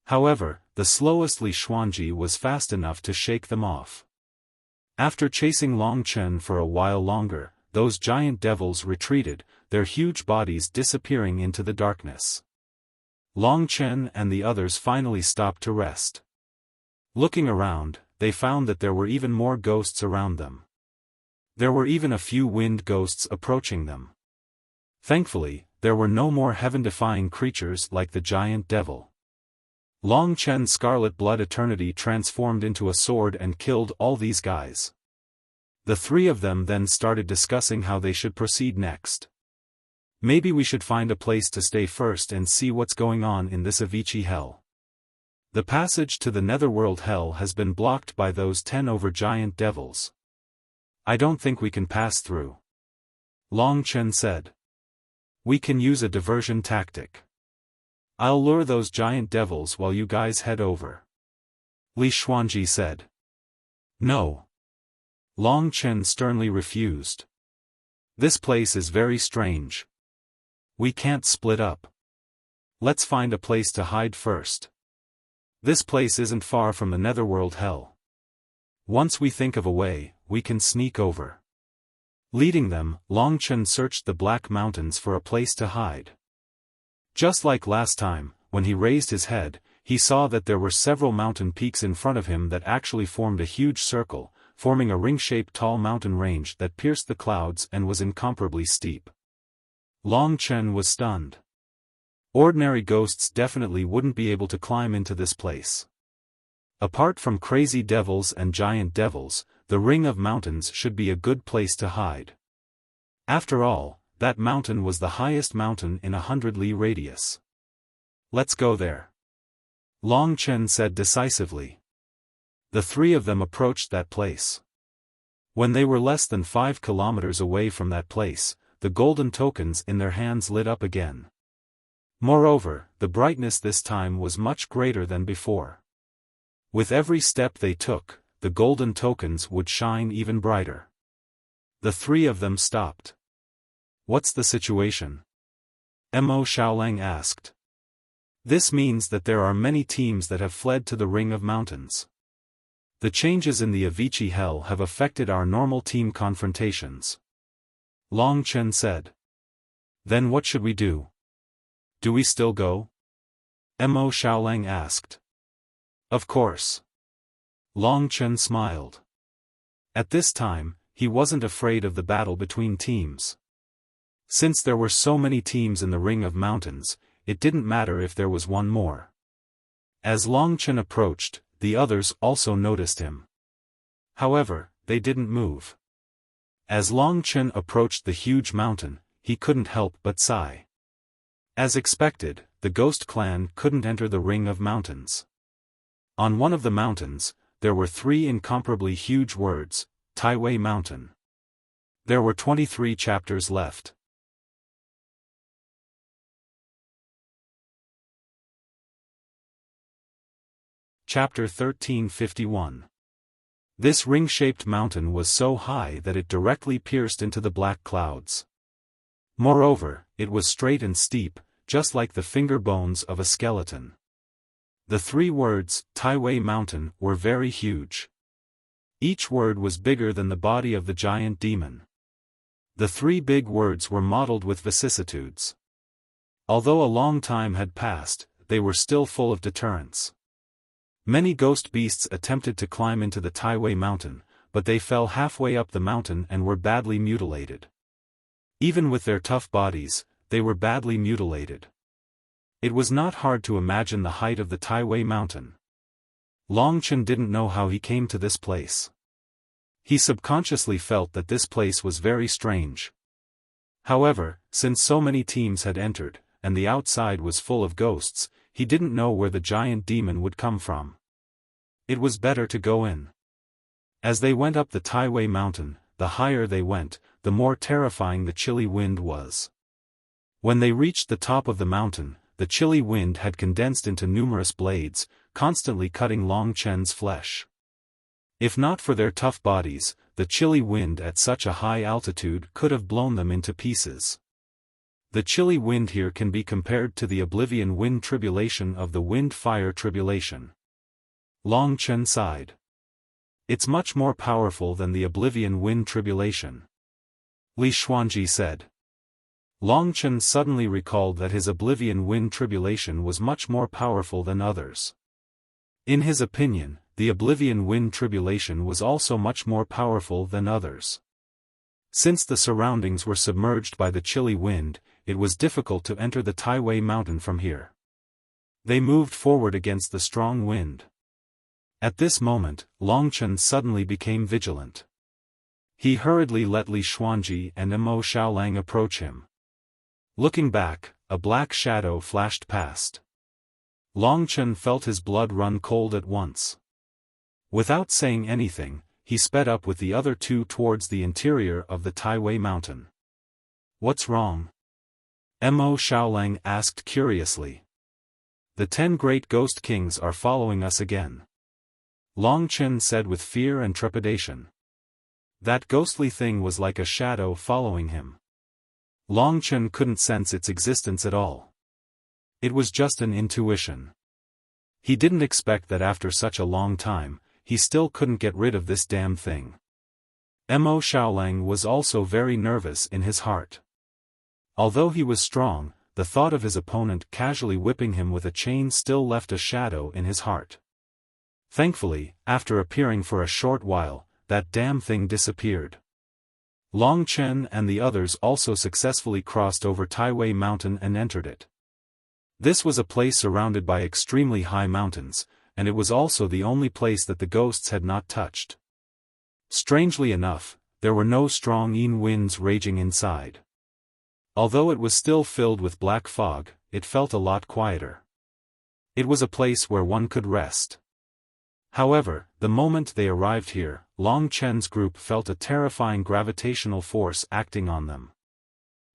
However, the slowest Li Xuanji was fast enough to shake them off. After chasing Long Chen for a while longer, those giant devils retreated, their huge bodies disappearing into the darkness. Long Chen and the others finally stopped to rest. Looking around, they found that there were even more ghosts around them. There were even a few wind ghosts approaching them. Thankfully, there were no more heaven-defying creatures like the giant devil. Long Chen's scarlet blood eternity transformed into a sword and killed all these guys. The 3 of them then started discussing how they should proceed next. Maybe we should find a place to stay first and see what's going on in this Avicii hell. The passage to the netherworld hell has been blocked by those 10 giant devils. I don't think we can pass through. Long Chen said. We can use a diversion tactic. I'll lure those giant devils while you guys head over. Li Xuanji said. No. Long Chen sternly refused. This place is very strange. We can't split up. Let's find a place to hide first. This place isn't far from the netherworld hell. Once we think of a way, we can sneak over. Leading them, Long Chen searched the Black Mountains for a place to hide. Just like last time, when he raised his head, he saw that there were several mountain peaks in front of him that actually formed a huge circle, forming a ring-shaped tall mountain range that pierced the clouds and was incomparably steep. Long Chen was stunned. Ordinary ghosts definitely wouldn't be able to climb into this place. Apart from crazy devils and giant devils, the ring of mountains should be a good place to hide. After all, that mountain was the highest mountain in 100 li radius. Let's go there. Long Chen said decisively. The three of them approached that place. When they were less than 5 kilometers away from that place, the golden tokens in their hands lit up again. Moreover, the brightness this time was much greater than before. With every step they took, the golden tokens would shine even brighter. The three of them stopped. What's the situation? Mo Xiaolang asked. This means that there are many teams that have fled to the Ring of Mountains. The changes in the Avicii Hell have affected our normal team confrontations. Long Chen said. Then what should we do? Do we still go? Mo Xiaolang asked. Of course. Long Chen smiled. At this time, he wasn't afraid of the battle between teams. Since there were so many teams in the Ring of Mountains, it didn't matter if there was one more. As Long Chen approached, the others also noticed him. However, they didn't move. As Long Chen approached the huge mountain, he couldn't help but sigh. As expected, the Ghost Clan couldn't enter the Ring of Mountains. On one of the mountains, there were 3 incomparably huge words, Taiwei Mountain. There were 23 chapters left. Chapter 1351. This ring-shaped mountain was so high that it directly pierced into the black clouds. Moreover, it was straight and steep, just like the finger bones of a skeleton. The 3 words, Taiwei Mountain, were very huge. Each word was bigger than the body of the giant demon. The 3 big words were modeled with vicissitudes. Although a long time had passed, they were still full of deterrence. Many ghost beasts attempted to climb into the Taiwei Mountain, but they fell halfway up the mountain and were badly mutilated. Even with their tough bodies, they were badly mutilated. It was not hard to imagine the height of the Taiwei Mountain. Long Chen didn't know how he came to this place. He subconsciously felt that this place was very strange. However, since so many teams had entered, and the outside was full of ghosts, he didn't know where the giant demon would come from. It was better to go in. As they went up the Taiwei Mountain, the higher they went, the more terrifying the chilly wind was. When they reached the top of the mountain, the chilly wind had condensed into numerous blades, constantly cutting Long Chen's flesh. If not for their tough bodies, the chilly wind at such a high altitude could have blown them into pieces. The chilly wind here can be compared to the oblivion wind tribulation of the wind-fire tribulation. Long Chen sighed. It's much more powerful than the oblivion wind tribulation. Li Xuanji said. Long Chen suddenly recalled that his oblivion wind tribulation was much more powerful than others. In his opinion, the oblivion wind tribulation was also much more powerful than others. Since the surroundings were submerged by the chilly wind, it was difficult to enter the Taiwei Mountain from here. They moved forward against the strong wind. At this moment, Long Chen suddenly became vigilant. He hurriedly let Li Xuanji and Mo Xiaolang approach him. Looking back, a black shadow flashed past. Long Chen felt his blood run cold at once. Without saying anything, he sped up with the other 2 towards the interior of the Taiwei Mountain. What's wrong? Mo Xiaolang asked curiously. The 10 great ghost kings are following us again. Long Chen said with fear and trepidation. That ghostly thing was like a shadow following him. Long Chen couldn't sense its existence at all. It was just an intuition. He didn't expect that after such a long time, he still couldn't get rid of this damn thing. Mo Xiaolang was also very nervous in his heart. Although he was strong, the thought of his opponent casually whipping him with a chain still left a shadow in his heart. Thankfully, after appearing for a short while, that damn thing disappeared. Long Chen and the others also successfully crossed over Taiwei Mountain and entered it. This was a place surrounded by extremely high mountains, and it was also the only place that the ghosts had not touched. Strangely enough, there were no strong winds raging inside. Although it was still filled with black fog, it felt a lot quieter. It was a place where one could rest. However, the moment they arrived here, Long Chen's group felt a terrifying gravitational force acting on them.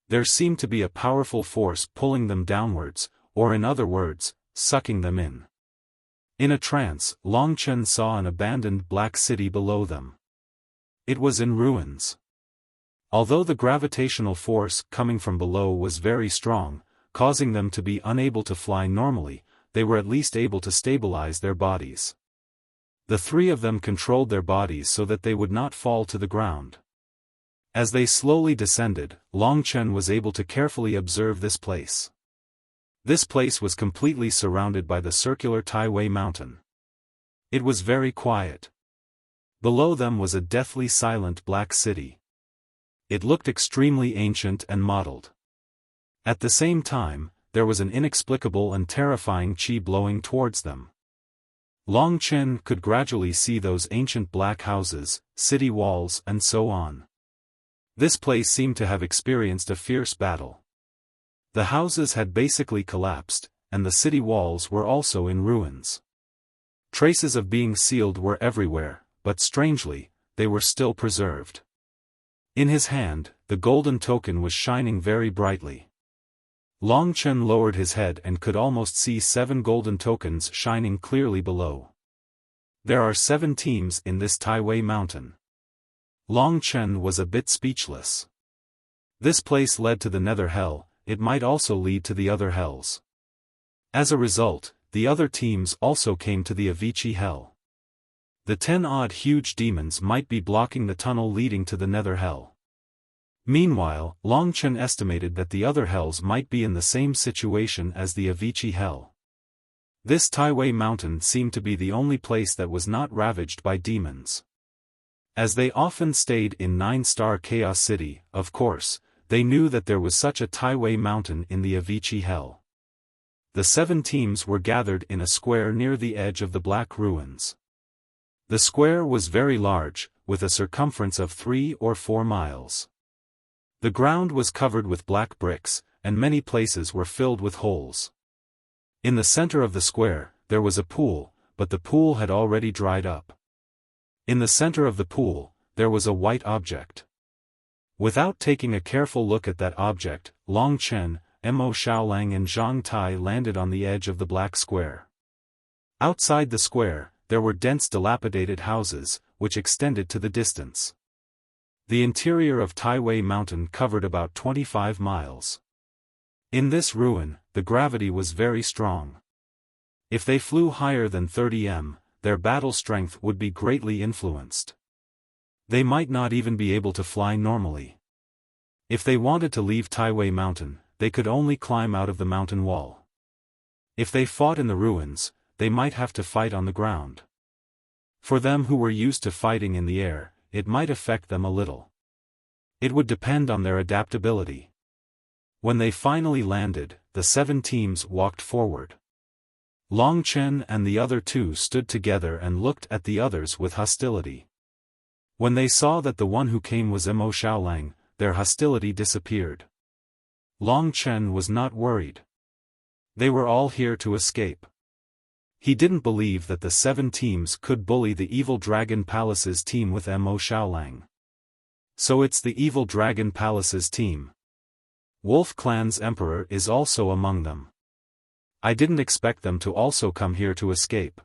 There seemed to be a powerful force pulling them downwards, or in other words, sucking them in. In a trance, Long Chen saw an abandoned black city below them. It was in ruins. Although the gravitational force coming from below was very strong, causing them to be unable to fly normally, they were at least able to stabilize their bodies. The three of them controlled their bodies so that they would not fall to the ground. As they slowly descended, Long Chen was able to carefully observe this place. This place was completely surrounded by the circular Taiwei mountain. It was very quiet. Below them was a deathly silent black city. It looked extremely ancient and mottled. At the same time, there was an inexplicable and terrifying qi blowing towards them. Long Chen could gradually see those ancient black houses, city walls and so on. This place seemed to have experienced a fierce battle. The houses had basically collapsed, and the city walls were also in ruins. Traces of being sealed were everywhere, but strangely, they were still preserved. In his hand, the golden token was shining very brightly. Long Chen lowered his head and could almost see 7 golden tokens shining clearly below. There are 7 teams in this Taiwei mountain. Long Chen was a bit speechless. This place led to the nether hell, it might also lead to the other hells. As a result, the other teams also came to the Avicii hell. The 10-odd huge demons might be blocking the tunnel leading to the nether hell. Meanwhile, Long Chen estimated that the other hells might be in the same situation as the Avicii hell. This Taiwei mountain seemed to be the only place that was not ravaged by demons. As they often stayed in 9-star Chaos City, of course, they knew that there was such a Taiwei mountain in the Avicii hell. The 7 teams were gathered in a square near the edge of the black ruins. The square was very large, with a circumference of 3 or 4 miles. The ground was covered with black bricks, and many places were filled with holes. In the center of the square, there was a pool, but the pool had already dried up. In the center of the pool, there was a white object. Without taking a careful look at that object, Long Chen, Mo Xiaolang and Zhang Tai landed on the edge of the black square. Outside the square, there were dense dilapidated houses, which extended to the distance. The interior of Taiwei Mountain covered about 25 miles. In this ruin, the gravity was very strong. If they flew higher than 30 m, their battle strength would be greatly influenced. They might not even be able to fly normally. If they wanted to leave Taiwei Mountain, they could only climb out of the mountain wall. If they fought in the ruins, they might have to fight on the ground. For them who were used to fighting in the air, it might affect them a little. It would depend on their adaptability. When they finally landed, the 7 teams walked forward. Long Chen and the other 2 stood together and looked at the others with hostility. When they saw that the one who came was Mo Xiaolang, their hostility disappeared. Long Chen was not worried. They were all here to escape. He didn't believe that the 7 teams could bully the Evil Dragon Palace's team with Mo Xiaolang. So it's the Evil Dragon Palace's team. Wolf Clan's emperor is also among them. I didn't expect them to also come here to escape.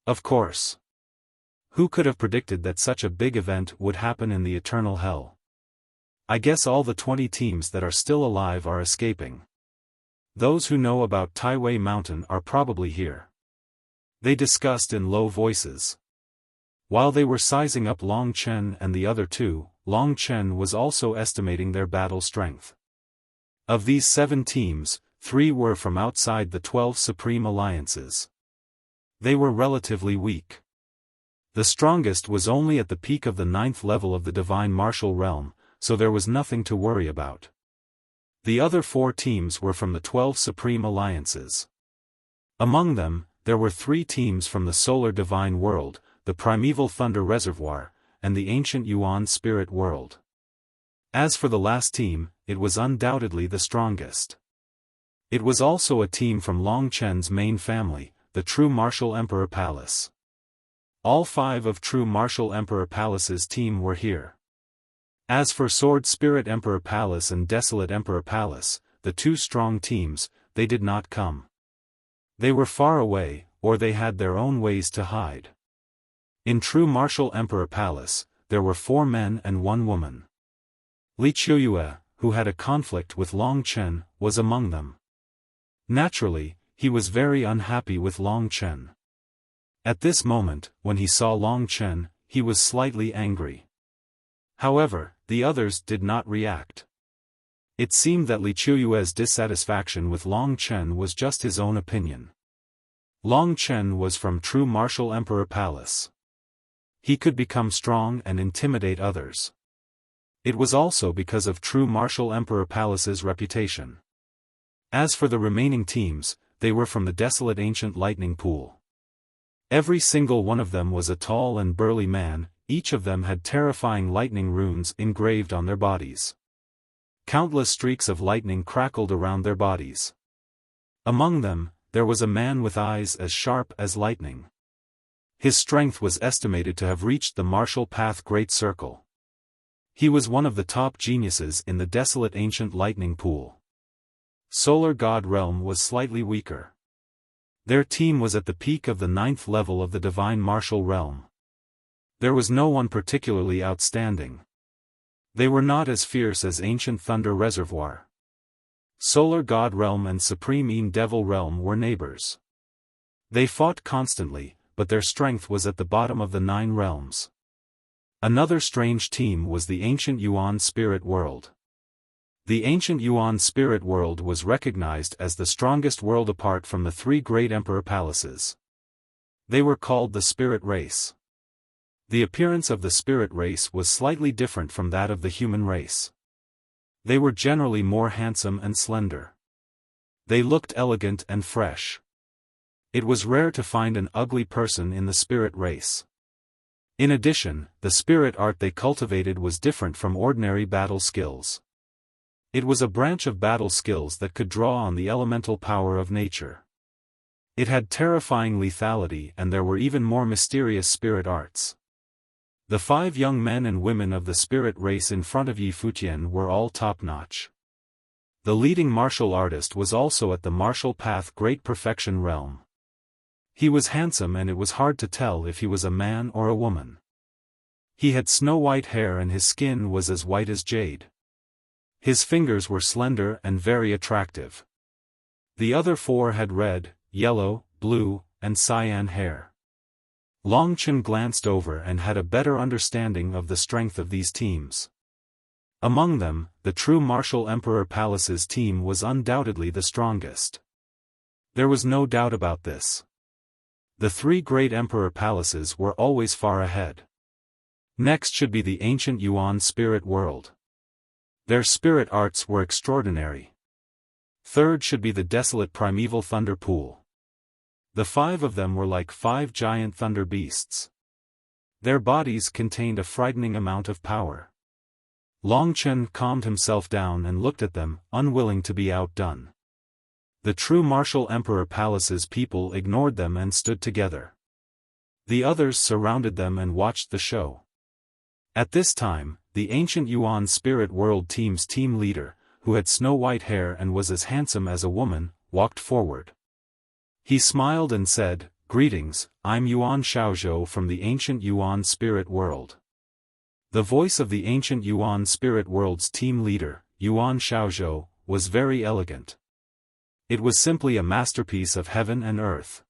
Of course. Who could have predicted that such a big event would happen in the Eternal Hell? I guess all the 20 teams that are still alive are escaping. Those who know about Taiwei Mountain are probably here. They discussed in low voices. While they were sizing up Long Chen and the other 2, Long Chen was also estimating their battle strength. Of these 7 teams, 3 were from outside the 12 Supreme Alliances. They were relatively weak. The strongest was only at the peak of the 9th level of the Divine Martial Realm, so there was nothing to worry about. The other 4 teams were from the 12 Supreme Alliances. Among them, there were 3 teams from the Solar Divine World, the Primeval Thunder Reservoir, and the Ancient Yuan Spirit World. As for the last team, it was undoubtedly the strongest. It was also a team from Long Chen's main family, the True Martial Emperor Palace. All 5 of True Martial Emperor Palace's team were here. As for Sword Spirit Emperor Palace and Desolate Emperor Palace, the 2 strong teams, they did not come. They were far away, or they had their own ways to hide. In True Martial Emperor Palace, there were 4 men and 1 woman. Li Qiuyue, who had a conflict with Long Chen, was among them. Naturally, he was very unhappy with Long Chen. At this moment, when he saw Long Chen, he was slightly angry. However, the others did not react. It seemed that Li Qiuyue's dissatisfaction with Long Chen was just his own opinion. Long Chen was from True Martial Emperor Palace. He could become strong and intimidate others. It was also because of True Martial Emperor Palace's reputation. As for the remaining teams, they were from the Desolate Ancient Lightning Pool. Every single one of them was a tall and burly man, each of them had terrifying lightning runes engraved on their bodies. Countless streaks of lightning crackled around their bodies. Among them, there was a man with eyes as sharp as lightning. His strength was estimated to have reached the Martial Path Great Circle. He was one of the top geniuses in the Desolate Ancient Lightning Pool. Solar God Realm was slightly weaker. Their team was at the peak of the 9th level of the Divine Martial Realm. There was no one particularly outstanding. They were not as fierce as Ancient Thunder Reservoir. Solar God Realm and Supreme Een Devil Realm were neighbors. They fought constantly, but their strength was at the bottom of the 9 realms. Another strange team was the Ancient Yuan Spirit World. The Ancient Yuan Spirit World was recognized as the strongest world apart from the 3 great emperor palaces. They were called the Spirit Race. The appearance of the Spirit Race was slightly different from that of the human race. They were generally more handsome and slender. They looked elegant and fresh. It was rare to find an ugly person in the Spirit Race. In addition, the spirit art they cultivated was different from ordinary battle skills. It was a branch of battle skills that could draw on the elemental power of nature. It had terrifying lethality, and there were even more mysterious spirit arts. The 5 young men and women of the Spirit Race in front of Yi Futian were all top-notch. The leading martial artist was also at the Martial Path Great Perfection Realm. He was handsome, and it was hard to tell if he was a man or a woman. He had snow-white hair and his skin was as white as jade. His fingers were slender and very attractive. The other 4 had red, yellow, blue, and cyan hair. Long Chen glanced over and had a better understanding of the strength of these teams. Among them, the True Martial Emperor Palace's team was undoubtedly the strongest. There was no doubt about this. The 3 great emperor palaces were always far ahead. Next should be the Ancient Yuan Spirit World. Their spirit arts were extraordinary. Third should be the Desolate Primeval Thunder Pool. The 5 of them were like 5 giant thunder beasts. Their bodies contained a frightening amount of power. Long Chen calmed himself down and looked at them, unwilling to be outdone. The True Martial Emperor Palace's people ignored them and stood together. The others surrounded them and watched the show. At this time, the Ancient Yuan Spirit World team's team leader, who had snow-white hair and was as handsome as a woman, walked forward. He smiled and said, "Greetings, I'm Yuan Xiaozhou from the Ancient Yuan Spirit World." The voice of the Ancient Yuan Spirit World's team leader, Yuan Xiaozhou, was very elegant. It was simply a masterpiece of heaven and earth.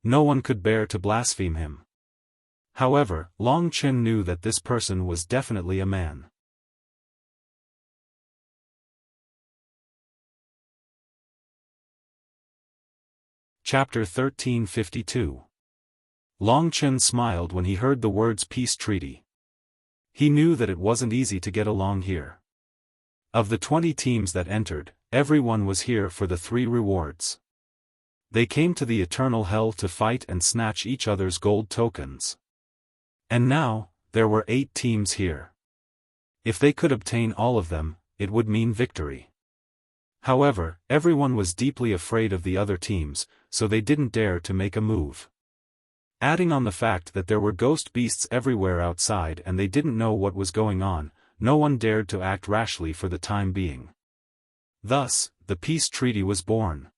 No one could bear to blaspheme him. However, Long Chen knew that this person was definitely a man. Chapter 1352. Long Chen smiled when he heard the words peace treaty. He knew that it wasn't easy to get along here. Of the 20 teams that entered, everyone was here for the 3 rewards. They came to the eternal hell to fight and snatch each other's gold tokens. And now, there were 8 teams here. If they could obtain all of them, it would mean victory. However, everyone was deeply afraid of the other teams, so they didn't dare to make a move. Adding on the fact that there were ghost beasts everywhere outside and they didn't know what was going on, no one dared to act rashly for the time being. Thus, the peace treaty was born.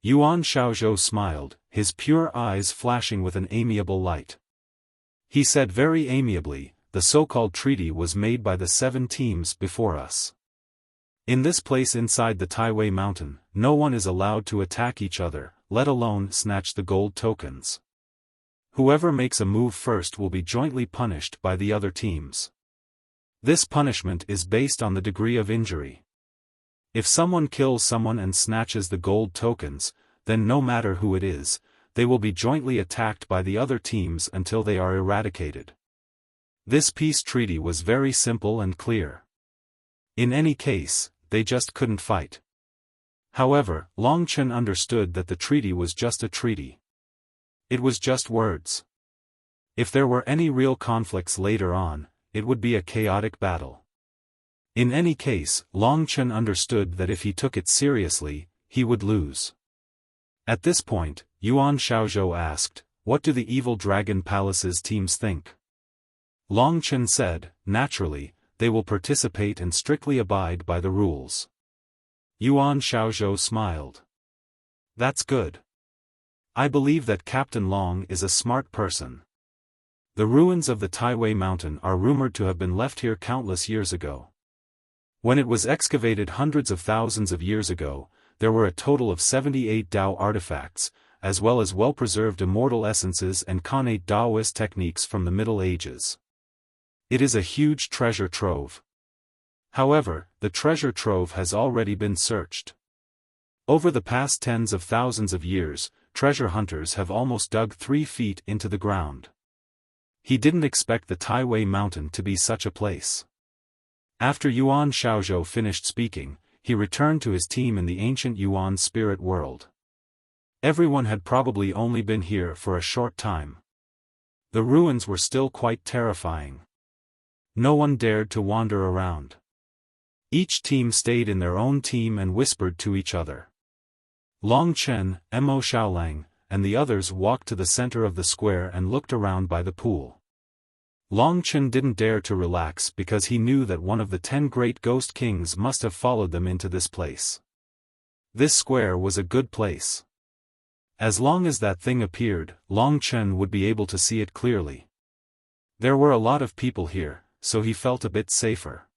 Yuan Xiaozhou smiled, his pure eyes flashing with an amiable light. He said very amiably, the so-called treaty was made by the 7 teams before us. In this place inside the Taiwei mountain, no one is allowed to attack each other, let alone snatch the gold tokens. Whoever makes a move first will be jointly punished by the other teams. This punishment is based on the degree of injury. If someone kills someone and snatches the gold tokens, then no matter who it is, they will be jointly attacked by the other teams until they are eradicated. This peace treaty was very simple and clear. In any case, they just couldn't fight. However, Long Chen understood that the treaty was just a treaty. It was just words. If there were any real conflicts later on, it would be a chaotic battle. In any case, Long Chen understood that if he took it seriously, he would lose. At this point, Yuan Xiaozhou asked, "What do the Evil Dragon Palace's teams think?" Long Chen said, "Naturally, they will participate and strictly abide by the rules." Yuan Xiaozhou smiled. "That's good. I believe that Captain Long is a smart person. The ruins of the Taiwei mountain are rumored to have been left here countless years ago. When it was excavated hundreds of thousands of years ago, there were a total of 78 Dao artifacts, as well as well-preserved immortal essences and connate Daoist techniques from the Middle Ages. It is a huge treasure trove. However, the treasure trove has already been searched. Over the past tens of thousands of years, treasure hunters have almost dug 3 feet into the ground. He didn't expect the Taiwei mountain to be such a place." After Yuan Xiaozhou finished speaking, he returned to his team in the ancient Yuan spirit world. Everyone had probably only been here for a short time. The ruins were still quite terrifying. No one dared to wander around. Each team stayed in their own team and whispered to each other. Long Chen, Mo Xiaolang, and the others walked to the center of the square and looked around by the pool. Long Chen didn't dare to relax because he knew that one of the 10 great ghost kings must have followed them into this place. This square was a good place. As long as that thing appeared, Long Chen would be able to see it clearly. There were a lot of people here, so he felt a bit safer.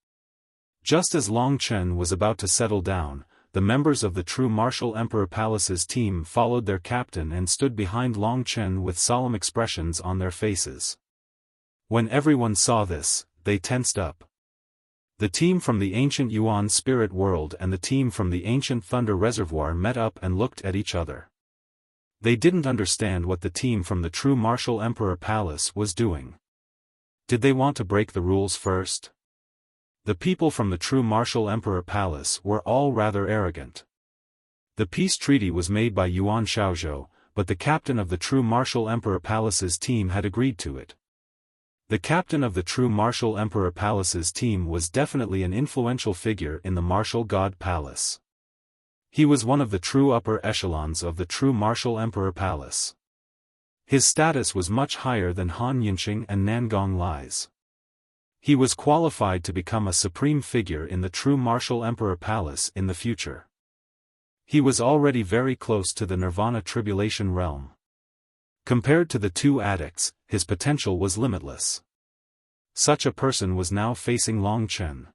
Just as Long Chen was about to settle down, the members of the True Martial Emperor Palace's team followed their captain and stood behind Long Chen with solemn expressions on their faces. When everyone saw this, they tensed up. The team from the ancient Yuan spirit world and the team from the ancient Thunder Reservoir met up and looked at each other. They didn't understand what the team from the True Martial Emperor Palace was doing. Did they want to break the rules first? The people from the True Martial Emperor Palace were all rather arrogant. The peace treaty was made by Yuan Xiaozhou, but the captain of the True Martial Emperor Palace's team had agreed to it. The captain of the True Martial Emperor Palace's team was definitely an influential figure in the Martial God Palace. He was one of the true upper echelons of the True Martial Emperor Palace. His status was much higher than Han Yinqing and Nangong Li's. He was qualified to become a supreme figure in the True Martial Emperor Palace in the future. He was already very close to the Nirvana Tribulation realm. Compared to the 2 addicts, his potential was limitless. Such a person was now facing Long Chen.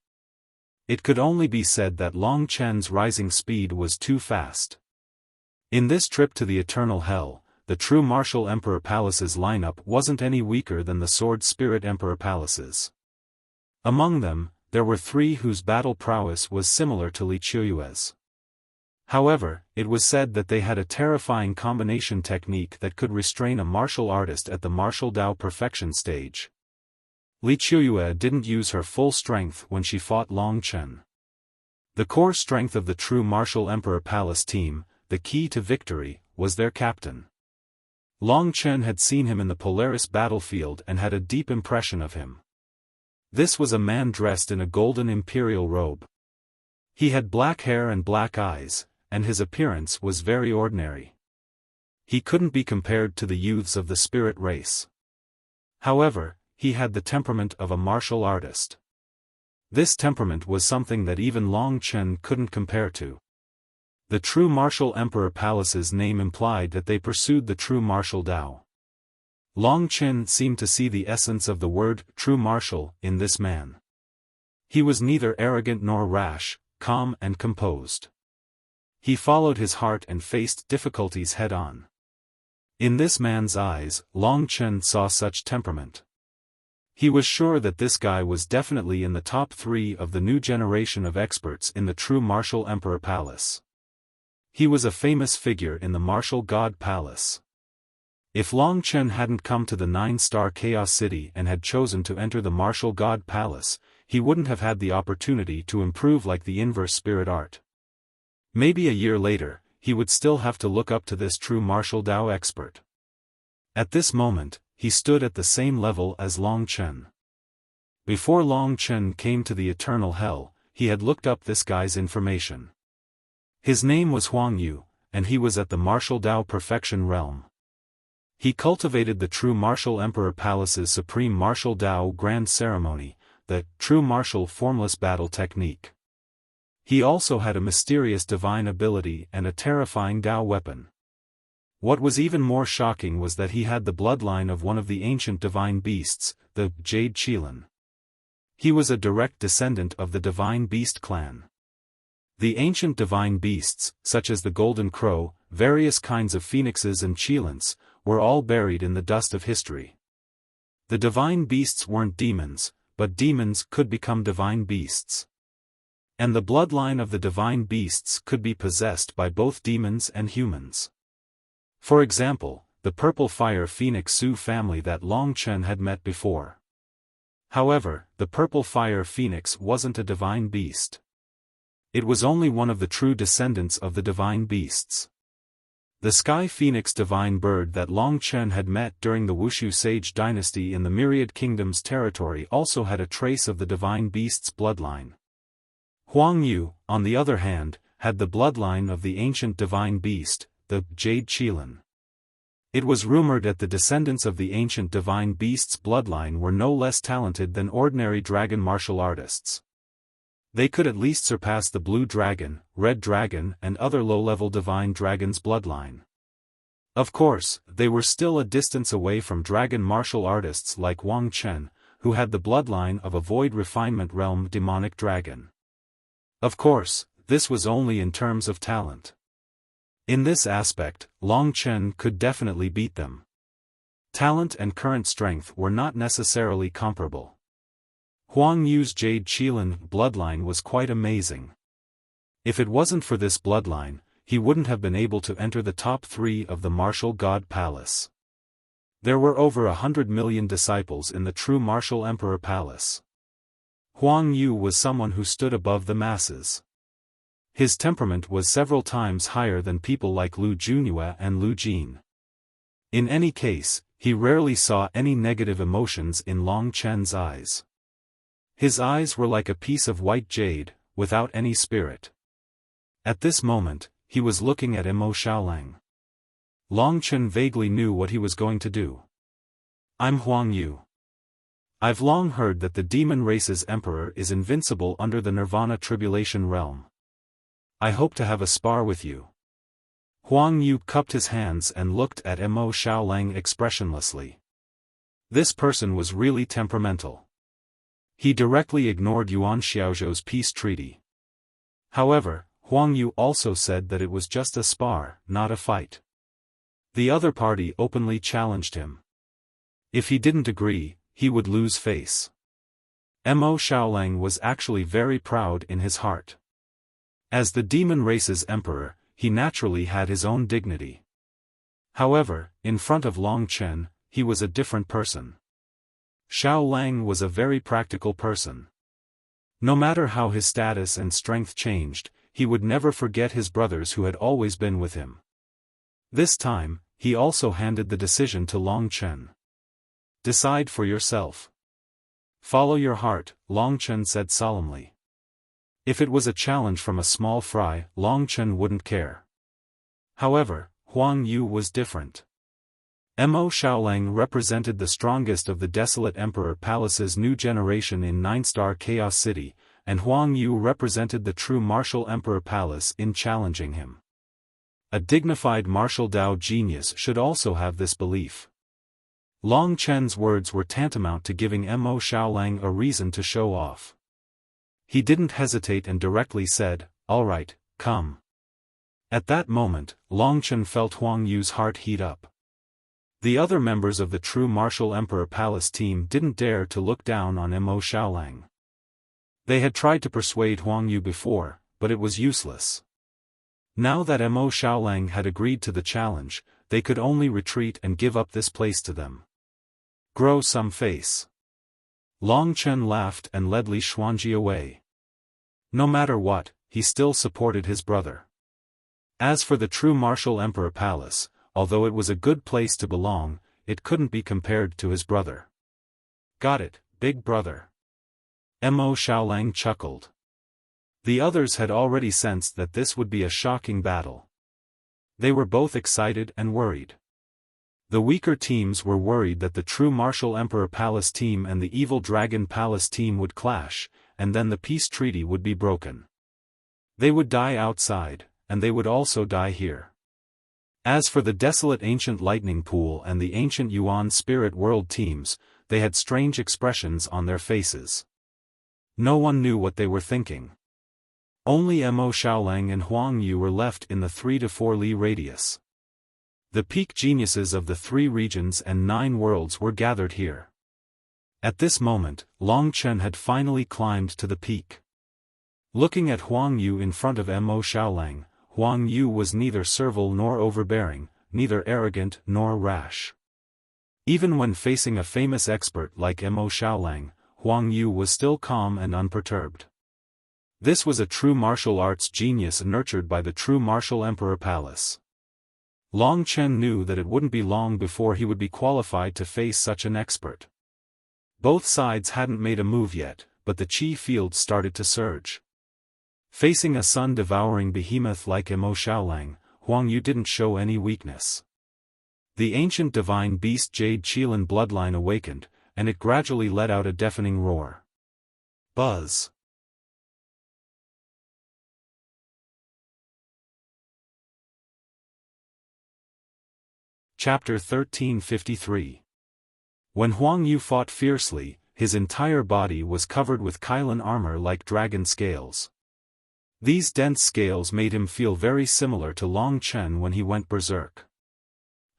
It could only be said that Long Chen's rising speed was too fast. In this trip to the Eternal Hell, the True Martial Emperor Palace's lineup wasn't any weaker than the Sword Spirit Emperor Palace's. Among them, there were 3 whose battle prowess was similar to Li Qiuyue's. However, it was said that they had a terrifying combination technique that could restrain a martial artist at the martial Dao perfection stage. Li Qiuyue didn't use her full strength when she fought Long Chen. The core strength of the True Martial Emperor Palace team, the key to victory, was their captain. Long Chen had seen him in the Polaris battlefield and had a deep impression of him. This was a man dressed in a golden imperial robe. He had black hair and black eyes, and his appearance was very ordinary. He couldn't be compared to the youths of the spirit race. However, he had the temperament of a martial artist. This temperament was something that even Long Chen couldn't compare to. The true martial emperor palace's name implied that they pursued the true martial Tao. Long Chen seemed to see the essence of the word true martial in this man. He was neither arrogant nor rash, calm and composed. He followed his heart and faced difficulties head-on. In this man's eyes, Long Chen saw such temperament. He was sure that this guy was definitely in the top 3 of the new generation of experts in the true martial emperor palace. He was a famous figure in the martial god palace. If Long Chen hadn't come to the 9-star Chaos City and had chosen to enter the martial god palace, he wouldn't have had the opportunity to improve like the inverse spirit art. Maybe a year later, he would still have to look up to this true martial Tao expert. At this moment, he stood at the same level as Long Chen. Before Long Chen came to the eternal hell, he had looked up this guy's information. His name was Huang Yu, and he was at the martial Tao perfection realm. He cultivated the true martial emperor palace's supreme martial Tao grand ceremony, the true martial formless battle technique. He also had a mysterious divine ability and a terrifying Tao weapon. What was even more shocking was that he had the bloodline of one of the ancient divine beasts, the Jade Qilin. He was a direct descendant of the divine beast clan. The ancient divine beasts, such as the golden crow, various kinds of phoenixes and qilins, were all buried in the dust of history. The divine beasts weren't demons, but demons could become divine beasts. And the bloodline of the divine beasts could be possessed by both demons and humans. For example, the purple fire phoenix Su family that Long Chen had met before. However, the purple fire phoenix wasn't a divine beast. It was only one of the true descendants of the divine beasts. The sky phoenix divine bird that Long Chen had met during the Wuxia Sage dynasty in the Myriad Kingdoms territory also had a trace of the divine beast's bloodline. Huang Yu, on the other hand, had the bloodline of the ancient divine beast, the Jade Qilin. It was rumored that the descendants of the ancient divine beast's bloodline were no less talented than ordinary dragon martial artists. They could at least surpass the blue dragon, red dragon and other low-level divine dragons' bloodline. Of course, they were still a distance away from dragon martial artists like Wang Chen, who had the bloodline of a void refinement realm demonic dragon. Of course, this was only in terms of talent. In this aspect, Long Chen could definitely beat them. Talent and current strength were not necessarily comparable. Huang Yu's Jade Qilin bloodline was quite amazing. If it wasn't for this bloodline, he wouldn't have been able to enter the top 3 of the martial god palace. There were over 100 million disciples in the true martial emperor palace. Huang Yu was someone who stood above the masses. His temperament was several times higher than people like Lu Junyue and Lu Jin. In any case, he rarely saw any negative emotions in Long Chen's eyes. His eyes were like a piece of white jade, without any spirit. At this moment, he was looking at Mo Xiaolang. Long Chen vaguely knew what he was going to do. I'm Huang Yu. I've long heard that the demon race's emperor is invincible under the Nirvana tribulation realm. I hope to have a spar with you. Huang Yu cupped his hands and looked at Mo Xiaolang expressionlessly. This person was really temperamental. He directly ignored Yuan Xiaozhou's peace treaty. However, Huang Yu also said that it was just a spar, not a fight. The other party openly challenged him. If he didn't agree, he would lose face. Mo Xiaolang was actually very proud in his heart. As the demon race's emperor, he naturally had his own dignity. However, in front of Long Chen, he was a different person. Xiaolang was a very practical person. No matter how his status and strength changed, he would never forget his brothers who had always been with him. This time, he also handed the decision to Long Chen. Decide for yourself. Follow your heart, Long Chen said solemnly. If it was a challenge from a small fry, Long Chen wouldn't care. However, Huang Yu was different. Mo Xiaolang represented the strongest of the Desolate Emperor Palace's new generation in 9-star Chaos City, and Huang Yu represented the true martial Emperor Palace in challenging him. A dignified martial Dao genius should also have this belief. Long Chen's words were tantamount to giving Mo Xiaolang a reason to show off. He didn't hesitate and directly said, "All right, come." At that moment, Long Chen felt Huang Yu's heart heat up. The other members of the true martial Emperor Palace team didn't dare to look down on Mo Xiaolang. They had tried to persuade Huang Yu before, but it was useless. Now that Mo Xiaolang had agreed to the challenge, they could only retreat and give up this place to them. Grow some face. Long Chen laughed and led Li Xuanji away. No matter what, he still supported his brother. As for the true martial Emperor Palace, although it was a good place to belong, it couldn't be compared to his brother. Got it, big brother. Mo Xiaolang chuckled. The others had already sensed that this would be a shocking battle. They were both excited and worried. The weaker teams were worried that the true martial Emperor Palace team and the evil Dragon Palace team would clash, and then the peace treaty would be broken. They would die outside, and they would also die here. As for the desolate ancient lightning pool and the ancient Yuan spirit world teams, they had strange expressions on their faces. No one knew what they were thinking. Only Mo Xiaolang and Huang Yu were left in the 3 to 4 li radius. The peak geniuses of the 3 regions and 9 worlds were gathered here. At this moment, Long Chen had finally climbed to the peak. Looking at Huang Yu in front of Mo Xiaolang, Huang Yu was neither servile nor overbearing, neither arrogant nor rash. Even when facing a famous expert like Mo Xiaolang, Huang Yu was still calm and unperturbed. This was a true martial arts genius nurtured by the true martial Emperor Palace. Long Chen knew that it wouldn't be long before he would be qualified to face such an expert. Both sides hadn't made a move yet, but the chi field started to surge. Facing a sun-devouring behemoth like Mo Xiaolang, Huang Yu didn't show any weakness. The ancient divine beast Jade Qilin bloodline awakened, and it gradually let out a deafening roar. Buzz. Chapter 1353. When Huang Yu fought fiercely, his entire body was covered with Qilin armor like dragon scales. These dense scales made him feel very similar to Long Chen when he went berserk.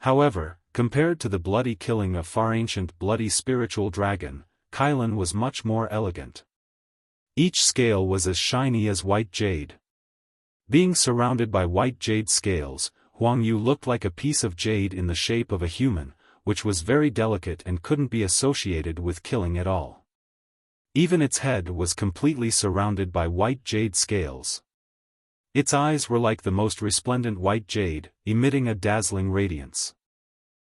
However, compared to the bloody killing of far ancient bloody spiritual dragon, Qilin was much more elegant. Each scale was as shiny as white jade. Being surrounded by white jade scales, Huang Yu looked like a piece of jade in the shape of a human, which was very delicate and couldn't be associated with killing at all. Even its head was completely surrounded by white jade scales. Its eyes were like the most resplendent white jade, emitting a dazzling radiance.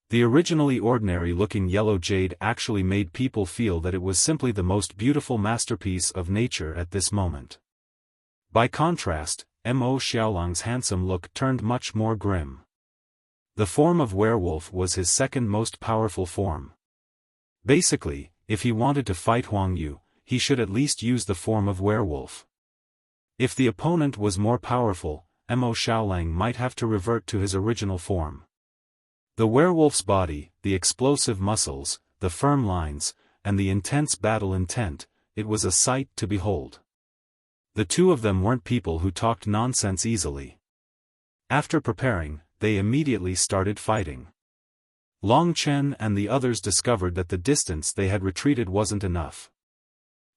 The originally ordinary-looking yellow jade actually made people feel that it was simply the most beautiful masterpiece of nature at this moment. By contrast, Mo Xiaolang's handsome look turned much more grim. The form of werewolf was his second most powerful form. Basically, if he wanted to fight Huang Yu, he should at least use the form of werewolf. If the opponent was more powerful, Mo Xiaolang might have to revert to his original form. The werewolf's body, the explosive muscles, the firm lines, and the intense battle intent, it was a sight to behold. The two of them weren't people who talked nonsense easily. After preparing, they immediately started fighting. Long Chen and the others discovered that the distance they had retreated wasn't enough.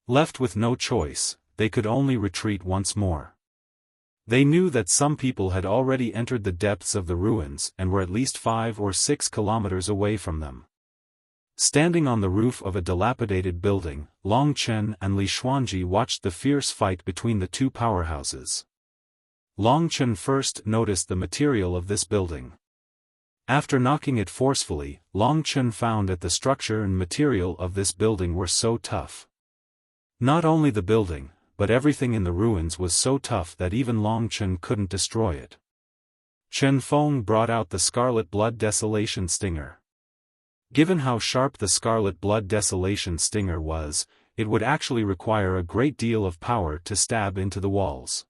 Left with no choice, they could only retreat once more. They knew that some people had already entered the depths of the ruins and were at least 5 or 6 kilometers away from them. Standing on the roof of a dilapidated building, Long Chen and Li Xuanji watched the fierce fight between the two powerhouses. Long Chen first noticed the material of this building. After knocking it forcefully, Long Chen found that the structure and material of this building were so tough. Not only the building, but everything in the ruins was so tough that even Long Chen couldn't destroy it. Chen Feng brought out the Scarlet Blood Desolation Stinger. Given how sharp the Scarlet Blood Desolation Stinger was, it would actually require a great deal of power to stab into the walls.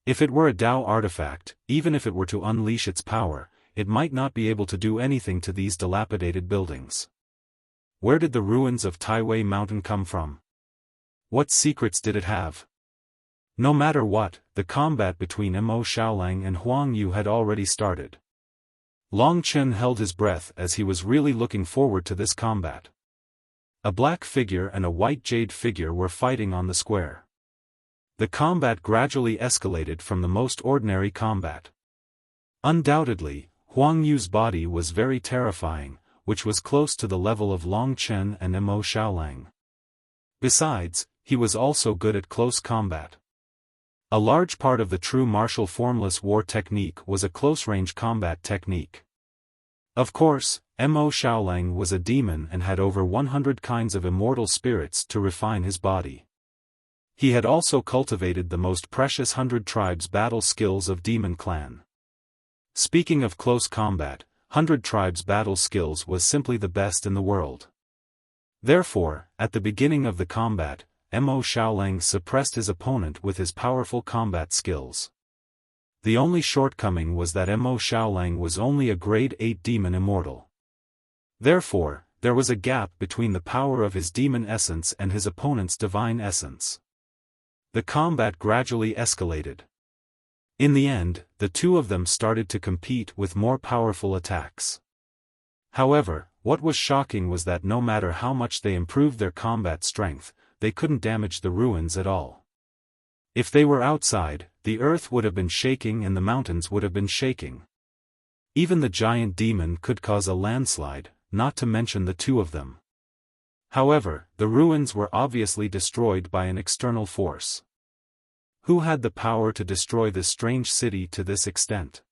If it were a Dao artifact, even if it were to unleash its power, it might not be able to do anything to these dilapidated buildings. Where did the ruins of Taiwei Mountain come from? What secrets did it have? No matter what, the combat between Mo Xiaolang and Huang Yu had already started. Long Chen held his breath as he was really looking forward to this combat. A black figure and a white jade figure were fighting on the square. The combat gradually escalated from the most ordinary combat. Undoubtedly, Huang Yu's body was very terrifying, which was close to the level of Long Chen and Mo Xiaolang. Besides, he was also good at close combat. A large part of the true martial formless war technique was a close-range combat technique. Of course, Mo Xiaolang was a demon and had over 100 kinds of immortal spirits to refine his body. He had also cultivated the most precious 100 tribes battle skills of Demon Clan. Speaking of close combat, 100 tribes battle skills was simply the best in the world. Therefore, at the beginning of the combat, Mo Xiaolang suppressed his opponent with his powerful combat skills. The only shortcoming was that Mo Xiaolang was only a grade 8 demon immortal. Therefore, there was a gap between the power of his demon essence and his opponent's divine essence. The combat gradually escalated. In the end, the two of them started to compete with more powerful attacks. However, what was shocking was that no matter how much they improved their combat strength, they couldn't damage the ruins at all. If they were outside, the earth would have been shaking and the mountains would have been shaking. Even the giant demon could cause a landslide, not to mention the two of them. However, the ruins were obviously destroyed by an external force. Who had the power to destroy this strange city to this extent?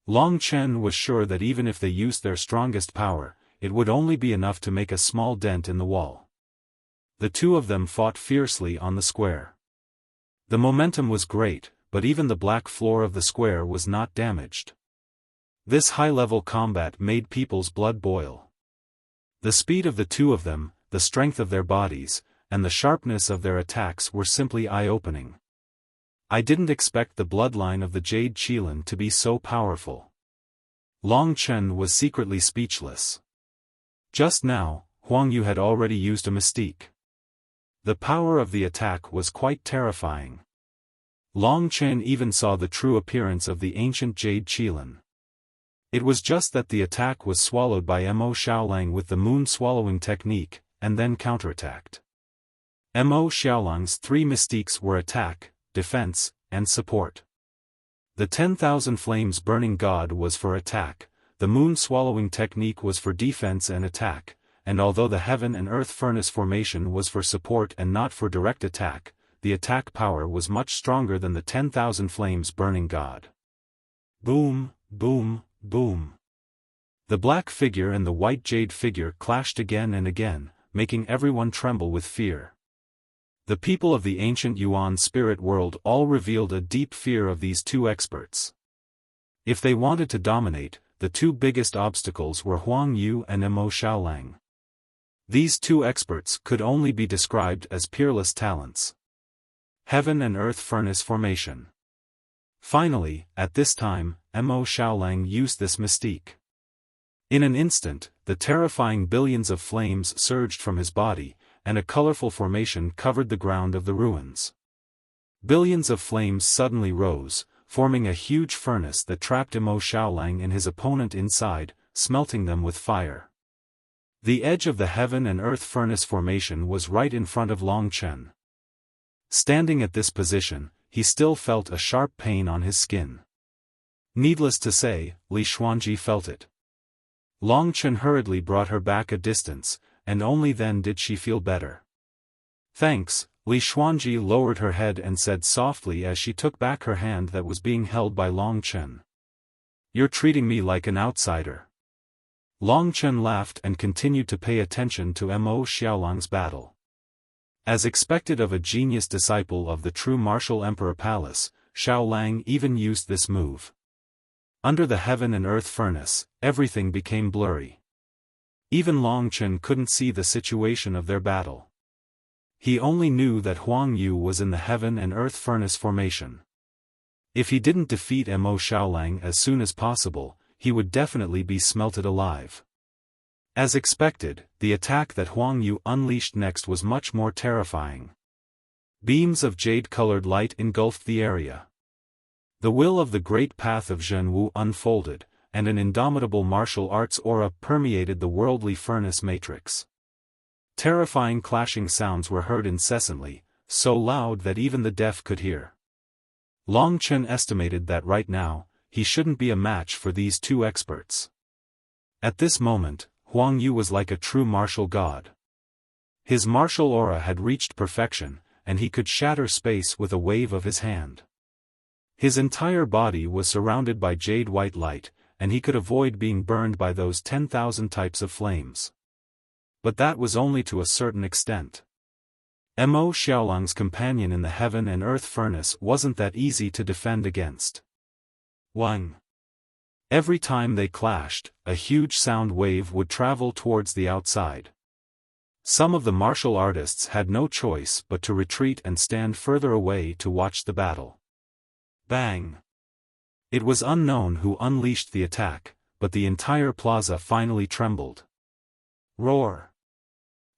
Long Chen was sure that even if they used their strongest power, it would only be enough to make a small dent in the wall. The two of them fought fiercely on the square. The momentum was great, but even the black floor of the square was not damaged. This high-level combat made people's blood boil. The speed of the two of them, the strength of their bodies, and the sharpness of their attacks were simply eye-opening. I didn't expect the bloodline of the Jade Qilin to be so powerful. Long Chen was secretly speechless. Just now, Huang Yu had already used a mystique. The power of the attack was quite terrifying. Long Chen even saw the true appearance of the ancient Jade Qilin. It was just that the attack was swallowed by Mo Xiaolang with the moon swallowing technique, and then counterattacked. Mo Xiaolang's three mystiques were attack, defense, and support. The 10,000 flames burning god was for attack, the moon swallowing technique was for defense and attack, and although the heaven and earth furnace formation was for support and not for direct attack, the attack power was much stronger than the 10,000 flames burning god. Boom, boom, boom. The black figure and the white jade figure clashed again and again, making everyone tremble with fear. The people of the ancient Yuan spirit world all revealed a deep fear of these two experts. If they wanted to dominate, the two biggest obstacles were Huang Yu and Mo Xiaolang. These two experts could only be described as peerless talents. Heaven and earth furnace formation. Finally, at this time, Mo Xiaolang used this mystique. In an instant, the terrifying billions of flames surged from his body, and a colorful formation covered the ground of the ruins. Billions of flames suddenly rose, forming a huge furnace that trapped Mo Xiaolang and his opponent inside, smelting them with fire. The edge of the heaven and earth furnace formation was right in front of Long Chen. Standing at this position, he still felt a sharp pain on his skin. Needless to say, Li Xuanji felt it. Long Chen hurriedly brought her back a distance, and only then did she feel better. Thanks, Li Xuanji lowered her head and said softly as she took back her hand that was being held by Long Chen. You're treating me like an outsider. Long Chen laughed and continued to pay attention to Mo Xiaolang's battle. As expected of a genius disciple of the true martial emperor Palace, Xiaolang even used this move. Under the heaven and earth furnace, everything became blurry. Even Long Chen couldn't see the situation of their battle. He only knew that Huang Yu was in the heaven and earth furnace formation. If he didn't defeat Mo Xiaolang as soon as possible, he would definitely be smelted alive. As expected, the attack that Huang Yu unleashed next was much more terrifying. Beams of jade-colored light engulfed the area. The will of the great path of Zhenwu unfolded, and an indomitable martial arts aura permeated the worldly furnace matrix. Terrifying clashing sounds were heard incessantly, so loud that even the deaf could hear. Long Chen estimated that right now, he shouldn't be a match for these two experts. At this moment, Huang Yu was like a true martial god. His martial aura had reached perfection, and he could shatter space with a wave of his hand. His entire body was surrounded by jade-white light, and he could avoid being burned by those 10,000 types of flames. But that was only to a certain extent. Mo Xiaolang's companion in the heaven and earth furnace wasn't that easy to defend against. 1. Every time they clashed, a huge sound wave would travel towards the outside. Some of the martial artists had no choice but to retreat and stand further away to watch the battle. Bang! It was unknown who unleashed the attack, but the entire plaza finally trembled. Roar!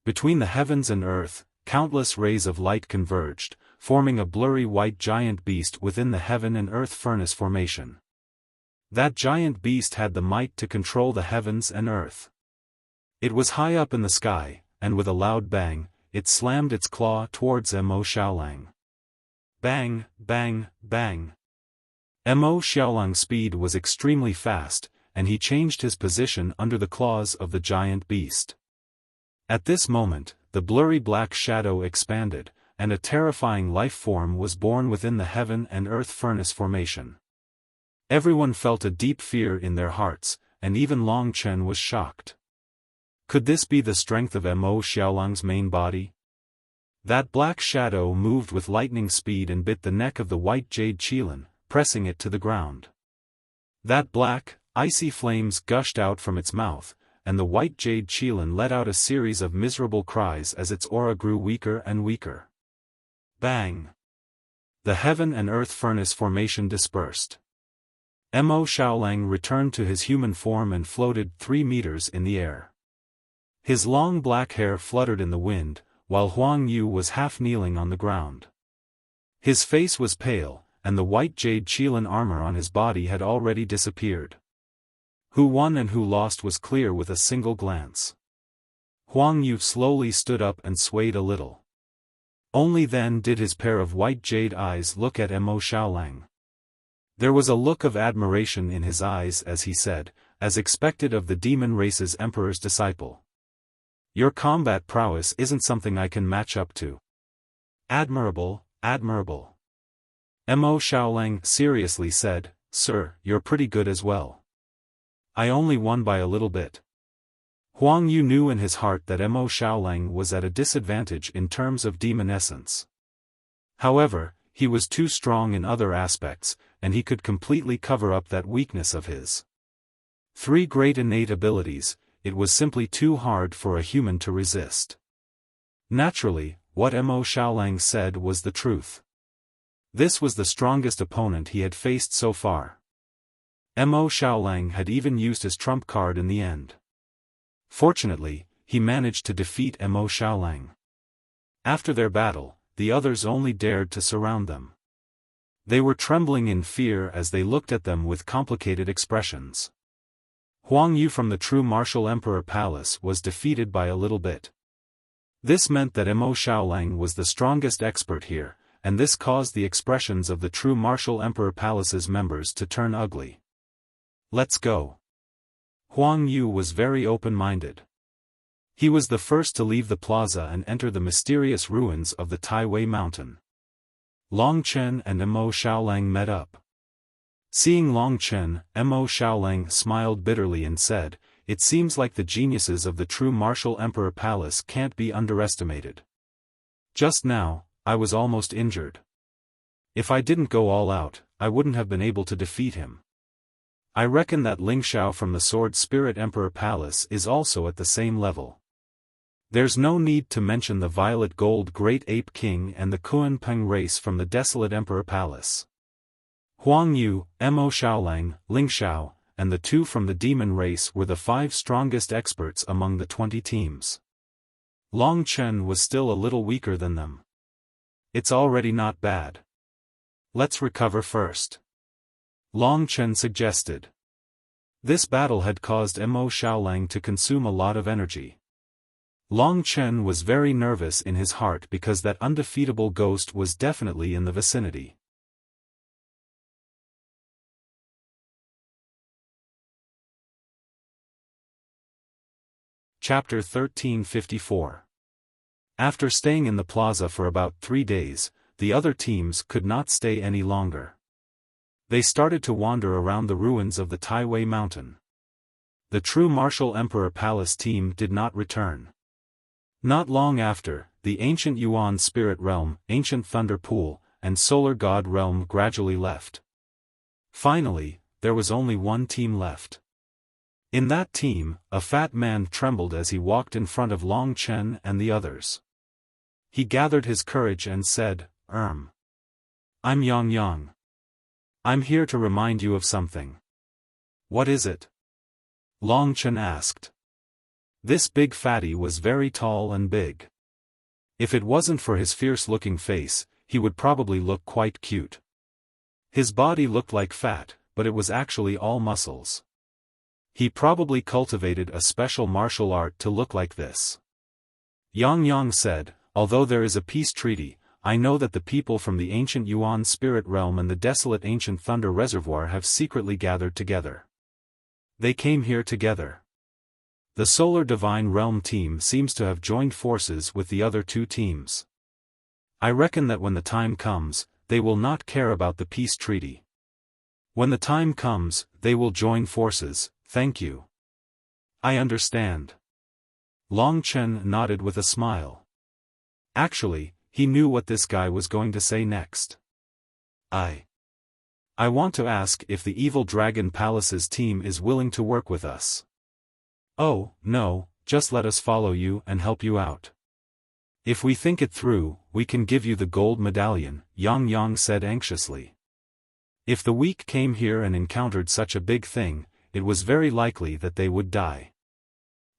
Between the heavens and earth, countless rays of light converged, forming a blurry white giant beast within the heaven and earth furnace formation. That giant beast had the might to control the heavens and earth. It was high up in the sky, and with a loud bang, it slammed its claw towards Mo Xiaolang. Bang, bang, bang. Mo Xiaolang's speed was extremely fast, and he changed his position under the claws of the giant beast. At this moment, the blurry black shadow expanded, and a terrifying life form was born within the heaven and earth furnace formation. Everyone felt a deep fear in their hearts, and even Long Chen was shocked. Could this be the strength of Mo Xiaolang's main body? That black shadow moved with lightning speed and bit the neck of the white jade qilin, pressing it to the ground. That black, icy flames gushed out from its mouth, and the white jade qilin let out a series of miserable cries as its aura grew weaker and weaker. Bang! The heaven and earth furnace formation dispersed. Mo Xiaolang returned to his human form and floated 3 meters in the air. His long black hair fluttered in the wind, while Huang Yu was half kneeling on the ground. His face was pale, and the white jade qilin armor on his body had already disappeared. Who won and who lost was clear with a single glance. Huang Yu slowly stood up and swayed a little. Only then did his pair of white jade eyes look at Mo Xiaolang. There was a look of admiration in his eyes as he said, as expected of the demon race's emperor's disciple. Your combat prowess isn't something I can match up to. Admirable, admirable. Mo Xiaolang seriously said, Sir, you're pretty good as well. I only won by a little bit. Huang Yu knew in his heart that Mo Xiaolang was at a disadvantage in terms of demon essence. However, he was too strong in other aspects, and he could completely cover up that weakness of his. 3 great innate abilities, it was simply too hard for a human to resist. Naturally, what Mo Xiaolang said was the truth. This was the strongest opponent he had faced so far. Mo Xiaolang had even used his trump card in the end. Fortunately, he managed to defeat Mo Xiaolang. After their battle, the others only dared to surround them. They were trembling in fear as they looked at them with complicated expressions. Huang Yu from the true martial emperor palace was defeated by a little bit. This meant that Mo Xiaolang was the strongest expert here, and this caused the expressions of the true martial emperor palace's members to turn ugly. Let's go. Huang Yu was very open-minded. He was the first to leave the plaza and enter the mysterious ruins of the Tai Wei mountain. Long Chen and Mo Xiaolang met up. Seeing Long Chen, Mo Xiaolang smiled bitterly and said, "It seems like the geniuses of the true martial Emperor Palace can't be underestimated. Just now, I was almost injured. If I didn't go all out, I wouldn't have been able to defeat him. I reckon that Ling Xiao from the Sword Spirit Emperor Palace is also at the same level. There's no need to mention the Violet Gold Great Ape King and the Kuan Peng race from the Desolate Emperor Palace. Huang Yu, Mo Xiaolang, Ling Xiao, and the 2 from the Demon race were the 5 strongest experts among the 20 teams. Long Chen was still a little weaker than them. It's already not bad. Let's recover first," Long Chen suggested. This battle had caused Mo Xiaolang to consume a lot of energy. Long Chen was very nervous in his heart because that undefeatable ghost was definitely in the vicinity. Chapter 1354. After staying in the plaza for about 3 days, the other teams could not stay any longer. They started to wander around the ruins of the Taiwei Mountain. The true Martial Emperor Palace team did not return. Not long after, the ancient Yuan Spirit Realm, Ancient Thunder Pool, and Solar God Realm gradually left. Finally, there was only one team left. In that team, a fat man trembled as he walked in front of Long Chen and the others. He gathered his courage and said, I'm Yang Yang. I'm here to remind you of something." "What is it?" Long Chen asked. This big fatty was very tall and big. If it wasn't for his fierce-looking face, he would probably look quite cute. His body looked like fat, but it was actually all muscles. He probably cultivated a special martial art to look like this. Yang Yang said, "Although there is a peace treaty, I know that the people from the ancient Yuan Spirit Realm and the desolate ancient Thunder Reservoir have secretly gathered together. They came here together. The Solar Divine Realm team seems to have joined forces with the other 2 teams. I reckon that when the time comes, they will not care about the peace treaty. When the time comes, they will join forces. Thank you." "I understand." Long Chen nodded with a smile. Actually, he knew what this guy was going to say next. I want to ask if the Evil Dragon Palace's team is willing to work with us." "Oh, no, just let us follow you and help you out. If we think it through, we can give you the gold medallion," Yang Yang said anxiously. If the weak came here and encountered such a big thing, it was very likely that they would die.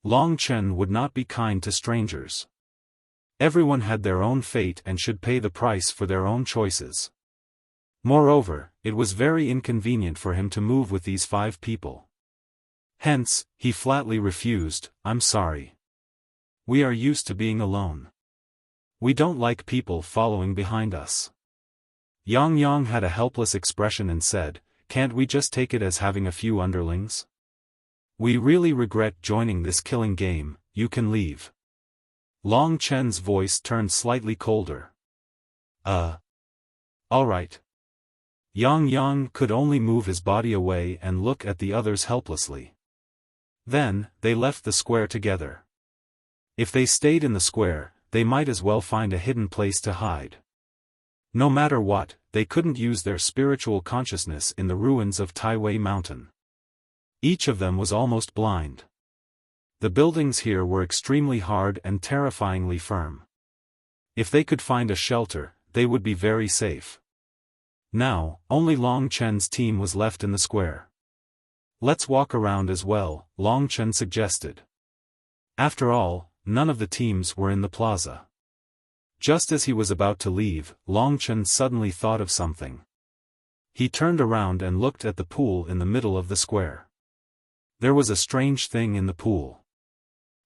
Long Chen would not be kind to strangers. Everyone had their own fate and should pay the price for their own choices. Moreover, it was very inconvenient for him to move with these 5 people. Hence, he flatly refused, "I'm sorry. We are used to being alone. We don't like people following behind us." Yang Yang had a helpless expression and said, "Can't we just take it as having a few underlings? We really regret joining this killing game, you can leave." Long Chen's voice turned slightly colder. All right." Yang Yang could only move his body away and look at the others helplessly. Then, they left the square together. If they stayed in the square, they might as well find a hidden place to hide. No matter what, they couldn't use their spiritual consciousness in the ruins of Taiwei Mountain. Each of them was almost blind. The buildings here were extremely hard and terrifyingly firm. If they could find a shelter, they would be very safe. Now, only Long Chen's team was left in the square. "Let's walk around as well," Long Chen suggested. After all, none of the teams were in the plaza. Just as he was about to leave, Long Chen suddenly thought of something. He turned around and looked at the pool in the middle of the square. There was a strange thing in the pool.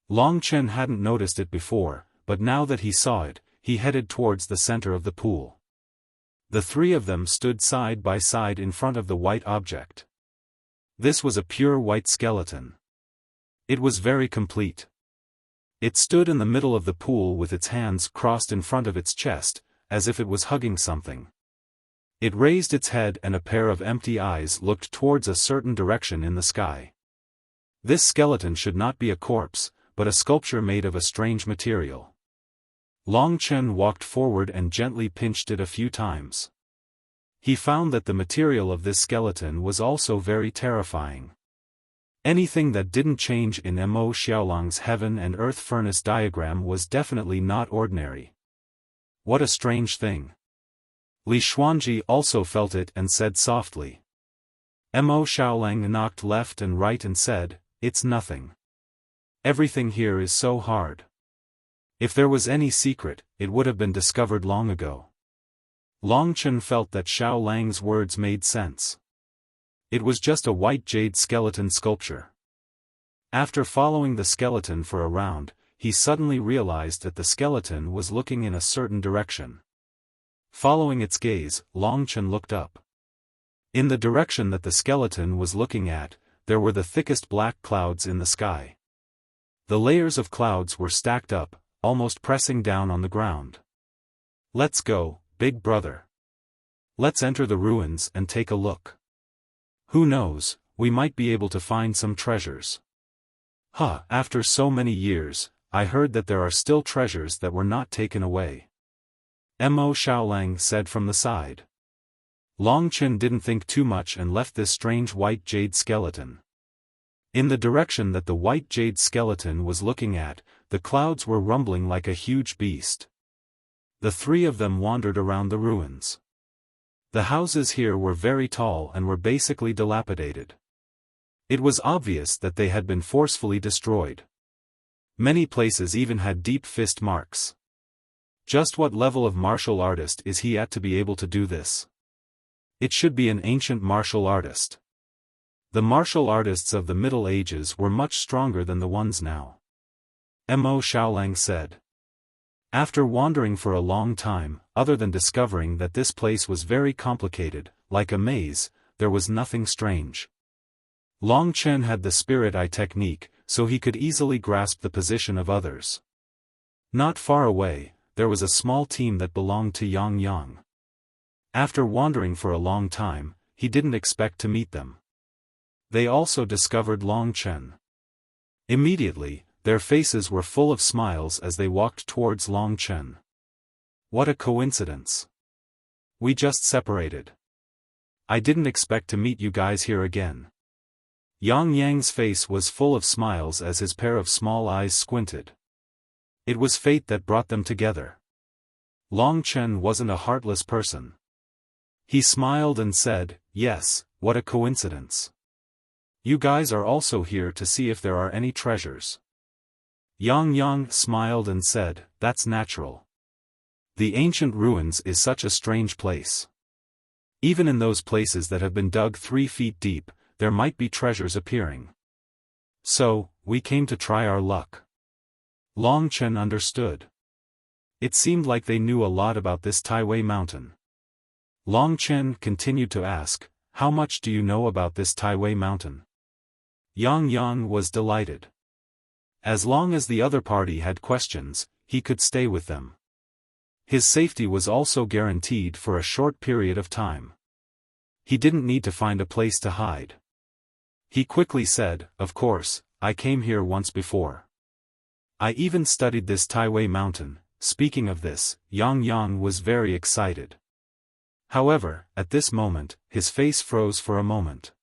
Long Chen hadn't noticed it before, but now that he saw it, he headed towards the center of the pool. The 3 of them stood side by side in front of the white object. This was a pure white skeleton. It was very complete. It stood in the middle of the pool with its hands crossed in front of its chest, as if it was hugging something. It raised its head and a pair of empty eyes looked towards a certain direction in the sky. This skeleton should not be a corpse, but a sculpture made of a strange material. Long Chen walked forward and gently pinched it a few times. He found that the material of this skeleton was also very terrifying. Anything that didn't change in Mo Xiaolang's heaven and earth furnace diagram was definitely not ordinary. What a strange thing. Li Xuanji also felt it and said softly. Mo Xiaolang knocked left and right and said, "It's nothing. Everything here is so hard. If there was any secret, it would have been discovered long ago." Long Chen felt that Xiaolang's words made sense. It was just a white jade skeleton sculpture. After following the skeleton for a round, he suddenly realized that the skeleton was looking in a certain direction. Following its gaze, Long Chen looked up. In the direction that the skeleton was looking at, there were the thickest black clouds in the sky. The layers of clouds were stacked up, almost pressing down on the ground. "Let's go, big brother. Let's enter the ruins and take a look. Who knows, we might be able to find some treasures." After so many years, I heard that there are still treasures that were not taken away. Mo Xiaolang said from the side. Long Chen didn't think too much and left this strange white jade skeleton. In the direction that the white jade skeleton was looking at, the clouds were rumbling like a huge beast. The three of them wandered around the ruins. The houses here were very tall and were basically dilapidated. It was obvious that they had been forcefully destroyed. Many places even had deep fist marks. Just what level of martial artist is he at to be able to do this? It should be an ancient martial artist. The martial artists of the Middle Ages were much stronger than the ones now. Mo Xiaolang said. After wandering for a long time, other than discovering that this place was very complicated, like a maze, there was nothing strange. Long Chen had the spirit eye technique, so he could easily grasp the position of others. Not far away, there was a small team that belonged to Yang Yang. After wandering for a long time, he didn't expect to meet them. They also discovered Long Chen. Immediately, their faces were full of smiles as they walked towards Long Chen. What a coincidence. We just separated. I didn't expect to meet you guys here again. Yang Yang's face was full of smiles as his pair of small eyes squinted. It was fate that brought them together. Long Chen wasn't a heartless person. He smiled and said, "Yes, what a coincidence. You guys are also here to see if there are any treasures." Yang Yang smiled and said, "That's natural. The ancient ruins is such a strange place. Even in those places that have been dug 3 feet deep, there might be treasures appearing. So, we came to try our luck." Long Chen understood. It seemed like they knew a lot about this Taiwei mountain. Long Chen continued to ask, "How much do you know about this Taiwei mountain?" Yang Yang was delighted. As long as the other party had questions, he could stay with them. His safety was also guaranteed for a short period of time. He didn't need to find a place to hide. He quickly said, "Of course, I came here once before. I even studied this Taiwei mountain." Speaking of this, Yang Yang was very excited. However, at this moment, his face froze for a moment.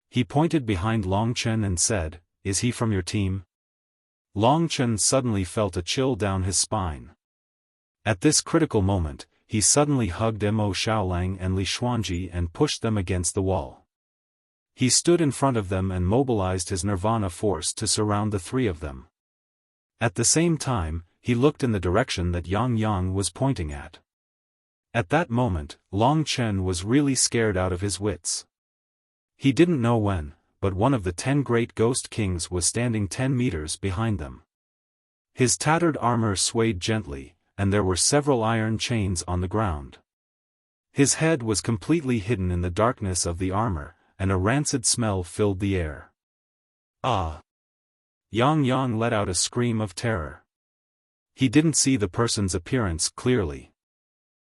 He pointed behind Long Chen and said, "Is he from your team?" Long Chen suddenly felt a chill down his spine. At this critical moment, he suddenly hugged Mo Xiaolang and Li Xuanji and pushed them against the wall. He stood in front of them and mobilized his nirvana force to surround the three of them. At the same time, he looked in the direction that Yang Yang was pointing at. At that moment, Long Chen was really scared out of his wits. He didn't know when, but one of the 10 great ghost kings was standing 10 meters behind them. His tattered armor swayed gently, and there were several iron chains on the ground. His head was completely hidden in the darkness of the armor, and a rancid smell filled the air. "Ah!" Yang Yang let out a scream of terror. He didn't see the person's appearance clearly.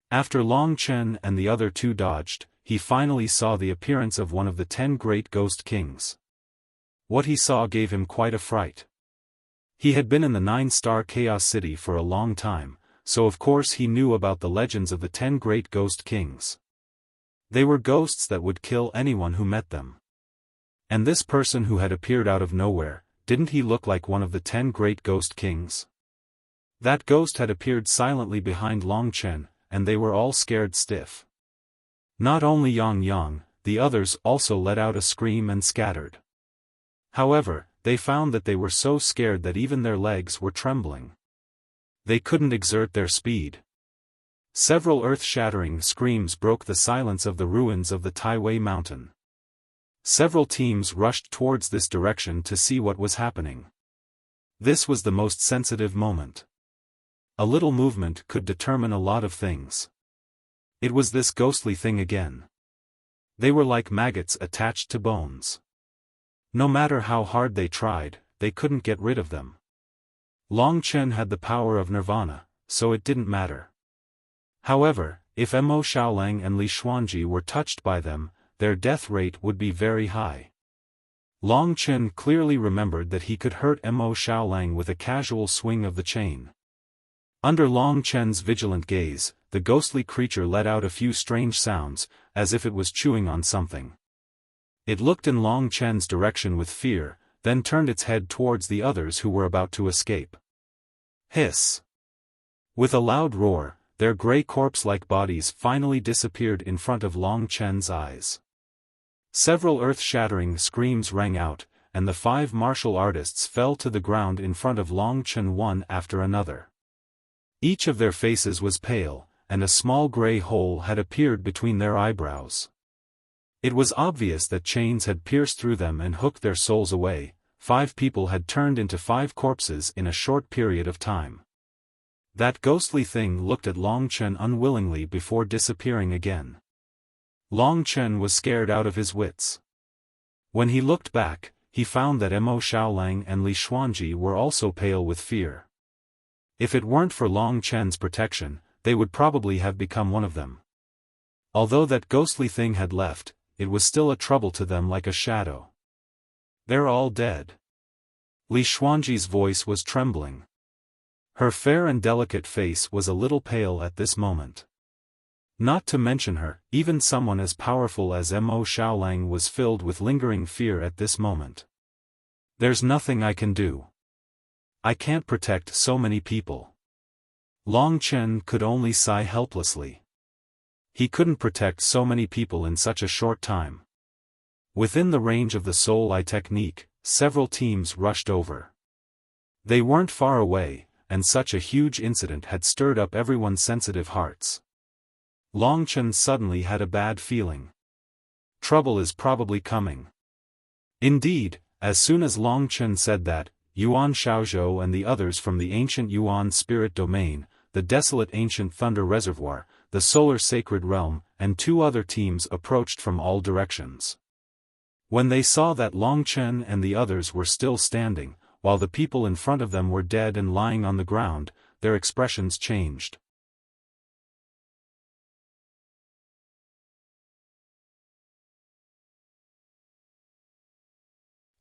After Long Chen and the other two dodged, he finally saw the appearance of one of the 10 great ghost kings. What he saw gave him quite a fright. He had been in the 9-star Chaos City for a long time, so of course he knew about the legends of the 10 great ghost kings. They were ghosts that would kill anyone who met them. And this person who had appeared out of nowhere, didn't he look like one of the 10 great ghost kings? That ghost had appeared silently behind Long Chen, and they were all scared stiff. Not only Yang, the others also let out a scream and scattered. However, they found that they were so scared that even their legs were trembling. They couldn't exert their speed. Several earth-shattering screams broke the silence of the ruins of the Taiwei mountain. Several teams rushed towards this direction to see what was happening. This was the most sensitive moment. A little movement could determine a lot of things. It was this ghostly thing again. They were like maggots attached to bones. No matter how hard they tried, they couldn't get rid of them. Long Chen had the power of nirvana, so it didn't matter. However, if Mo Xiaolang and Li Xuanji were touched by them, their death rate would be very high. Long Chen clearly remembered that he could hurt Mo Xiaolang with a casual swing of the chain. Under Long Chen's vigilant gaze, the ghostly creature let out a few strange sounds, as if it was chewing on something. It looked in Long Chen's direction with fear, then turned its head towards the others who were about to escape. Hiss! With a loud roar, their gray corpse-like bodies finally disappeared in front of Long Chen's eyes. Several earth-shattering screams rang out, and the 5 martial artists fell to the ground in front of Long Chen one after another. Each of their faces was pale, and a small gray hole had appeared between their eyebrows. It was obvious that chains had pierced through them and hooked their souls away. 5 people had turned into 5 corpses in a short period of time. That ghostly thing looked at Long Chen unwillingly before disappearing again. Long Chen was scared out of his wits. When he looked back, he found that Mo Xiaolang and Li Xuanji were also pale with fear. If it weren't for Long Chen's protection, they would probably have become one of them. Although that ghostly thing had left, it was still a trouble to them like a shadow. They're all dead. Li Xuanji's voice was trembling. Her fair and delicate face was a little pale at this moment. Not to mention her, even someone as powerful as Mo Xiaolang was filled with lingering fear at this moment. There's nothing I can do. I can't protect so many people. Long Chen could only sigh helplessly. He couldn't protect so many people in such a short time. Within the range of the Soul Eye technique, several teams rushed over. They weren't far away, and such a huge incident had stirred up everyone's sensitive hearts. Long Chen suddenly had a bad feeling. Trouble is probably coming. Indeed, as soon as Long Chen said that, Yuan Xiaozhou and the others from the ancient Yuan spirit domain, the desolate ancient thunder reservoir, the solar sacred realm, and 2 other teams approached from all directions. When they saw that Long Chen and the others were still standing, while the people in front of them were dead and lying on the ground, their expressions changed.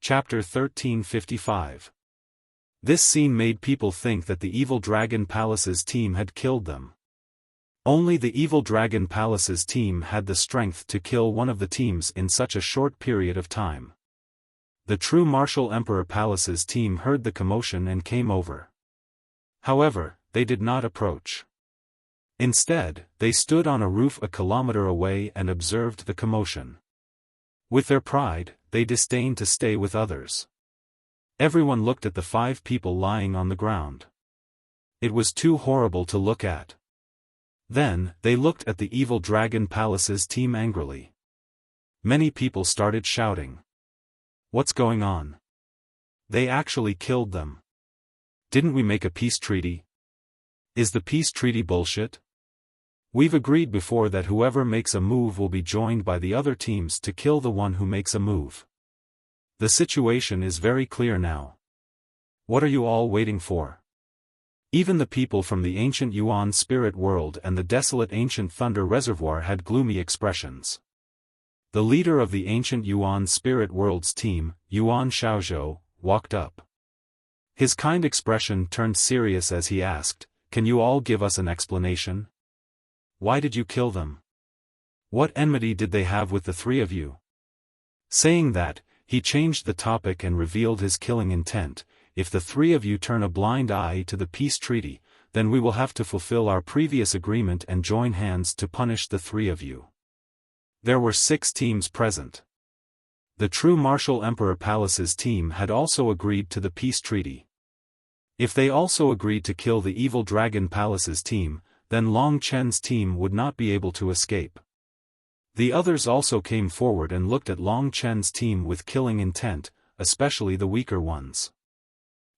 Chapter 1355. This scene made people think that the Evil Dragon Palace's team had killed them. Only the Evil Dragon Palace's team had the strength to kill one of the teams in such a short period of time. The true Martial Emperor Palace's team heard the commotion and came over. However, they did not approach. Instead, they stood on a roof a kilometer away and observed the commotion. With their pride, they disdained to stay with others. Everyone looked at the 5 people lying on the ground. It was too horrible to look at. Then, they looked at the Evil Dragon Palace's team angrily. Many people started shouting. What's going on? They actually killed them. Didn't we make a peace treaty? Is the peace treaty bullshit? We've agreed before that whoever makes a move will be joined by the other teams to kill the one who makes a move. The situation is very clear now. What are you all waiting for? Even the people from the ancient Yuan spirit world and the desolate ancient thunder reservoir had gloomy expressions. The leader of the ancient Yuan spirit world's team, Yuan Xiaozhou, walked up. His kind expression turned serious as he asked, "Can you all give us an explanation? Why did you kill them? What enmity did they have with the three of you?" Saying that, he changed the topic and revealed his killing intent. "If the three of you turn a blind eye to the peace treaty, then we will have to fulfill our previous agreement and join hands to punish the three of you." There were 6 teams present. The true Martial Emperor Palace's team had also agreed to the peace treaty. If they also agreed to kill the Evil Dragon Palace's team, then Long Chen's team would not be able to escape. The others also came forward and looked at Long Chen's team with killing intent, especially the weaker ones.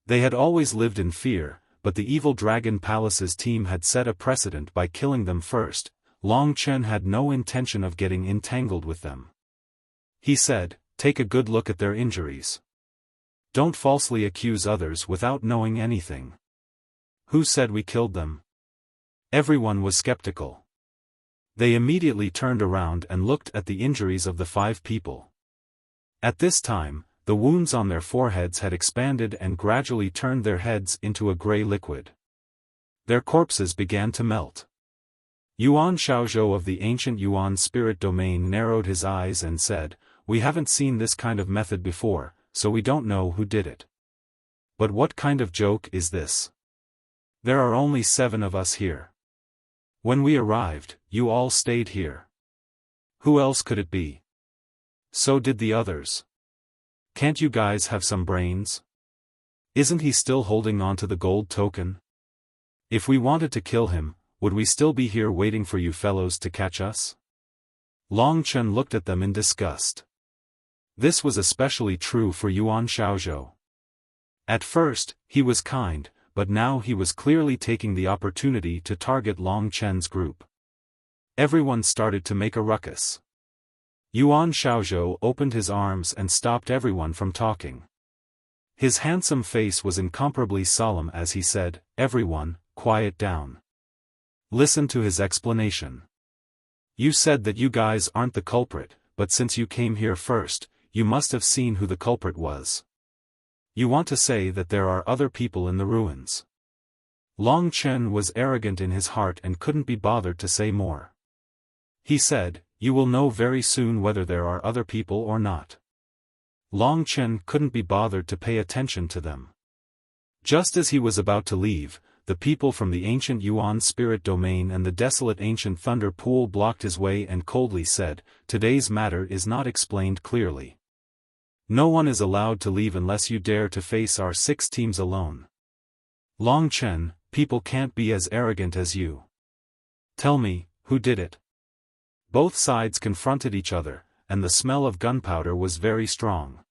They had always lived in fear, but the Evil Dragon Palace's team had set a precedent by killing them first. Long Chen had no intention of getting entangled with them. He said, "Take a good look at their injuries. Don't falsely accuse others without knowing anything. Who said we killed them?" Everyone was skeptical. They immediately turned around and looked at the injuries of the 5 people. At this time, the wounds on their foreheads had expanded and gradually turned their heads into a gray liquid. Their corpses began to melt. Yuan Xiaozhou of the ancient Yuan spirit domain narrowed his eyes and said, "We haven't seen this kind of method before, so we don't know who did it. But what kind of joke is this? There are only 7 of us here. When we arrived, you all stayed here. Who else could it be? So did the others. Can't you guys have some brains? Isn't he still holding on to the gold token? If we wanted to kill him, would we still be here waiting for you fellows to catch us?" Long Chen looked at them in disgust. This was especially true for Yuan Xiaozhou. At first, he was kind, but now he was clearly taking the opportunity to target Long Chen's group. Everyone started to make a ruckus. Yuan Xiaozhou opened his arms and stopped everyone from talking. His handsome face was incomparably solemn as he said, "Everyone, quiet down. Listen to his explanation. You said that you guys aren't the culprit, but since you came here first, you must have seen who the culprit was. You want to say that there are other people in the ruins." Long Chen was arrogant in his heart and couldn't be bothered to say more. He said, "You will know very soon whether there are other people or not." Long Chen couldn't be bothered to pay attention to them. Just as he was about to leave, the people from the ancient Yuan spirit domain and the desolate ancient thunder pool blocked his way and coldly said, "Today's matter is not explained clearly. No one is allowed to leave unless you dare to face our 6 teams alone. Long Chen, people can't be as arrogant as you. Tell me, who did it?" Both sides confronted each other, and the smell of gunpowder was very strong.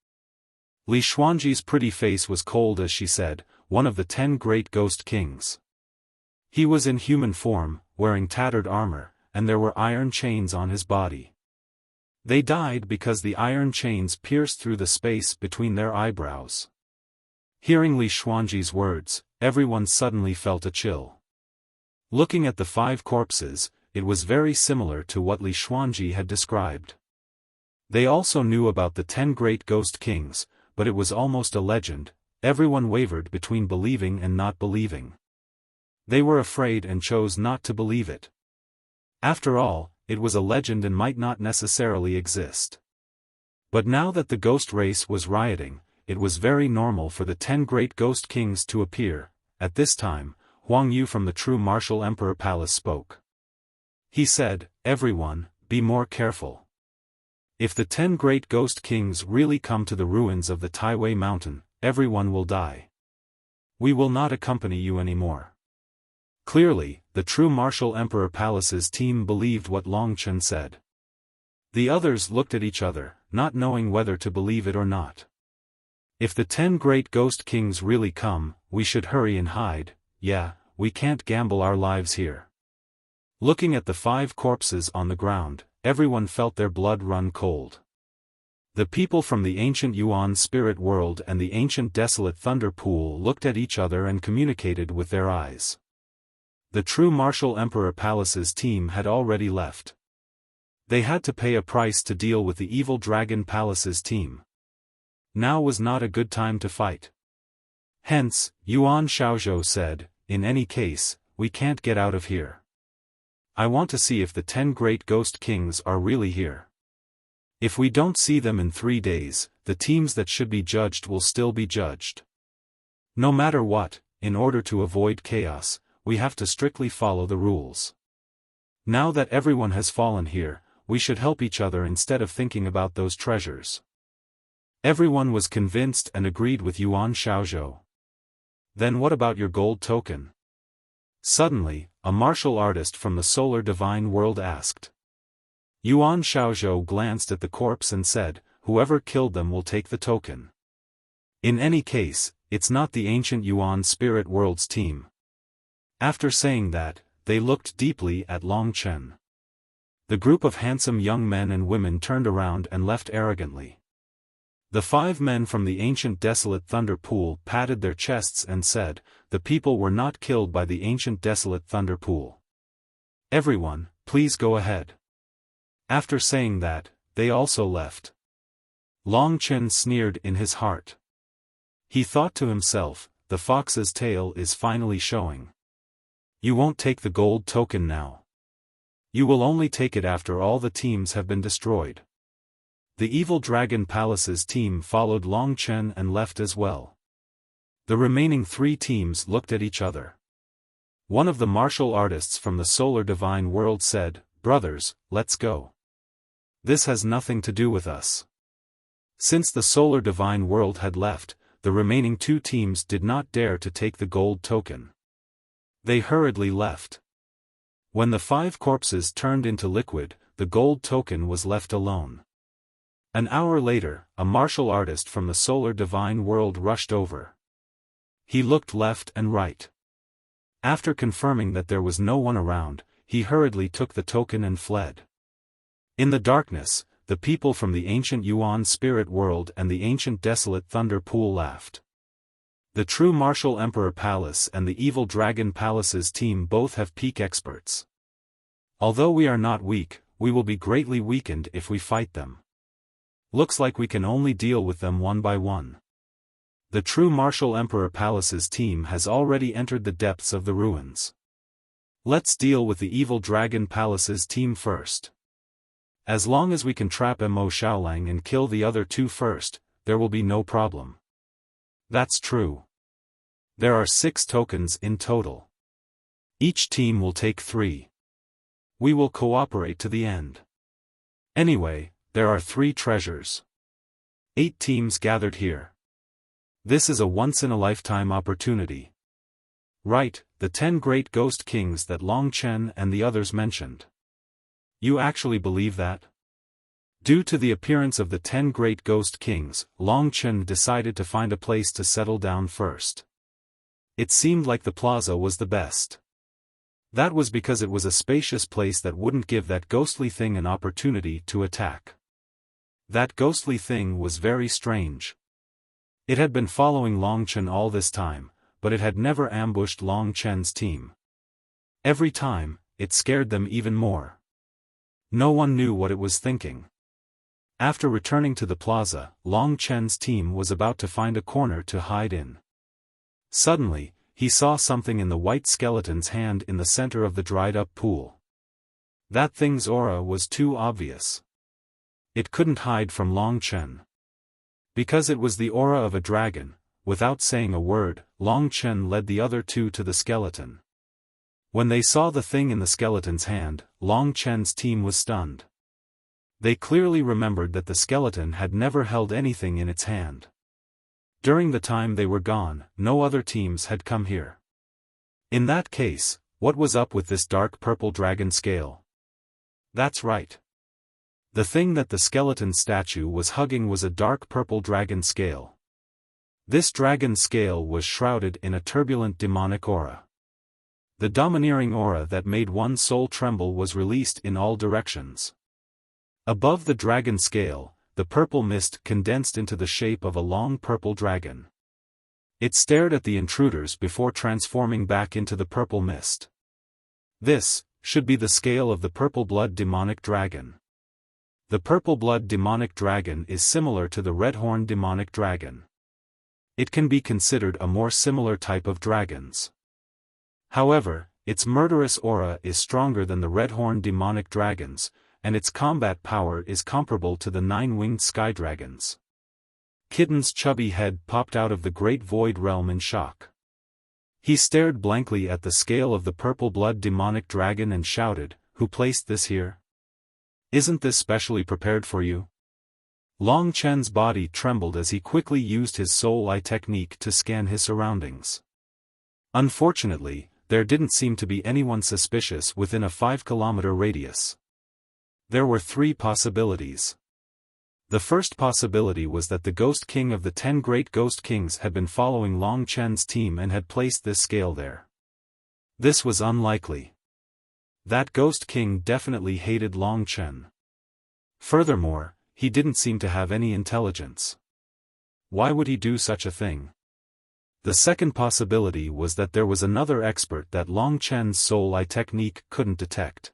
Li Xuanji's pretty face was cold as she said, "One of the 10 great ghost kings. He was in human form, wearing tattered armor, and there were iron chains on his body. They died because the iron chains pierced through the space between their eyebrows." Hearing Li Xuanji's words, everyone suddenly felt a chill. Looking at the 5 corpses, it was very similar to what Li Xuanji had described. They also knew about the 10 great ghost kings, but it was almost a legend. Everyone wavered between believing and not believing. They were afraid and chose not to believe it. After all, it was a legend and might not necessarily exist. But now that the ghost race was rioting, it was very normal for the 10 great ghost kings to appear. At this time, Huang Yu from the true Martial Emperor Palace spoke. He said, "Everyone, be more careful. If the 10 great ghost kings really come to the ruins of the Taiwei mountain, everyone will die. We will not accompany you anymore." Clearly, the true Martial Emperor Palace's team believed what Long Chen said. The others looked at each other, not knowing whether to believe it or not. If the 10 great ghost kings really come, we should hurry and hide. Yeah, we can't gamble our lives here. Looking at the 5 corpses on the ground, everyone felt their blood run cold. The people from the ancient Yuan spirit world and the ancient desolate thunder pool looked at each other and communicated with their eyes. The true martial Emperor Palace's team had already left. They had to pay a price to deal with the evil Dragon Palace's team. Now was not a good time to fight. Hence, Yuan Xiaozhou said, in any case, we can't get out of here. I want to see if the 10 great ghost kings are really here. If we don't see them in 3 days, the teams that should be judged will still be judged. No matter what, in order to avoid chaos, we have to strictly follow the rules. Now that everyone has fallen here, we should help each other instead of thinking about those treasures. Everyone was convinced and agreed with Yuan Xiaozhou. Then what about your gold token? Suddenly, a martial artist from the solar divine world asked. Yuan Xiaozhou glanced at the corpse and said, whoever killed them will take the token. In any case, it's not the ancient Yuan spirit world's team. After saying that, they looked deeply at Long Chen. The group of handsome young men and women turned around and left arrogantly. The 5 men from the ancient desolate thunder pool patted their chests and said, the people were not killed by the ancient desolate thunder pool. Everyone, please go ahead. After saying that, they also left. Long Chen sneered in his heart. He thought to himself, the fox's tail is finally showing. You won't take the gold token now. You will only take it after all the teams have been destroyed. The evil Dragon Palace's team followed Long Chen and left as well. The remaining 3 teams looked at each other. One of the martial artists from the solar divine world said, brothers, let's go. This has nothing to do with us. Since the solar divine world had left, the remaining 2 teams did not dare to take the gold token. They hurriedly left. When the 5 corpses turned into liquid, the gold token was left alone. An hour later, a martial artist from the solar divine world rushed over. He looked left and right. After confirming that there was no one around, he hurriedly took the token and fled. In the darkness, the people from the ancient Yuan spirit world and the ancient desolate thunder pool laughed. The true martial Emperor Palace and the evil Dragon Palace's team both have peak experts. Although we are not weak, we will be greatly weakened if we fight them. Looks like we can only deal with them one by one. The true martial Emperor Palace's team has already entered the depths of the ruins. Let's deal with the evil Dragon Palace's team first. As long as we can trap Mo Xiaolang and kill the other 2 first, there will be no problem. That's true. There are 6 tokens in total. Each team will take 3. We will cooperate to the end. Anyway, there are 3 treasures. 8 teams gathered here. This is a once-in-a-lifetime opportunity. Right, the 10 great ghost kings that Long Chen and the others mentioned. You actually believe that? Due to the appearance of the 10 great ghost kings, Long Chen decided to find a place to settle down first. It seemed like the plaza was the best. That was because it was a spacious place that wouldn't give that ghostly thing an opportunity to attack. That ghostly thing was very strange. It had been following Long Chen all this time, but it had never ambushed Long Chen's team. Every time, it scared them even more. No one knew what it was thinking. After returning to the plaza, Long Chen's team was about to find a corner to hide in. Suddenly, he saw something in the white skeleton's hand in the center of the dried-up pool. That thing's aura was too obvious. It couldn't hide from Long Chen. Because it was the aura of a dragon, without saying a word, Long Chen led the other 2 to the skeleton. When they saw the thing in the skeleton's hand, Long Chen's team was stunned. They clearly remembered that the skeleton had never held anything in its hand. During the time they were gone, no other teams had come here. In that case, what was up with this dark purple dragon scale? That's right. The thing that the skeleton statue was hugging was a dark purple dragon scale. This dragon scale was shrouded in a turbulent demonic aura. The domineering aura that made one's soul tremble was released in all directions. Above the dragon scale, the purple mist condensed into the shape of a long purple dragon. It stared at the intruders before transforming back into the purple mist. This should be the scale of the purple blood demonic dragon. The purple blood demonic dragon is similar to the red-horn demonic dragon. It can be considered a more similar type of dragons. However, its murderous aura is stronger than the red-horn demonic dragons, and its combat power is comparable to the nine-winged sky dragons. Kitten's chubby head popped out of the great void realm in shock. He stared blankly at the scale of the purple blood demonic dragon and shouted, "Who placed this here? Isn't this specially prepared for you?" Long Chen's body trembled as he quickly used his soul eye technique to scan his surroundings. Unfortunately, there didn't seem to be anyone suspicious within a 5-kilometer radius. There were 3 possibilities. The first possibility was that the Ghost King of the 10 Great Ghost Kings had been following Long Chen's team and had placed this scale there. This was unlikely. That Ghost King definitely hated Long Chen. Furthermore, he didn't seem to have any intelligence. Why would he do such a thing? The second possibility was that there was another expert that Long Chen's soul eye technique couldn't detect.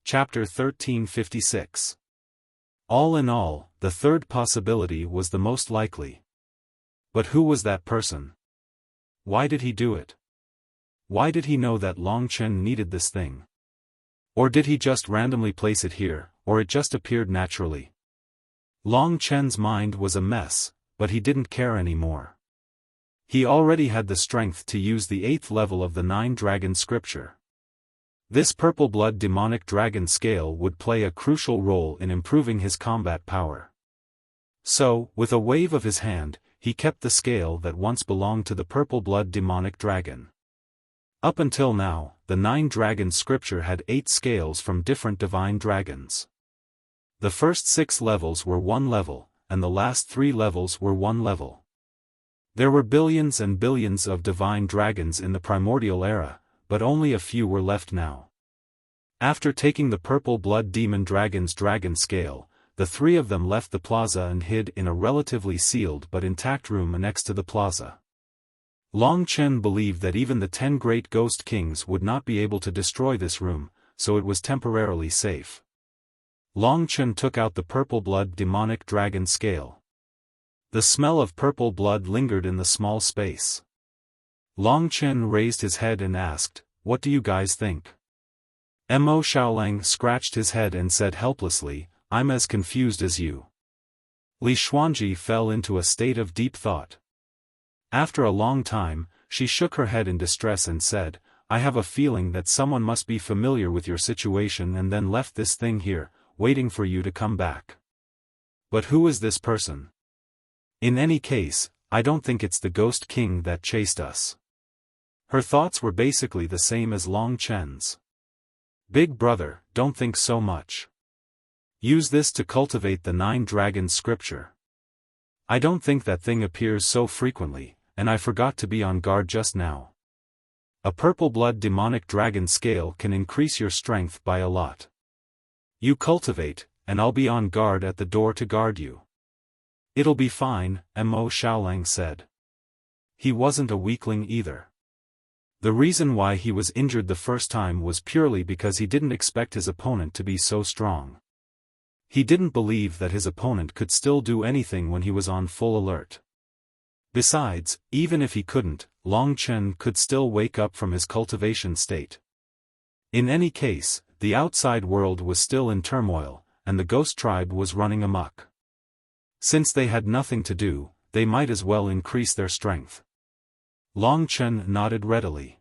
Chapter 1356. All in all, the third possibility was the most likely. But who was that person? Why did he do it? Why did he know that Long Chen needed this thing? Or did he just randomly place it here, or it just appeared naturally? Long Chen's mind was a mess, but he didn't care anymore. He already had the strength to use the 8th level of the 9-dragon scripture. This purple blood demonic dragon scale would play a crucial role in improving his combat power. So, with a wave of his hand, he kept the scale that once belonged to the purple blood demonic dragon. Up until now, the 9-dragon scripture had 8 scales from different divine dragons. The first 6 levels were 1 level, and the last 3 levels were 1 level. There were billions and billions of divine dragons in the primordial era, but only a few were left now. After taking the purple blood demon dragon's dragon scale, the 3 of them left the plaza and hid in a relatively sealed but intact room next to the plaza. Long Chen believed that even the 10 great ghost kings would not be able to destroy this room, so it was temporarily safe. Long Chen took out the purple blood demonic dragon scale. The smell of purple blood lingered in the small space. Long Chen raised his head and asked, "What do you guys think?" Mo Xiaolang scratched his head and said helplessly, "I'm as confused as you." Li Xuanji fell into a state of deep thought. After a long time, she shook her head in distress and said, "I have a feeling that someone must be familiar with your situation and then left this thing here, waiting for you to come back. But who is this person? In any case, I don't think it's the Ghost King that chased us." Her thoughts were basically the same as Long Chen's. "Big brother, don't think so much. Use this to cultivate the 9-dragon scripture. I don't think that thing appears so frequently, and I forgot to be on guard just now. A purple blood demonic dragon scale can increase your strength by a lot. You cultivate, and I'll be on guard at the door to guard you." "It'll be fine," Mo Xiaolang said. He wasn't a weakling either. The reason why he was injured the first time was purely because he didn't expect his opponent to be so strong. He didn't believe that his opponent could still do anything when he was on full alert. Besides, even if he couldn't, Long Chen could still wake up from his cultivation state. In any case, the outside world was still in turmoil, and the ghost tribe was running amok. Since they had nothing to do, they might as well increase their strength. Long Chen nodded readily.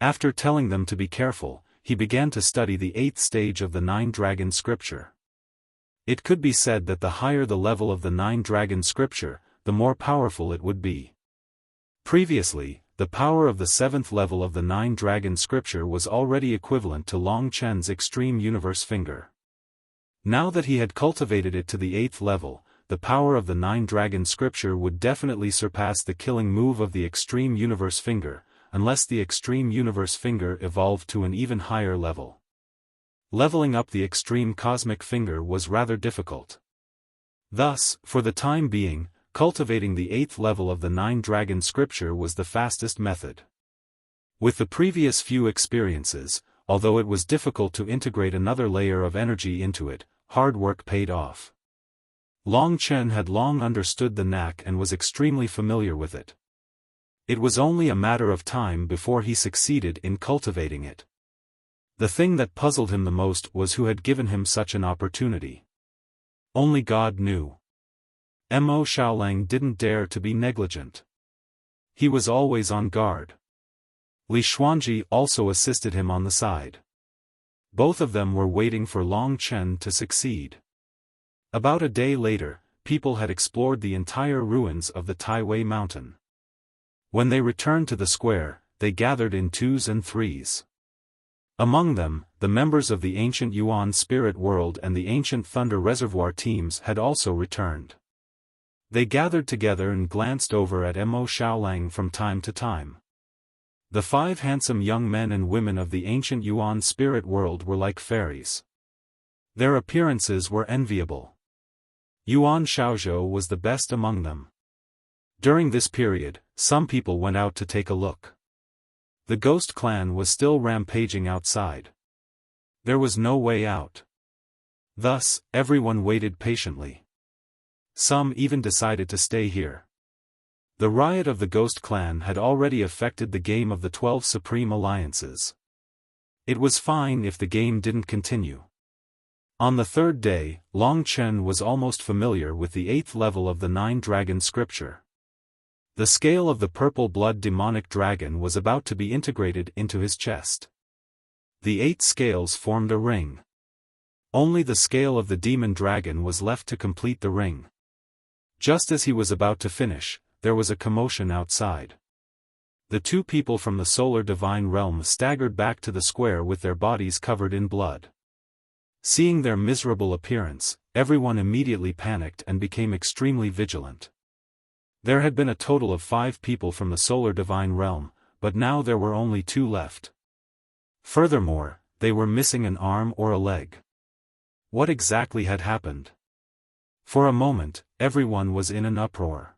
After telling them to be careful, he began to study the 8th stage of the 9-dragon scripture. It could be said that the higher the level of the 9-dragon scripture, the more powerful it would be. Previously, the power of the 7th level of the 9-dragon scripture was already equivalent to Long Chen's extreme universe finger. Now that he had cultivated it to the 8th level, the power of the 9-dragon scripture would definitely surpass the killing move of the extreme universe finger, unless the extreme universe finger evolved to an even higher level. Leveling up the extreme cosmic finger was rather difficult. Thus, for the time being, cultivating the 8th level of the 9-dragon scripture was the fastest method. With the previous few experiences, although it was difficult to integrate another layer of energy into it, hard work paid off. Long Chen had long understood the knack and was extremely familiar with it. It was only a matter of time before he succeeded in cultivating it. The thing that puzzled him the most was who had given him such an opportunity. Only God knew. Mo Xiaolang didn't dare to be negligent. He was always on guard. Li Xuanji also assisted him on the side. Both of them were waiting for Long Chen to succeed. About a day later, people had explored the entire ruins of the Taiwei mountain. When they returned to the square, they gathered in 2s and 3s. Among them, the members of the ancient Yuan Spirit World and the ancient Thunder Reservoir teams had also returned. They gathered together and glanced over at Mo Xiaolang from time to time. The 5 handsome young men and women of the ancient Yuan Spirit World were like fairies. Their appearances were enviable. Yuan Xiaozhou was the best among them. During this period, some people went out to take a look. The ghost clan was still rampaging outside. There was no way out. Thus, everyone waited patiently. Some even decided to stay here. The riot of the ghost clan had already affected the game of the 12 supreme alliances. It was fine if the game didn't continue. On the 3rd day, Long Chen was almost familiar with the 8th level of the 9-dragon scripture. The scale of the purple blood demonic dragon was about to be integrated into his chest. The 8 scales formed a ring. Only the scale of the demon dragon was left to complete the ring. Just as he was about to finish, there was a commotion outside. The 2 people from the solar divine realm staggered back to the square with their bodies covered in blood. Seeing their miserable appearance, everyone immediately panicked and became extremely vigilant. There had been a total of 5 people from the solar divine realm, but now there were only 2 left. Furthermore, they were missing an arm or a leg. What exactly had happened? For a moment, everyone was in an uproar.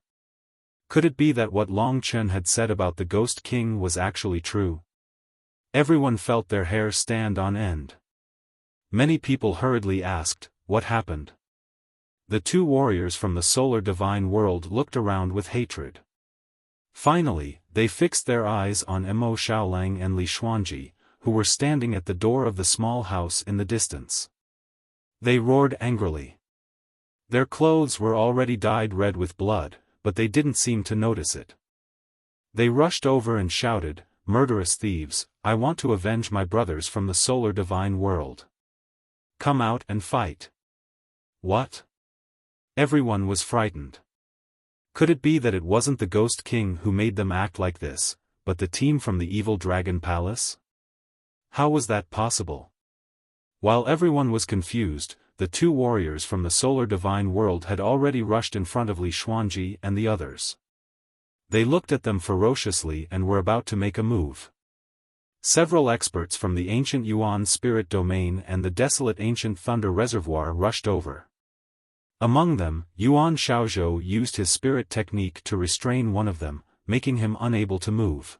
Could it be that what Long Chen had said about the Ghost King was actually true? Everyone felt their hair stand on end. Many people hurriedly asked, what happened? The 2 warriors from the solar divine world looked around with hatred. Finally, they fixed their eyes on Mo Xiaolang and Li Xuanji, who were standing at the door of the small house in the distance. They roared angrily. Their clothes were already dyed red with blood, but they didn't seem to notice it. They rushed over and shouted, "Murderous thieves, I want to avenge my brothers from the solar divine world. Come out and fight." What? Everyone was frightened. Could it be that it wasn't the Ghost King who made them act like this, but the team from the Evil Dragon Palace? How was that possible? While everyone was confused, the 2 warriors from the solar divine world had already rushed in front of Li Xuanji and the others. They looked at them ferociously and were about to make a move. Several experts from the ancient Yuan spirit domain and the desolate ancient thunder reservoir rushed over. Among them, Yuan Xiaozhou used his spirit technique to restrain one of them, making him unable to move.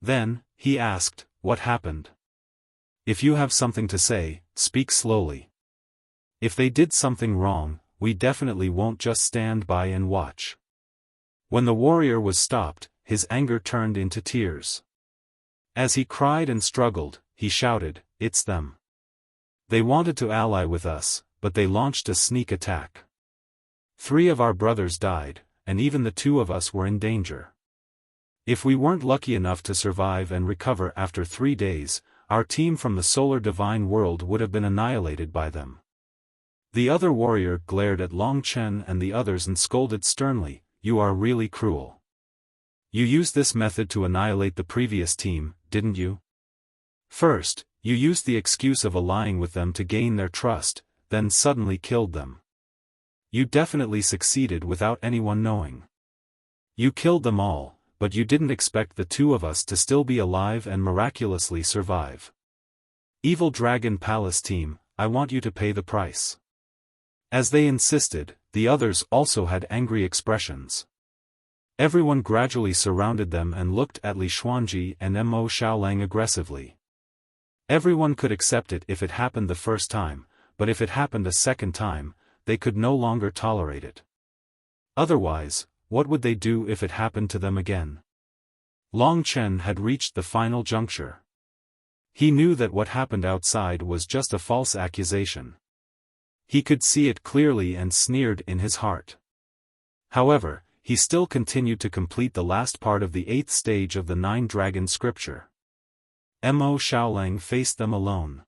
Then, he asked, "What happened? If you have something to say, speak slowly. If they did something wrong, we definitely won't just stand by and watch." When the warrior was stopped, his anger turned into tears. As he cried and struggled, he shouted, "It's them. They wanted to ally with us, but they launched a sneak attack. 3 of our brothers died, and even the 2 of us were in danger. If we weren't lucky enough to survive and recover after 3 days, our team from the solar divine world would have been annihilated by them." The other warrior glared at Long Chen and the others and scolded sternly, "You are really cruel. You used this method to annihilate the previous team, didn't you? First, you used the excuse of allying with them to gain their trust, then suddenly killed them. You definitely succeeded without anyone knowing. You killed them all, but you didn't expect the two of us to still be alive and miraculously survive. Evil Dragon Palace team, I want you to pay the price. As they insisted, the others also had angry expressions. Everyone gradually surrounded them and looked at Li Xuanji and Mo Xiaolang aggressively. Everyone could accept it if it happened the first time, but if it happened a second time, they could no longer tolerate it. Otherwise, what would they do if it happened to them again? Long Chen had reached the final juncture. He knew that what happened outside was just a false accusation. He could see it clearly and sneered in his heart. However, he still continued to complete the last part of the 8th stage of the 9-dragon scripture. Mo Xiaolang faced them alone.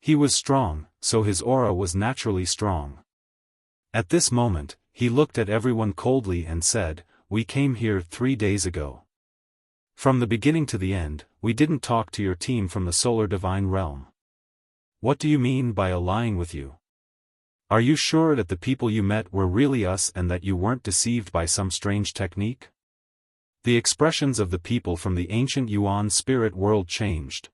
He was strong, so his aura was naturally strong. At this moment, he looked at everyone coldly and said, "We came here 3 days ago. From the beginning to the end, we didn't talk to your team from the Solar Divine Realm. What do you mean by allying with you? Are you sure that the people you met were really us and that you weren't deceived by some strange technique?" The expressions of the people from the ancient Yuan spirit world changed.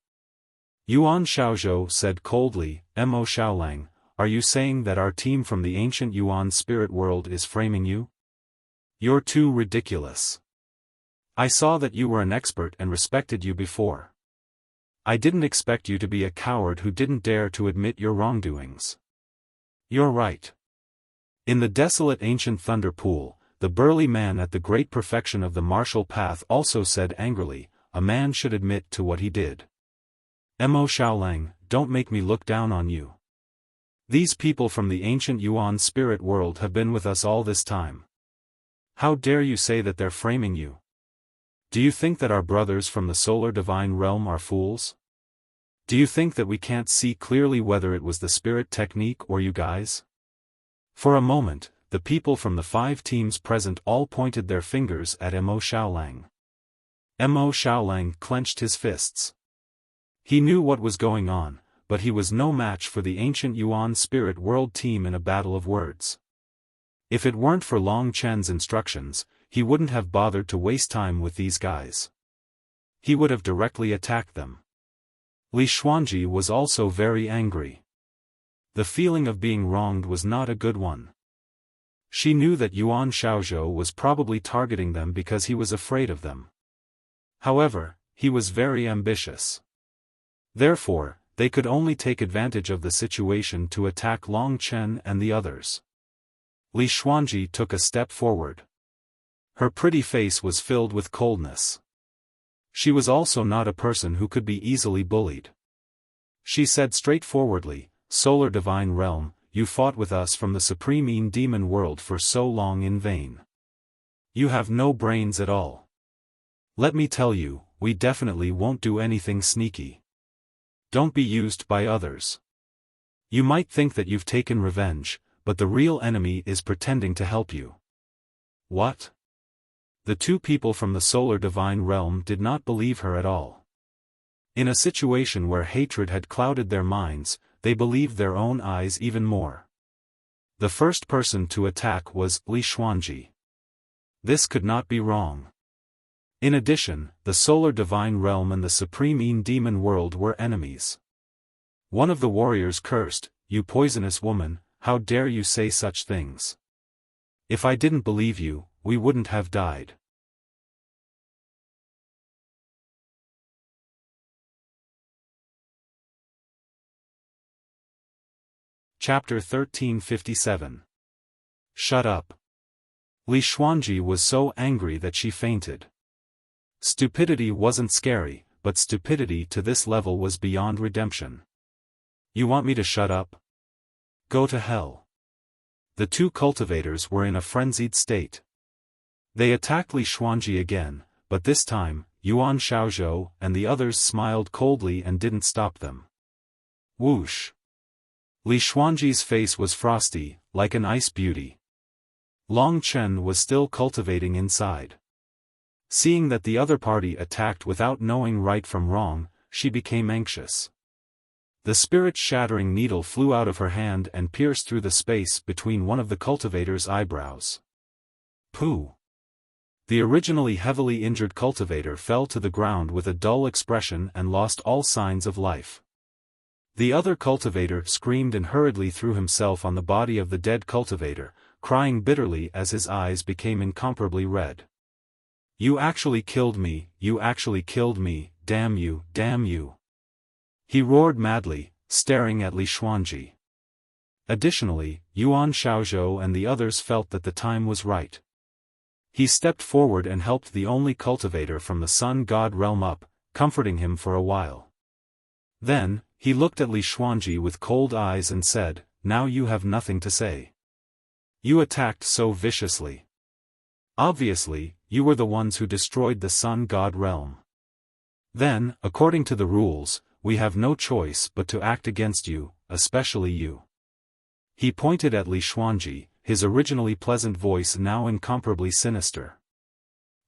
Yuan Xiaozhou said coldly, "Mo Xiaolang, are you saying that our team from the ancient Yuan spirit world is framing you? You're too ridiculous. I saw that you were an expert and respected you before. I didn't expect you to be a coward who didn't dare to admit your wrongdoings." "You're right." In the desolate ancient thunder pool, the burly man at the great perfection of the martial path also said angrily, "A man should admit to what he did. Mo Xiaolang, don't make me look down on you. These people from the ancient Yuan spirit world have been with us all this time. How dare you say that they're framing you? Do you think that our brothers from the Solar Divine Realm are fools? Do you think that we can't see clearly whether it was the spirit technique or you guys?" For a moment, the people from the 5 teams present all pointed their fingers at Mo Xiaolang. Mo Xiaolang clenched his fists. He knew what was going on, but he was no match for the ancient Yuan spirit world team in a battle of words. If it weren't for Long Chen's instructions, he wouldn't have bothered to waste time with these guys. He would have directly attacked them. Li Xuanji was also very angry. The feeling of being wronged was not a good one. She knew that Yuan Xiaozhou was probably targeting them because he was afraid of them. However, he was very ambitious. Therefore, they could only take advantage of the situation to attack Long Chen and the others. Li Xuanji took a step forward. Her pretty face was filled with coldness. She was also not a person who could be easily bullied. She said straightforwardly, "Solar Divine Realm, you fought with us from the Supreme Demon world for so long in vain. You have no brains at all. Let me tell you, we definitely won't do anything sneaky. Don't be used by others. You might think that you've taken revenge, but the real enemy is pretending to help you." What? The 2 people from the Solar Divine Realm did not believe her at all. In a situation where hatred had clouded their minds, they believed their own eyes even more. The first person to attack was Li Xuanji. This could not be wrong. In addition, the Solar Divine Realm and the Supreme Demon world were enemies. One of the warriors cursed, "You poisonous woman, how dare you say such things? If I didn't believe you, we wouldn't have died." Chapter 1357. Shut up. Li Xuanji was so angry that she fainted. Stupidity wasn't scary, but stupidity to this level was beyond redemption. "You want me to shut up? Go to hell." The 2 cultivators were in a frenzied state. They attacked Li Xuanji again, but this time, Yuan Xiaozhou and the others smiled coldly and didn't stop them. Whoosh! Li Xuanji's face was frosty, like an ice beauty. Long Chen was still cultivating inside. Seeing that the other party attacked without knowing right from wrong, she became anxious. The spirit-shattering needle flew out of her hand and pierced through the space between one of the cultivator's eyebrows. Pooh! The originally heavily injured cultivator fell to the ground with a dull expression and lost all signs of life. The other cultivator screamed and hurriedly threw himself on the body of the dead cultivator, crying bitterly as his eyes became incomparably red. "You actually killed me, you actually killed me, damn you, damn you!" he roared madly, staring at Li Xuanji. Additionally, Yuan Xiaozhou and the others felt that the time was right. He stepped forward and helped the only cultivator from the sun god realm up, comforting him for a while. Then, he looked at Li Xuanji with cold eyes and said, "Now you have nothing to say. You attacked so viciously. Obviously, you were the ones who destroyed the sun god realm. Then, according to the rules, we have no choice but to act against you, especially you." He pointed at Li Xuanji, his originally pleasant voice now incomparably sinister.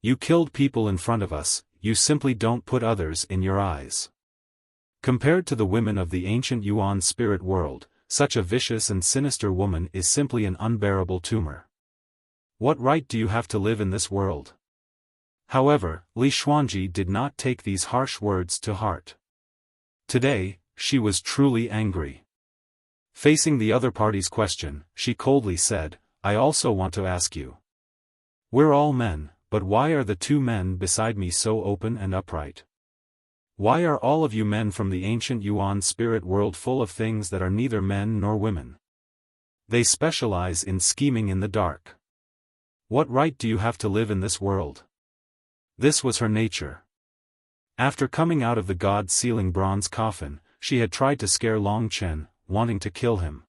"You killed people in front of us, you simply don't put others in your eyes. Compared to the women of the ancient Yuan spirit world, such a vicious and sinister woman is simply an unbearable tumor. What right do you have to live in this world?" However, Li Xuanji did not take these harsh words to heart. Today, she was truly angry. Facing the other party's question, she coldly said, "I also want to ask you. We're all men, but why are the two men beside me so open and upright? Why are all of you men from the ancient Yuan spirit world full of things that are neither men nor women? They specialize in scheming in the dark. What right do you have to live in this world?" This was her nature. After coming out of the god-sealing bronze coffin, she had tried to scare Long Chen, wanting to kill him.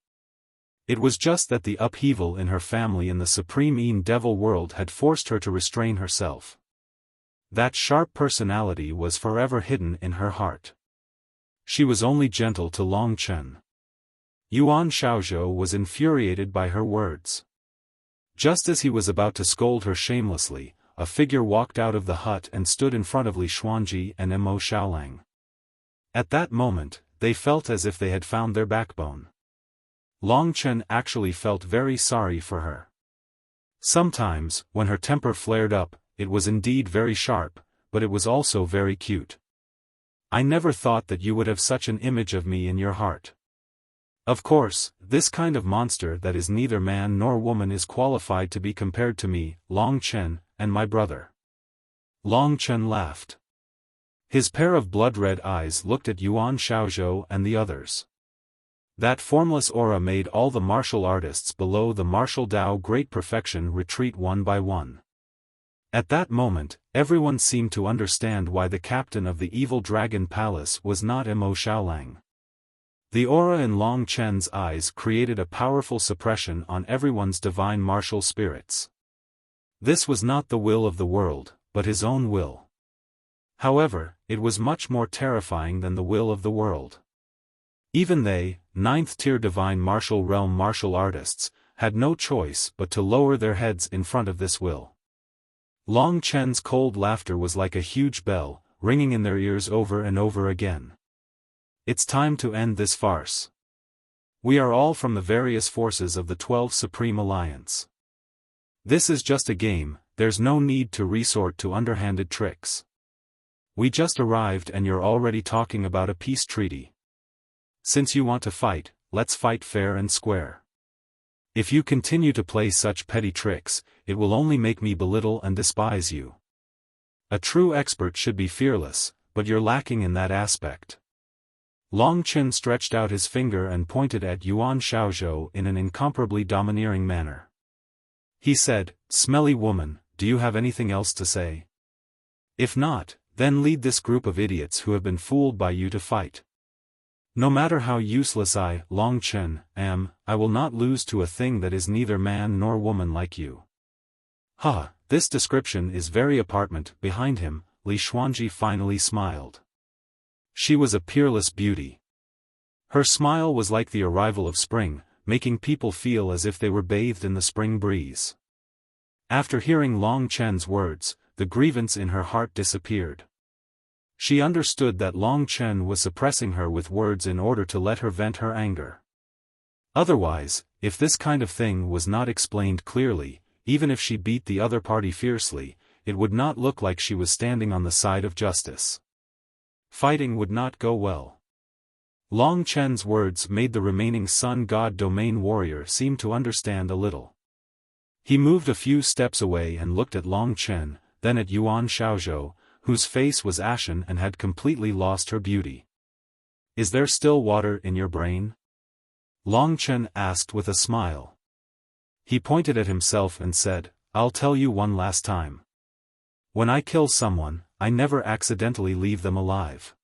It was just that the upheaval in her family in the supreme Yin devil world had forced her to restrain herself. That sharp personality was forever hidden in her heart. She was only gentle to Long Chen. Yuan Xiaozhou was infuriated by her words. Just as he was about to scold her shamelessly, a figure walked out of the hut and stood in front of Li Xuanji and Mo Xiaolang. At that moment, they felt as if they had found their backbone. Long Chen actually felt very sorry for her. Sometimes, when her temper flared up, it was indeed very sharp, but it was also very cute. "I never thought that you would have such an image of me in your heart. Of course, this kind of monster that is neither man nor woman is qualified to be compared to me, Long Chen, and my brother." Long Chen laughed. His pair of blood-red eyes looked at Yuan Xiaozhou and the others. That formless aura made all the martial artists below the martial Dao great perfection retreat one by one. At that moment, everyone seemed to understand why the captain of the evil dragon palace was not Mo Xiaolang. The aura in Long Chen's eyes created a powerful suppression on everyone's divine martial spirits. This was not the will of the world, but his own will. However, it was much more terrifying than the will of the world. Even they, 9th-tier divine martial realm martial artists, had no choice but to lower their heads in front of this will. Long Chen's cold laughter was like a huge bell, ringing in their ears over and over again. "It's time to end this farce. We are all from the various forces of the 12 Supreme Alliance. This is just a game, there's no need to resort to underhanded tricks. We just arrived and you're already talking about a peace treaty. Since you want to fight, let's fight fair and square. If you continue to play such petty tricks, it will only make me belittle and despise you. A true expert should be fearless, but you're lacking in that aspect." Long Chen stretched out his finger and pointed at Yuan Xiaozhou in an incomparably domineering manner. He said, "Smelly woman, do you have anything else to say? If not, then lead this group of idiots who have been fooled by you to fight. No matter how useless I, Long Chen, am, I will not lose to a thing that is neither man nor woman like you." "Ha, this description is very apartment." Behind him, Li Xuanji finally smiled. She was a peerless beauty. Her smile was like the arrival of spring, making people feel as if they were bathed in the spring breeze. After hearing Long Chen's words, the grievance in her heart disappeared. She understood that Long Chen was suppressing her with words in order to let her vent her anger. Otherwise, if this kind of thing was not explained clearly, even if she beat the other party fiercely, it would not look like she was standing on the side of justice. Fighting would not go well. Long Chen's words made the remaining Sun God Domain warrior seem to understand a little. He moved a few steps away and looked at Long Chen, then at Yuan Xiaozhou, whose face was ashen and had completely lost her beauty. "Is there still water in your brain?" Long Chen asked with a smile. He pointed at himself and said, "I'll tell you one last time. When I kill someone, I never accidentally leave them alive.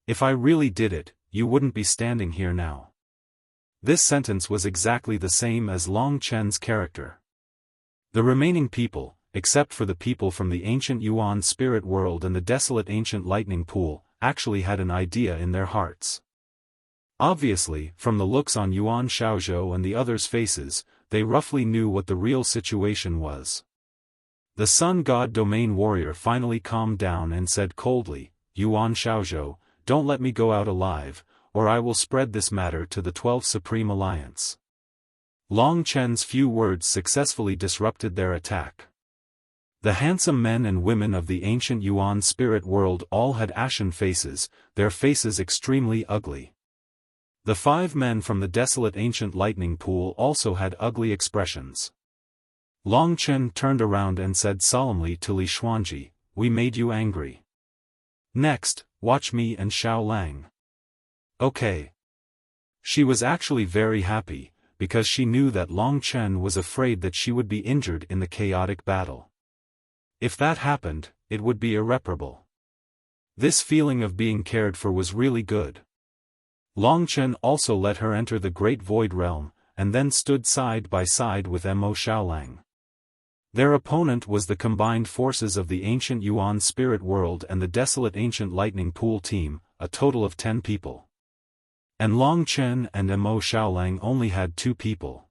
If I really did it, you wouldn't be standing here now." This sentence was exactly the same as Long Chen's character. The remaining people, except for the people from the ancient Yuan spirit world and the desolate ancient lightning pool, actually had an idea in their hearts. Obviously, from the looks on Yuan Xiaozhou and the others' faces, they roughly knew what the real situation was. The Sun God Domain warrior finally calmed down and said coldly, "Yuan Xiaozhou, don't let me go out alive, or I will spread this matter to the 12 Supreme Alliance." Long Chen's few words successfully disrupted their attack. The handsome men and women of the ancient Yuan spirit world all had ashen faces, their faces extremely ugly. The 5 men from the desolate ancient lightning pool also had ugly expressions. Long Chen turned around and said solemnly to Li Xuanji, "We made you angry. Next, watch me and Xiao Lang." "Okay." She was actually very happy, because she knew that Long Chen was afraid that she would be injured in the chaotic battle. If that happened, it would be irreparable. This feeling of being cared for was really good. Long Chen also let her enter the Great Void Realm, and then stood side by side with Mo Xiaolang. Their opponent was the combined forces of the ancient Yuan spirit world and the desolate ancient lightning pool team, a total of 10 people. And Long Chen and Mo Xiaolang only had 2 people.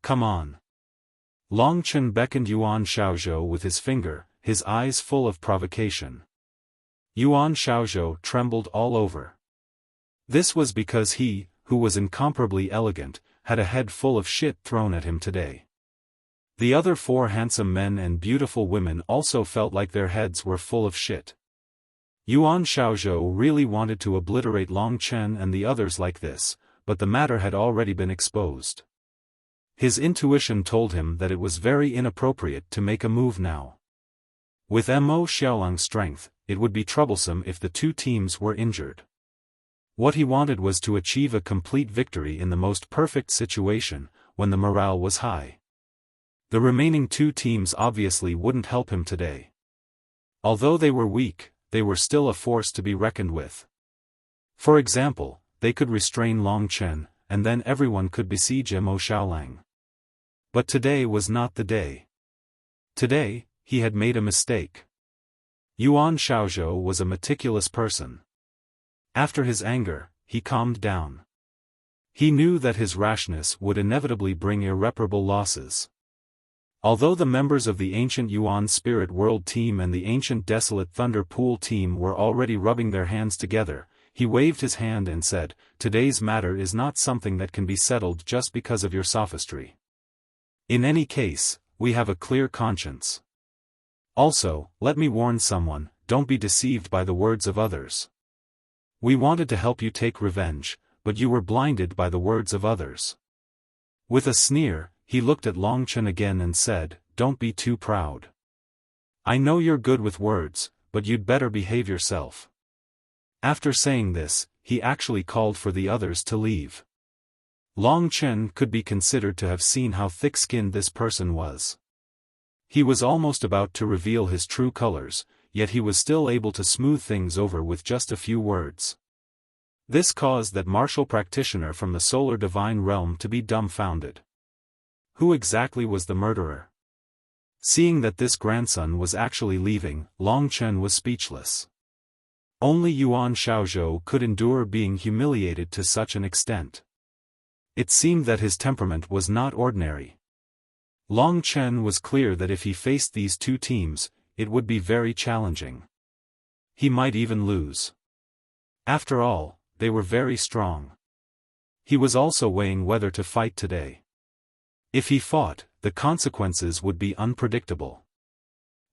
"Come on." Long Chen beckoned Yuan Xiaozhou with his finger, his eyes full of provocation. Yuan Xiaozhou trembled all over. This was because he, who was incomparably elegant, had a head full of shit thrown at him today. The other 4 handsome men and beautiful women also felt like their heads were full of shit. Yuan Xiaozhou really wanted to obliterate Long Chen and the others like this, but the matter had already been exposed. His intuition told him that it was very inappropriate to make a move now. With Mo Xiaolang's strength, it would be troublesome if the 2 teams were injured. What he wanted was to achieve a complete victory in the most perfect situation, when the morale was high. The remaining 2 teams obviously wouldn't help him today. Although they were weak, they were still a force to be reckoned with. For example, they could restrain Long Chen, and then everyone could besiege Mo Xiaolang. But today was not the day. Today, he had made a mistake. Yuan Xiaozhou was a meticulous person. After his anger, he calmed down. He knew that his rashness would inevitably bring irreparable losses. Although the members of the ancient Yuan Spirit World team and the ancient Desolate Thunder Pool team were already rubbing their hands together, he waved his hand and said, "Today's matter is not something that can be settled just because of your sophistry. In any case, we have a clear conscience. Also, let me warn someone, don't be deceived by the words of others. We wanted to help you take revenge, but you were blinded by the words of others." With a sneer, he looked at Long Chen again and said, "Don't be too proud. I know you're good with words, but you'd better behave yourself." After saying this, he actually called for the others to leave. Long Chen could be considered to have seen how thick-skinned this person was. He was almost about to reveal his true colors, yet he was still able to smooth things over with just a few words. This caused that martial practitioner from the Solar Divine Realm to be dumbfounded. Who exactly was the murderer? Seeing that this grandson was actually leaving, Long Chen was speechless. Only Yuan Xiaozhou could endure being humiliated to such an extent. It seemed that his temperament was not ordinary. Long Chen was clear that if he faced these 2 teams, it would be very challenging. He might even lose. After all, they were very strong. He was also weighing whether to fight today. If he fought, the consequences would be unpredictable.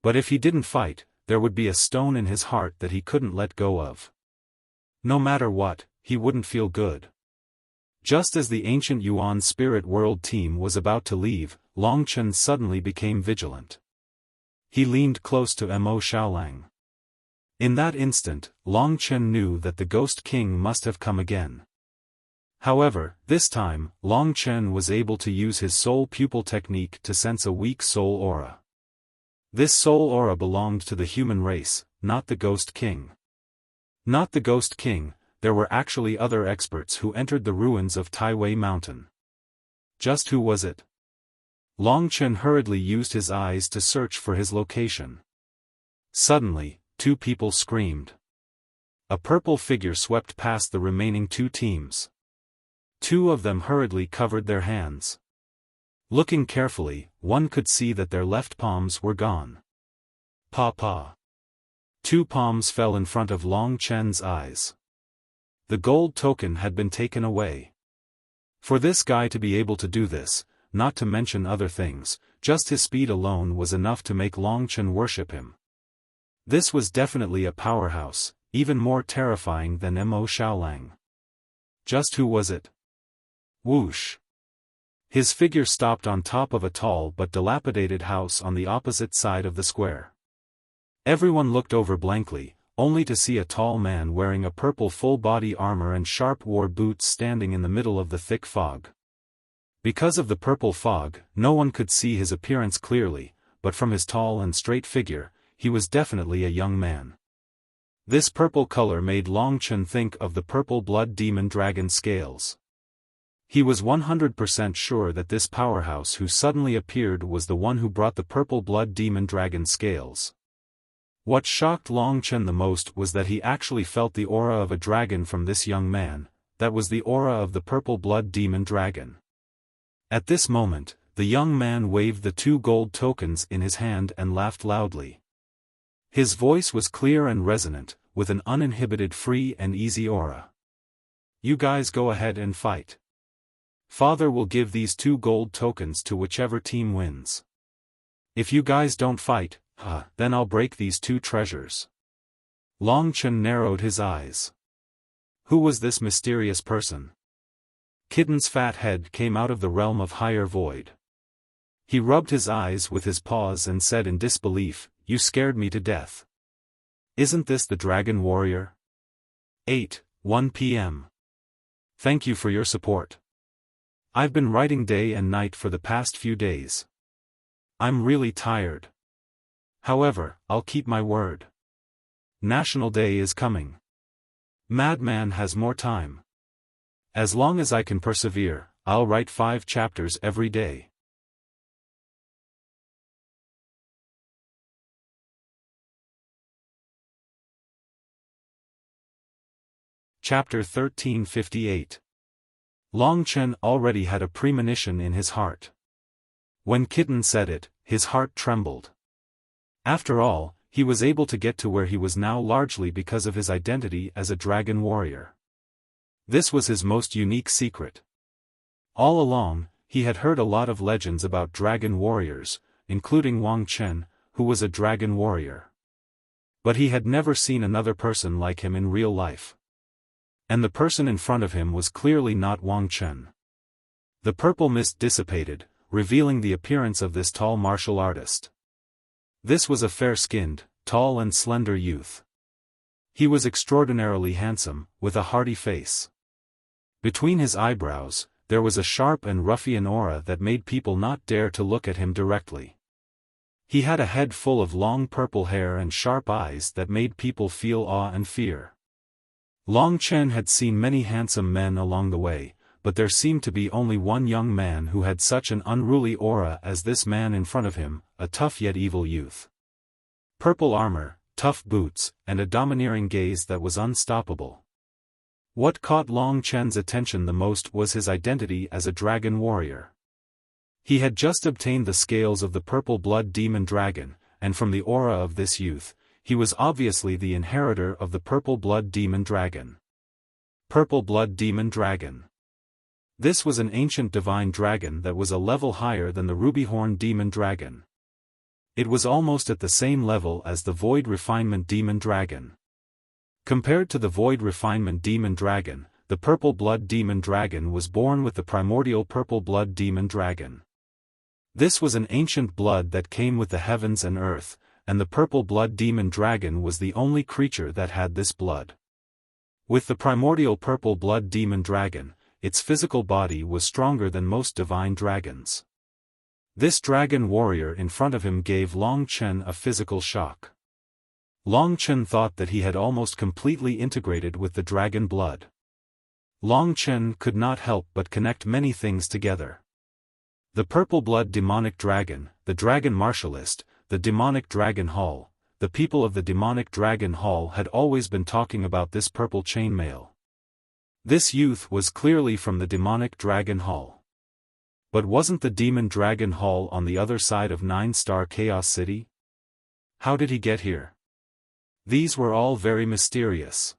But if he didn't fight, there would be a stone in his heart that he couldn't let go of. No matter what, he wouldn't feel good. Just as the ancient Yuan Spirit World team was about to leave, Long Chen suddenly became vigilant. He leaned close to Mo Xiaolang. In that instant, Long Chen knew that the Ghost King must have come again. However, this time, Long Chen was able to use his soul pupil technique to sense a weak soul aura. This soul aura belonged to the human race, not the Ghost King. Not the Ghost King, there were actually other experts who entered the ruins of Taiwei Mountain. Just who was it? Long Chen hurriedly used his eyes to search for his location. Suddenly, two people screamed. A purple figure swept past the remaining two teams. Two of them hurriedly covered their hands. Looking carefully, one could see that their left palms were gone. Pa. Two palms fell in front of Long Chen's eyes. The gold token had been taken away. For this guy to be able to do this, not to mention other things, just his speed alone was enough to make Long Chen worship him. This was definitely a powerhouse, even more terrifying than Mo Xiaolang. Just who was it? Whoosh! His figure stopped on top of a tall but dilapidated house on the opposite side of the square. Everyone looked over blankly, only to see a tall man wearing a purple full-body armor and sharp war boots standing in the middle of the thick fog. Because of the purple fog, no one could see his appearance clearly, but from his tall and straight figure, he was definitely a young man. This purple color made Long Chen think of the purple blood demon dragon scales. He was 100% sure that this powerhouse who suddenly appeared was the one who brought the purple blood demon dragon scales. What shocked Long Chen the most was that he actually felt the aura of a dragon from this young man. That was the aura of the purple blood demon dragon. At this moment, the young man waved the two gold tokens in his hand and laughed loudly. His voice was clear and resonant, with an uninhibited free and easy aura. You guys go ahead and fight. Father will give these two gold tokens to whichever team wins. If you guys don't fight, then I'll break these two treasures. Long Chen narrowed his eyes. Who was this mysterious person? Kitten's fat head came out of the realm of higher void. He rubbed his eyes with his paws and said in disbelief, "You scared me to death. Isn't this the Dragon Warrior?" 1 p.m. Thank you for your support. I've been writing day and night for the past few days. I'm really tired. However, I'll keep my word. National Day is coming. Madman has more time. As long as I can persevere, I'll write 5 chapters every day. Chapter 1358. Long Chen already had a premonition in his heart. When Kitten said it, his heart trembled. After all, he was able to get to where he was now largely because of his identity as a dragon warrior. This was his most unique secret. All along, he had heard a lot of legends about dragon warriors, including Wang Chen, who was a dragon warrior. But he had never seen another person like him in real life. And the person in front of him was clearly not Wang Chen. The purple mist dissipated, revealing the appearance of this tall martial artist. This was a fair-skinned, tall and slender youth. He was extraordinarily handsome, with a hearty face. Between his eyebrows, there was a sharp and ruffian aura that made people not dare to look at him directly. He had a head full of long purple hair and sharp eyes that made people feel awe and fear. Long Chen had seen many handsome men along the way, but there seemed to be only one young man who had such an unruly aura as this man in front of him, a tough yet evil youth. Purple armor, tough boots, and a domineering gaze that was unstoppable. What caught Long Chen's attention the most was his identity as a dragon warrior. He had just obtained the scales of the purple blood demon dragon, and from the aura of this youth, he was obviously the inheritor of the purple blood demon dragon. Purple blood demon dragon. This was an ancient divine dragon that was a level higher than the ruby-horn demon dragon. It was almost at the same level as the Void Refinement Demon Dragon. Compared to the Void Refinement Demon Dragon, the Purple Blood Demon Dragon was born with the primordial Purple Blood Demon Dragon. This was an ancient blood that came with the heavens and earth, and the Purple Blood Demon Dragon was the only creature that had this blood. With the primordial Purple Blood Demon Dragon, its physical body was stronger than most divine dragons. This dragon warrior in front of him gave Long Chen a physical shock. Long Chen thought that he had almost completely integrated with the dragon blood. Long Chen could not help but connect many things together. The Purple Blood Demonic Dragon, the Dragon Martialist, the Demonic Dragon Hall, the people of the Demonic Dragon Hall had always been talking about this purple chainmail. This youth was clearly from the Demonic Dragon Hall. But wasn't the Demon Dragon Hall on the other side of 9-Star Chaos City? How did he get here? These were all very mysterious.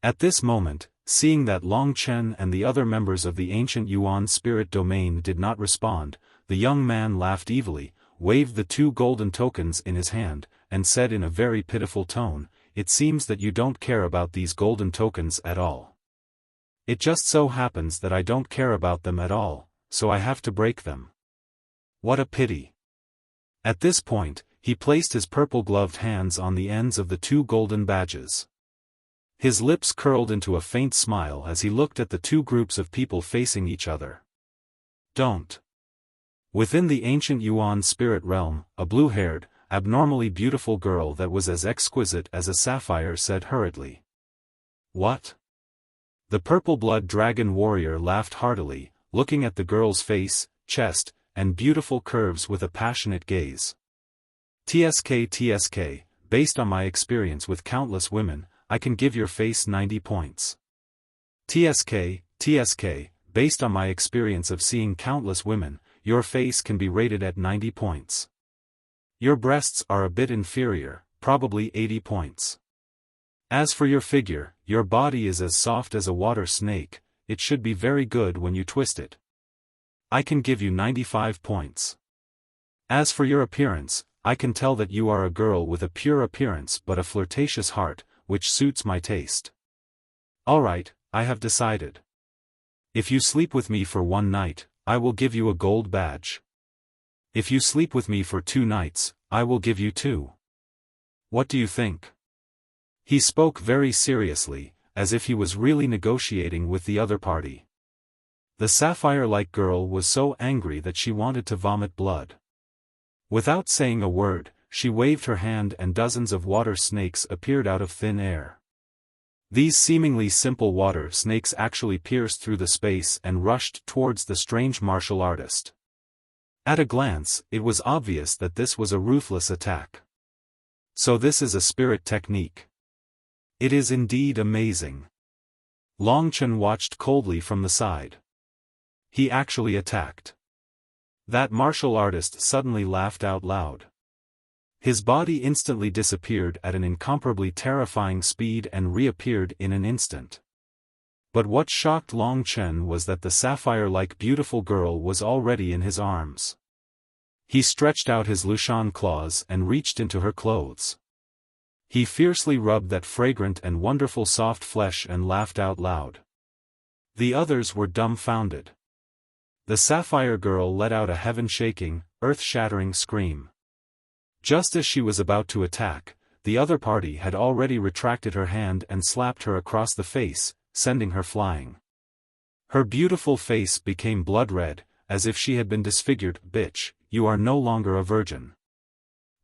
At this moment, seeing that Long Chen and the other members of the ancient Yuan spirit domain did not respond, the young man laughed evilly, waved the 2 golden tokens in his hand, and said in a very pitiful tone, "It seems that you don't care about these golden tokens at all. It just so happens that I don't care about them at all, so I have to break them. What a pity." At this point, he placed his purple-gloved hands on the ends of the 2 golden badges. His lips curled into a faint smile as he looked at the 2 groups of people facing each other. Don't. Within the ancient Yuan spirit realm, a blue-haired, abnormally beautiful girl that was as exquisite as a sapphire said hurriedly. What? The Purple Blood Dragon Warrior laughed heartily, looking at the girl's face, chest, and beautiful curves with a passionate gaze. TSK, based on my experience with countless women, I can give your face 90 points. TSK, based on my experience of seeing countless women, your face can be rated at 90 points. Your breasts are a bit inferior, probably 80 points. As for your figure, your body is as soft as a water snake, it should be very good when you twist it. I can give you 95 points. As for your appearance, I can tell that you are a girl with a pure appearance but a flirtatious heart, which suits my taste. Alright, I have decided. If you sleep with me for 1 night, I will give you a gold badge. If you sleep with me for 2 nights, I will give you 2. What do you think? He spoke very seriously, as if he was really negotiating with the other party. The sapphire-like girl was so angry that she wanted to vomit blood. Without saying a word, she waved her hand and dozens of water snakes appeared out of thin air. These seemingly simple water snakes actually pierced through the space and rushed towards the strange martial artist. At a glance, it was obvious that this was a ruthless attack. So this is a spirit technique. It is indeed amazing. Long Chen watched coldly from the side. He actually attacked. That martial artist suddenly laughed out loud. His body instantly disappeared at an incomparably terrifying speed and reappeared in an instant. But what shocked Long Chen was that the sapphire-like beautiful girl was already in his arms. He stretched out his Lushan claws and reached into her clothes. He fiercely rubbed that fragrant and wonderful soft flesh and laughed out loud. The others were dumbfounded. The sapphire girl let out a heaven-shaking, earth-shattering scream. Just as she was about to attack, the other party had already retracted her hand and slapped her across the face, sending her flying. Her beautiful face became blood-red, as if she had been disfigured. Bitch, you are no longer a virgin.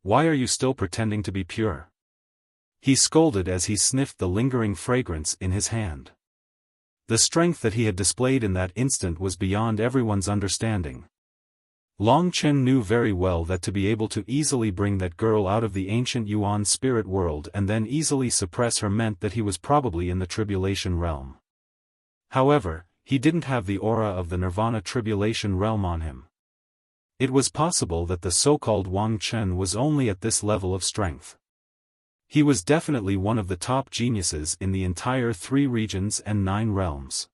Why are you still pretending to be pure? He scolded as he sniffed the lingering fragrance in his hand. The strength that he had displayed in that instant was beyond everyone's understanding. Long Chen knew very well that to be able to easily bring that girl out of the ancient Yuan spirit world and then easily suppress her meant that he was probably in the tribulation realm. However, he didn't have the aura of the Nirvana tribulation realm on him. It was possible that the so-called Wang Chen was only at this level of strength. He was definitely one of the top geniuses in the entire 3 regions and 9 realms.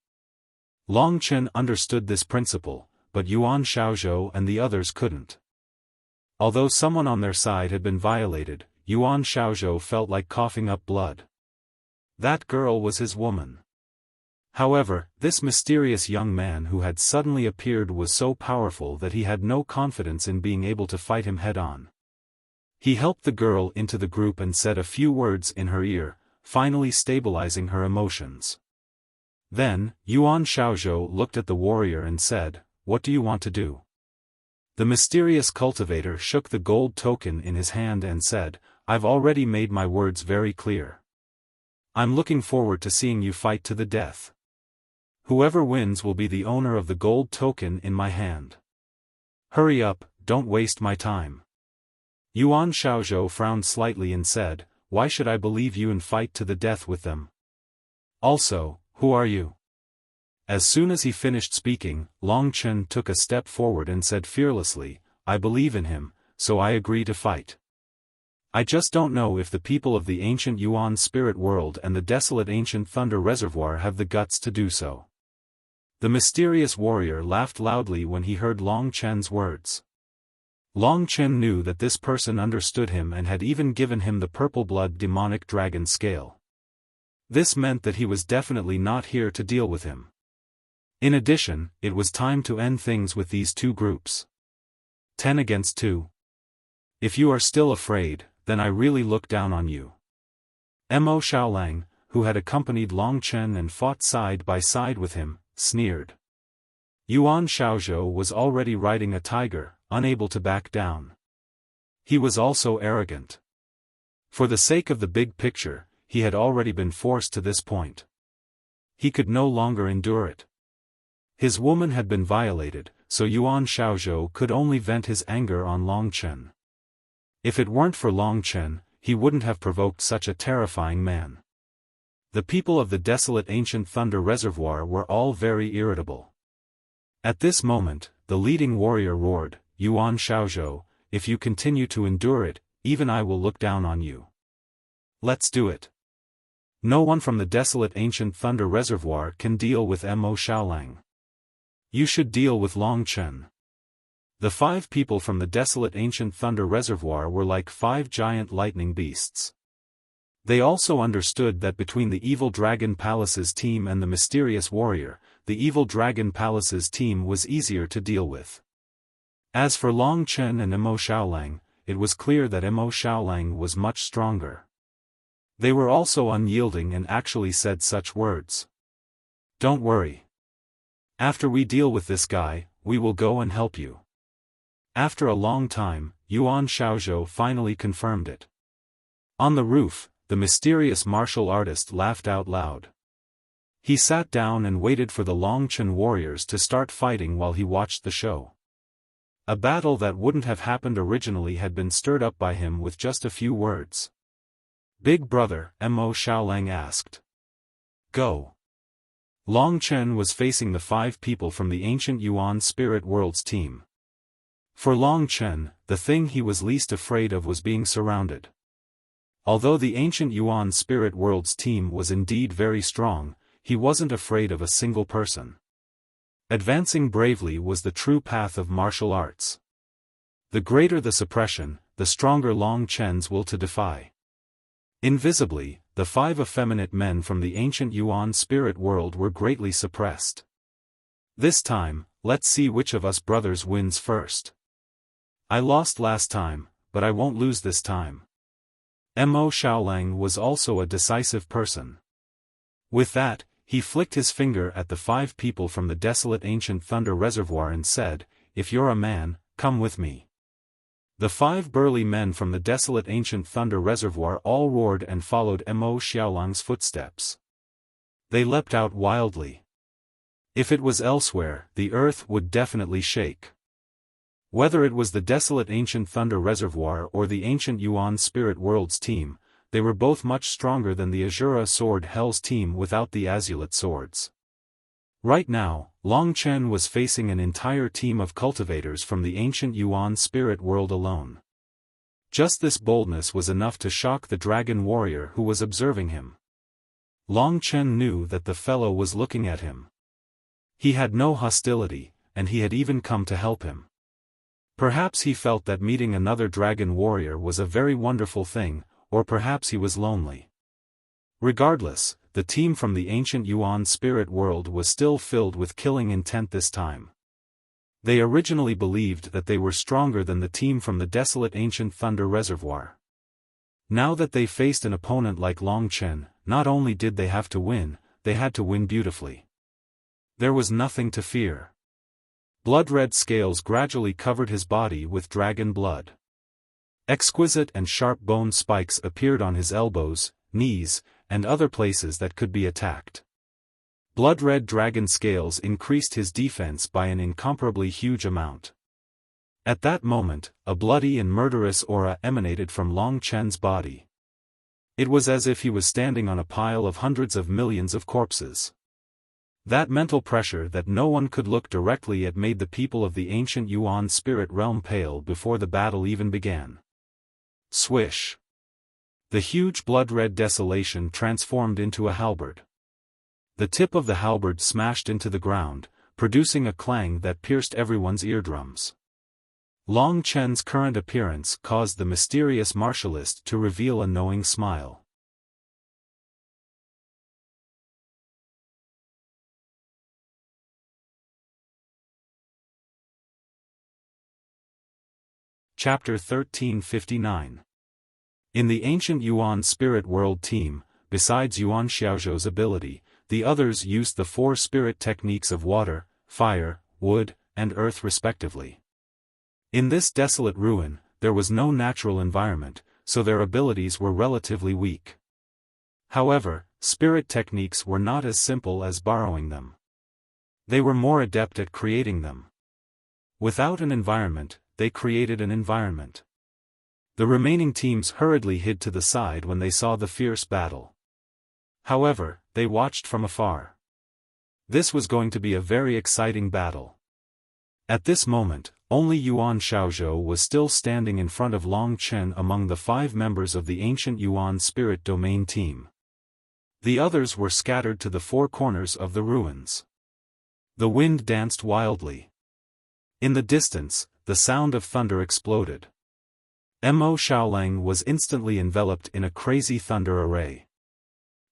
Long Chen understood this principle, but Yuan Xiaozhou and the others couldn't. Although someone on their side had been violated, Yuan Xiaozhou felt like coughing up blood. That girl was his woman. However, this mysterious young man who had suddenly appeared was so powerful that he had no confidence in being able to fight him head-on. He helped the girl into the group and said a few words in her ear, finally stabilizing her emotions. Then, Yuan Xiaozhou looked at the warrior and said, "What do you want to do?" The mysterious cultivator shook the gold token in his hand and said, "I've already made my words very clear. I'm looking forward to seeing you fight to the death. Whoever wins will be the owner of the gold token in my hand. Hurry up, don't waste my time." Yuan Xiaozhou frowned slightly and said, "Why should I believe you and fight to the death with them? Also, who are you?" As soon as he finished speaking, Long Chen took a step forward and said fearlessly, "I believe in him, so I agree to fight. I just don't know if the people of the ancient Yuan spirit world and the desolate ancient thunder reservoir have the guts to do so." The mysterious warrior laughed loudly when he heard Long Chen's words. Long Chen knew that this person understood him and had even given him the purple blood demonic dragon scale. This meant that he was definitely not here to deal with him. In addition, it was time to end things with these two groups. 10 against 2. If you are still afraid, then I really look down on you. Mo Xiaolang, who had accompanied Long Chen and fought side by side with him, sneered. Yuan Xiaozhou was already riding a tiger, unable to back down. He was also arrogant. For the sake of the big picture, he had already been forced to this point. He could no longer endure it. His woman had been violated, so Yuan Xiaozhou could only vent his anger on Long Chen. If it weren't for Long Chen, he wouldn't have provoked such a terrifying man. The people of the desolate ancient thunder reservoir were all very irritable. At this moment, the leading warrior roared, "Yuan Xiaozhou, if you continue to endure it, even I will look down on you. Let's do it. No one from the desolate ancient thunder reservoir can deal with Mo Xiaolang. You should deal with Long Chen." The 5 people from the desolate ancient thunder reservoir were like 5 giant lightning beasts. They also understood that between the evil Dragon Palace's team and the mysterious warrior, the evil Dragon Palace's team was easier to deal with. As for Long Chen and Mo Xiaolang, it was clear that Mo Xiaolang was much stronger. They were also unyielding and actually said such words. "Don't worry. After we deal with this guy, we will go and help you." After a long time, Yuan Xiaozhou finally confirmed it. On the roof, the mysterious martial artist laughed out loud. He sat down and waited for the Long Chen warriors to start fighting while he watched the show. A battle that wouldn't have happened originally had been stirred up by him with just a few words. "Big brother," Mo Xiaolang asked. "Go." Long Chen was facing the 5 people from the ancient Yuan spirit world's team. For Long Chen, the thing he was least afraid of was being surrounded. Although the ancient Yuan spirit world's team was indeed very strong, he wasn't afraid of a single person. Advancing bravely was the true path of martial arts. The greater the suppression, the stronger Long Chen's will to defy. Invisibly, the 5 effeminate men from the ancient Yuan spirit world were greatly suppressed. This time, let's see which of us brothers wins first. I lost last time, but I won't lose this time. Mo Xiaolang was also a decisive person. With that, he flicked his finger at the 5 people from the desolate ancient thunder reservoir and said, "If you're a man, come with me." The 5 burly men from the desolate ancient thunder reservoir all roared and followed Mo Xiaolang's footsteps. They leapt out wildly. If it was elsewhere, the earth would definitely shake. Whether it was the desolate ancient thunder reservoir or the ancient Yuan spirit world's team, they were both much stronger than the Azura sword Hell's team without the Azulate swords. Right now, Long Chen was facing an entire team of cultivators from the ancient Yuan spirit world alone. Just this boldness was enough to shock the dragon warrior who was observing him. Long Chen knew that the fellow was looking at him. He had no hostility, and he had even come to help him. Perhaps he felt that meeting another dragon warrior was a very wonderful thing, or perhaps he was lonely. Regardless, the team from the ancient Yuan spirit world was still filled with killing intent this time. They originally believed that they were stronger than the team from the desolate ancient Thunder Reservoir. Now that they faced an opponent like Long Chen, not only did they have to win, they had to win beautifully. There was nothing to fear. Blood-red scales gradually covered his body with dragon blood. Exquisite and sharp bone spikes appeared on his elbows, knees, and other places that could be attacked. Blood-red dragon scales increased his defense by an incomparably huge amount. At that moment, a bloody and murderous aura emanated from Long Chen's body. It was as if he was standing on a pile of hundreds of millions of corpses. That mental pressure that no one could look directly at made the people of the ancient Yuan spirit realm pale before the battle even began. Swish! The huge blood-red desolation transformed into a halberd. The tip of the halberd smashed into the ground, producing a clang that pierced everyone's eardrums. Long Chen's current appearance caused the mysterious martialist to reveal a knowing smile. Chapter 1359. In the ancient Yuan spirit world team, besides Yuan Xiaozhou's ability, the others used the 4 spirit techniques of water, fire, wood, and earth respectively. In this desolate ruin, there was no natural environment, so their abilities were relatively weak. However, spirit techniques were not as simple as borrowing them. They were more adept at creating them. Without an environment, they created an environment. The remaining teams hurriedly hid to the side when they saw the fierce battle. However, they watched from afar. This was going to be a very exciting battle. At this moment, only Yuan Xiaozhou was still standing in front of Long Chen among the 5 members of the ancient Yuan spirit domain team. The others were scattered to the 4 corners of the ruins. The wind danced wildly. In the distance, the sound of thunder exploded. Mo Xiaolang was instantly enveloped in a crazy thunder array.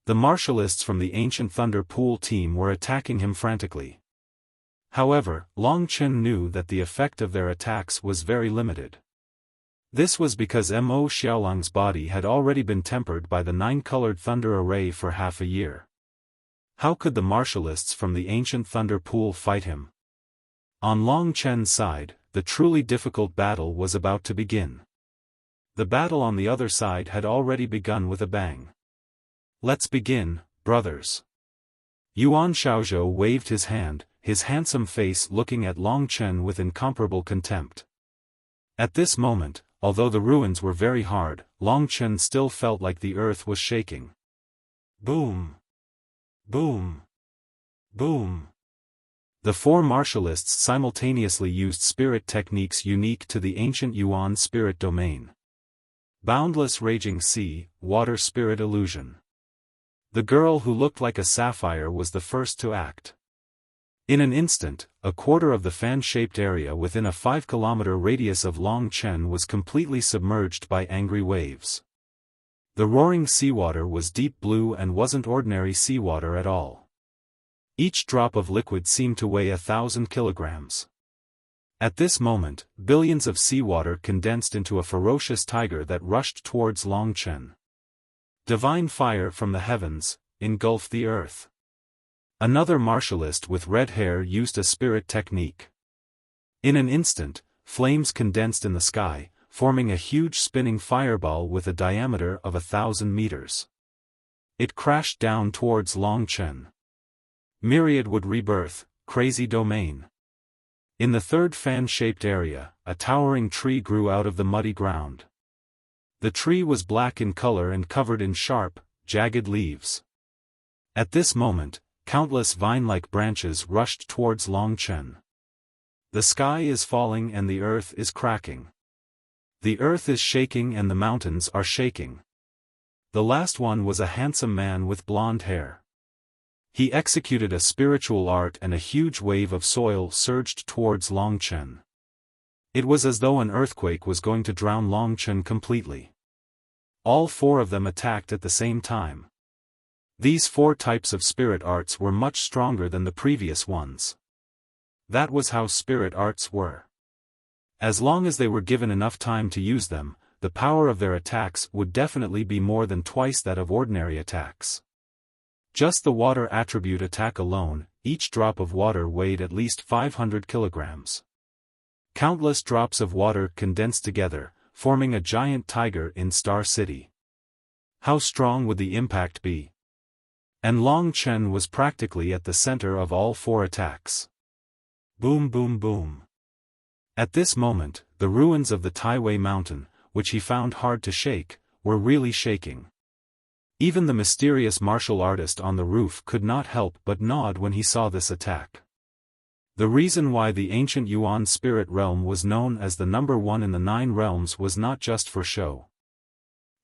The martialists from the ancient Thunder Pool team were attacking him frantically. However, Long Chen knew that the effect of their attacks was very limited. This was because Mo Xiaolang's body had already been tempered by the 9-colored thunder array for half a year. How could the martialists from the ancient Thunder Pool fight him? On Long Chen's side, the truly difficult battle was about to begin. The battle on the other side had already begun with a bang. Let's begin, brothers. Yuan Xiaozhou waved his hand, his handsome face looking at Long Chen with incomparable contempt. At this moment, although the ruins were very hard, Long Chen still felt like the earth was shaking. Boom! Boom! Boom! The 4 martialists simultaneously used spirit techniques unique to the ancient Yuan spirit domain. Boundless Raging Sea, Water Spirit Illusion. The girl who looked like a sapphire was the first to act. In an instant, a quarter of the fan-shaped area within a 5-kilometer radius of Long Chen was completely submerged by angry waves. The roaring seawater was deep blue and wasn't ordinary seawater at all. Each drop of liquid seemed to weigh 1,000 kilograms. At this moment, billions of seawater condensed into a ferocious tiger that rushed towards Long Chen. Divine fire from the heavens engulfed the earth. Another martialist with red hair used a spirit technique. In an instant, flames condensed in the sky, forming a huge spinning fireball with a diameter of 1,000 meters. It crashed down towards Long Chen. Myriad would rebirth, crazy domain. In the 3rd fan-shaped area, a towering tree grew out of the muddy ground. The tree was black in color and covered in sharp, jagged leaves. At this moment, countless vine-like branches rushed towards Long Chen. The sky is falling and the earth is cracking. The earth is shaking and the mountains are shaking. The last one was a handsome man with blonde hair. He executed a spiritual art and a huge wave of soil surged towards Long Chen. It was as though an earthquake was going to drown Long Chen completely. All four of them attacked at the same time. These four types of spirit arts were much stronger than the previous ones. That was how spirit arts were. As long as they were given enough time to use them, the power of their attacks would definitely be more than twice that of ordinary attacks. Just the water attribute attack alone, each drop of water weighed at least 500 kilograms. Countless drops of water condensed together, forming a giant tiger in Star City. How strong would the impact be? And Long Chen was practically at the center of all four attacks. Boom boom boom. At this moment, the ruins of the Taiwei mountain, which he found hard to shake, were really shaking. Even the mysterious martial artist on the roof could not help but nod when he saw this attack. The reason why the ancient Yuan spirit realm was known as the number one in the 9 realms was not just for show.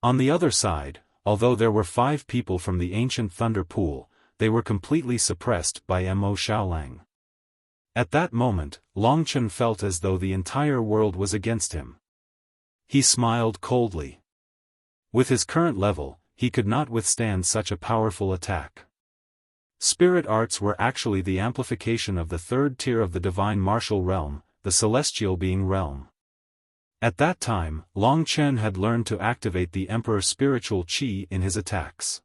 On the other side, although there were 5 people from the ancient thunder pool, they were completely suppressed by Mo Xiaolang. At that moment, Long Chen felt as though the entire world was against him. He smiled coldly. With his current level, he could not withstand such a powerful attack. Spirit arts were actually the amplification of the 3rd tier of the divine martial realm, the celestial being realm. At that time, Long Chen had learned to activate the Emperor's spiritual qi in his attacks.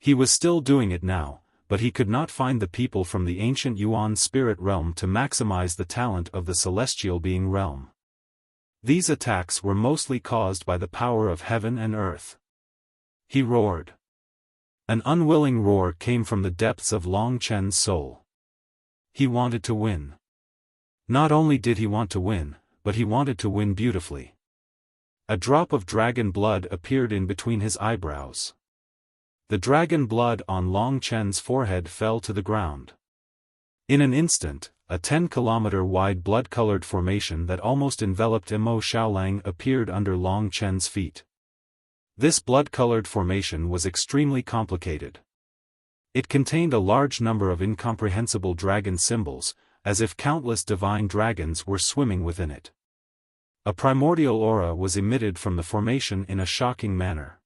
He was still doing it now, but he could not find the people from the ancient Yuan spirit realm to maximize the talent of the celestial being realm. These attacks were mostly caused by the power of heaven and earth. He roared. An unwilling roar came from the depths of Long Chen's soul. He wanted to win. Not only did he want to win, but he wanted to win beautifully. A drop of dragon blood appeared in between his eyebrows. The dragon blood on Long Chen's forehead fell to the ground. In an instant, a 10-kilometer-wide blood-colored formation that almost enveloped Mo Xiaolang appeared under Long Chen's feet. This blood-colored formation was extremely complicated. It contained a large number of incomprehensible dragon symbols, as if countless divine dragons were swimming within it. A primordial aura was emitted from the formation in a shocking manner.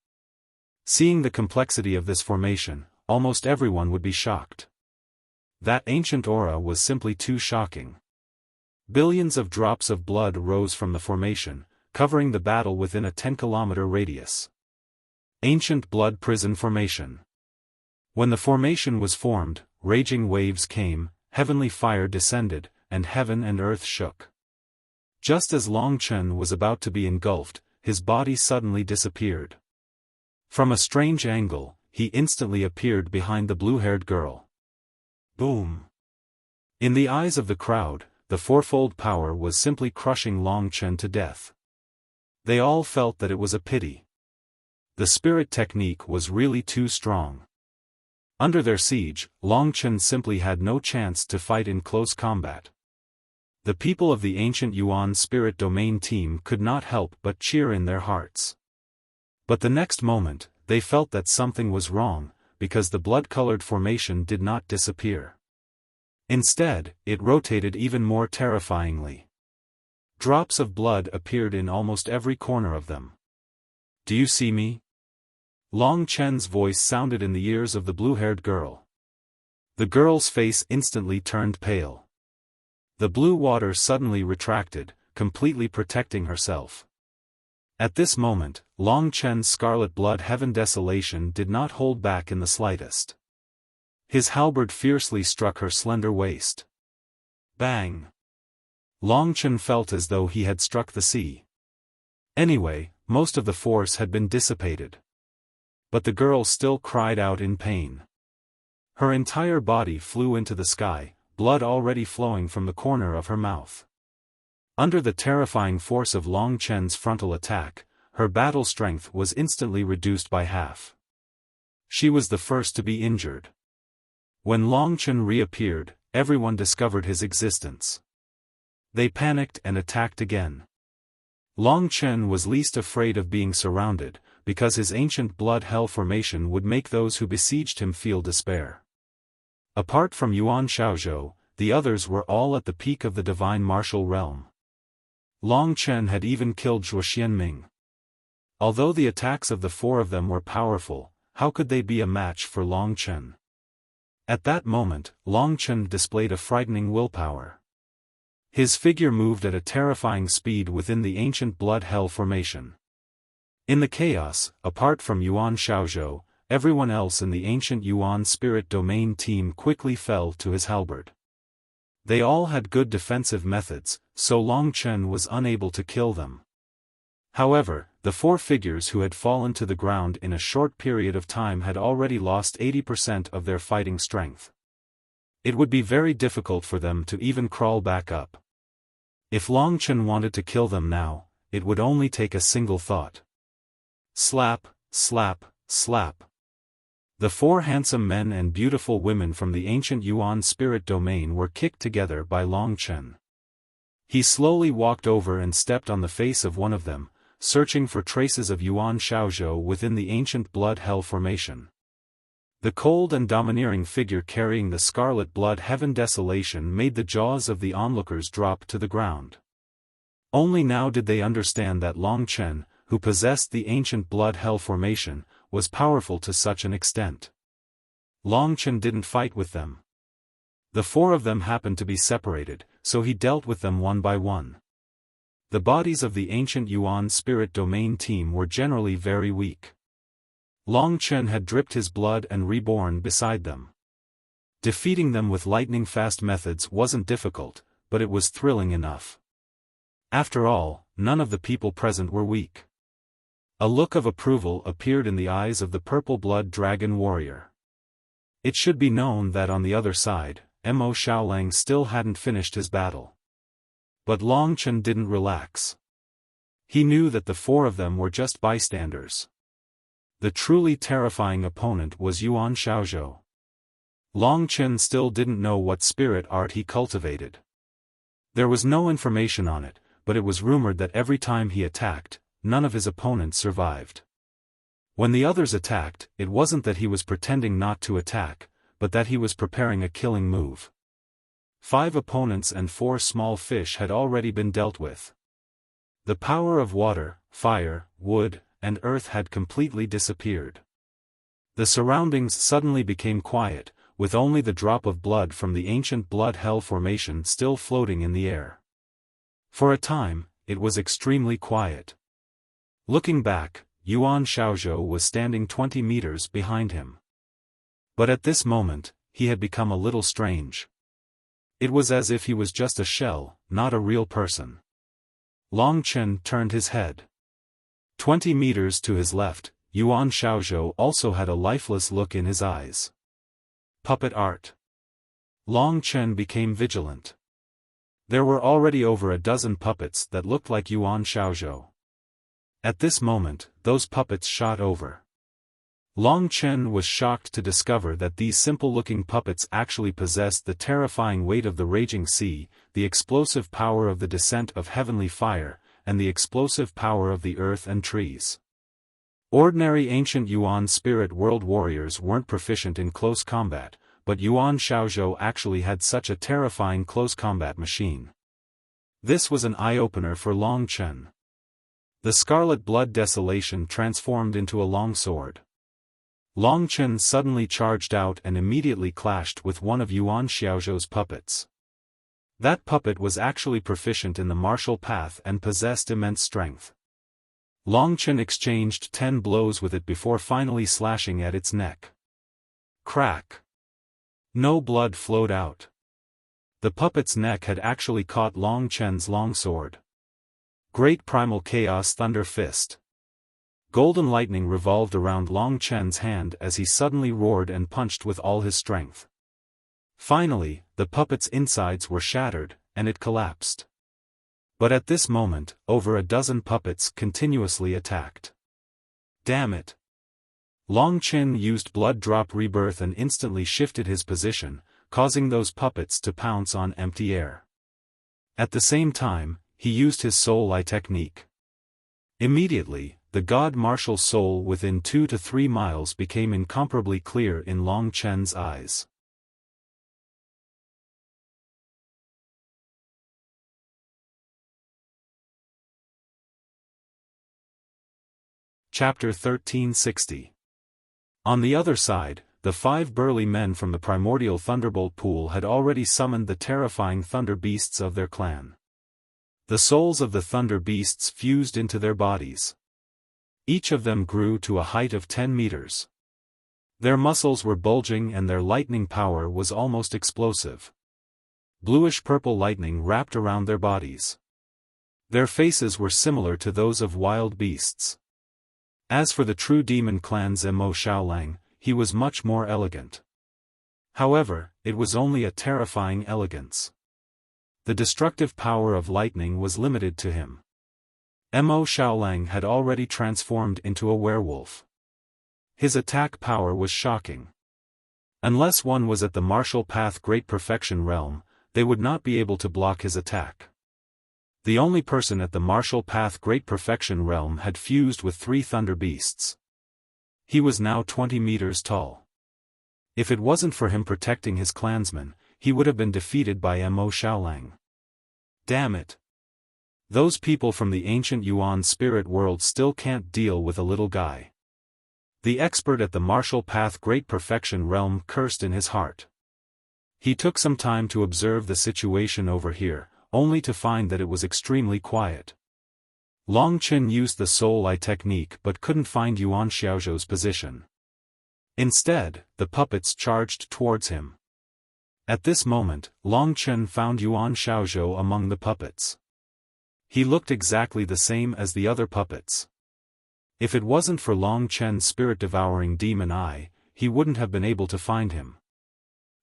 Seeing the complexity of this formation, almost everyone would be shocked. That ancient aura was simply too shocking. Billions of drops of blood rose from the formation, covering the battle within a 10-kilometer radius. Ancient blood prison formation. When the formation was formed, raging waves came, heavenly fire descended, and heaven and earth shook. Just as Long Chen was about to be engulfed, his body suddenly disappeared. From a strange angle, he instantly appeared behind the blue-haired girl. Boom! In the eyes of the crowd, the fourfold power was simply crushing Long Chen to death. They all felt that it was a pity. The spirit technique was really too strong. Under their siege, Long Chen simply had no chance to fight in close combat. The people of the ancient Yuan spirit domain team could not help but cheer in their hearts. But the next moment, they felt that something was wrong, because the blood-colored formation did not disappear. Instead, it rotated even more terrifyingly. Drops of blood appeared in almost every corner of them. "Do you see me?" Long Chen's voice sounded in the ears of the blue-haired girl. The girl's face instantly turned pale. The blue water suddenly retracted, completely protecting herself. At this moment, Long Chen's scarlet blood heaven desolation did not hold back in the slightest. His halberd fiercely struck her slender waist. Bang! Long Chen felt as though he had struck the sea. Anyway, most of the force had been dissipated. But the girl still cried out in pain. Her entire body flew into the sky, blood already flowing from the corner of her mouth. Under the terrifying force of Long Chen's frontal attack, her battle strength was instantly reduced by half. She was the first to be injured. When Long Chen reappeared, everyone discovered his existence. They panicked and attacked again. Long Chen was least afraid of being surrounded, because his ancient blood hell formation would make those who besieged him feel despair. Apart from Yuan Xiaozhou, the others were all at the peak of the divine martial realm. Long Chen had even killed Zhuo Xianming. Although the attacks of the four of them were powerful, how could they be a match for Long Chen? At that moment, Long Chen displayed a frightening willpower. His figure moved at a terrifying speed within the ancient blood hell formation. In the chaos, apart from Yuan Xiaozhou, everyone else in the ancient Yuan spirit domain team quickly fell to his halberd. They all had good defensive methods, so Long Chen was unable to kill them. However, the four figures who had fallen to the ground in a short period of time had already lost 80% of their fighting strength. It would be very difficult for them to even crawl back up. If Long Chen wanted to kill them now, it would only take a single thought. Slap, slap, slap. The four handsome men and beautiful women from the ancient Yuan spirit domain were kicked together by Long Chen. He slowly walked over and stepped on the face of one of them, searching for traces of Yuan Xiaozhou within the ancient blood hell formation. The cold and domineering figure carrying the scarlet blood heaven desolation made the jaws of the onlookers drop to the ground. Only now did they understand that Long Chen, who possessed the ancient blood hell formation, was powerful to such an extent. Long Chen didn't fight with them. The four of them happened to be separated, so he dealt with them one by one. The bodies of the ancient Yuan spirit domain team were generally very weak. Long Chen had dripped his blood and reborn beside them. Defeating them with lightning-fast methods wasn't difficult, but it was thrilling enough. After all, none of the people present were weak. A look of approval appeared in the eyes of the purple blood dragon warrior. It should be known that on the other side, Mo Xiaolang still hadn't finished his battle. But Long Chen didn't relax. He knew that the four of them were just bystanders. The truly terrifying opponent was Yuan Xiaozhou. Long Chen still didn't know what spirit art he cultivated. There was no information on it, but it was rumored that every time he attacked, none of his opponents survived. When the others attacked, it wasn't that he was pretending not to attack, but that he was preparing a killing move. 5 opponents and 4 small fish had already been dealt with. The power of water, fire, wood, and earth had completely disappeared. The surroundings suddenly became quiet, with only the drop of blood from the ancient blood hell formation still floating in the air. For a time, it was extremely quiet. Looking back, Yuan Xiaozhou was standing 20 meters behind him. But at this moment, he had become a little strange. It was as if he was just a shell, not a real person. Long Chen turned his head. 20 meters to his left, Yuan Xiaozhou also had a lifeless look in his eyes. Puppet art. Long Chen became vigilant. There were already over a dozen puppets that looked like Yuan Xiaozhou. At this moment, those puppets shot over. Long Chen was shocked to discover that these simple-looking puppets actually possessed the terrifying weight of the raging sea, the explosive power of the descent of heavenly fire, and the explosive power of the earth and trees. Ordinary ancient Yuan spirit world warriors weren't proficient in close combat, but Yuan Xiaozhou actually had such a terrifying close combat machine. This was an eye-opener for Long Chen. The scarlet blood desolation transformed into a long sword. Long Chen suddenly charged out and immediately clashed with one of Yuan Xiaozhou's puppets. That puppet was actually proficient in the martial path and possessed immense strength. Long Chen exchanged 10 blows with it before finally slashing at its neck. Crack! No blood flowed out. The puppet's neck had actually caught Long Chen's long sword. Great primal chaos thunder fist. Golden lightning revolved around Long Chen's hand as he suddenly roared and punched with all his strength. Finally, the puppet's insides were shattered, and it collapsed. But at this moment, over a dozen puppets continuously attacked. Damn it! Long Chen used blood drop rebirth and instantly shifted his position, causing those puppets to pounce on empty air. At the same time, he used his soul eye technique. Immediately, the god martial soul within 2 to 3 miles became incomparably clear in Long Chen's eyes. Chapter 1360. On the other side, the 5 burly men from the primordial thunderbolt pool had already summoned the terrifying thunder beasts of their clan. The souls of the thunder beasts fused into their bodies. Each of them grew to a height of 10 meters. Their muscles were bulging and their lightning power was almost explosive. Bluish-purple lightning wrapped around their bodies. Their faces were similar to those of wild beasts. As for the true demon clan's Mo Xiaolang, he was much more elegant. However, it was only a terrifying elegance. The destructive power of lightning was limited to him. Mo Xiaolang had already transformed into a werewolf. His attack power was shocking. Unless one was at the martial path Great Perfection realm, they would not be able to block his attack. The only person at the martial path Great Perfection realm had fused with 3 thunder beasts. He was now 20 meters tall. If it wasn't for him protecting his clansmen, he would have been defeated by Mo Xiaolang. Damn it! Those people from the ancient Yuan spirit world still can't deal with a little guy. The expert at the martial path Great Perfection realm cursed in his heart. He took some time to observe the situation over here, only to find that it was extremely quiet. Long Qin used the soul eye technique but couldn't find Yuan Xiaozhou's position. Instead, the puppets charged towards him. At this moment, Long Qin found Yuan Xiaozhou among the puppets. He looked exactly the same as the other puppets. If it wasn't for Long Chen's spirit-devouring demon eye, he wouldn't have been able to find him.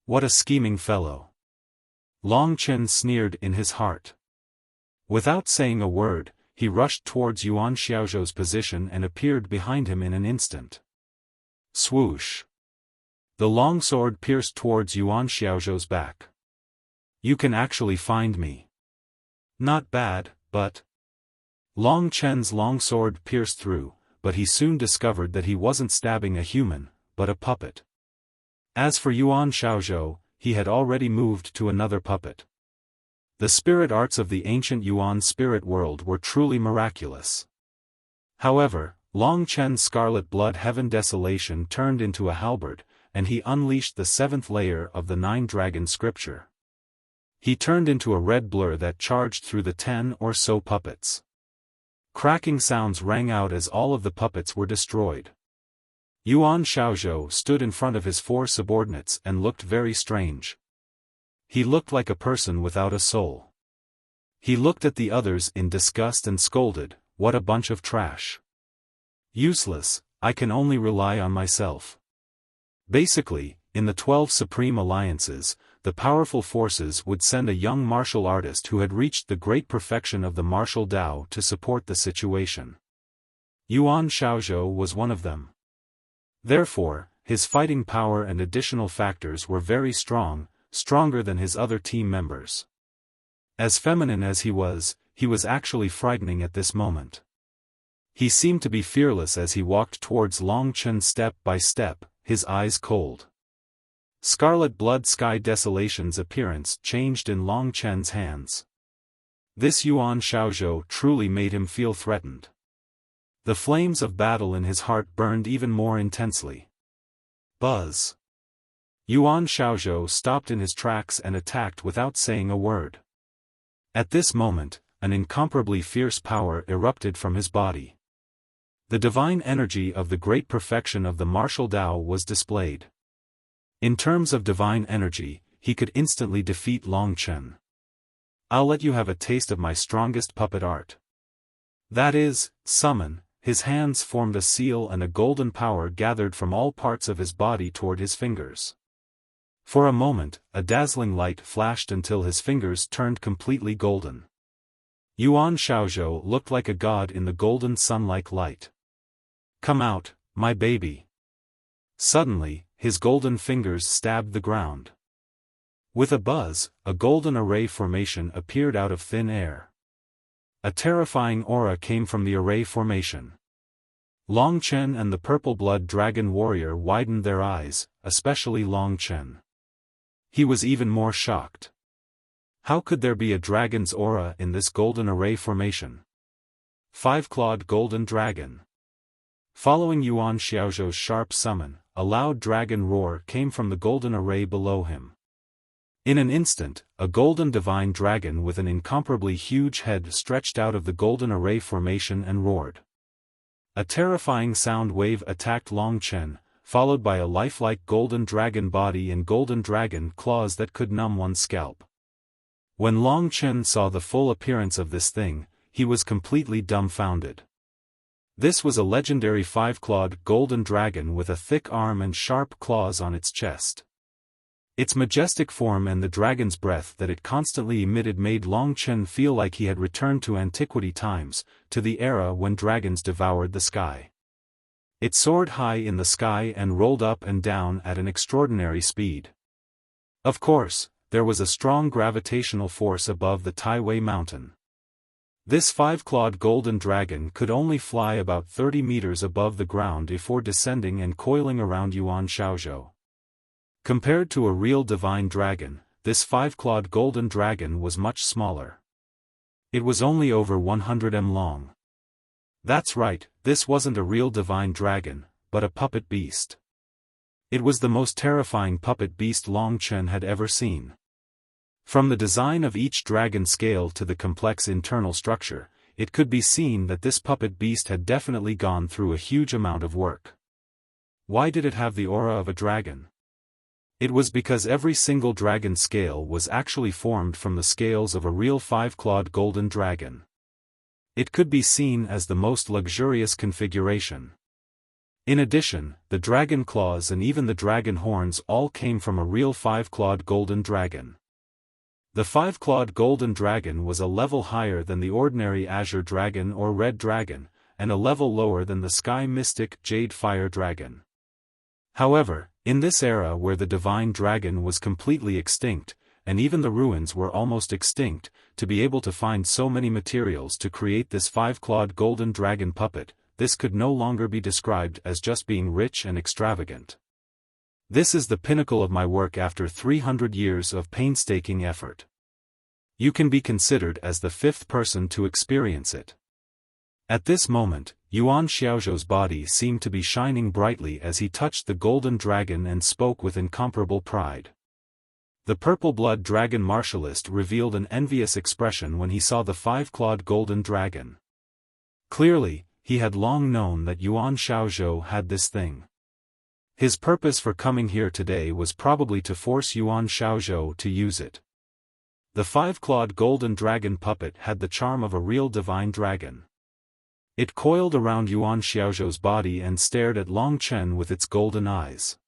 What a scheming fellow! Long Chen sneered in his heart. Without saying a word, he rushed towards Yuan Xiaozhou's position and appeared behind him in an instant. Swoosh! The long sword pierced towards Yuan Xiaozhou's back. You can actually find me. Not bad, but... Long Chen's long sword pierced through, but he soon discovered that he wasn't stabbing a human, but a puppet. As for Yuan Xiaozhou, he had already moved to another puppet. The spirit arts of the ancient Yuan spirit world were truly miraculous. However, Long Chen's scarlet blood heaven desolation turned into a halberd, and he unleashed the 7th layer of the 9-dragon scripture. He turned into a red blur that charged through the 10 or so puppets. Cracking sounds rang out as all of the puppets were destroyed. Yuan Xiaozhou stood in front of his 4 subordinates and looked very strange. He looked like a person without a soul. He looked at the others in disgust and scolded, "What a bunch of trash. Useless, I can only rely on myself." Basically, in the 12 supreme alliances, the powerful forces would send a young martial artist who had reached the great perfection of the martial Tao to support the situation. Yuan Xiaozhou was one of them. Therefore, his fighting power and additional factors were very strong, stronger than his other team members. As feminine as he was actually frightening at this moment. He seemed to be fearless as he walked towards Long Chen step by step, his eyes cold. Scarlet blood sky desolation's appearance changed in Long Chen's hands. This Yuan Xiaozhou truly made him feel threatened. The flames of battle in his heart burned even more intensely. Buzz! Yuan Xiaozhou stopped in his tracks and attacked without saying a word. At this moment, an incomparably fierce power erupted from his body. The divine energy of the great perfection of the martial Tao was displayed. In terms of divine energy, he could instantly defeat Long Chen. I'll let you have a taste of my strongest puppet art. That is, summon. His hands formed a seal and a golden power gathered from all parts of his body toward his fingers. For a moment, a dazzling light flashed until his fingers turned completely golden. Yuan Xiaozhou looked like a god in the golden sun-like light. Come out, my baby. Suddenly, his golden fingers stabbed the ground. With a buzz, a golden array formation appeared out of thin air. A terrifying aura came from the array formation. Long Chen and the purple blood dragon warrior widened their eyes, especially Long Chen. He was even more shocked. How could there be a dragon's aura in this golden array formation? 5-clawed golden dragon. Following Yuan Xiaozhou's sharp summon, a loud dragon roar came from the golden array below him. In an instant, a golden divine dragon with an incomparably huge head stretched out of the golden array formation and roared. A terrifying sound wave attacked Long Chen, followed by a lifelike golden dragon body and golden dragon claws that could numb one's scalp. When Long Chen saw the full appearance of this thing, he was completely dumbfounded. This was a legendary five-clawed golden dragon with a thick arm and sharp claws on its chest. Its majestic form and the dragon's breath that it constantly emitted made Long Chen feel like he had returned to antiquity times, to the era when dragons devoured the sky. It soared high in the sky and rolled up and down at an extraordinary speed. Of course, there was a strong gravitational force above the Taiwei mountain. This five-clawed golden dragon could only fly about 30 meters above the ground before descending and coiling around Yuan Xiaozhou. Compared to a real divine dragon, this five-clawed golden dragon was much smaller. It was only over 100 m long. That's right, this wasn't a real divine dragon, but a puppet beast. It was the most terrifying puppet beast Long Chen had ever seen. From the design of each dragon scale to the complex internal structure, it could be seen that this puppet beast had definitely gone through a huge amount of work. Why did it have the aura of a dragon? It was because every single dragon scale was actually formed from the scales of a real five-clawed golden dragon. It could be seen as the most luxurious configuration. In addition, the dragon claws and even the dragon horns all came from a real five-clawed golden dragon. The five-clawed golden dragon was a level higher than the ordinary azure dragon or red dragon, and a level lower than the sky mystic jade fire dragon. However, in this era where the divine dragon was completely extinct, and even the ruins were almost extinct, to be able to find so many materials to create this five-clawed golden dragon puppet, this could no longer be described as just being rich and extravagant. This is the pinnacle of my work after 300 years of painstaking effort. You can be considered as the fifth person to experience it. At this moment, Yuan Xiaozhou's body seemed to be shining brightly as he touched the golden dragon and spoke with incomparable pride. The purple-blood dragon martialist revealed an envious expression when he saw the five-clawed golden dragon. Clearly, he had long known that Yuan Xiaozhou had this thing. His purpose for coming here today was probably to force Yuan Xiaozhou to use it. The five-clawed golden dragon puppet had the charm of a real divine dragon. It coiled around Yuan Xiaozhou's body and stared at Long Chen with its golden eyes.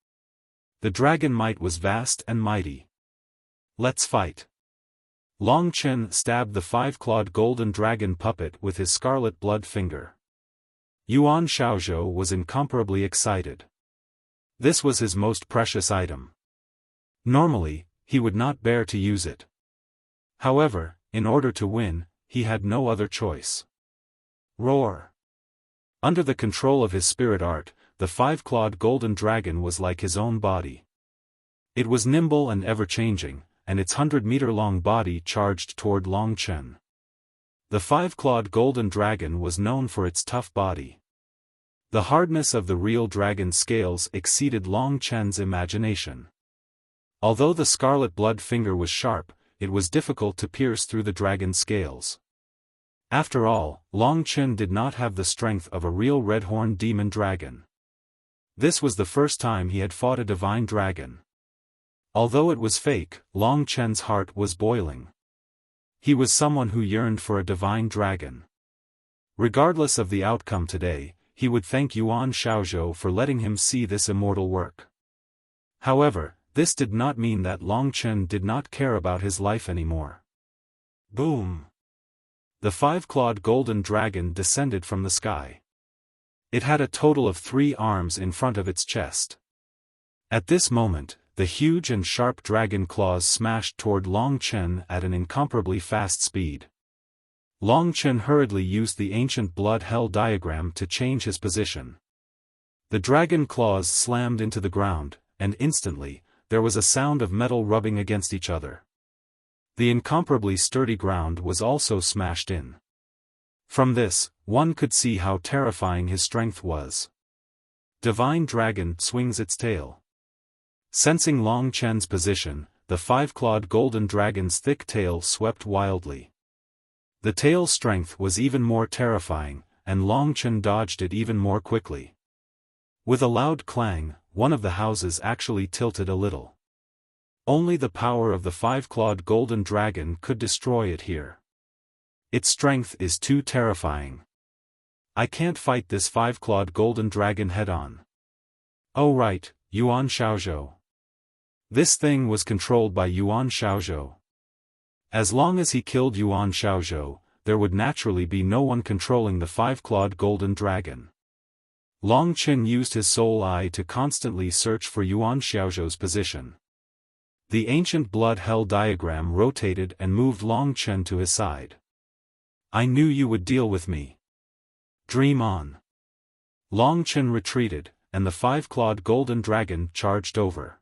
The dragon might was vast and mighty. Let's fight. Long Chen stabbed the five-clawed golden dragon puppet with his scarlet blood finger. Yuan Xiaozhou was incomparably excited. This was his most precious item. Normally, he would not bear to use it. However, in order to win, he had no other choice. Roar! Under the control of his spirit art, the five-clawed golden dragon was like his own body. It was nimble and ever-changing, and its 100-meter-long body charged toward Long Chen. The five-clawed golden dragon was known for its tough body. The hardness of the real dragon's scales exceeded Long Chen's imagination. Although the scarlet blood finger was sharp, it was difficult to pierce through the dragon's scales. After all, Long Chen did not have the strength of a real red-horned demon dragon. This was the first time he had fought a divine dragon. Although it was fake, Long Chen's heart was boiling. He was someone who yearned for a divine dragon. Regardless of the outcome today, he would thank Yuan Xiaozhou for letting him see this immortal work. However, this did not mean that Long Chen did not care about his life anymore. Boom! The five-clawed golden dragon descended from the sky. It had a total of 3 arms in front of its chest. At this moment, the huge and sharp dragon claws smashed toward Long Chen at an incomparably fast speed. Long Chen hurriedly used the ancient blood hell diagram to change his position. The dragon claws slammed into the ground, and instantly, there was a sound of metal rubbing against each other. The incomparably sturdy ground was also smashed in. From this, one could see how terrifying his strength was. Divine Dragon swings its tail. Sensing Long Chen's position, the five-clawed golden dragon's thick tail swept wildly. The tail's strength was even more terrifying, and Long Chen dodged it even more quickly. With a loud clang, one of the houses actually tilted a little. Only the power of the five-clawed golden dragon could destroy it here. Its strength is too terrifying. I can't fight this five-clawed golden dragon head-on. Oh right, Yuan Xiaozhou. This thing was controlled by Yuan Xiaozhou. As long as he killed Yuan Xiaozhou, there would naturally be no one controlling the five-clawed golden dragon. Long Chen used his soul eye to constantly search for Yuan Xiaozhou's position. The ancient blood hell diagram rotated and moved Long Chen to his side. I knew you would deal with me. Dream on. Long Chen retreated, and the five-clawed golden dragon charged over.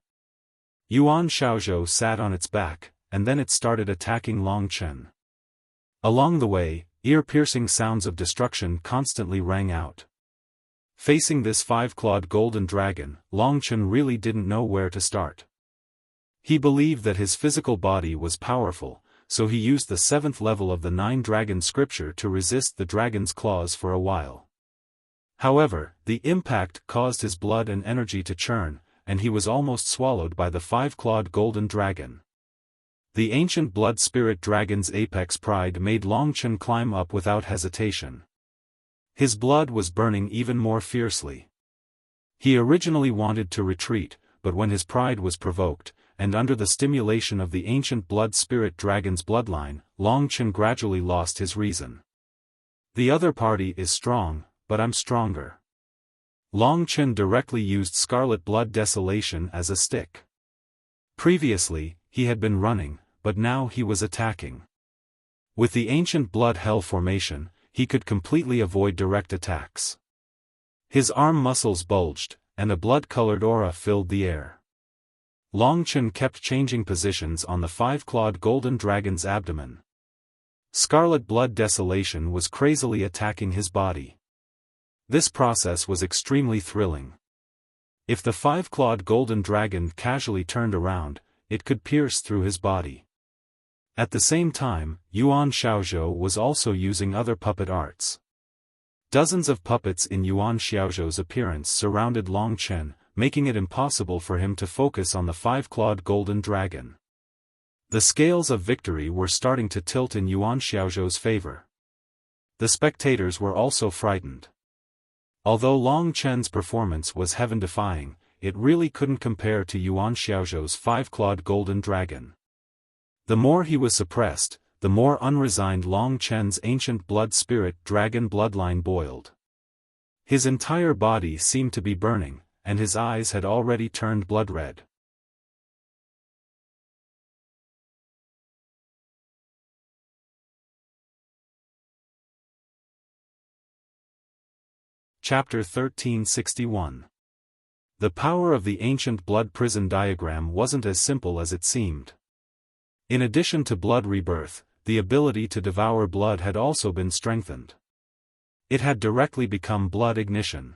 Yuan Xiaozhou sat on its back, and then it started attacking Long Chen. Along the way, ear-piercing sounds of destruction constantly rang out. Facing this five-clawed golden dragon, Long Chen really didn't know where to start. He believed that his physical body was powerful, so he used the 7th level of the 9-dragon scripture to resist the dragon's claws for a while. However, the impact caused his blood and energy to churn, and he was almost swallowed by the five-clawed golden dragon. The ancient blood spirit dragon's apex pride made Long Chen climb up without hesitation. His blood was burning even more fiercely. He originally wanted to retreat, but when his pride was provoked, and under the stimulation of the ancient blood spirit dragon's bloodline, Long Chen gradually lost his reason. The other party is strong, but I'm stronger. Long Chen directly used Scarlet Blood Desolation as a stick. Previously, he had been running, but now he was attacking. With the ancient blood hell formation, he could completely avoid direct attacks. His arm muscles bulged, and a blood-colored aura filled the air. Long Chen kept changing positions on the five-clawed golden dragon's abdomen. Scarlet Blood Desolation was crazily attacking his body. This process was extremely thrilling. If the five-clawed golden dragon casually turned around, it could pierce through his body. At the same time, Yuan Xiaozhou was also using other puppet arts. Dozens of puppets in Yuan Xiaozhou's appearance surrounded Long Chen, making it impossible for him to focus on the five-clawed golden dragon. The scales of victory were starting to tilt in Yuan Xiaozhou's favor. The spectators were also frightened. Although Long Chen's performance was heaven-defying, it really couldn't compare to Yuan Xiaozhou's five-clawed golden dragon. The more he was suppressed, the more unresigned Long Chen's ancient blood spirit dragon bloodline boiled. His entire body seemed to be burning, and his eyes had already turned blood red. Chapter 1361. The power of the ancient blood prison diagram wasn't as simple as it seemed. In addition to blood rebirth, the ability to devour blood had also been strengthened. It had directly become blood ignition.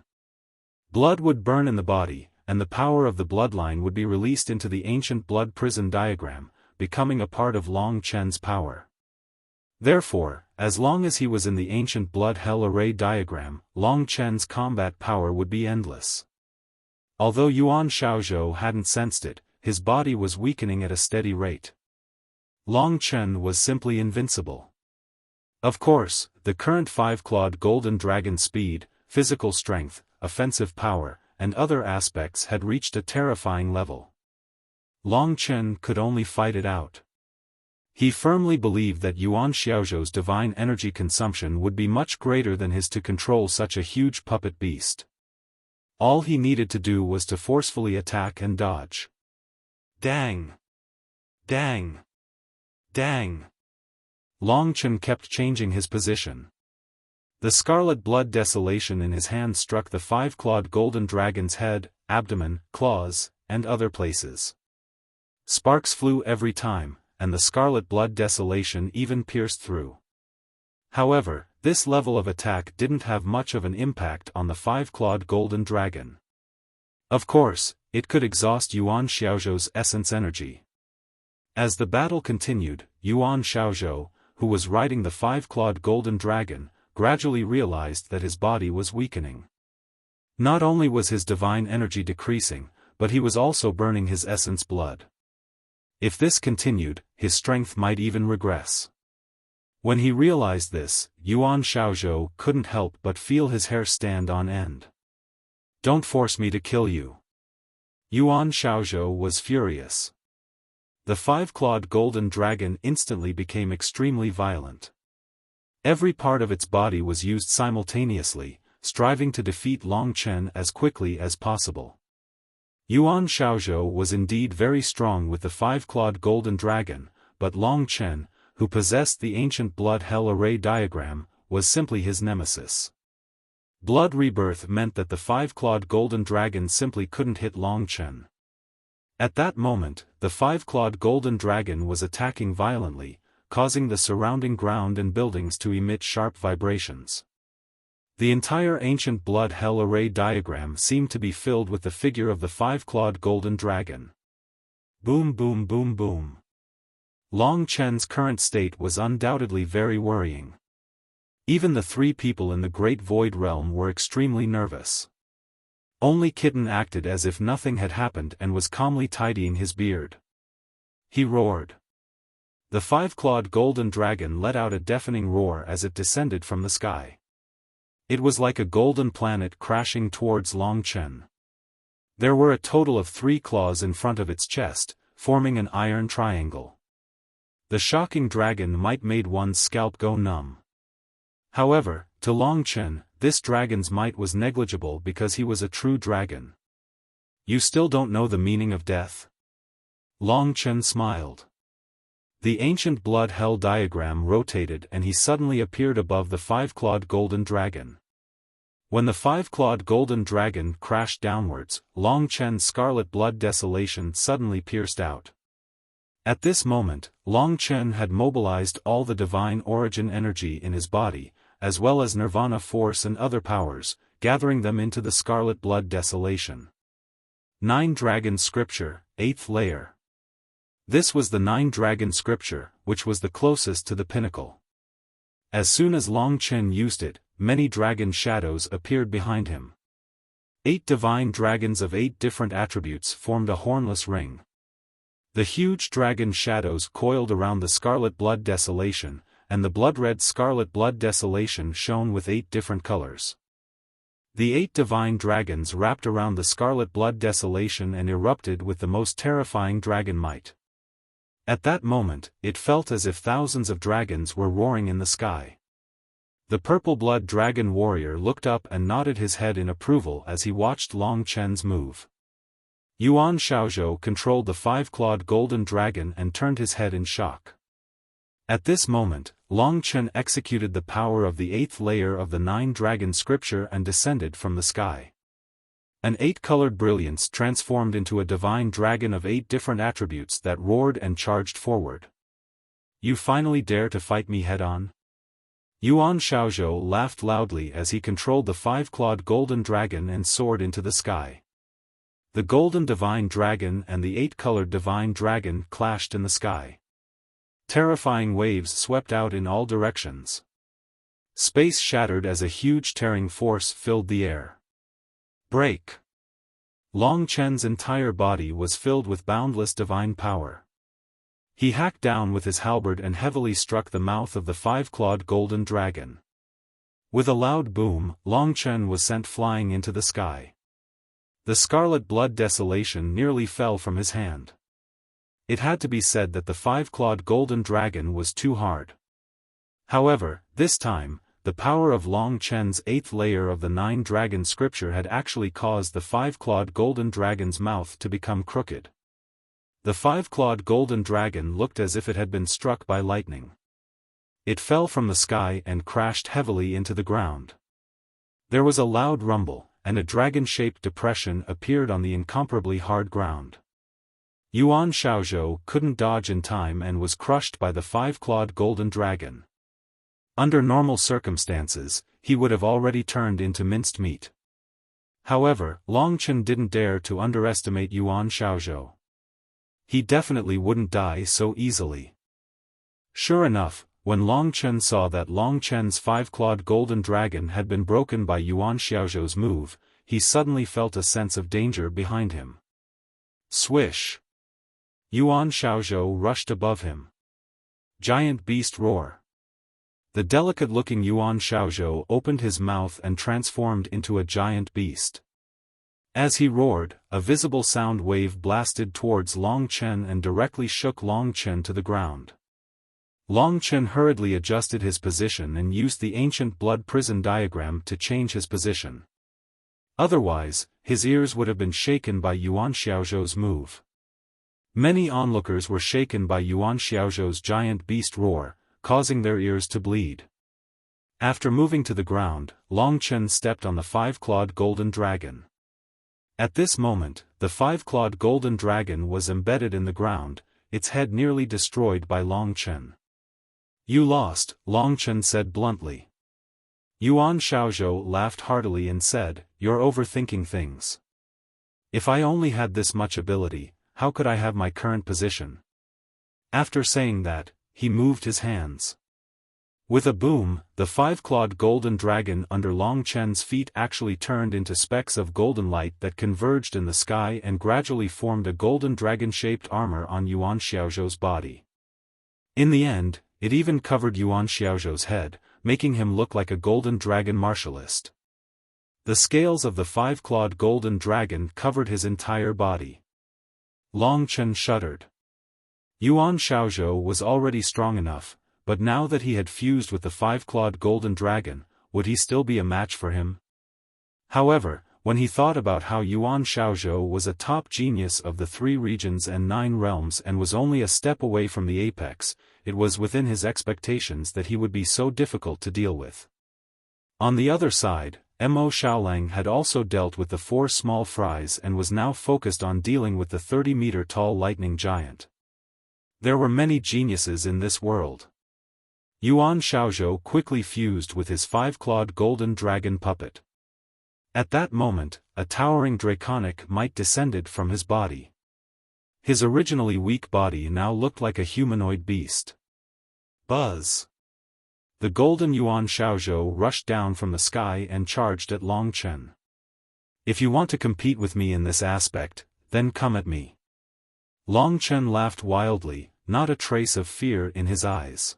Blood would burn in the body, and the power of the bloodline would be released into the ancient blood prison diagram, becoming a part of Long Chen's power. Therefore, as long as he was in the ancient blood hell array diagram, Long Chen's combat power would be endless. Although Yuan Xiaozhou hadn't sensed it, his body was weakening at a steady rate. Long Chen was simply invincible. Of course, the current five-clawed golden dragon speed, physical strength, offensive power, and other aspects had reached a terrifying level. Long Chen could only fight it out. He firmly believed that Yuan Xiaozhou's divine energy consumption would be much greater than his to control such a huge puppet beast. All he needed to do was to forcefully attack and dodge. Dang! Dang! Dang! Long Chen kept changing his position. The scarlet blood desolation in his hand struck the five-clawed golden dragon's head, abdomen, claws, and other places. Sparks flew every time, and the scarlet blood desolation even pierced through. However, this level of attack didn't have much of an impact on the five-clawed golden dragon. Of course, it could exhaust Yuan Xiaozhou's essence energy. As the battle continued, Yuan Xiaozhou, who was riding the five-clawed golden dragon, gradually realized that his body was weakening. Not only was his divine energy decreasing, but he was also burning his essence blood. If this continued, his strength might even regress. When he realized this, Yuan Xiaozhou couldn't help but feel his hair stand on end. "Don't force me to kill you." Yuan Xiaozhou was furious. The five-clawed golden dragon instantly became extremely violent. Every part of its body was used simultaneously, striving to defeat Long Chen as quickly as possible. Yuan Xiaozhou was indeed very strong with the five-clawed golden dragon, but Long Chen, who possessed the ancient blood hell array diagram, was simply his nemesis. Blood rebirth meant that the five-clawed golden dragon simply couldn't hit Long Chen. At that moment, the five-clawed golden dragon was attacking violently, causing the surrounding ground and buildings to emit sharp vibrations. The entire ancient blood hell array diagram seemed to be filled with the figure of the five-clawed golden dragon. Boom boom boom boom. Long Chen's current state was undoubtedly very worrying. Even the three people in the Great Void Realm were extremely nervous. Only Kitten acted as if nothing had happened and was calmly tidying his beard. He roared. The five-clawed golden dragon let out a deafening roar as it descended from the sky. It was like a golden planet crashing towards Long Chen. There were a total of 3 claws in front of its chest, forming an iron triangle. The shocking dragon might made one's scalp go numb. However, to Long Chen, this dragon's might was negligible because he was a true dragon. "You still don't know the meaning of death?" Long Chen smiled. The ancient blood hell diagram rotated and he suddenly appeared above the five-clawed golden dragon. When the five-clawed golden dragon crashed downwards, Long Chen's scarlet blood desolation suddenly pierced out. At this moment, Long Chen had mobilized all the divine origin energy in his body, as well as nirvana force and other powers, gathering them into the scarlet blood desolation. 9 Dragon Scripture, 8th Layer. This was the 9 Dragon Scripture, which was the closest to the pinnacle. As soon as Long Chen used it, many dragon shadows appeared behind him. 8 divine dragons of 8 different attributes formed a hornless ring. The huge dragon shadows coiled around the scarlet blood desolation, and the blood-red scarlet blood desolation shone with 8 different colors. The 8 divine dragons wrapped around the scarlet blood desolation and erupted with the most terrifying dragon might. At that moment, it felt as if thousands of dragons were roaring in the sky. The purple blood dragon warrior looked up and nodded his head in approval as he watched Long Chen's move. Yuan Xiaozhou controlled the five-clawed golden dragon and turned his head in shock. At this moment, Long Chen executed the power of the 8th layer of the 9 Dragon Scripture and descended from the sky. An 8-colored brilliance transformed into a divine dragon of 8 different attributes that roared and charged forward. "You finally dare to fight me head-on?" Yuan Xiaozhou laughed loudly as he controlled the five-clawed golden dragon and soared into the sky. The golden divine dragon and the 8-colored divine dragon clashed in the sky. Terrifying waves swept out in all directions. Space shattered as a huge tearing force filled the air. Break! Long Chen's entire body was filled with boundless divine power. He hacked down with his halberd and heavily struck the mouth of the five-clawed golden dragon. With a loud boom, Long Chen was sent flying into the sky. The scarlet blood desolation nearly fell from his hand. It had to be said that the five-clawed golden dragon was too hard. However, this time, the power of Long Chen's 8th layer of the 9 Dragon Scripture had actually caused the five-clawed golden dragon's mouth to become crooked. The five-clawed golden dragon looked as if it had been struck by lightning. It fell from the sky and crashed heavily into the ground. There was a loud rumble, and a dragon-shaped depression appeared on the incomparably hard ground. Yuan Xiaozhou couldn't dodge in time and was crushed by the five-clawed golden dragon. Under normal circumstances, he would have already turned into minced meat. However, Long Chen didn't dare to underestimate Yuan Xiaozhou. He definitely wouldn't die so easily. Sure enough, when Long Chen saw that Long Chen's five-clawed golden dragon had been broken by Yuan Xiaozhou's move, he suddenly felt a sense of danger behind him. Swish! Yuan Xiaozhou rushed above him. Giant beast roar. The delicate-looking Yuan Xiaozhou opened his mouth and transformed into a giant beast. As he roared, a visible sound wave blasted towards Long Chen and directly shook Long Chen to the ground. Long Chen hurriedly adjusted his position and used the ancient blood prison diagram to change his position. Otherwise, his ears would have been shaken by Yuan Xiaozhou's move. Many onlookers were shaken by Yuan Xiaozhou's giant beast roar, causing their ears to bleed. After moving to the ground, Long Chen stepped on the five-clawed golden dragon. At this moment, the five-clawed golden dragon was embedded in the ground, its head nearly destroyed by Long Chen. "You lost," Long Chen said bluntly. Yuan Xiaozhou laughed heartily and said, "You're overthinking things. If I only had this much ability, how could I have my current position?" After saying that, he moved his hands. With a boom, the five-clawed golden dragon under Long Chen's feet actually turned into specks of golden light that converged in the sky and gradually formed a golden dragon-shaped armor on Yuan Xiaozhou's body. In the end, it even covered Yuan Xiaozhou's head, making him look like a golden dragon martialist. The scales of the five-clawed golden dragon covered his entire body. Long Chen shuddered. Yuan Xiaozhou was already strong enough, but now that he had fused with the five-clawed golden dragon, would he still be a match for him? However, when he thought about how Yuan Xiaozhou was a top genius of the 3 regions and 9 realms and was only a step away from the apex, it was within his expectations that he would be so difficult to deal with. On the other side, Mo Xiaolang had also dealt with the 4 small fries and was now focused on dealing with the 30-meter-tall lightning giant. There were many geniuses in this world. Yuan Xiaozhou quickly fused with his five-clawed golden dragon puppet. At that moment, a towering draconic might descended from his body. His originally weak body now looked like a humanoid beast. Buzz! The golden Yuan Xiaozhou rushed down from the sky and charged at Long Chen. "If you want to compete with me in this aspect, then come at me." Long Chen laughed wildly, not a trace of fear in his eyes.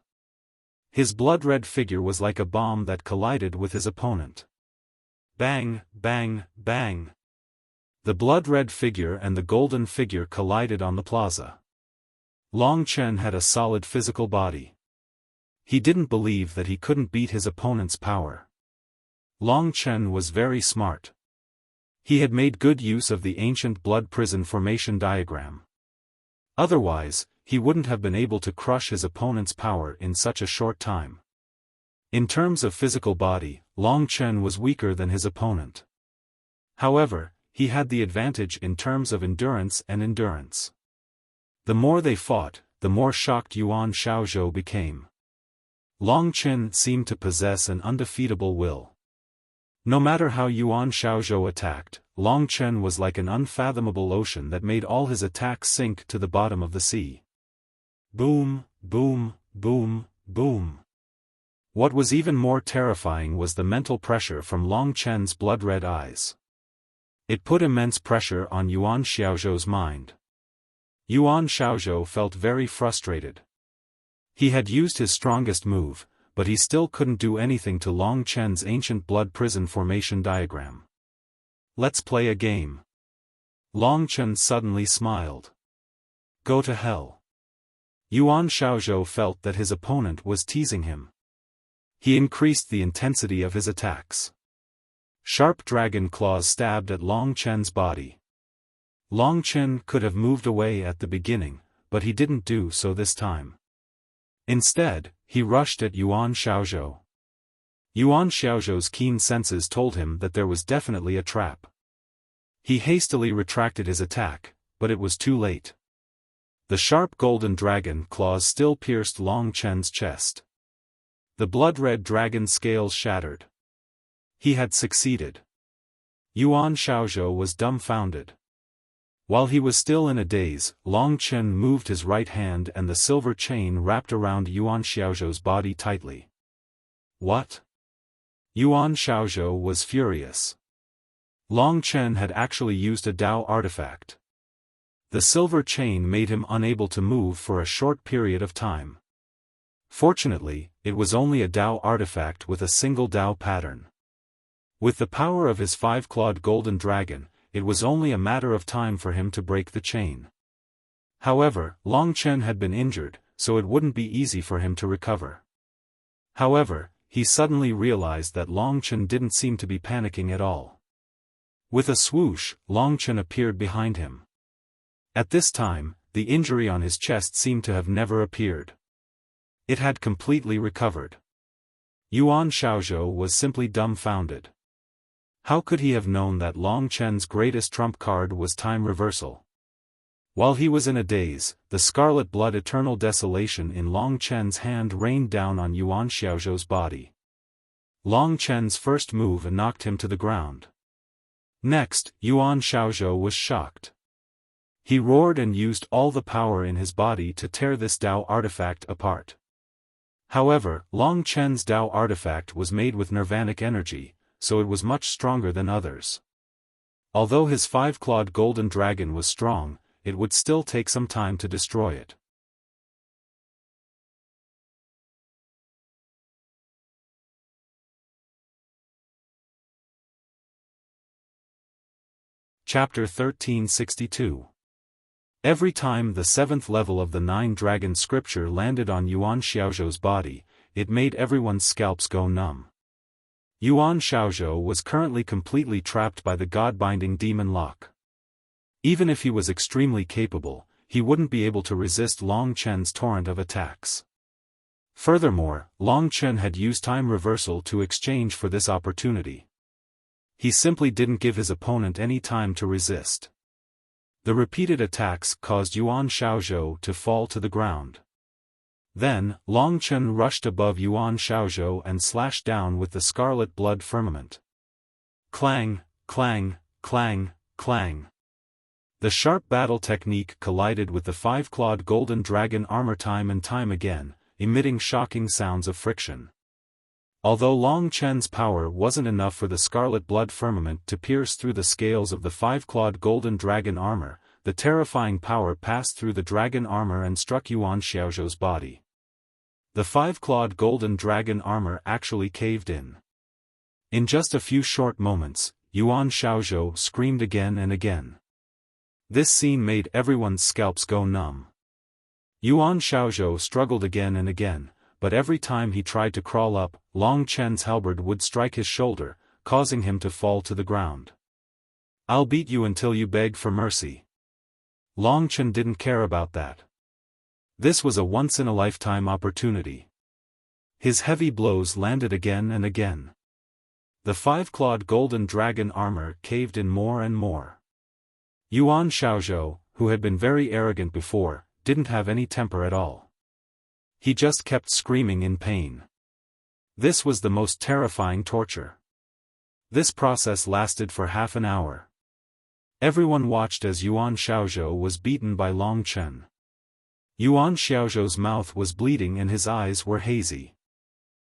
His blood-red figure was like a bomb that collided with his opponent. Bang, bang, bang. The blood-red figure and the golden figure collided on the plaza. Long Chen had a solid physical body. He didn't believe that he couldn't beat his opponent's power. Long Chen was very smart. He had made good use of the ancient blood prison formation diagram. Otherwise, he wouldn't have been able to crush his opponent's power in such a short time. In terms of physical body, Long Chen was weaker than his opponent. However, he had the advantage in terms of endurance and endurance. The more they fought, the more shocked Yuan Xiaozhou became. Long Chen seemed to possess an undefeatable will. No matter how Yuan Xiaozhou attacked, Long Chen was like an unfathomable ocean that made all his attacks sink to the bottom of the sea. Boom, boom, boom, boom. What was even more terrifying was the mental pressure from Long Chen's blood-red eyes. It put immense pressure on Yuan Xiaozhou's mind. Yuan Xiaozhou felt very frustrated. He had used his strongest move, but he still couldn't do anything to Long Chen's ancient blood prison formation diagram. "Let's play a game." Long Chen suddenly smiled. "Go to hell." Yuan Xiaozhou felt that his opponent was teasing him. He increased the intensity of his attacks. Sharp dragon claws stabbed at Long Chen's body. Long Chen could have moved away at the beginning, but he didn't do so this time. Instead, he rushed at Yuan Xiaozhou. Yuan Xiaozhou's keen senses told him that there was definitely a trap. He hastily retracted his attack, but it was too late. The sharp golden dragon claws still pierced Long Chen's chest. The blood-red dragon scales shattered. He had succeeded. Yuan Xiaozhou was dumbfounded. While he was still in a daze, Long Chen moved his right hand and the silver chain wrapped around Yuan Xiaozhou's body tightly. What? Yuan Xiaozhou was furious. Long Chen had actually used a Dao artifact. The silver chain made him unable to move for a short period of time. Fortunately, it was only a Dao artifact with a single Dao pattern. With the power of his five-clawed golden dragon, it was only a matter of time for him to break the chain. However, Long Chen had been injured, so it wouldn't be easy for him to recover. However, he suddenly realized that Long Chen didn't seem to be panicking at all. With a swoosh, Long Chen appeared behind him. At this time, the injury on his chest seemed to have never appeared. It had completely recovered. Yuan Xiaozhou was simply dumbfounded. How could he have known that Long Chen's greatest trump card was time reversal? While he was in a daze, the scarlet blood eternal desolation in Long Chen's hand rained down on Yuan Xiaozhou's body. Long Chen's first move knocked him to the ground. Next, Yuan Xiaozhou was shocked. He roared and used all the power in his body to tear this Dao artifact apart. However, Long Chen's Dao artifact was made with nirvanic energy, so it was much stronger than others. Although his five-clawed golden dragon was strong, it would still take some time to destroy it. Chapter 1362. Every time the seventh level of the nine-dragon scripture landed on Yuan Xiaozhou's body, it made everyone's scalps go numb. Yuan Xiaozhou was currently completely trapped by the god-binding demon lock. Even if he was extremely capable, he wouldn't be able to resist Long Chen's torrent of attacks. Furthermore, Long Chen had used time reversal to exchange for this opportunity. He simply didn't give his opponent any time to resist. The repeated attacks caused Yuan Xiaozhou to fall to the ground. Then, Long Chen rushed above Yuan Xiaozhou and slashed down with the scarlet blood firmament. Clang, clang, clang, clang. The sharp battle technique collided with the five-clawed golden dragon armor time and time again, emitting shocking sounds of friction. Although Long Chen's power wasn't enough for the scarlet blood firmament to pierce through the scales of the five-clawed golden dragon armor, the terrifying power passed through the dragon armor and struck Yuan Xiaozhou's body. The five-clawed golden dragon armor actually caved in. In just a few short moments, Yuan Xiaozhou screamed again and again. This scene made everyone's scalps go numb. Yuan Xiaozhou struggled again and again, but every time he tried to crawl up, Long Chen's halberd would strike his shoulder, causing him to fall to the ground. "I'll beat you until you beg for mercy." Long Chen didn't care about that. This was a once-in-a-lifetime opportunity. His heavy blows landed again and again. The five-clawed golden dragon armor caved in more and more. Yuan Xiaozhou, who had been very arrogant before, didn't have any temper at all. He just kept screaming in pain. This was the most terrifying torture. This process lasted for half an hour. Everyone watched as Yuan Xiaozhou was beaten by Long Chen. Yuan Xiaozhou's mouth was bleeding and his eyes were hazy.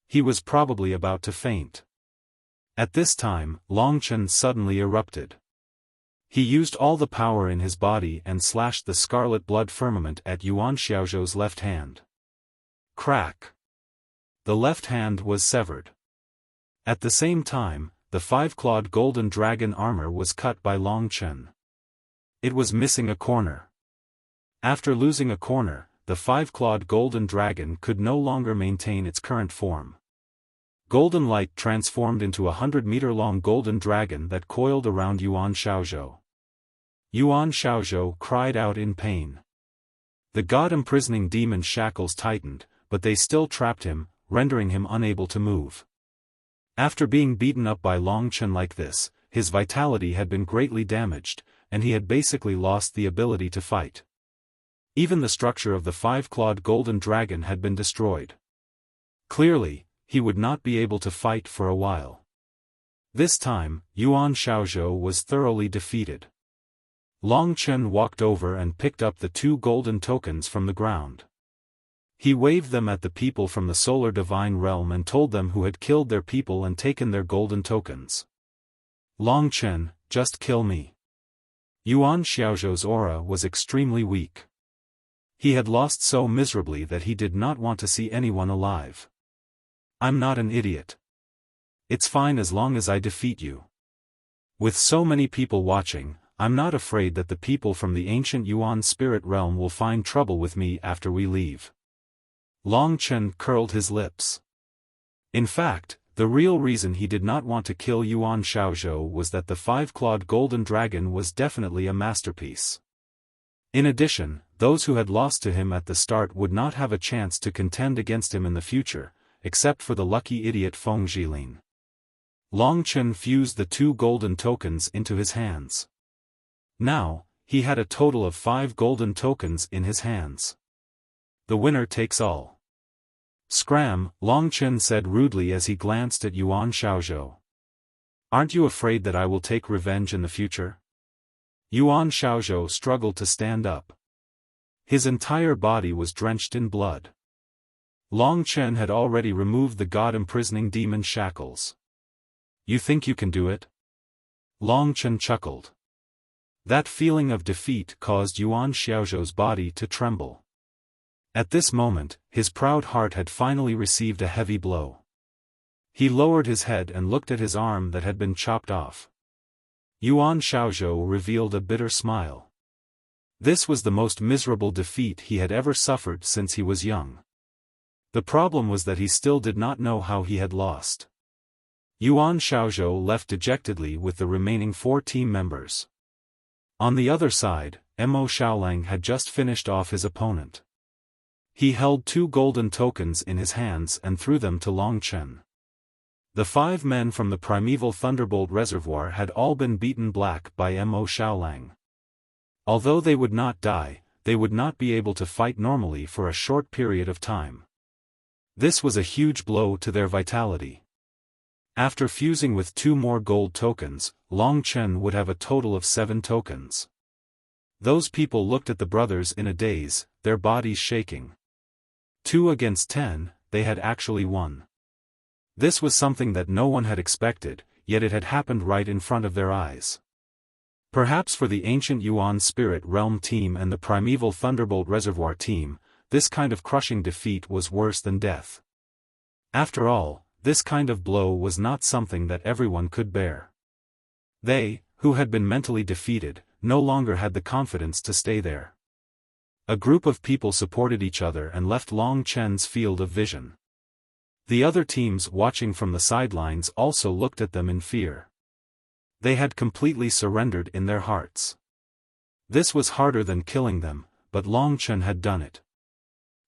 He was probably about to faint. At this time, Long Chen suddenly erupted. He used all the power in his body and slashed the scarlet blood firmament at Yuan Xiaozhou's left hand. Crack! The left hand was severed. At the same time, the five-clawed golden dragon armor was cut by Long Chen. It was missing a corner. After losing a corner, the five-clawed golden dragon could no longer maintain its current form. Golden light transformed into a 100-meter-long golden dragon that coiled around Yuan Xiaozhou. Yuan Xiaozhou cried out in pain. The god-imprisoning demon shackles tightened, but they still trapped him, rendering him unable to move. After being beaten up by Long Chen like this, his vitality had been greatly damaged, and he had basically lost the ability to fight. Even the structure of the five-clawed golden dragon had been destroyed. Clearly, he would not be able to fight for a while. This time, Yuan Xiaozhou was thoroughly defeated. Long Chen walked over and picked up the 2 golden tokens from the ground. He waved them at the people from the Solar Divine Realm and told them who had killed their people and taken their golden tokens. Long Chen, just kill me. Yuan Xiaozhou's aura was extremely weak. He had lost so miserably that he did not want to see anyone alive. I'm not an idiot. It's fine as long as I defeat you. With so many people watching, I'm not afraid that the people from the ancient Yuan spirit realm will find trouble with me after we leave. Long Chen curled his lips. In fact, the real reason he did not want to kill Yuan Xiaozhou was that the 5-clawed golden dragon was definitely a masterpiece. In addition, those who had lost to him at the start would not have a chance to contend against him in the future, except for the lucky idiot Feng Jilin. Long Chen fused the 2 golden tokens into his hands. Now, he had a total of 5 golden tokens in his hands. The winner takes all. Scram, Long Chen said rudely as he glanced at Yuan Xiaozhou. Aren't you afraid that I will take revenge in the future? Yuan Xiaozhou struggled to stand up. His entire body was drenched in blood. Long Chen had already removed the god-imprisoning demon shackles. You think you can do it? Long Chen chuckled. That feeling of defeat caused Yuan Xiaozhou's body to tremble. At this moment, his proud heart had finally received a heavy blow. He lowered his head and looked at his arm that had been chopped off. Yuan Xiaozhou revealed a bitter smile. This was the most miserable defeat he had ever suffered since he was young. The problem was that he still did not know how he had lost. Yuan Xiaozhou left dejectedly with the remaining 4 team members. On the other side, Mo Xiaolang had just finished off his opponent. He held 2 golden tokens in his hands and threw them to Long Chen. The 5 men from the primeval Thunderbolt Reservoir had all been beaten black by Mo Xiaolang. Although they would not die, they would not be able to fight normally for a short period of time. This was a huge blow to their vitality. After fusing with 2 more gold tokens, Long Chen would have a total of 7 tokens. Those people looked at the brothers in a daze, their bodies shaking. 2 against 10, they had actually won. This was something that no one had expected, yet it had happened right in front of their eyes. Perhaps for the ancient Yuan Spirit Realm team and the primeval Thunderbolt Reservoir team, this kind of crushing defeat was worse than death. After all, this kind of blow was not something that everyone could bear. They, who had been mentally defeated, no longer had the confidence to stay there. A group of people supported each other and left Long Chen's field of vision. The other teams watching from the sidelines also looked at them in fear. They had completely surrendered in their hearts. This was harder than killing them, but Long Chen had done it.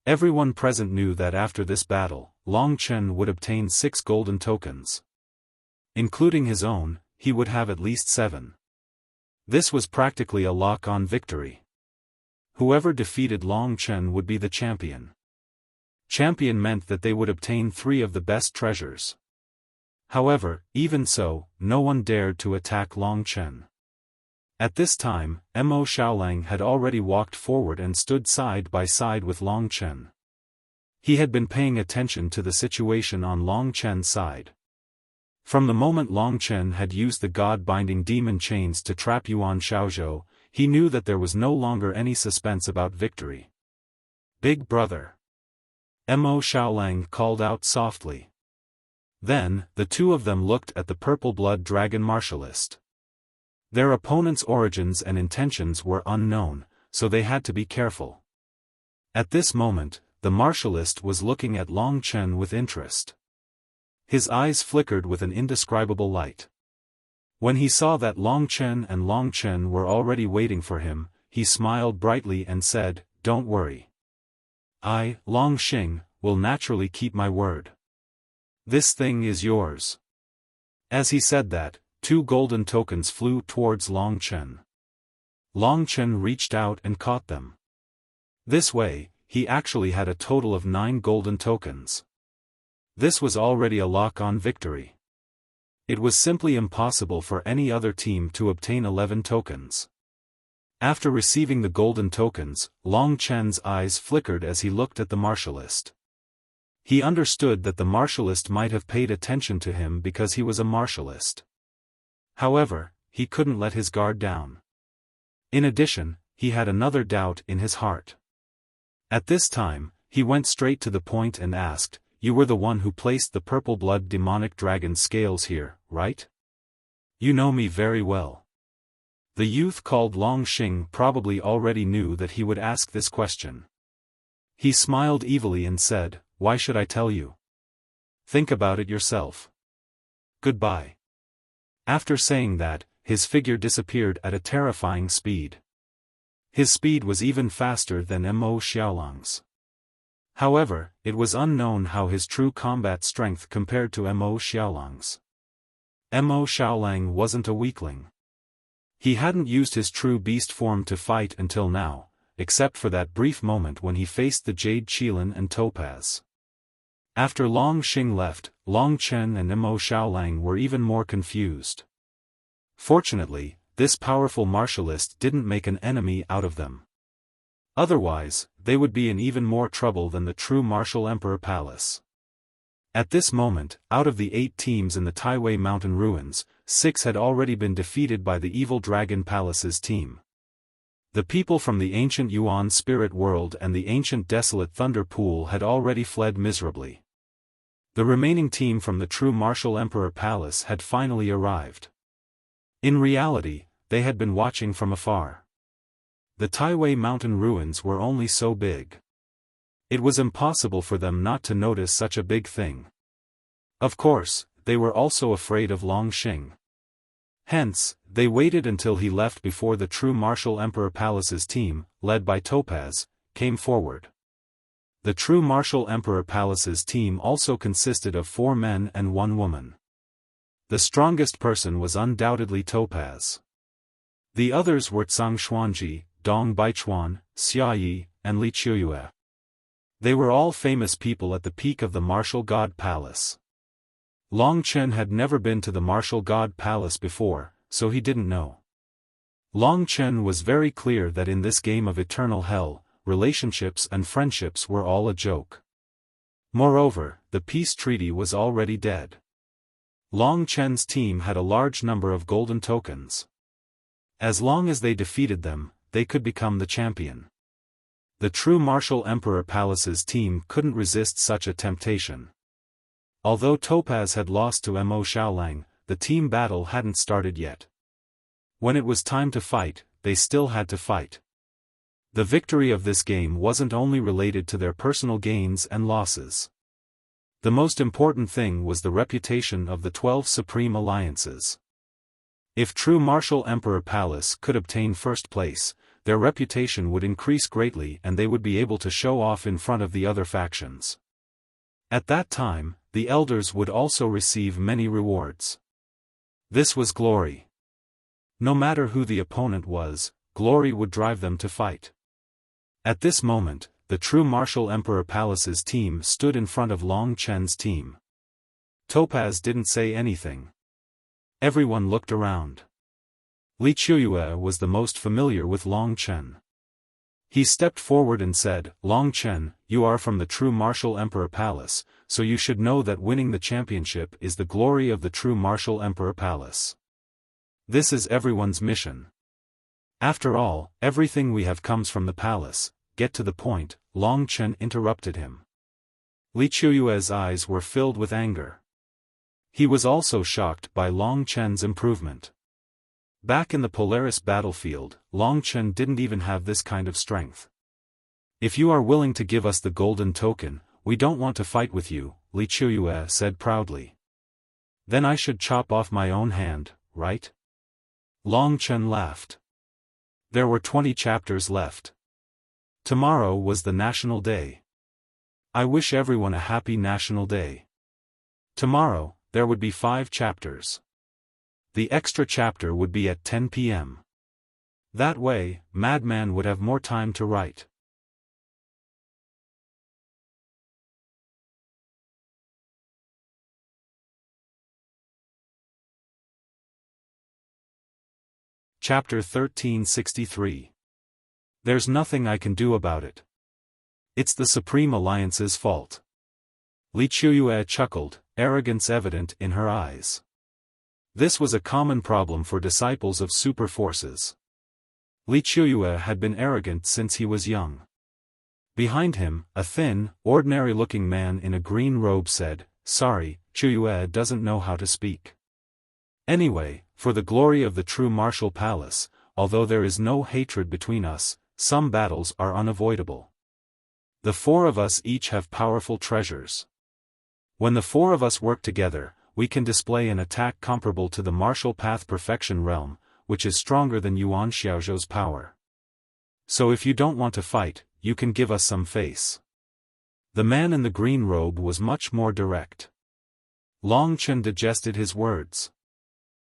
Everyone present knew that after this battle, Long Chen would obtain 6 golden tokens. Including his own, he would have at least 7. This was practically a lock-on victory. Whoever defeated Long Chen would be the champion. Champion meant that they would obtain 3 of the best treasures. However, even so, no one dared to attack Long Chen. At this time, Mo Xiaolang had already walked forward and stood side by side with Long Chen. He had been paying attention to the situation on Long Chen's side. From the moment Long Chen had used the god-binding demon chains to trap Yuan Xiaozhou, he knew that there was no longer any suspense about victory. "Big brother!" Mo Xiaolang called out softly. Then, the 2 of them looked at the purple blood dragon martialist. Their opponent's origins and intentions were unknown, so they had to be careful. At this moment, the martialist was looking at Long Chen with interest. His eyes flickered with an indescribable light. When he saw that Long Chen and Long Chen were already waiting for him, he smiled brightly and said, "Don't worry. I, Long Xing, will naturally keep my word. This thing is yours." As he said that, 2 golden tokens flew towards Long Chen. Long Chen reached out and caught them. This way, he actually had a total of 9 golden tokens. This was already a lock-on victory. It was simply impossible for any other team to obtain 11 tokens. After receiving the golden tokens, Long Chen's eyes flickered as he looked at the martialist. He understood that the martialist might have paid attention to him because he was a martialist. However, he couldn't let his guard down. In addition, he had another doubt in his heart. At this time, he went straight to the point and asked, "You were the one who placed the purple blood demonic dragon scales here, right? You know me very well." The youth called Long Xing probably already knew that he would ask this question. He smiled evilly and said, "Why should I tell you? Think about it yourself. Goodbye." After saying that, his figure disappeared at a terrifying speed. His speed was even faster than Mo Xiaolang's. However, it was unknown how his true combat strength compared to Mo Xiaolang's. Mo Xiaolang wasn't a weakling. He hadn't used his true beast form to fight until now, except for that brief moment when he faced the Jade Qilin and Topaz. After Long Xing left, Long Chen and Mo Xiaolang were even more confused. Fortunately, this powerful martialist didn't make an enemy out of them. Otherwise, they would be in even more trouble than the true martial Emperor Palace. At this moment, out of the 8 teams in the Taiwei Mountain Ruins, 6 had already been defeated by the Evil Dragon Palace's team. The people from the ancient Yuan Spirit World and the ancient Desolate Thunder Pool had already fled miserably. The remaining team from the true martial Emperor Palace had finally arrived. In reality, they had been watching from afar. The Taiwei Mountain Ruins were only so big. It was impossible for them not to notice such a big thing. Of course, they were also afraid of Long Xing. Hence, they waited until he left before the true martial Emperor Palace's team, led by Topaz, came forward. The true martial Emperor Palace's team also consisted of 4 men and 1 woman. The strongest person was undoubtedly Topaz. The others were Zhang Xuanji, Dong Baichuan, Xia Yi, and Li Qiuyue. They were all famous people at the peak of the Martial God Palace. Long Chen had never been to the Martial God Palace before, so he didn't know. Long Chen was very clear that in this game of eternal hell, relationships and friendships were all a joke. Moreover, the peace treaty was already dead. Long Chen's team had a large number of golden tokens. As long as they defeated them, they could become the champion. The true martial Emperor Palace's team couldn't resist such a temptation. Although Topaz had lost to Mo Xiaolang, the team battle hadn't started yet. When it was time to fight, they still had to fight. The victory of this game wasn't only related to their personal gains and losses. The most important thing was the reputation of the 12 Supreme Alliances. If true martial Emperor Palace could obtain first place, their reputation would increase greatly and they would be able to show off in front of the other factions. At that time, the elders would also receive many rewards. This was glory. No matter who the opponent was, glory would drive them to fight. At this moment, the true martial Emperor Palace's team stood in front of Long Chen's team. Topaz didn't say anything. Everyone looked around. Li Qiuyue was the most familiar with Long Chen. He stepped forward and said, "Long Chen, you are from the true martial Emperor Palace, so you should know that winning the championship is the glory of the true martial Emperor Palace. This is everyone's mission. After all, everything we have comes from the palace." "Get to the point," Long Chen interrupted him. Li Qiuyue's eyes were filled with anger. He was also shocked by Long Chen's improvement. Back in the Polaris battlefield, Long Chen didn't even have this kind of strength. "If you are willing to give us the golden token, we don't want to fight with you," Li Qiuyue said proudly. "Then I should chop off my own hand, right?" Long Chen laughed. There were 20 chapters left. Tomorrow was the National Day. I wish everyone a happy National Day. Tomorrow, there would be 5 chapters. The extra chapter would be at 10 p.m. That way, Madman would have more time to write. Chapter 1363. There's nothing I can do about it. It's the Supreme Alliance's fault. Li Qiuyue chuckled, arrogance evident in her eyes. This was a common problem for disciples of super forces. Li Qiuyue had been arrogant since he was young. Behind him, a thin, ordinary-looking man in a green robe said, "Sorry, Qiuyue doesn't know how to speak. Anyway, for the glory of the true martial palace, although there is no hatred between us, some battles are unavoidable. The four of us each have powerful treasures. When the four of us work together, we can display an attack comparable to the martial path perfection realm, which is stronger than Yuan Xiaozhou's power. So if you don't want to fight, you can give us some face." The man in the green robe was much more direct. Long Chen digested his words.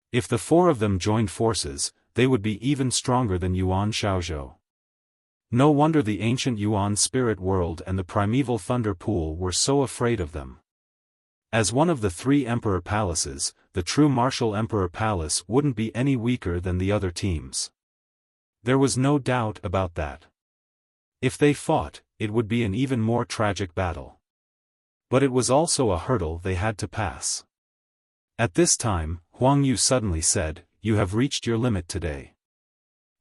If the four of them joined forces, they would be even stronger than Yuan Xiaozhou. No wonder the ancient Yuan spirit world and the primeval thunder pool were so afraid of them. As one of the three emperor palaces, the true martial emperor palace wouldn't be any weaker than the other teams. There was no doubt about that. If they fought, it would be an even more tragic battle. But it was also a hurdle they had to pass. At this time, Huang Yu suddenly said, "You have reached your limit today.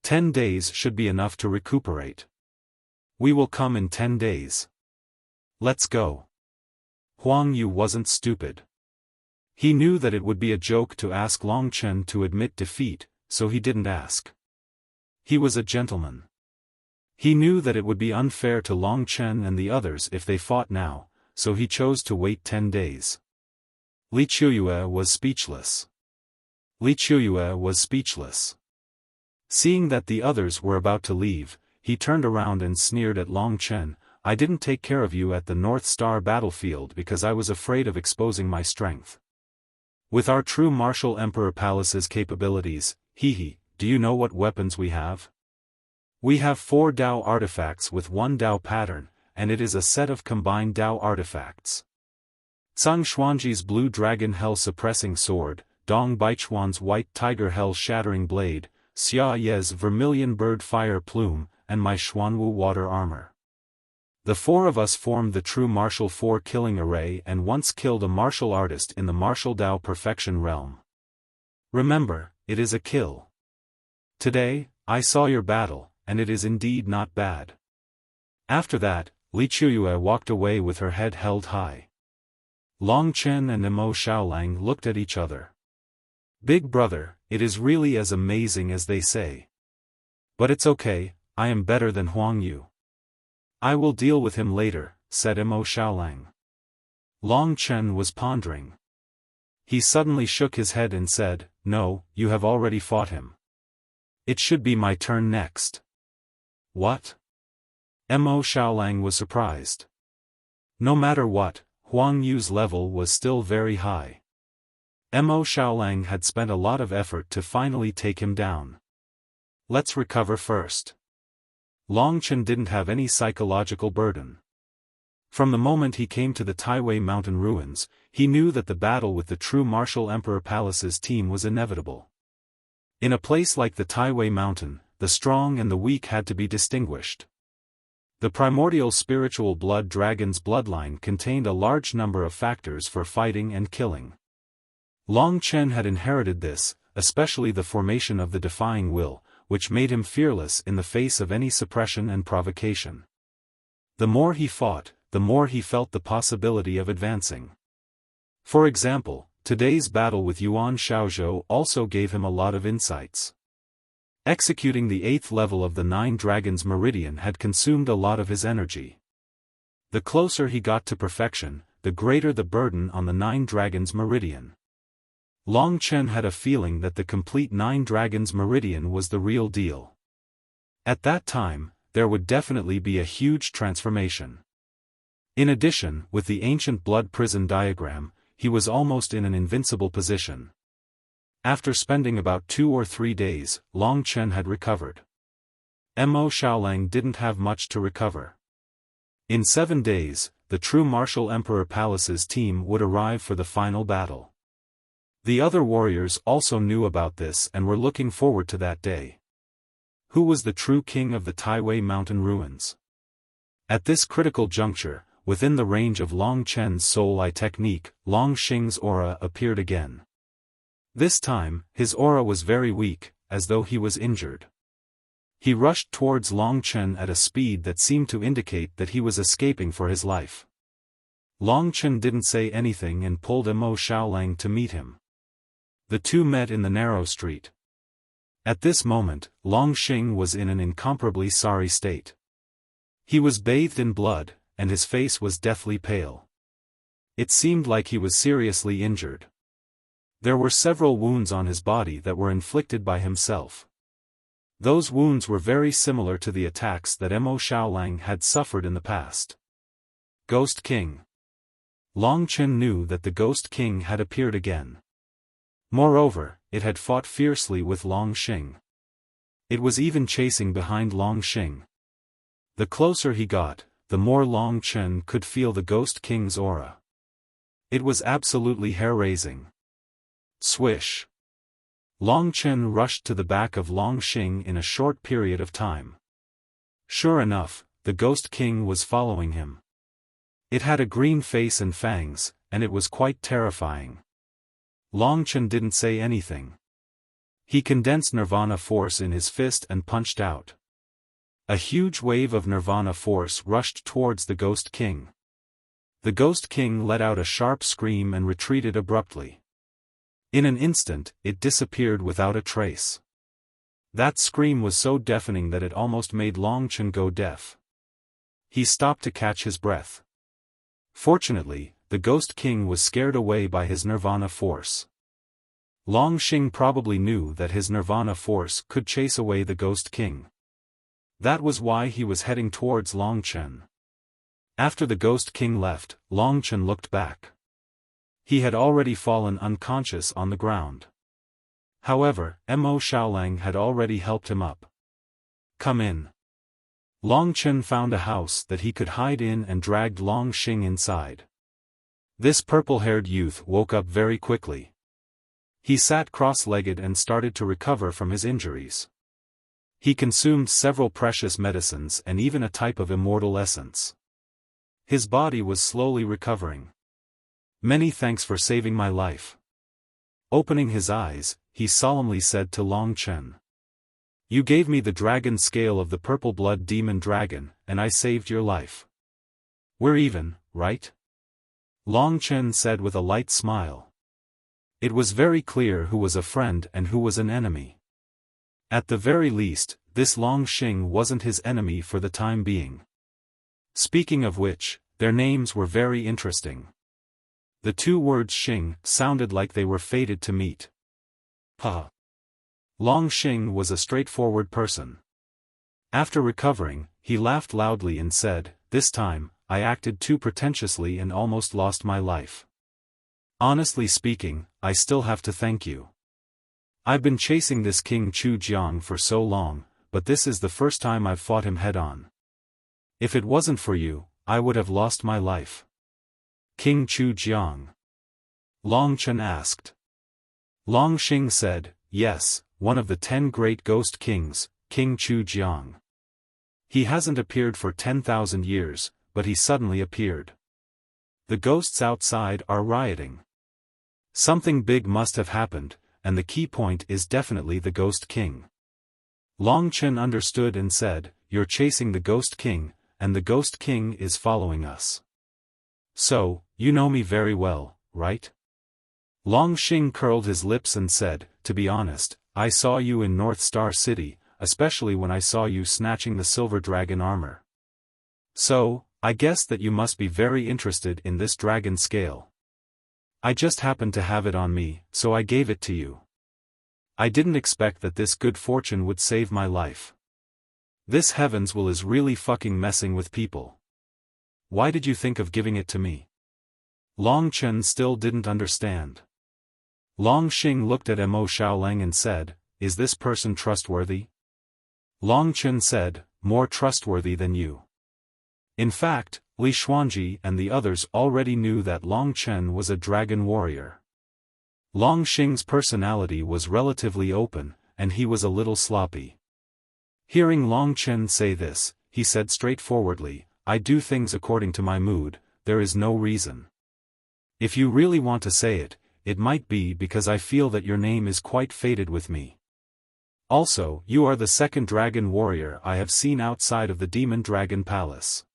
10 days should be enough to recuperate. We will come in 10 days. Let's go." Huang Yu wasn't stupid. He knew that it would be a joke to ask Long Chen to admit defeat, so he didn't ask. He was a gentleman. He knew that it would be unfair to Long Chen and the others if they fought now, so he chose to wait 10 days. Li Qiuyue was speechless. Li Qiuyue was speechless. Seeing that the others were about to leave, he turned around and sneered at Long Chen, "I didn't take care of you at the North Star battlefield because I was afraid of exposing my strength. With our true martial emperor palace's capabilities, do you know what weapons we have? We have 4 Dao artifacts with 1 Dao pattern, and it is a set of combined Dao artifacts. Zhang Xuanji's blue dragon hell-suppressing sword, Dong Baichuan's white tiger hell-shattering blade, Xia Ye's vermilion bird fire plume, and my Xuanwu water armor. The four of us formed the true martial 4 killing array and once killed a martial artist in the martial Dao perfection realm. Remember, it is a kill. Today, I saw your battle, and it is indeed not bad." After that, Li Qiuyue walked away with her head held high. Long Chen and Mo Xiaolang looked at each other. "Big brother, it is really as amazing as they say. But it's okay, I am better than Huang Yu. I will deal with him later," said Mo Xiaolang. Long Chen was pondering. He suddenly shook his head and said, "No, you have already fought him. It should be my turn next." "What?" Mo Xiaolang was surprised. No matter what, Huang Yu's level was still very high. Mo Xiaolang had spent a lot of effort to finally take him down. "Let's recover first." Long Chen didn't have any psychological burden. From the moment he came to the Taiwei mountain ruins, he knew that the battle with the true martial emperor palace's team was inevitable. In a place like the Taiwei mountain, the strong and the weak had to be distinguished. The primordial spiritual blood dragon's bloodline contained a large number of factors for fighting and killing. Long Chen had inherited this, especially the formation of the defying will, which made him fearless in the face of any suppression and provocation. The more he fought, the more he felt the possibility of advancing. For example, today's battle with Yuan Xiaozhou also gave him a lot of insights. Executing the 8th level of the 9 Dragons Meridian had consumed a lot of his energy. The closer he got to perfection, the greater the burden on the 9 Dragons Meridian. Long Chen had a feeling that the complete 9 Dragons Meridian was the real deal. At that time, there would definitely be a huge transformation. In addition, with the ancient blood prison diagram, he was almost in an invincible position. After spending about 2 or 3 days, Long Chen had recovered. Mo Xiaolang didn't have much to recover. In 7 days, the true martial emperor palace's team would arrive for the final battle. The other warriors also knew about this and were looking forward to that day. Who was the true king of the Taiwei mountain ruins? At this critical juncture, within the range of Long Chen's soul eye technique, Long Xing's aura appeared again. This time, his aura was very weak, as though he was injured. He rushed towards Long Chen at a speed that seemed to indicate that he was escaping for his life. Long Chen didn't say anything and pulled Mo Xiaolang to meet him. The two met in the narrow street. At this moment, Long Xing was in an incomparably sorry state. He was bathed in blood, and his face was deathly pale. It seemed like he was seriously injured. There were several wounds on his body that were inflicted by himself. Those wounds were very similar to the attacks that Mo Xiaolang had suffered in the past. Ghost King. Long Chen knew that the Ghost King had appeared again. Moreover, it had fought fiercely with Long Xing. It was even chasing behind Long Xing. The closer he got, the more Long Chen could feel the Ghost King's aura. It was absolutely hair-raising. Swish. Long Chen rushed to the back of Long Xing in a short period of time. Sure enough, the Ghost King was following him. It had a green face and fangs, and it was quite terrifying. Long Chen didn't say anything. He condensed Nirvana force in his fist and punched out. A huge wave of Nirvana force rushed towards the Ghost King. The Ghost King let out a sharp scream and retreated abruptly. In an instant, it disappeared without a trace. That scream was so deafening that it almost made Long Chen go deaf. He stopped to catch his breath. Fortunately, the Ghost King was scared away by his Nirvana force. Long Xing probably knew that his Nirvana force could chase away the Ghost King. That was why he was heading towards Long Chen. After the Ghost King left, Long Chen looked back. He had already fallen unconscious on the ground. However, Mo Xiaolang had already helped him up. Come in. Long Chen found a house that he could hide in and dragged Long Xing inside. This purple-haired youth woke up very quickly. He sat cross-legged and started to recover from his injuries. He consumed several precious medicines and even a type of immortal essence. His body was slowly recovering. Many thanks for saving my life. Opening his eyes, he solemnly said to Long Chen. You gave me the dragon scale of the purple blood demon dragon, and I saved your life. We're even, right? Long Chen said with a light smile. It was very clear who was a friend and who was an enemy. At the very least, this Long Xing wasn't his enemy for the time being. Speaking of which, their names were very interesting. The two words Xing sounded like they were fated to meet. Ha! Long Xing was a straightforward person. After recovering, he laughed loudly and said, this time, I acted too pretentiously and almost lost my life. Honestly speaking, I still have to thank you. I've been chasing this King Chu Jiang for so long, but this is the first time I've fought him head-on. If it wasn't for you, I would have lost my life. King Chu Jiang? Long Chen asked. Long Xing said, yes, one of the 10 great ghost kings, King Chu Jiang. He hasn't appeared for 10,000 years, but he suddenly appeared. The ghosts outside are rioting. Something big must have happened, and the key point is definitely the Ghost King. Long Chen understood and said, you're chasing the Ghost King, and the Ghost King is following us. So, you know me very well, right? Long Xing curled his lips and said, to be honest, I saw you in North Star City, especially when I saw you snatching the silver dragon armor. So, I guess that you must be very interested in this dragon scale. I just happened to have it on me, so I gave it to you. I didn't expect that this good fortune would save my life. This heavens will is really fucking messing with people. Why did you think of giving it to me? Long Chen still didn't understand. Long Xing looked at Mo Xiaolang and said, is this person trustworthy? Long Chen said, more trustworthy than you. In fact, Li Xuanji and the others already knew that Long Chen was a dragon warrior. Long Xing's personality was relatively open, and he was a little sloppy. Hearing Long Chen say this, he said straightforwardly, I do things according to my mood, there is no reason. If you really want to say it, it might be because I feel that your name is quite faded with me. Also, you are the second dragon warrior I have seen outside of the Demon Dragon Palace.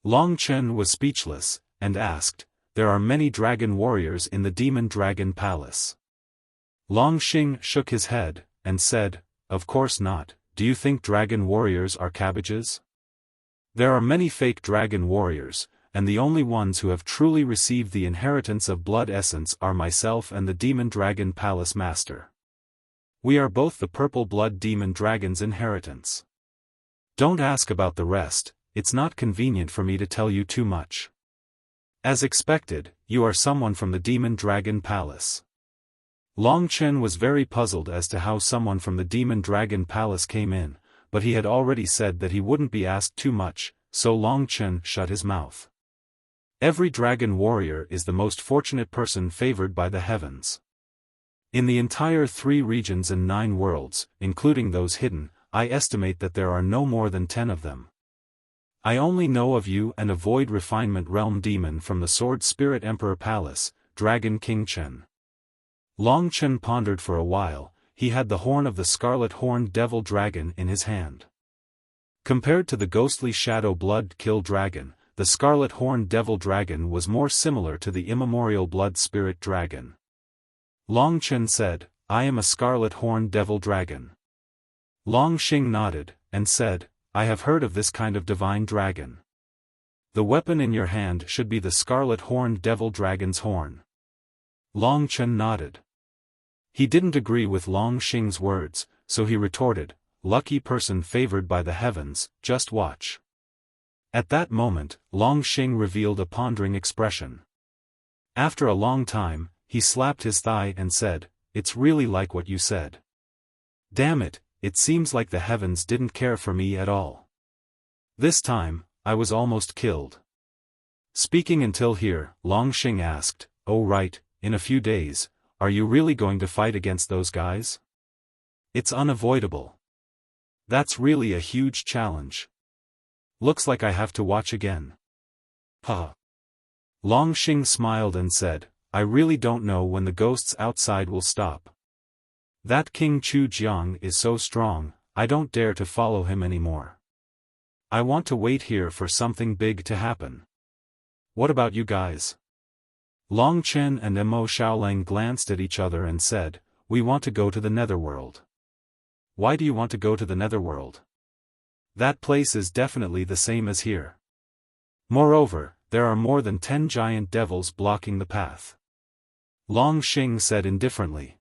Long Chen was speechless, and asked, there are many dragon warriors in the Demon Dragon Palace. Long Xing shook his head, and said, of course not, do you think dragon warriors are cabbages? There are many fake dragon warriors, and the only ones who have truly received the inheritance of blood essence are myself and the Demon Dragon Palace Master. We are both the purple blood demon dragon's inheritance. Don't ask about the rest, it's not convenient for me to tell you too much. As expected, you are someone from the Demon Dragon Palace. Long Chen was very puzzled as to how someone from the Demon Dragon Palace came in, but he had already said that he wouldn't be asked too much, so Long Chen shut his mouth. Every dragon warrior is the most fortunate person favored by the heavens. In the entire 3 regions and 9 worlds, including those hidden, I estimate that there are no more than 10 of them. I only know of you and a Void Refinement Realm demon from the Sword Spirit Emperor Palace, Dragon King Chen. Long Chen pondered for a while, he had the horn of the Scarlet Horned Devil Dragon in his hand. Compared to the ghostly Shadow Blood Kill Dragon, the Scarlet Horned Devil Dragon was more similar to the immemorial Blood Spirit Dragon. Long Chen said, I am a Scarlet Horned Devil Dragon. Long Xing nodded, and said, I have heard of this kind of divine dragon. The weapon in your hand should be the Scarlet Horned Devil Dragon's horn. Long Chen nodded. He didn't agree with Long Xing's words, so he retorted, lucky person favored by the heavens, just watch. At that moment, Long Xing revealed a pondering expression. After a long time, he slapped his thigh and said, it's really like what you said. Damn it, it seems like the heavens didn't care for me at all. This time, I was almost killed. Speaking until here, Long Xing asked, oh right, in a few days, are you really going to fight against those guys? It's unavoidable. That's really a huge challenge. Looks like I have to watch again. Huh. Long Xing smiled and said, I really don't know when the ghosts outside will stop. That King Chu Jiang is so strong, I don't dare to follow him anymore. I want to wait here for something big to happen. What about you guys? Long Chen and Mo Xiaolang glanced at each other and said, we want to go to the Netherworld. Why do you want to go to the Netherworld? That place is definitely the same as here. Moreover, there are more than 10 giant devils blocking the path. Long Xing said indifferently.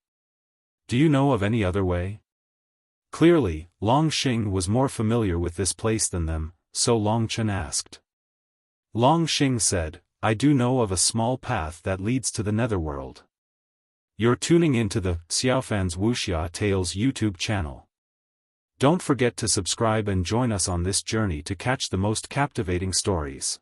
Do you know of any other way? Clearly, Long Xing was more familiar with this place than them, so Long Chen asked. Long Xing said, I do know of a small path that leads to the Netherworld. You're tuning into the Xiaofan's Wuxia Tales YouTube channel. Don't forget to subscribe and join us on this journey to catch the most captivating stories.